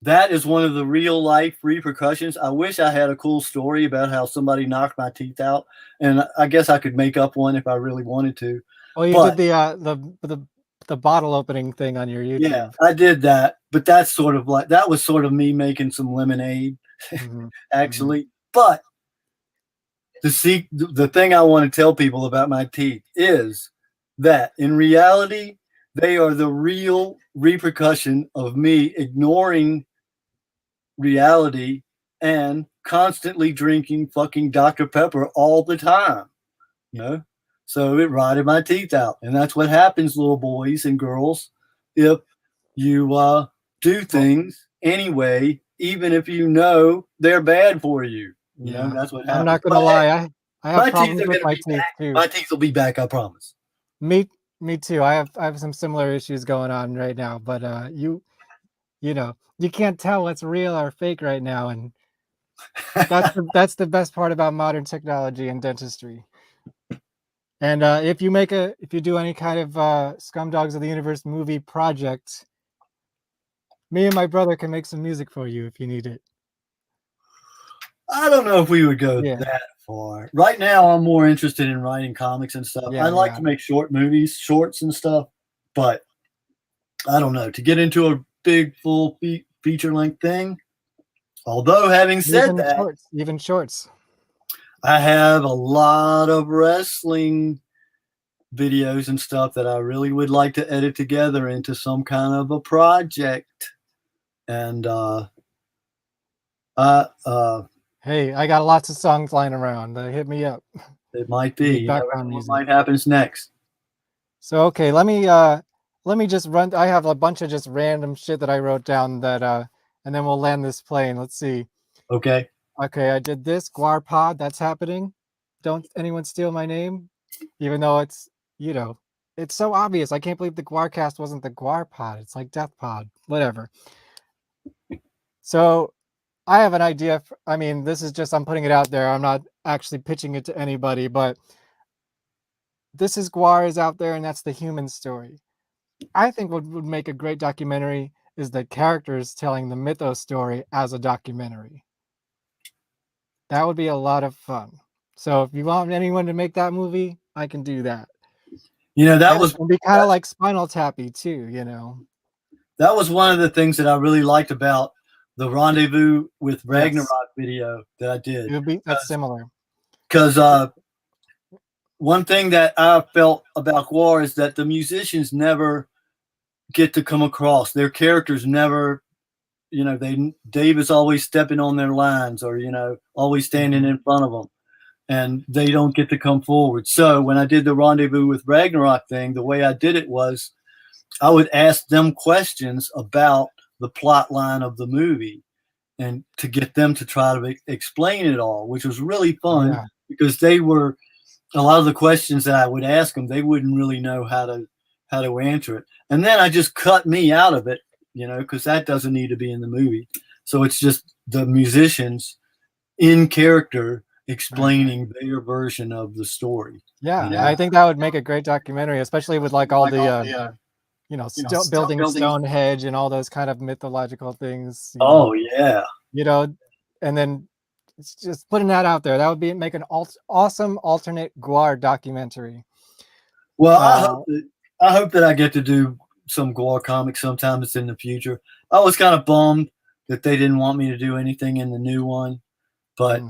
that is one of the real life repercussions. I wish I had a cool story about how somebody knocked my teeth out, and I guess I could make up one if I really wanted to. Oh, you did the bottle opening thing on your YouTube. Yeah, I did that, but that's sort of like, that was sort of me making some lemonade, actually. But the thing I want to tell people about my teeth is that in reality, they are the real repercussion of me ignoring reality and constantly drinking fucking Dr. Pepper all the time, you know? So it rotted my teeth out. And that's what happens, little boys and girls, if you do things anyway, even if you know they're bad for you. You know, that's what happens. I'm not going to lie. I have problems with my teeth too. My teeth will be back, I promise. Me too. I have some similar issues going on right now, but you know, you can't tell what's real or fake right now, and that's the best part about modern technology and dentistry. And if you do any kind of Scumdogs of the Universe movie project, me and my brother can make some music for you if you need it. I don't know if we would go that far. Right now, I'm more interested in writing comics and stuff. I like to make shorts and stuff, but I don't know. To get into a big, full feature-length thing, although having said even shorts. I have a lot of wrestling videos and stuff that I really would like to edit together into some kind of a project. And hey, I got lots of songs lying around. Hit me up. It might be. Background music. What might happen next? So okay, let me just run. I have a bunch of just random shit that I wrote down that and then we'll land this plane. Let's see. Okay. Okay, I did this GWARPod. That's happening. Don't anyone steal my name, even though it's, you know, it's so obvious. I can't believe the GWARcast wasn't the GWARPod. It's like Death Pod, whatever. So I have an idea. I mean, this is just, I'm putting it out there. I'm not actually pitching it to anybody, but this is GWAR is out there, and that's the human story. I think what would make a great documentary is the characters telling the mythos story as a documentary. That would be a lot of fun. So if you want anyone to make that movie, I can do that. You know, that And was it'll be kind of like Spinal Tappy too, you know. That was one of the things that I really liked about the Rendezvous with Ragnarok video that I did. That's similar. Because one thing that I felt about GWAR is that the musicians never get to come across. Their characters never, you know, Dave is always stepping on their lines, or, you know, always standing in front of them, and they don't get to come forward. So when I did the Rendezvous with Ragnarok thing, the way I did it was I would ask them questions about the plot line of the movie, and to get them to try to explain it all, which was really fun because they were, a lot of the questions that I would ask them, they wouldn't really know how to answer it. And then I just cut me out of it, you know, because that doesn't need to be in the movie. So it's just the musicians in character explaining their version of the story. Yeah, you know? I think that would make a great documentary, especially with like all the you know, building Stonehenge and all those kind of mythological things. Oh yeah. You know, and then it's just putting that out there. That would make an awesome alternate GWAR documentary. Well, I hope that I get to do some GWAR comics sometime in the future. I was kind of bummed that they didn't want me to do anything in the new one, but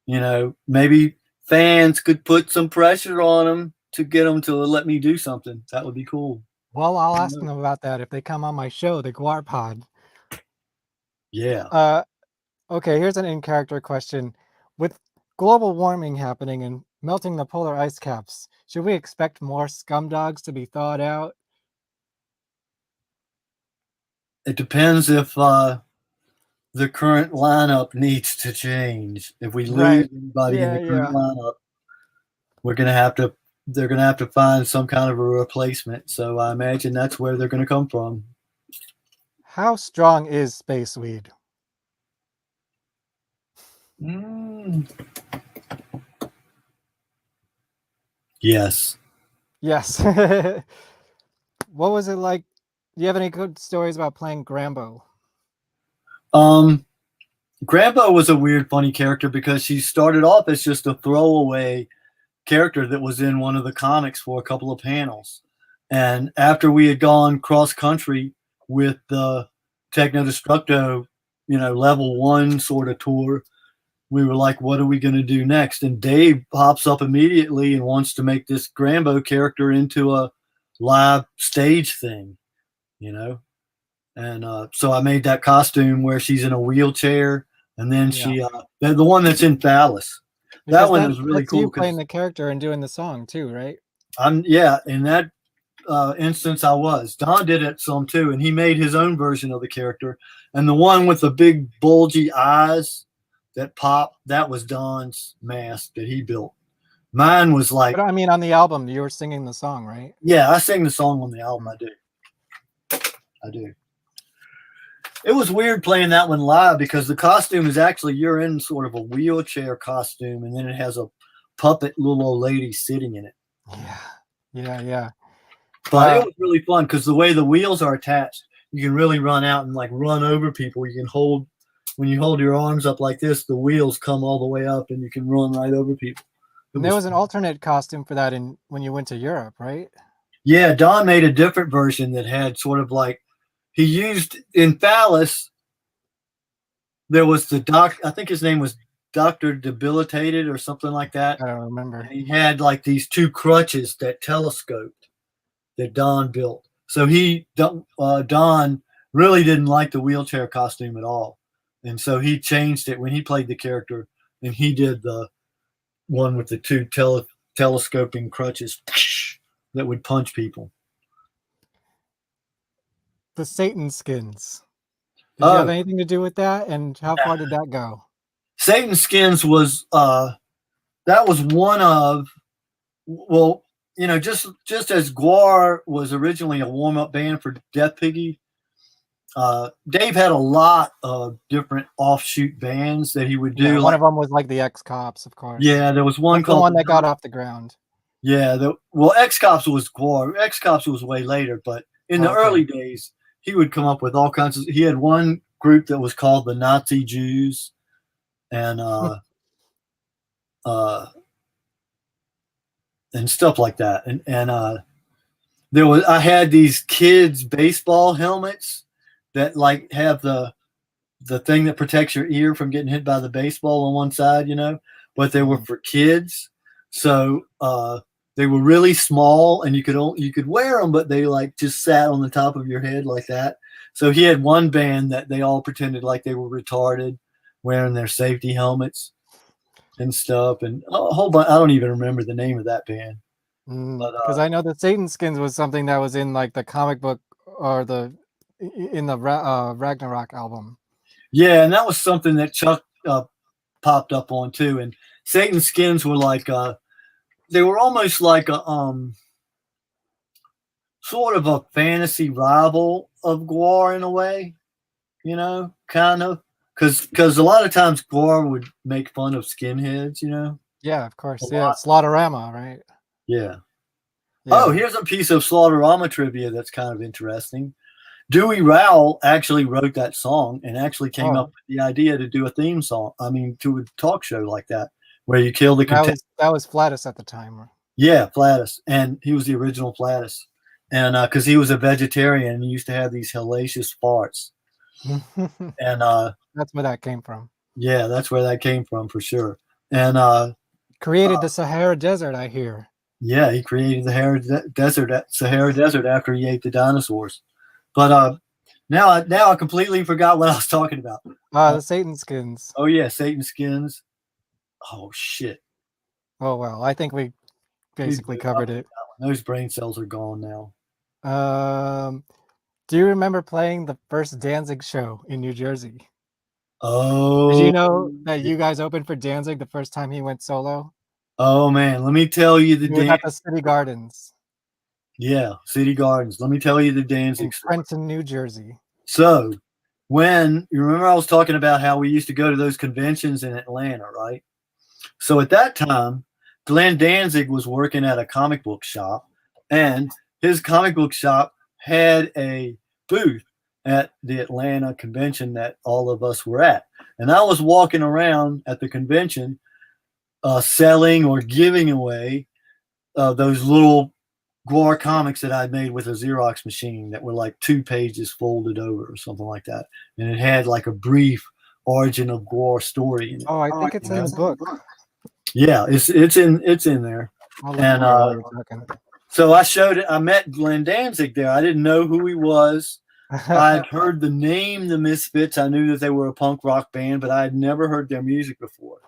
you know, maybe fans could put some pressure on them to get them to let me do something. That would be cool. Well, I'll ask them about that if they come on my show, the GWARPod. Yeah. Okay, here's an in-character question. With global warming happening and melting the polar ice caps, should we expect more scumdogs to be thawed out? It depends if the current lineup needs to change. If we lose anybody in the current lineup, they're gonna have to find some kind of a replacement. So I imagine that's where they're gonna come from. How strong is Space Weed? Yes. Yes. What was it like? Do you have any good stories about playing Grambo? Grambo was a weird, funny character because she started off as just a throwaway character that was in one of the comics for a couple of panels. And after we had gone cross country with the Techno Destructo, you know, level 1 sort of tour, we were like, what are we going to do next? And Dave pops up immediately and wants to make this Grambo character into a live stage thing, you know? And so I made that costume where she's in a wheelchair, and then she, the one that's in Phallus. That one was really cool. You playing the character and doing the song too, right? Yeah, in that instance I was. Don did it some too, and he made his own version of the character. And the one with the big bulgy eyes that pop, that was Don's mask that he built. Mine was like, but I mean, on the album you were singing the song, right? Yeah, I sing the song on the album. I do. It was weird playing that one live because the costume is actually, you're in sort of a wheelchair costume, and then it has a puppet little old lady sitting in it. Yeah. But it was really fun because the way the wheels are attached, you can really run out and like run over people. You can hold, when you hold your arms up like this, the wheels come all the way up and you can run right over people. And there was an alternate costume for that when you went to Europe, right? Yeah, Don made a different version that had sort of like, he used in Phallus, there was the I think his name was Dr. Debilitated or something like that. I don't remember. And he had like these two crutches that telescoped that Don built. So Don really didn't like the wheelchair costume at all. And so he changed it when he played the character, and he did the one with the two telescoping crutches that would punch people. The Satan skins. Did you have anything to do with that? And how far did that go? Satan skins was that was one of, well, you know, just as GWAR was originally a warm-up band for Death Piggy, Dave had a lot of different offshoot bands that he would do. Yeah, one of them was like the X-Cops, of course. Yeah, there was one called the one that got off the ground. Yeah, X-Cops was GWAR. X-Cops was way later, but in the early days, he would come up with all kinds of. He had one group that was called the Nazi Jews, and and stuff like that. And I had these kids baseball helmets that like have the thing that protects your ear from getting hit by the baseball on one side, but they were for kids. So they were really small, and you could wear them, but they like just sat on the top of your head like that. So he had one band that they all pretended like they were retarded, wearing their safety helmets and stuff, and a whole bunch. I don't even remember the name of that band. Because I know that Satan Skins was something that was in like the comic book or in the Ragnarok album. Yeah, and that was something that Chuck popped up on too. And Satan Skins were like they were almost like a sort of a fantasy rival of GWAR in a way, kind of, because a lot of times GWAR would make fun of skinheads, Yeah, of course. Yeah, Slaughterama, right? Yeah. Oh, here's a piece of Slaughterama trivia that's kind of interesting. Dewey Rowell actually wrote that song and actually came up with the idea to do a theme song. I mean, to a talk show like that, where you kill the contestant. That was Flatus at the time. Yeah, Flatus, and he was the original Flatus, and because he was a vegetarian, and he used to have these hellacious farts, and that's where that came from. Yeah, that's where that came from for sure. And created the Sahara Desert, I hear. Yeah, he created the Sahara Desert after he ate the dinosaurs. But now I completely forgot what I was talking about. The Satan Skins. Oh yeah, Satan Skins. Oh shit. Oh well, I think we basically covered it. Those brain cells are gone now. Do you remember playing the first Danzig show in New Jersey? Oh. Did you know that you guys opened for Danzig the first time he went solo? Oh man, let me tell you the day at the City Gardens. Yeah, City Gardens. Let me tell you the Danzig in Trenton, New Jersey. So, when you remember, I was talking about how we used to go to those conventions in Atlanta, right? So at that time, Glenn Danzig was working at a comic book shop, and his comic book shop had a booth at the Atlanta convention that all of us were at. And I was walking around at the convention selling or giving away those little GWAR comics that I'd made with a Xerox machine that were like 2 pages folded over or something like that. And it had like a brief origin of GWAR story in it. Oh, I think it's in the book. Yeah, it's in there. And so I met Glenn Danzig there. I didn't know who he was. I'd heard the name The Misfits. I knew that they were a punk rock band, but I had never heard their music before.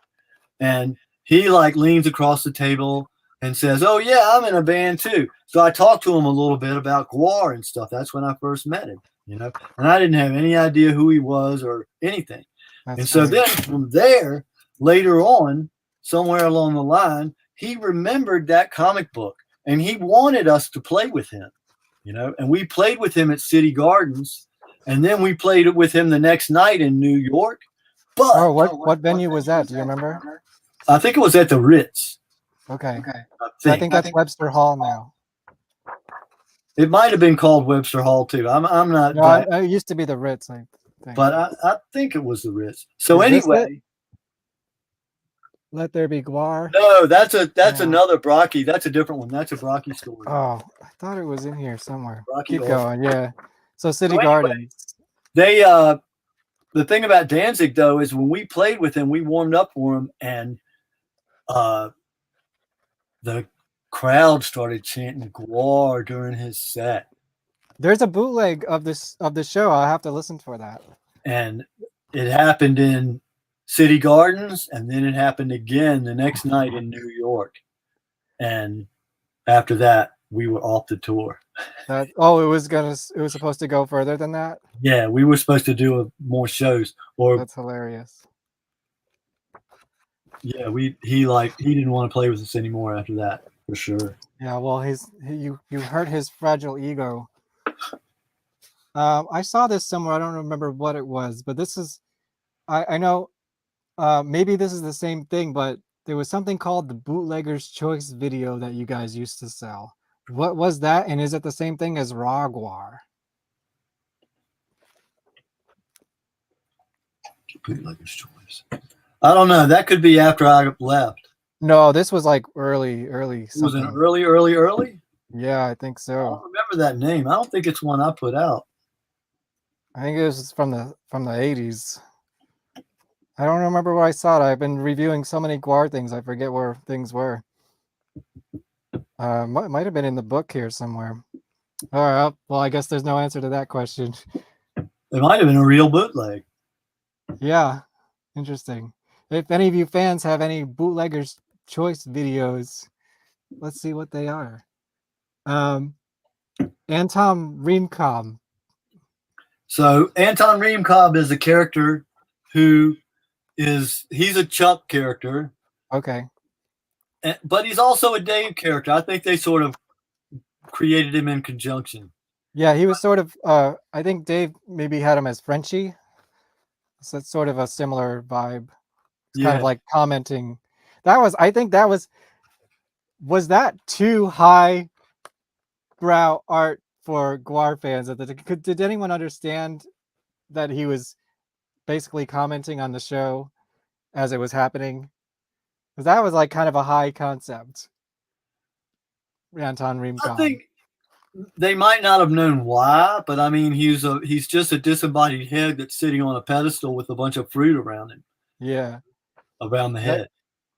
And he like leans across the table and says, "Oh yeah, I'm in a band too." So I talked to him a little bit about GWAR and stuff. That's when I first met him, and I didn't have any idea who he was or anything. And so then from there, later on, somewhere along the line, he remembered that comic book and he wanted us to play with him, and we played with him at City Gardens, and then we played with him the next night in New York. But what venue was that? Do you remember? I think it was at the Ritz. Okay. I think that's Webster Hall now. It might have been called Webster Hall too. I'm not. No, it used to be the Ritz, I think. But I think it was the Ritz. So anyway, Let There Be GWAR. No, that's another Brocky. That's a different one. That's a Brocky story. Oh, I thought it was in here somewhere. Brocky Keep going. Yeah. So City Gardens. They the thing about Danzig though is when we played with him, we warmed up for him, and the crowd started chanting GWAR during his set. There's a bootleg of the show. I'll have to listen for that. And it happened in City Gardens, and then it happened again the next night in New York. And after that, we were off the tour. It was supposed to go further than that? Yeah, we were supposed to do more shows. That's hilarious. Yeah, he didn't want to play with us anymore after that, for sure. Yeah, well, you hurt his fragile ego. I saw this somewhere. I don't remember what it was, but this is, I know, maybe this is the same thing, but there was something called the Bootlegger's Choice video that you guys used to sell. What was that, and is it the same thing as Raw GWAR? Bootlegger's Choice. I don't know. That could be after I left. No, this was like early It was an something. early? Yeah, I think I don't so. remember that name. I don't think it's one I put out. I think it was from the 80s. I don't remember where I saw it. I've been reviewing so many GWAR things, I forget where things were. Might have been in the book here somewhere. All right, well, I guess there's no answer to that question. It might have been a real bootleg. Yeah, interesting. If any of you fans have any Bootlegger's Choice videos, let's see what they are. Anton Reemkob. So Anton Reemkob is a character who he's a Chuck character. Okay. But he's also a Dave character. I think they sort of created him in conjunction. Yeah, he was sort of, I think Dave maybe had him as Frenchie. So it's sort of a similar vibe. It's kind of like commenting. I think that was that too high brow art for GWAR fans? Did anyone understand that he was basically commenting on the show as it was happening? Because that was like kind of a high concept. Anton Reemkob. I think they might not have known why, but I mean, he's just a disembodied head that's sitting on a pedestal with a bunch of fruit around him. Yeah. Around the head.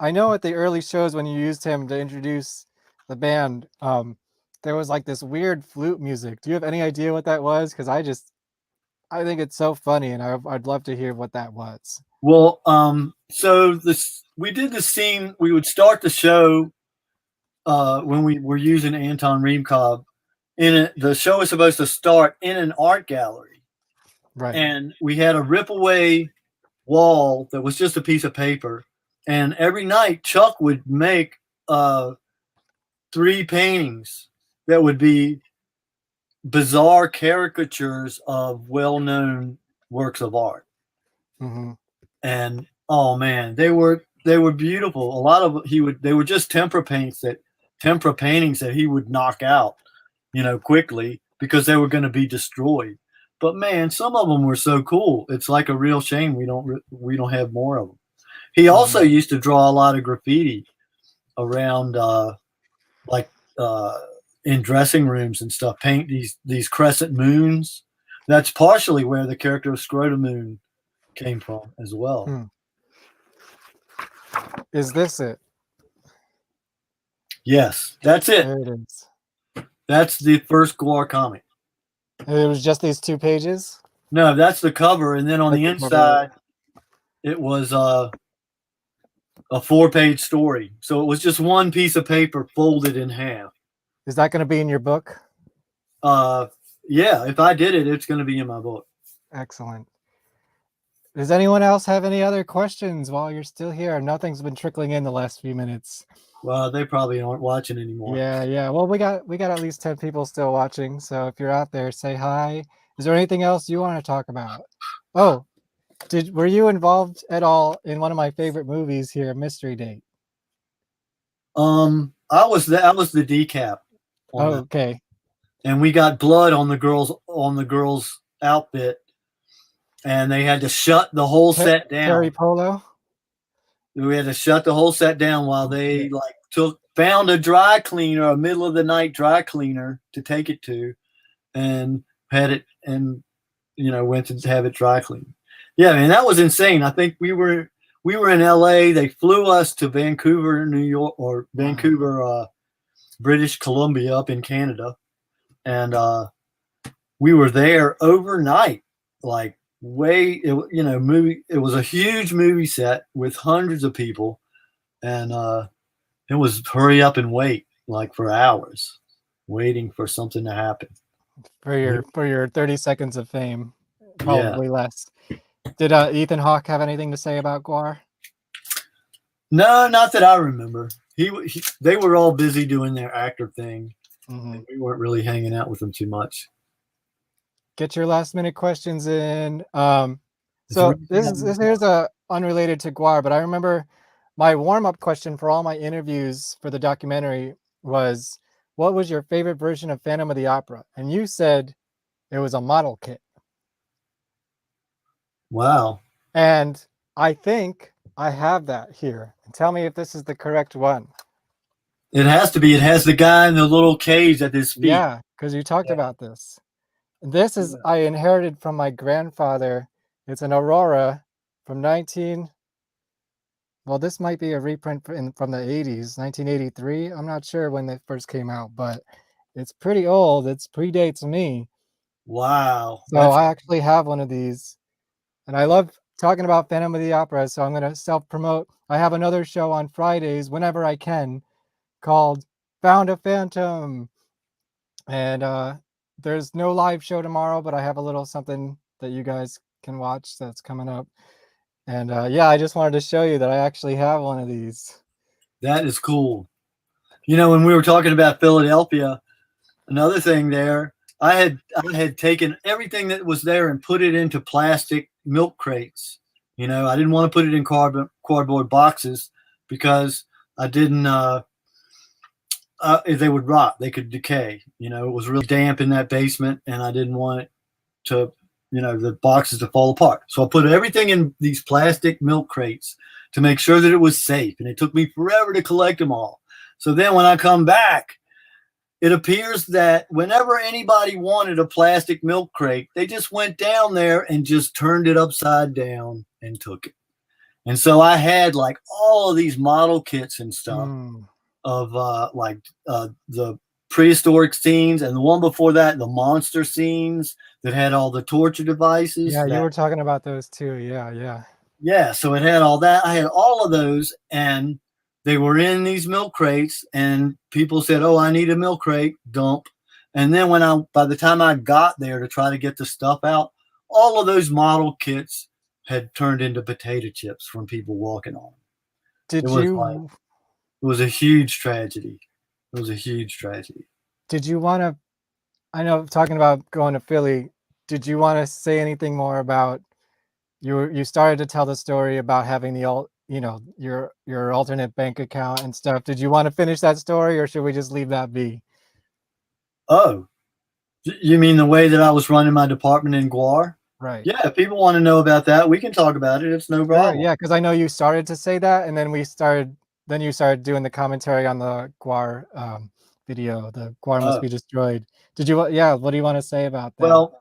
I know at the early shows when you used him to introduce the band, there was like this weird flute music. Do you have any idea what that was? Because I think it's so funny, and I'd love to hear what that was. Well, so we did the scene. We would start the show when we were using Anton Reemkob. The show was supposed to start in an art gallery, right? And we had a rip away wall that was just a piece of paper. And every night, Chuck would make 3 paintings that would be bizarre caricatures of well-known works of art. Mm-hmm. And oh man, they were beautiful. A lot of they were just tempera paintings that he would knock out, quickly because they were going to be destroyed. But man, some of them were so cool. It's like a real shame we don't have more of them. He also used to draw a lot of graffiti around, in dressing rooms and stuff. Paint these crescent moons. That's partially where the character of Scrotomoon came from as well. Is this it? Yes, that's it. There it is. That's the first GWAR comic. And it was just these 2 pages? No, that's the cover, and then on the inside, it was a 4-page story. So it was just one piece of paper folded in half. Is that going to be in your book? Yeah, if I did it, it's going to be in my book. Excellent. Does anyone else have any other questions while you're still here? Nothing's been trickling in the last few minutes. Well, they probably aren't watching anymore. Yeah. Well, we got at least 10 people still watching. So if you're out there, say hi. Is there anything else you want to talk about? Oh, were you involved at all in one of my favorite movies here, Mystery Date? I was the decap. Okay. And we got blood on the girl's outfit, and they had to shut the whole set down. Terry Polo. We had to shut the whole set down while they found a dry cleaner, a middle of the night dry cleaner to take it to, and had it and went to have it dry cleaned. Yeah, man, that was insane. I think we were in LA. They flew us to Vancouver, New York, or Vancouver, British Columbia, up in Canada, and we were there overnight. It was a huge movie set with hundreds of people, and it was hurry up and wait for hours, waiting for something to happen. For your 30 seconds of fame, probably less. Did Ethan Hawke have anything to say about GWAR? No, not that I remember. They were all busy doing their actor thing. Mm-hmm. We weren't really hanging out with them too much. Get your last minute questions in. So here's a unrelated to GWAR, but I remember my warm-up question for all my interviews for the documentary was, what was your favorite version of Phantom of the Opera? And you said it was a model kit. Wow. And I think I have that here. Tell me if this is the correct one. It has to be. It has the guy in the little cage at his feet. Yeah, because you talked about this. This is I inherited from my grandfather. It's an Aurora from well, this might be a reprint from the 80s, 1983. I'm not sure when they first came out, but it's pretty old. It predates me. Wow. So I actually have one of these. And I love talking about Phantom of the Opera, so I'm going to self-promote. I have another show on Fridays whenever I can called Found a Phantom. And there's no live show tomorrow, but I have a little something that you guys can watch that's coming up. And yeah, I just wanted to show you that I actually have one of these. That is cool. You know, when we were talking about Philadelphia, another thing there, I had taken everything that was there and put it into plastic milk crates. You know, I didn't want to put it in cardboard boxes because I didn't. They would rot. They could decay. You know, it was really damp in that basement, and I didn't want it to, the boxes to fall apart. So I put everything in these plastic milk crates to make sure that it was safe. And it took me forever to collect them all. So then when I come back, it appears that whenever anybody wanted a plastic milk crate, they just went down there and just turned it upside down and took it. And so I had like all of these model kits and stuff of the prehistoric scenes, and the one before that, the monster scenes that had all the torture devices. Yeah, you were talking about those too. Yeah. Yeah, so it had all that. I had all of those, and they were in these milk crates, and people said, "Oh, I need a milk crate, dump." And then by the time I got there to try to get the stuff out, all of those model kits had turned into potato chips from people walking on them. It was a huge tragedy. It was a huge tragedy. Did you want to, I know talking about going to Philly, did you want to say anything more about, you started to tell the story about having your alternate bank account and stuff. Did you want to finish that story, or should we just leave that be? Oh, you mean the way that I was running my department in GWAR? Right. Yeah, if people want to know about that, we can talk about it. It's no problem. Yeah, because I know you started to say that, and then you started doing the commentary on the GWAR video, the GWAR must be destroyed. Did you? Yeah, what do you want to say about that? Well,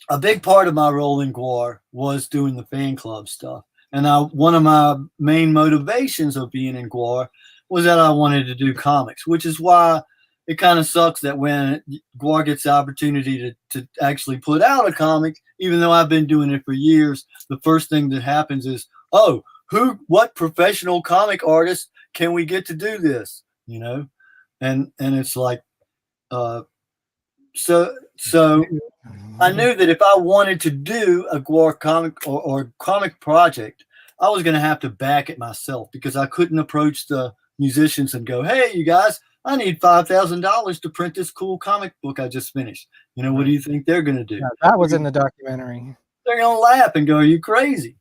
a big part of my role in GWAR was doing the fan club stuff. And one of my main motivations of being in GWAR was that I wanted to do comics, which is why it kind of sucks that when GWAR gets the opportunity to actually put out a comic, even though I've been doing it for years, the first thing that happens is, oh, what professional comic artist can we get to do this? And it's like, so I knew that if I wanted to do a GWAR comic or comic project, I was going to have to back it myself, because I couldn't approach the musicians and go, "Hey, you guys, I need $5,000 to print this cool comic book I just finished. What do you think they're going to do?" Yeah, that was in the documentary. They're going to laugh and go, "Are you crazy?"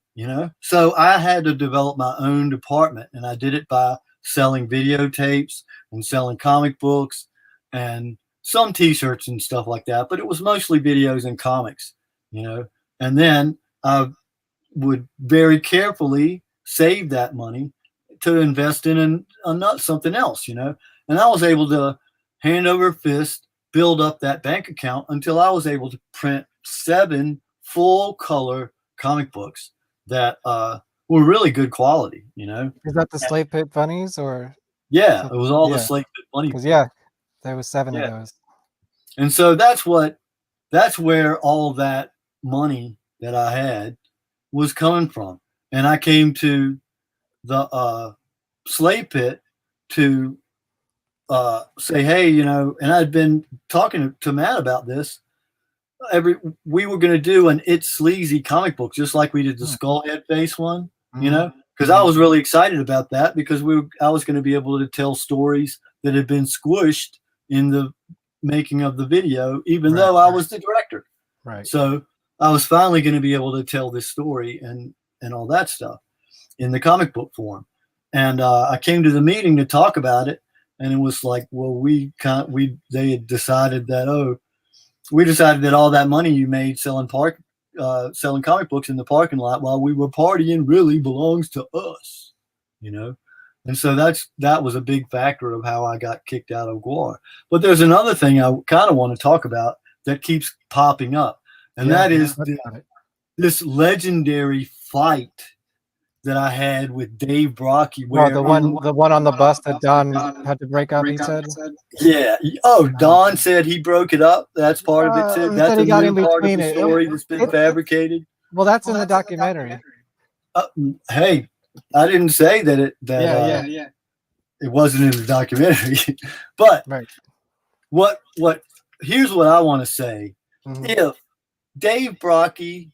So I had to develop my own department, and I did it by selling videotapes and selling comic books and some t-shirts and stuff like that, but it was mostly videos and comics, and then I would very carefully save that money to invest in something else, and I was able to hand over fist build up that bank account until I was able to print 7 full color comic books that were really good quality, Is that the Slave Pit Funnies, or? Yeah, it was all the Slave Pit Funnies. Yeah, there was 7 of those. And so that's where all that money that I had was coming from. And I came to the Slave Pit to say, hey, and I'd been talking to Matt about this. We were going to do an It's Sleazy comic book, just like we did the Skullhead Face one, because I was really excited about that, because I was going to be able to tell stories that had been squished in the making of the video, even though I was the director. Right. So I was finally going to be able to tell this story and all that stuff in the comic book form. And I came to the meeting to talk about it, and it was like, well, they had decided that, we decided that all that money you made selling selling comic books in the parking lot while we were partying really belongs to us, you know? And so that was a big factor of how I got kicked out of GWAR. But there's another thing I kind of want to talk about that keeps popping up, and that is this legendary fight that I had with Dave Brocky. Where the one on the bus that Don had to break up, he said? Yeah. Oh, Don said he broke it up. That's part of it too. That's a new part of the story that's been fabricated. Well, that's in the documentary. Hey, I didn't say that it wasn't in the documentary. But here's what I want to say. If Dave Brocky,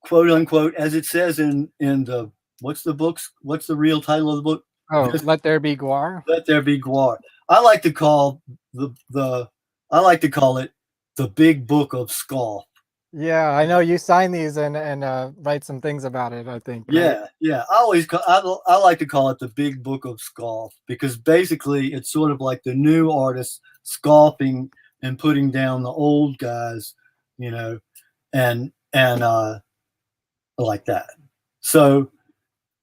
quote unquote, as it says in the what's the real title of the book? Oh, Let There Be GWAR. Let There Be GWAR. I like to call it the Big Book of Skull. Yeah, I know you sign these and write some things about it, I think. Right? Yeah. I like to call it the Big Book of Scoff, because basically it's sort of like the new artists scoffing and putting down the old guys, you know, and like that. So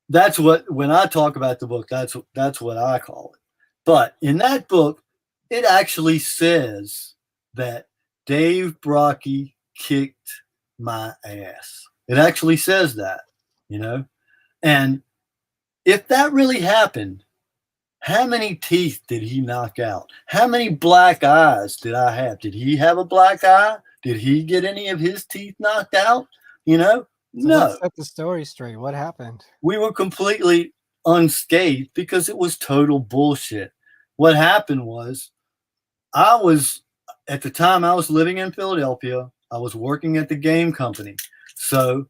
that's what, when I talk about the book, that's what I call it. But in that book, it actually says that Dave Brocky kicked my ass. It actually says that, you know. And if that really happened, how many teeth did he knock out? How many black eyes did I have? Did he have a black eye? Did he get any of his teeth knocked out? You know, so no. Let's set the story straight. What happened? We were completely unscathed because it was total bullshit. What happened was, at the time I was living in Philadelphia. I was working at the game company. So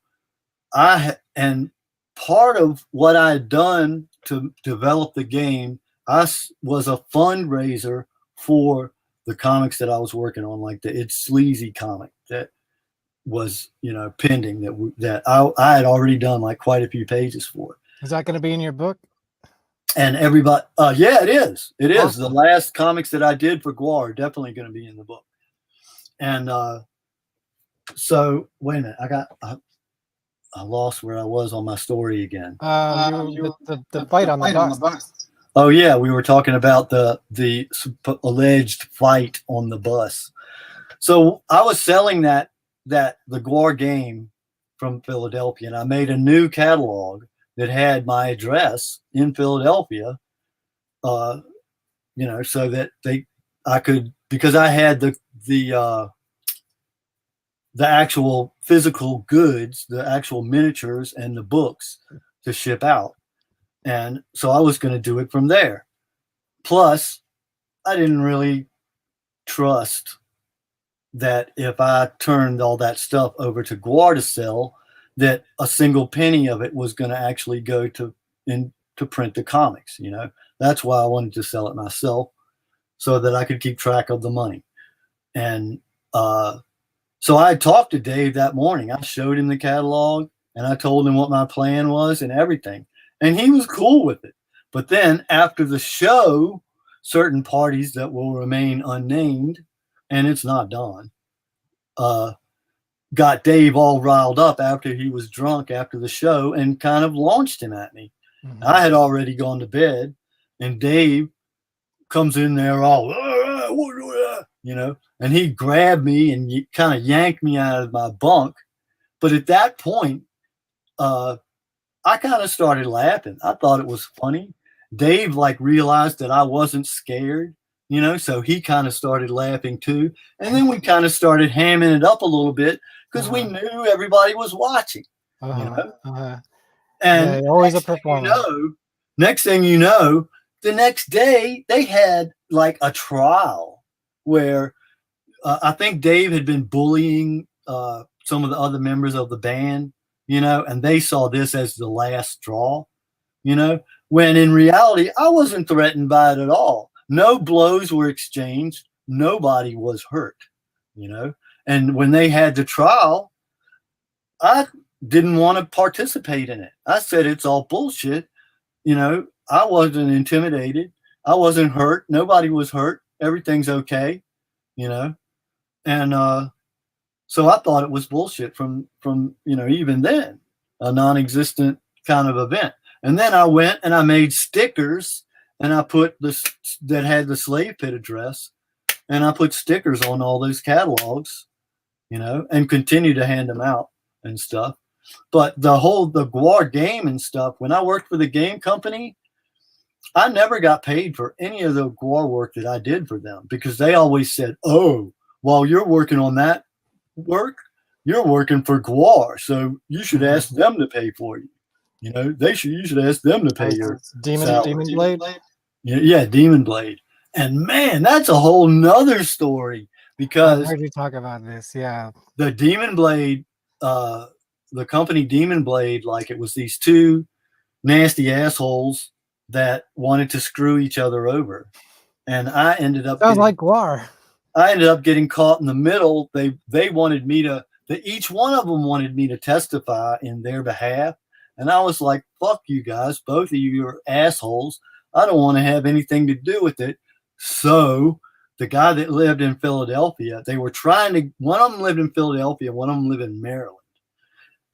and part of what I had done to develop the game, I was a fundraiser for the comics that I was working on, like the It's Sleazy comic that was, you know, pending, that I had already done like quite a few pages for. Is that going to be in your book? And everybody, yeah, it is. It is. Awesome. The last comics that I did for GWAR are definitely going to be in the book. And so wait a minute, I lost where I was on my story again. The fight on the bus. Oh yeah, we were talking about the alleged fight on the bus. So I was selling the GWAR game from Philadelphia, and I made a new catalog that had my address in Philadelphia. You know, so that I could, because I had the actual physical goods, the actual miniatures and the books to ship out. And so I was going to do it from there. Plus, I didn't really trust that if I turned all that stuff over to GWAR to sell, that a single penny of it was going to actually go to print the comics. You know, that's why I wanted to sell it myself, so that I could keep track of the money. And so I talked to Dave that morning. I showed him the catalog and I told him what my plan was and everything. And he was cool with it. But then after the show, certain parties that will remain unnamed, and it's not Don, got Dave all riled up after he was drunk after the show and kind of launched him at me. Mm-hmm. I had already gone to bed, and Dave comes in there all, you know, and he grabbed me and kind of yanked me out of my bunk. But at that point, I kind of started laughing. I thought it was funny. Dave like realized that I wasn't scared, you know, so he kind of started laughing too. And then we kind of started hamming it up a little bit because we knew everybody was watching, you know. And yeah, always a performer. Next thing you know, the next day they had like a trial where I think Dave had been bullying some of the other members of the band, you know, and they saw this as the last straw, you know, when in reality, I wasn't threatened by it at all. No blows were exchanged. Nobody was hurt, you know. And when they had the trial, I didn't want to participate in it. I said, it's all bullshit. You know, I wasn't intimidated. I wasn't hurt. Nobody was hurt. Everything's okay, you know. And So I thought it was bullshit from even then, a non-existent kind of event. And then I went and I made stickers, and I put this that had the slave pit address, and I put stickers on all those catalogs, and continue to hand them out and stuff. But the GWAR game and stuff, when I worked for the game company, I never got paid for any of the GWAR work that I did for them, because they always said, "Oh, while you're working on that work, you're working for GWAR, so you should ask them to pay for you. You should ask them to pay your Demon Blade." Yeah, Demon Blade. And man, that's a whole nother story, because I heard you talk about this. Yeah, the Demon Blade, the company Demon Blade, like, it was these two nasty assholes that wanted to screw each other over, and I ended up sounds like GWAR. I ended up getting caught in the middle. They wanted me to. Each one of them wanted me to testify in their behalf, and I was like, "Fuck you guys! Both of you are assholes. I don't want to have anything to do with it." So the guy that lived in Philadelphia, they were trying to. One of them lived in Philadelphia. One of them lived in Maryland.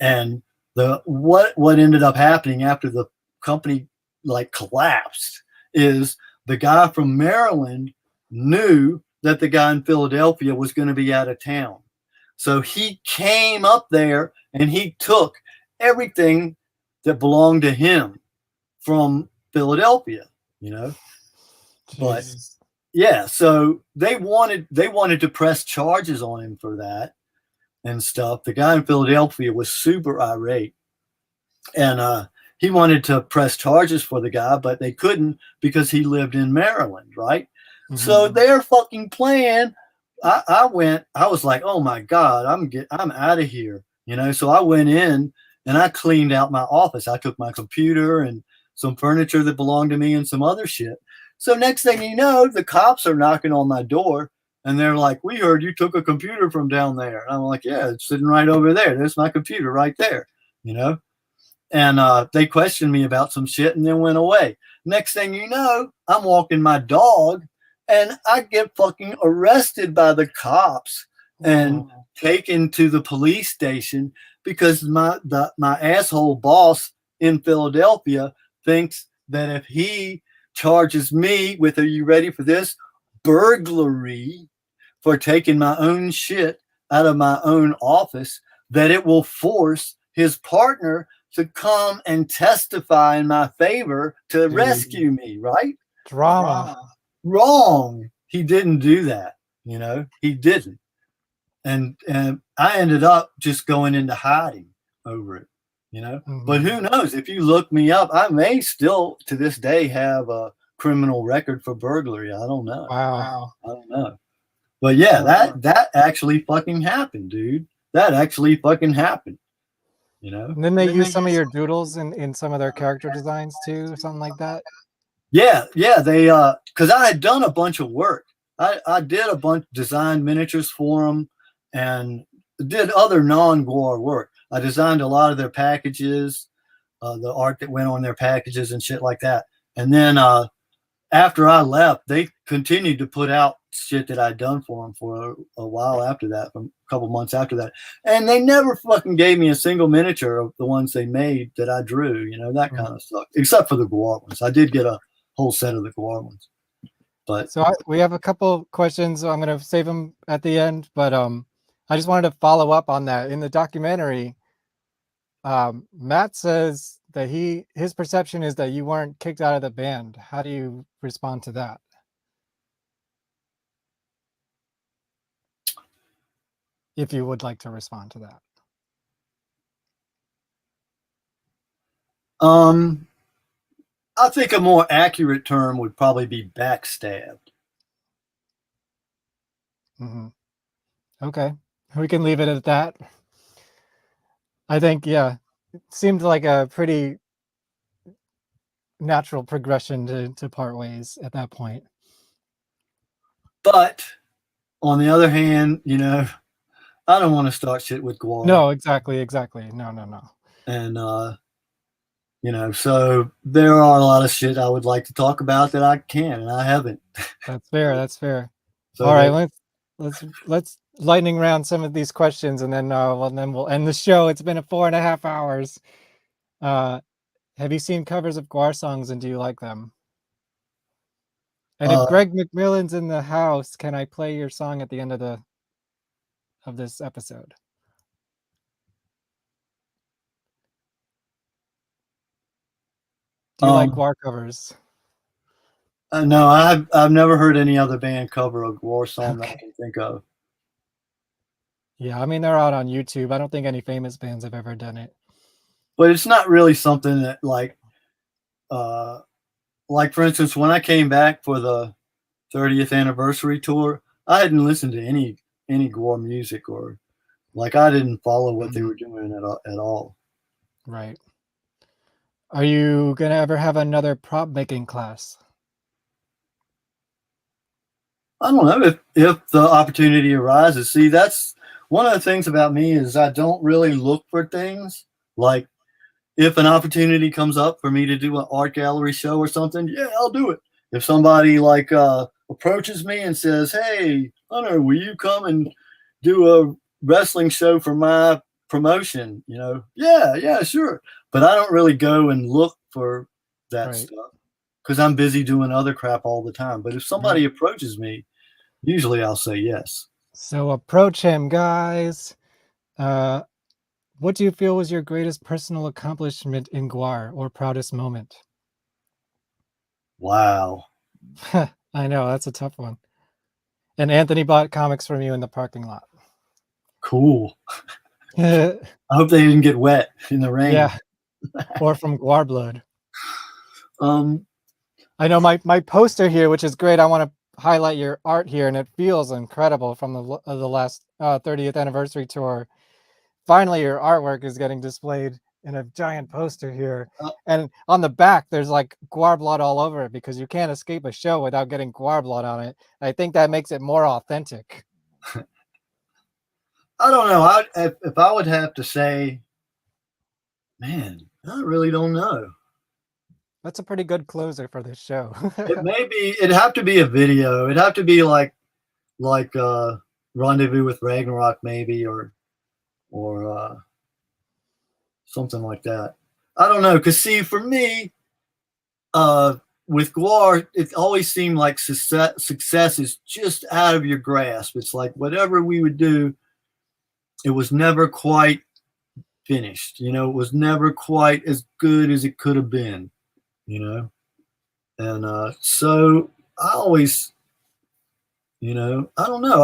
And what ended up happening after the company collapsed is the guy from Maryland knew that the guy in Philadelphia was going to be out of town. So he came up there and he took everything that belonged to him from Philadelphia, Jeez. But yeah, so they wanted to press charges on him for that and stuff. The guy in Philadelphia was super irate, and he wanted to press charges for the guy, but they couldn't because he lived in Maryland, right? Mm-hmm. So their fucking plan, I was like, oh my God, I'm out of here, So I went in and I cleaned out my office. I took my computer and some furniture that belonged to me and some other shit. So next thing you know, the cops are knocking on my door. And they're like, "We heard you took a computer from down there." And I'm like, "Yeah, it's sitting right over there. There's my computer right there," And they questioned me about some shit and then went away. Next thing you know, I'm walking my dog and I get fucking arrested by the cops and taken to the police station because my asshole boss in Philadelphia thinks that if he charges me with, are you ready for this, burglary, for taking my own shit out of my own office, that it will force his partner to come and testify in my favor to rescue me, right? Drama. Wrong. He didn't do that, he didn't. And I ended up just going into hiding over it, Mm-hmm. But who knows? If you look me up, I may still to this day have a criminal record for burglary. I don't know. Wow. I don't know. But yeah, that actually fucking happened, dude. That actually fucking happened. And then they use some of your doodles in some of their character designs too, or something like that. Yeah, they because I had done a bunch of work. I did a bunch, designed miniatures for them, and did other non-GWAR work. I designed a lot of their packages, the art that went on their packages and shit like that. And then after I left, they continued to put out shit that I'd done for them for a while after that, a couple months after that. And they never fucking gave me a single miniature of the ones they made that I drew, that kind of stuff, except for the GWAR ones. I did get a whole set of the GWAR ones. But so we have a couple questions. I'm going to save them at the end, but I just wanted to follow up on that. In the documentary, Matt says that his perception is that you weren't kicked out of the band. How do you respond to that? If you would like to respond to that. I think a more accurate term would probably be backstabbed. Mm-hmm. Okay, we can leave it at that. I think, yeah, it seemed like a pretty natural progression to part ways at that point. But on the other hand, I don't want to start shit with GWAR. No, exactly. No. And so there are a lot of shit I would like to talk about that I can't, and I haven't. That's fair. So all right, let's lightning round some of these questions, and then we'll end the show. It's been 4.5 hours. Have you seen covers of GWAR songs, and do you like them? And if Greg McMillan's in the house, can I play your song at the end of this episode? Do you like GWAR covers? No, I've never heard any other band cover a GWAR song that I can think of. Yeah, I mean, they're out on YouTube. I don't think any famous bands have ever done it. But it's not really something that like for instance, when I came back for the 30th anniversary tour, I hadn't listened to any GWAR music, or like I didn't follow what they were doing at all. Right. Are you gonna ever have another prop making class? I don't know if the opportunity arises. See, that's one of the things about me is I don't really look for things. Like if an opportunity comes up for me to do an art gallery show or something, yeah, I'll do it. If somebody like approaches me and says, "Hey, Hunter, will you come and do a wrestling show for my promotion?" You know, yeah, sure. But I don't really go and look for that stuff because I'm busy doing other crap all the time. But if somebody approaches me, usually I'll say yes. So approach him, guys. What do you feel was your greatest personal accomplishment in GWAR, or proudest moment? Wow. I know, that's a tough one. And Anthony bought comics from you in the parking lot. Cool. I hope they didn't get wet in the rain. Yeah. Or from GWAR Blood. I know my poster here, which is great. I want to highlight your art here, and it feels incredible from the last 30th anniversary tour. Finally, your artwork is getting displayed in a giant poster here. And on the back, there's like GWAR blood all over it, because you can't escape a show without getting GWAR blood on it. I think that makes it more authentic. I don't know. If I would have to say, man, I really don't know. That's a pretty good closer for this show. It'd have to be a video. It'd have to be like Rendezvous with Ragnarok, maybe, or something like that. I don't know, because see, for me, with GWAR, it always seemed like success is just out of your grasp. It's like whatever we would do, it was never quite finished. You know, it was never quite as good as it could have been, you know? And so I always, you know, I don't know.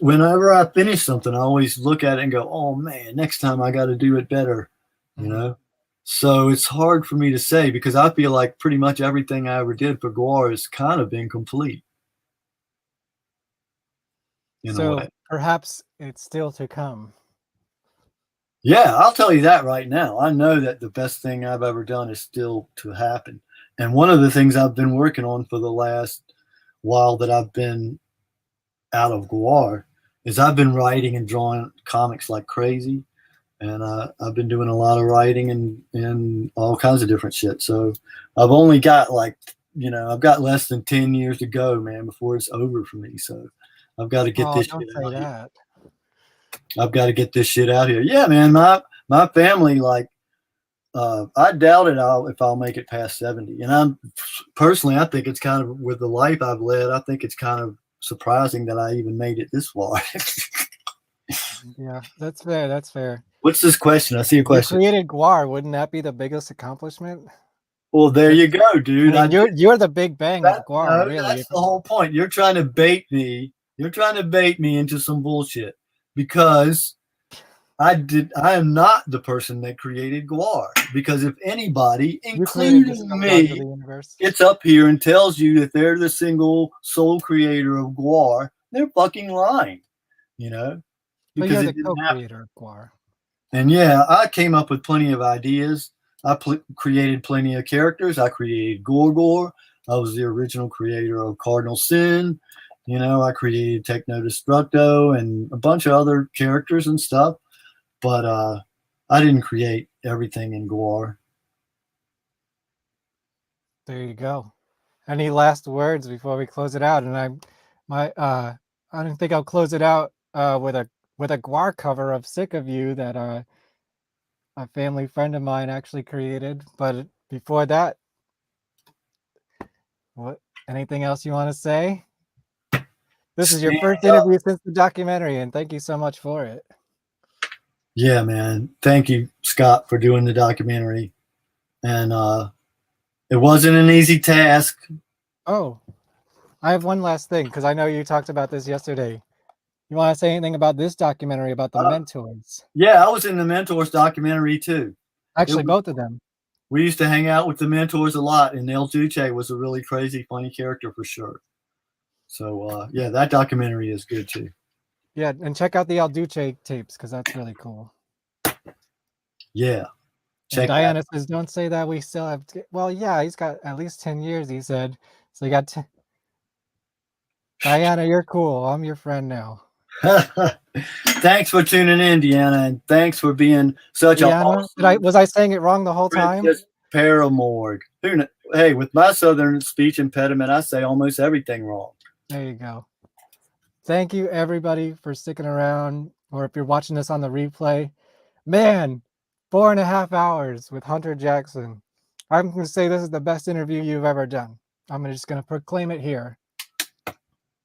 Whenever I finish something, I always look at it and go, oh man, next time I got to do it better, you know? So it's hard for me to say, because I feel like pretty much everything I ever did for GWAR has kind of been complete. So perhaps it's still to come. Yeah, I'll tell you that right now. I know that the best thing I've ever done is still to happen. And one of the things I've been working on for the last while that I've been out of GWAR is I've been writing and drawing comics like crazy. And I've been doing a lot of writing and all kinds of different shit. So I've only got I've got less than 10 years to go, man, before it's over for me. So I've got to get this shit out here. I've got to get this shit out here. Yeah, man, my family, I doubt if I'll make it past 70. And I think it's kind of, with the life I've led, I think it's kind of surprising that I even made it this far. Yeah, that's fair. That's fair. What's this question? I see a question. You created GWAR. Wouldn't that be the biggest accomplishment? Well, there you go, dude. I mean, you're the big bang of GWAR, really. That's the whole point. You're trying to bait me. You're trying to bait me into some bullshit, because I am not the person that created GWAR. Because if anybody, including me, gets up here and tells you that they're the single sole creator of GWAR, they're fucking lying, you know? But you're the co-creator of GWAR. And yeah, I came up with plenty of ideas. I created plenty of characters. I created Gorgor. I was the original creator of Cardinal Sin. You know, I created Techno Destructo and a bunch of other characters and stuff. But I didn't create everything in GWAR. There you go. Any last words before we close it out? And I don't think I'll close it out with a GWAR cover of "Sick of You" that a family friend of mine actually created. But before that, what? Anything else you want to say? This is your first interview since the documentary, and thank you so much for it. Yeah, man. Thank you, Scott, for doing the documentary. And it wasn't an easy task. Oh, I have one last thing, because I know you talked about this yesterday. You want to say anything about this documentary about the mentors? Yeah, I was in the Mentors documentary too. Actually, both of them. We used to hang out with the Mentors a lot, and El Duce was a really crazy, funny character for sure. So, yeah, that documentary is good too. Yeah, and check out the El Duce tapes, because that's really cool. Yeah. And Diana says, don't say that we still have... Well, yeah, he's got at least 10 years, he said. So you got 10... Diana, you're cool. I'm your friend now. Thanks for tuning in, Deanna, and thanks for being such a awesome... Was I saying it wrong the whole time? Paramorg. Hey, with my southern speech impediment, I say almost everything wrong. There you go. Thank you, everybody, for sticking around, or if you're watching this on the replay. Man, 4.5 hours with Hunter Jackson. I'm going to say this is the best interview you've ever done. I'm just going to proclaim it here.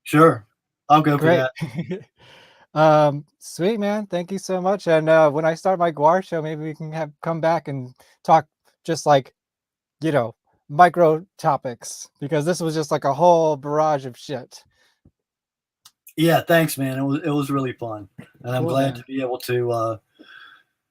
Sure. I'll go for that. Sweet, man. Thank you so much. And when I start my GWAR show, maybe we can come back and talk just like, you know, micro topics, because this was just like a whole barrage of shit. Yeah, thanks, man. It was really fun. And I'm glad to be able to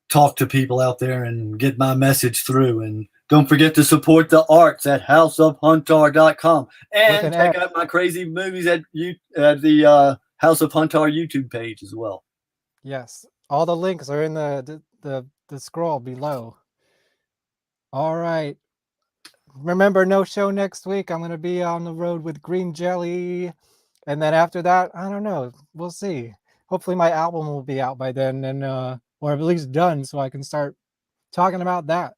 talk to people out there and get my message through. And don't forget to support the arts at houseofhuntar.com. And check out my crazy movies at the House of Huntar YouTube page as well. Yes. All the links are in the scroll below. All right. Remember, no show next week. I'm going to be on the road with Green Jelly. And then after that, I don't know. We'll see. Hopefully my album will be out by then, and or at least done, so I can start talking about that.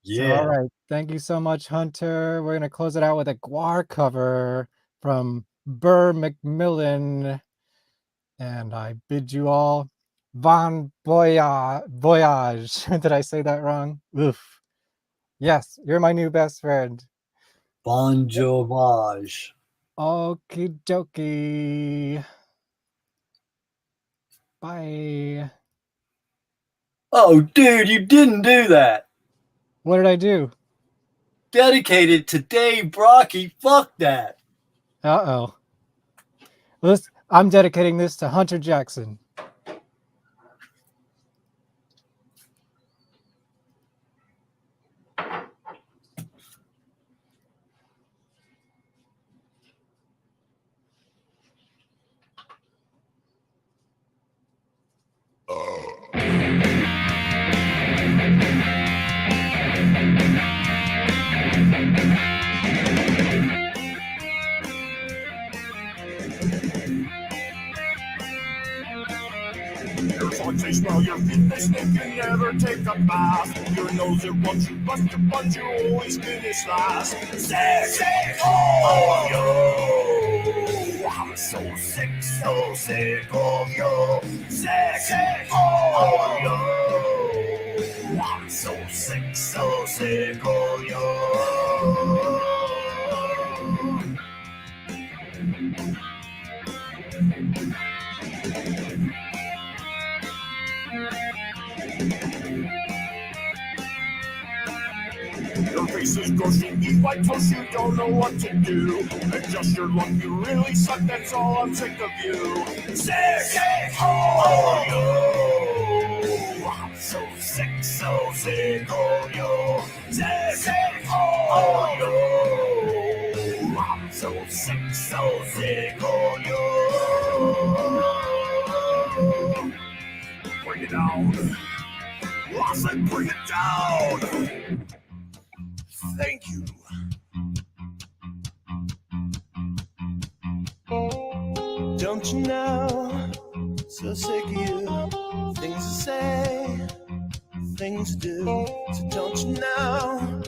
Yeah. So, all right. Thank you so much, Hunter. We're going to close it out with a GWAR cover from Burr McMillan. And I bid you all bon voyage. Did I say that wrong? Oof. Yes, you're my new best friend. Bon Jovage. Okie dokie. Bye. Oh, dude, you didn't do that. What did I do? Dedicated to Dave Brocky. Fuck that. Uh-oh. I'm dedicating this to Hunter Jackson. Smell your feet, they stink, you never take a bath. Your nose, it wants you, bust your butt, you always finish last. Sick, oh, yo. I'm so sick of you. Sick, oh, yo. I'm so sick of you. Your face is gross, you eat like toast, you don't know what to do. Adjust your luck, you really suck, that's all, I'm sick of you. Sick, oh, yo. I'm so sick of you. Sick, oh, yo. I'm so sick of you. Bring it down. I said bring it down. Thank you. Don't you know? So sick of you. Things to say, things to do. So don't you know?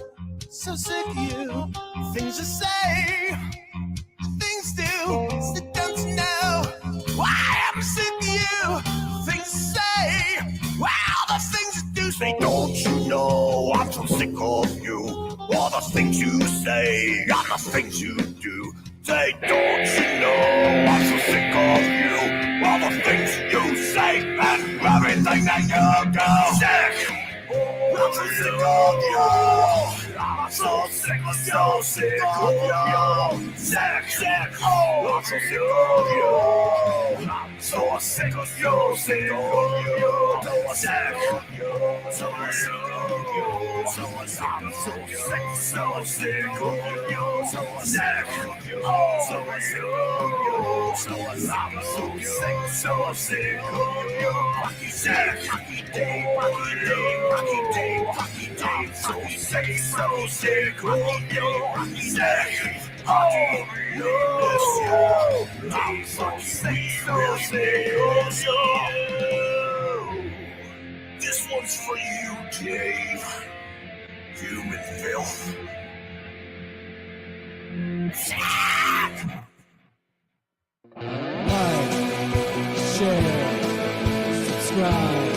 So sick of you. Things to say, things to do. So don't you know? sick of you. All the things you say, and the things you do. Say, don't you know I'm so sick of you? All the things you say and everything that you do. Sick. I'm so sick of you. I'm so sick of you. Sick. I'm so sick of you. I'm so sick of you. Sick of you. Sick. So sick of you. I'm so sick of you. So sick. So sick of you. So sick of you. Rocky sick. Rocky day. Rocky day. Rocky day. Rocky day. So sick. So sick of you. Rocky sick. Oh, no. I'm so sick. So sick of you. This one's for you, Dave. Human filth. Like, share, subscribe.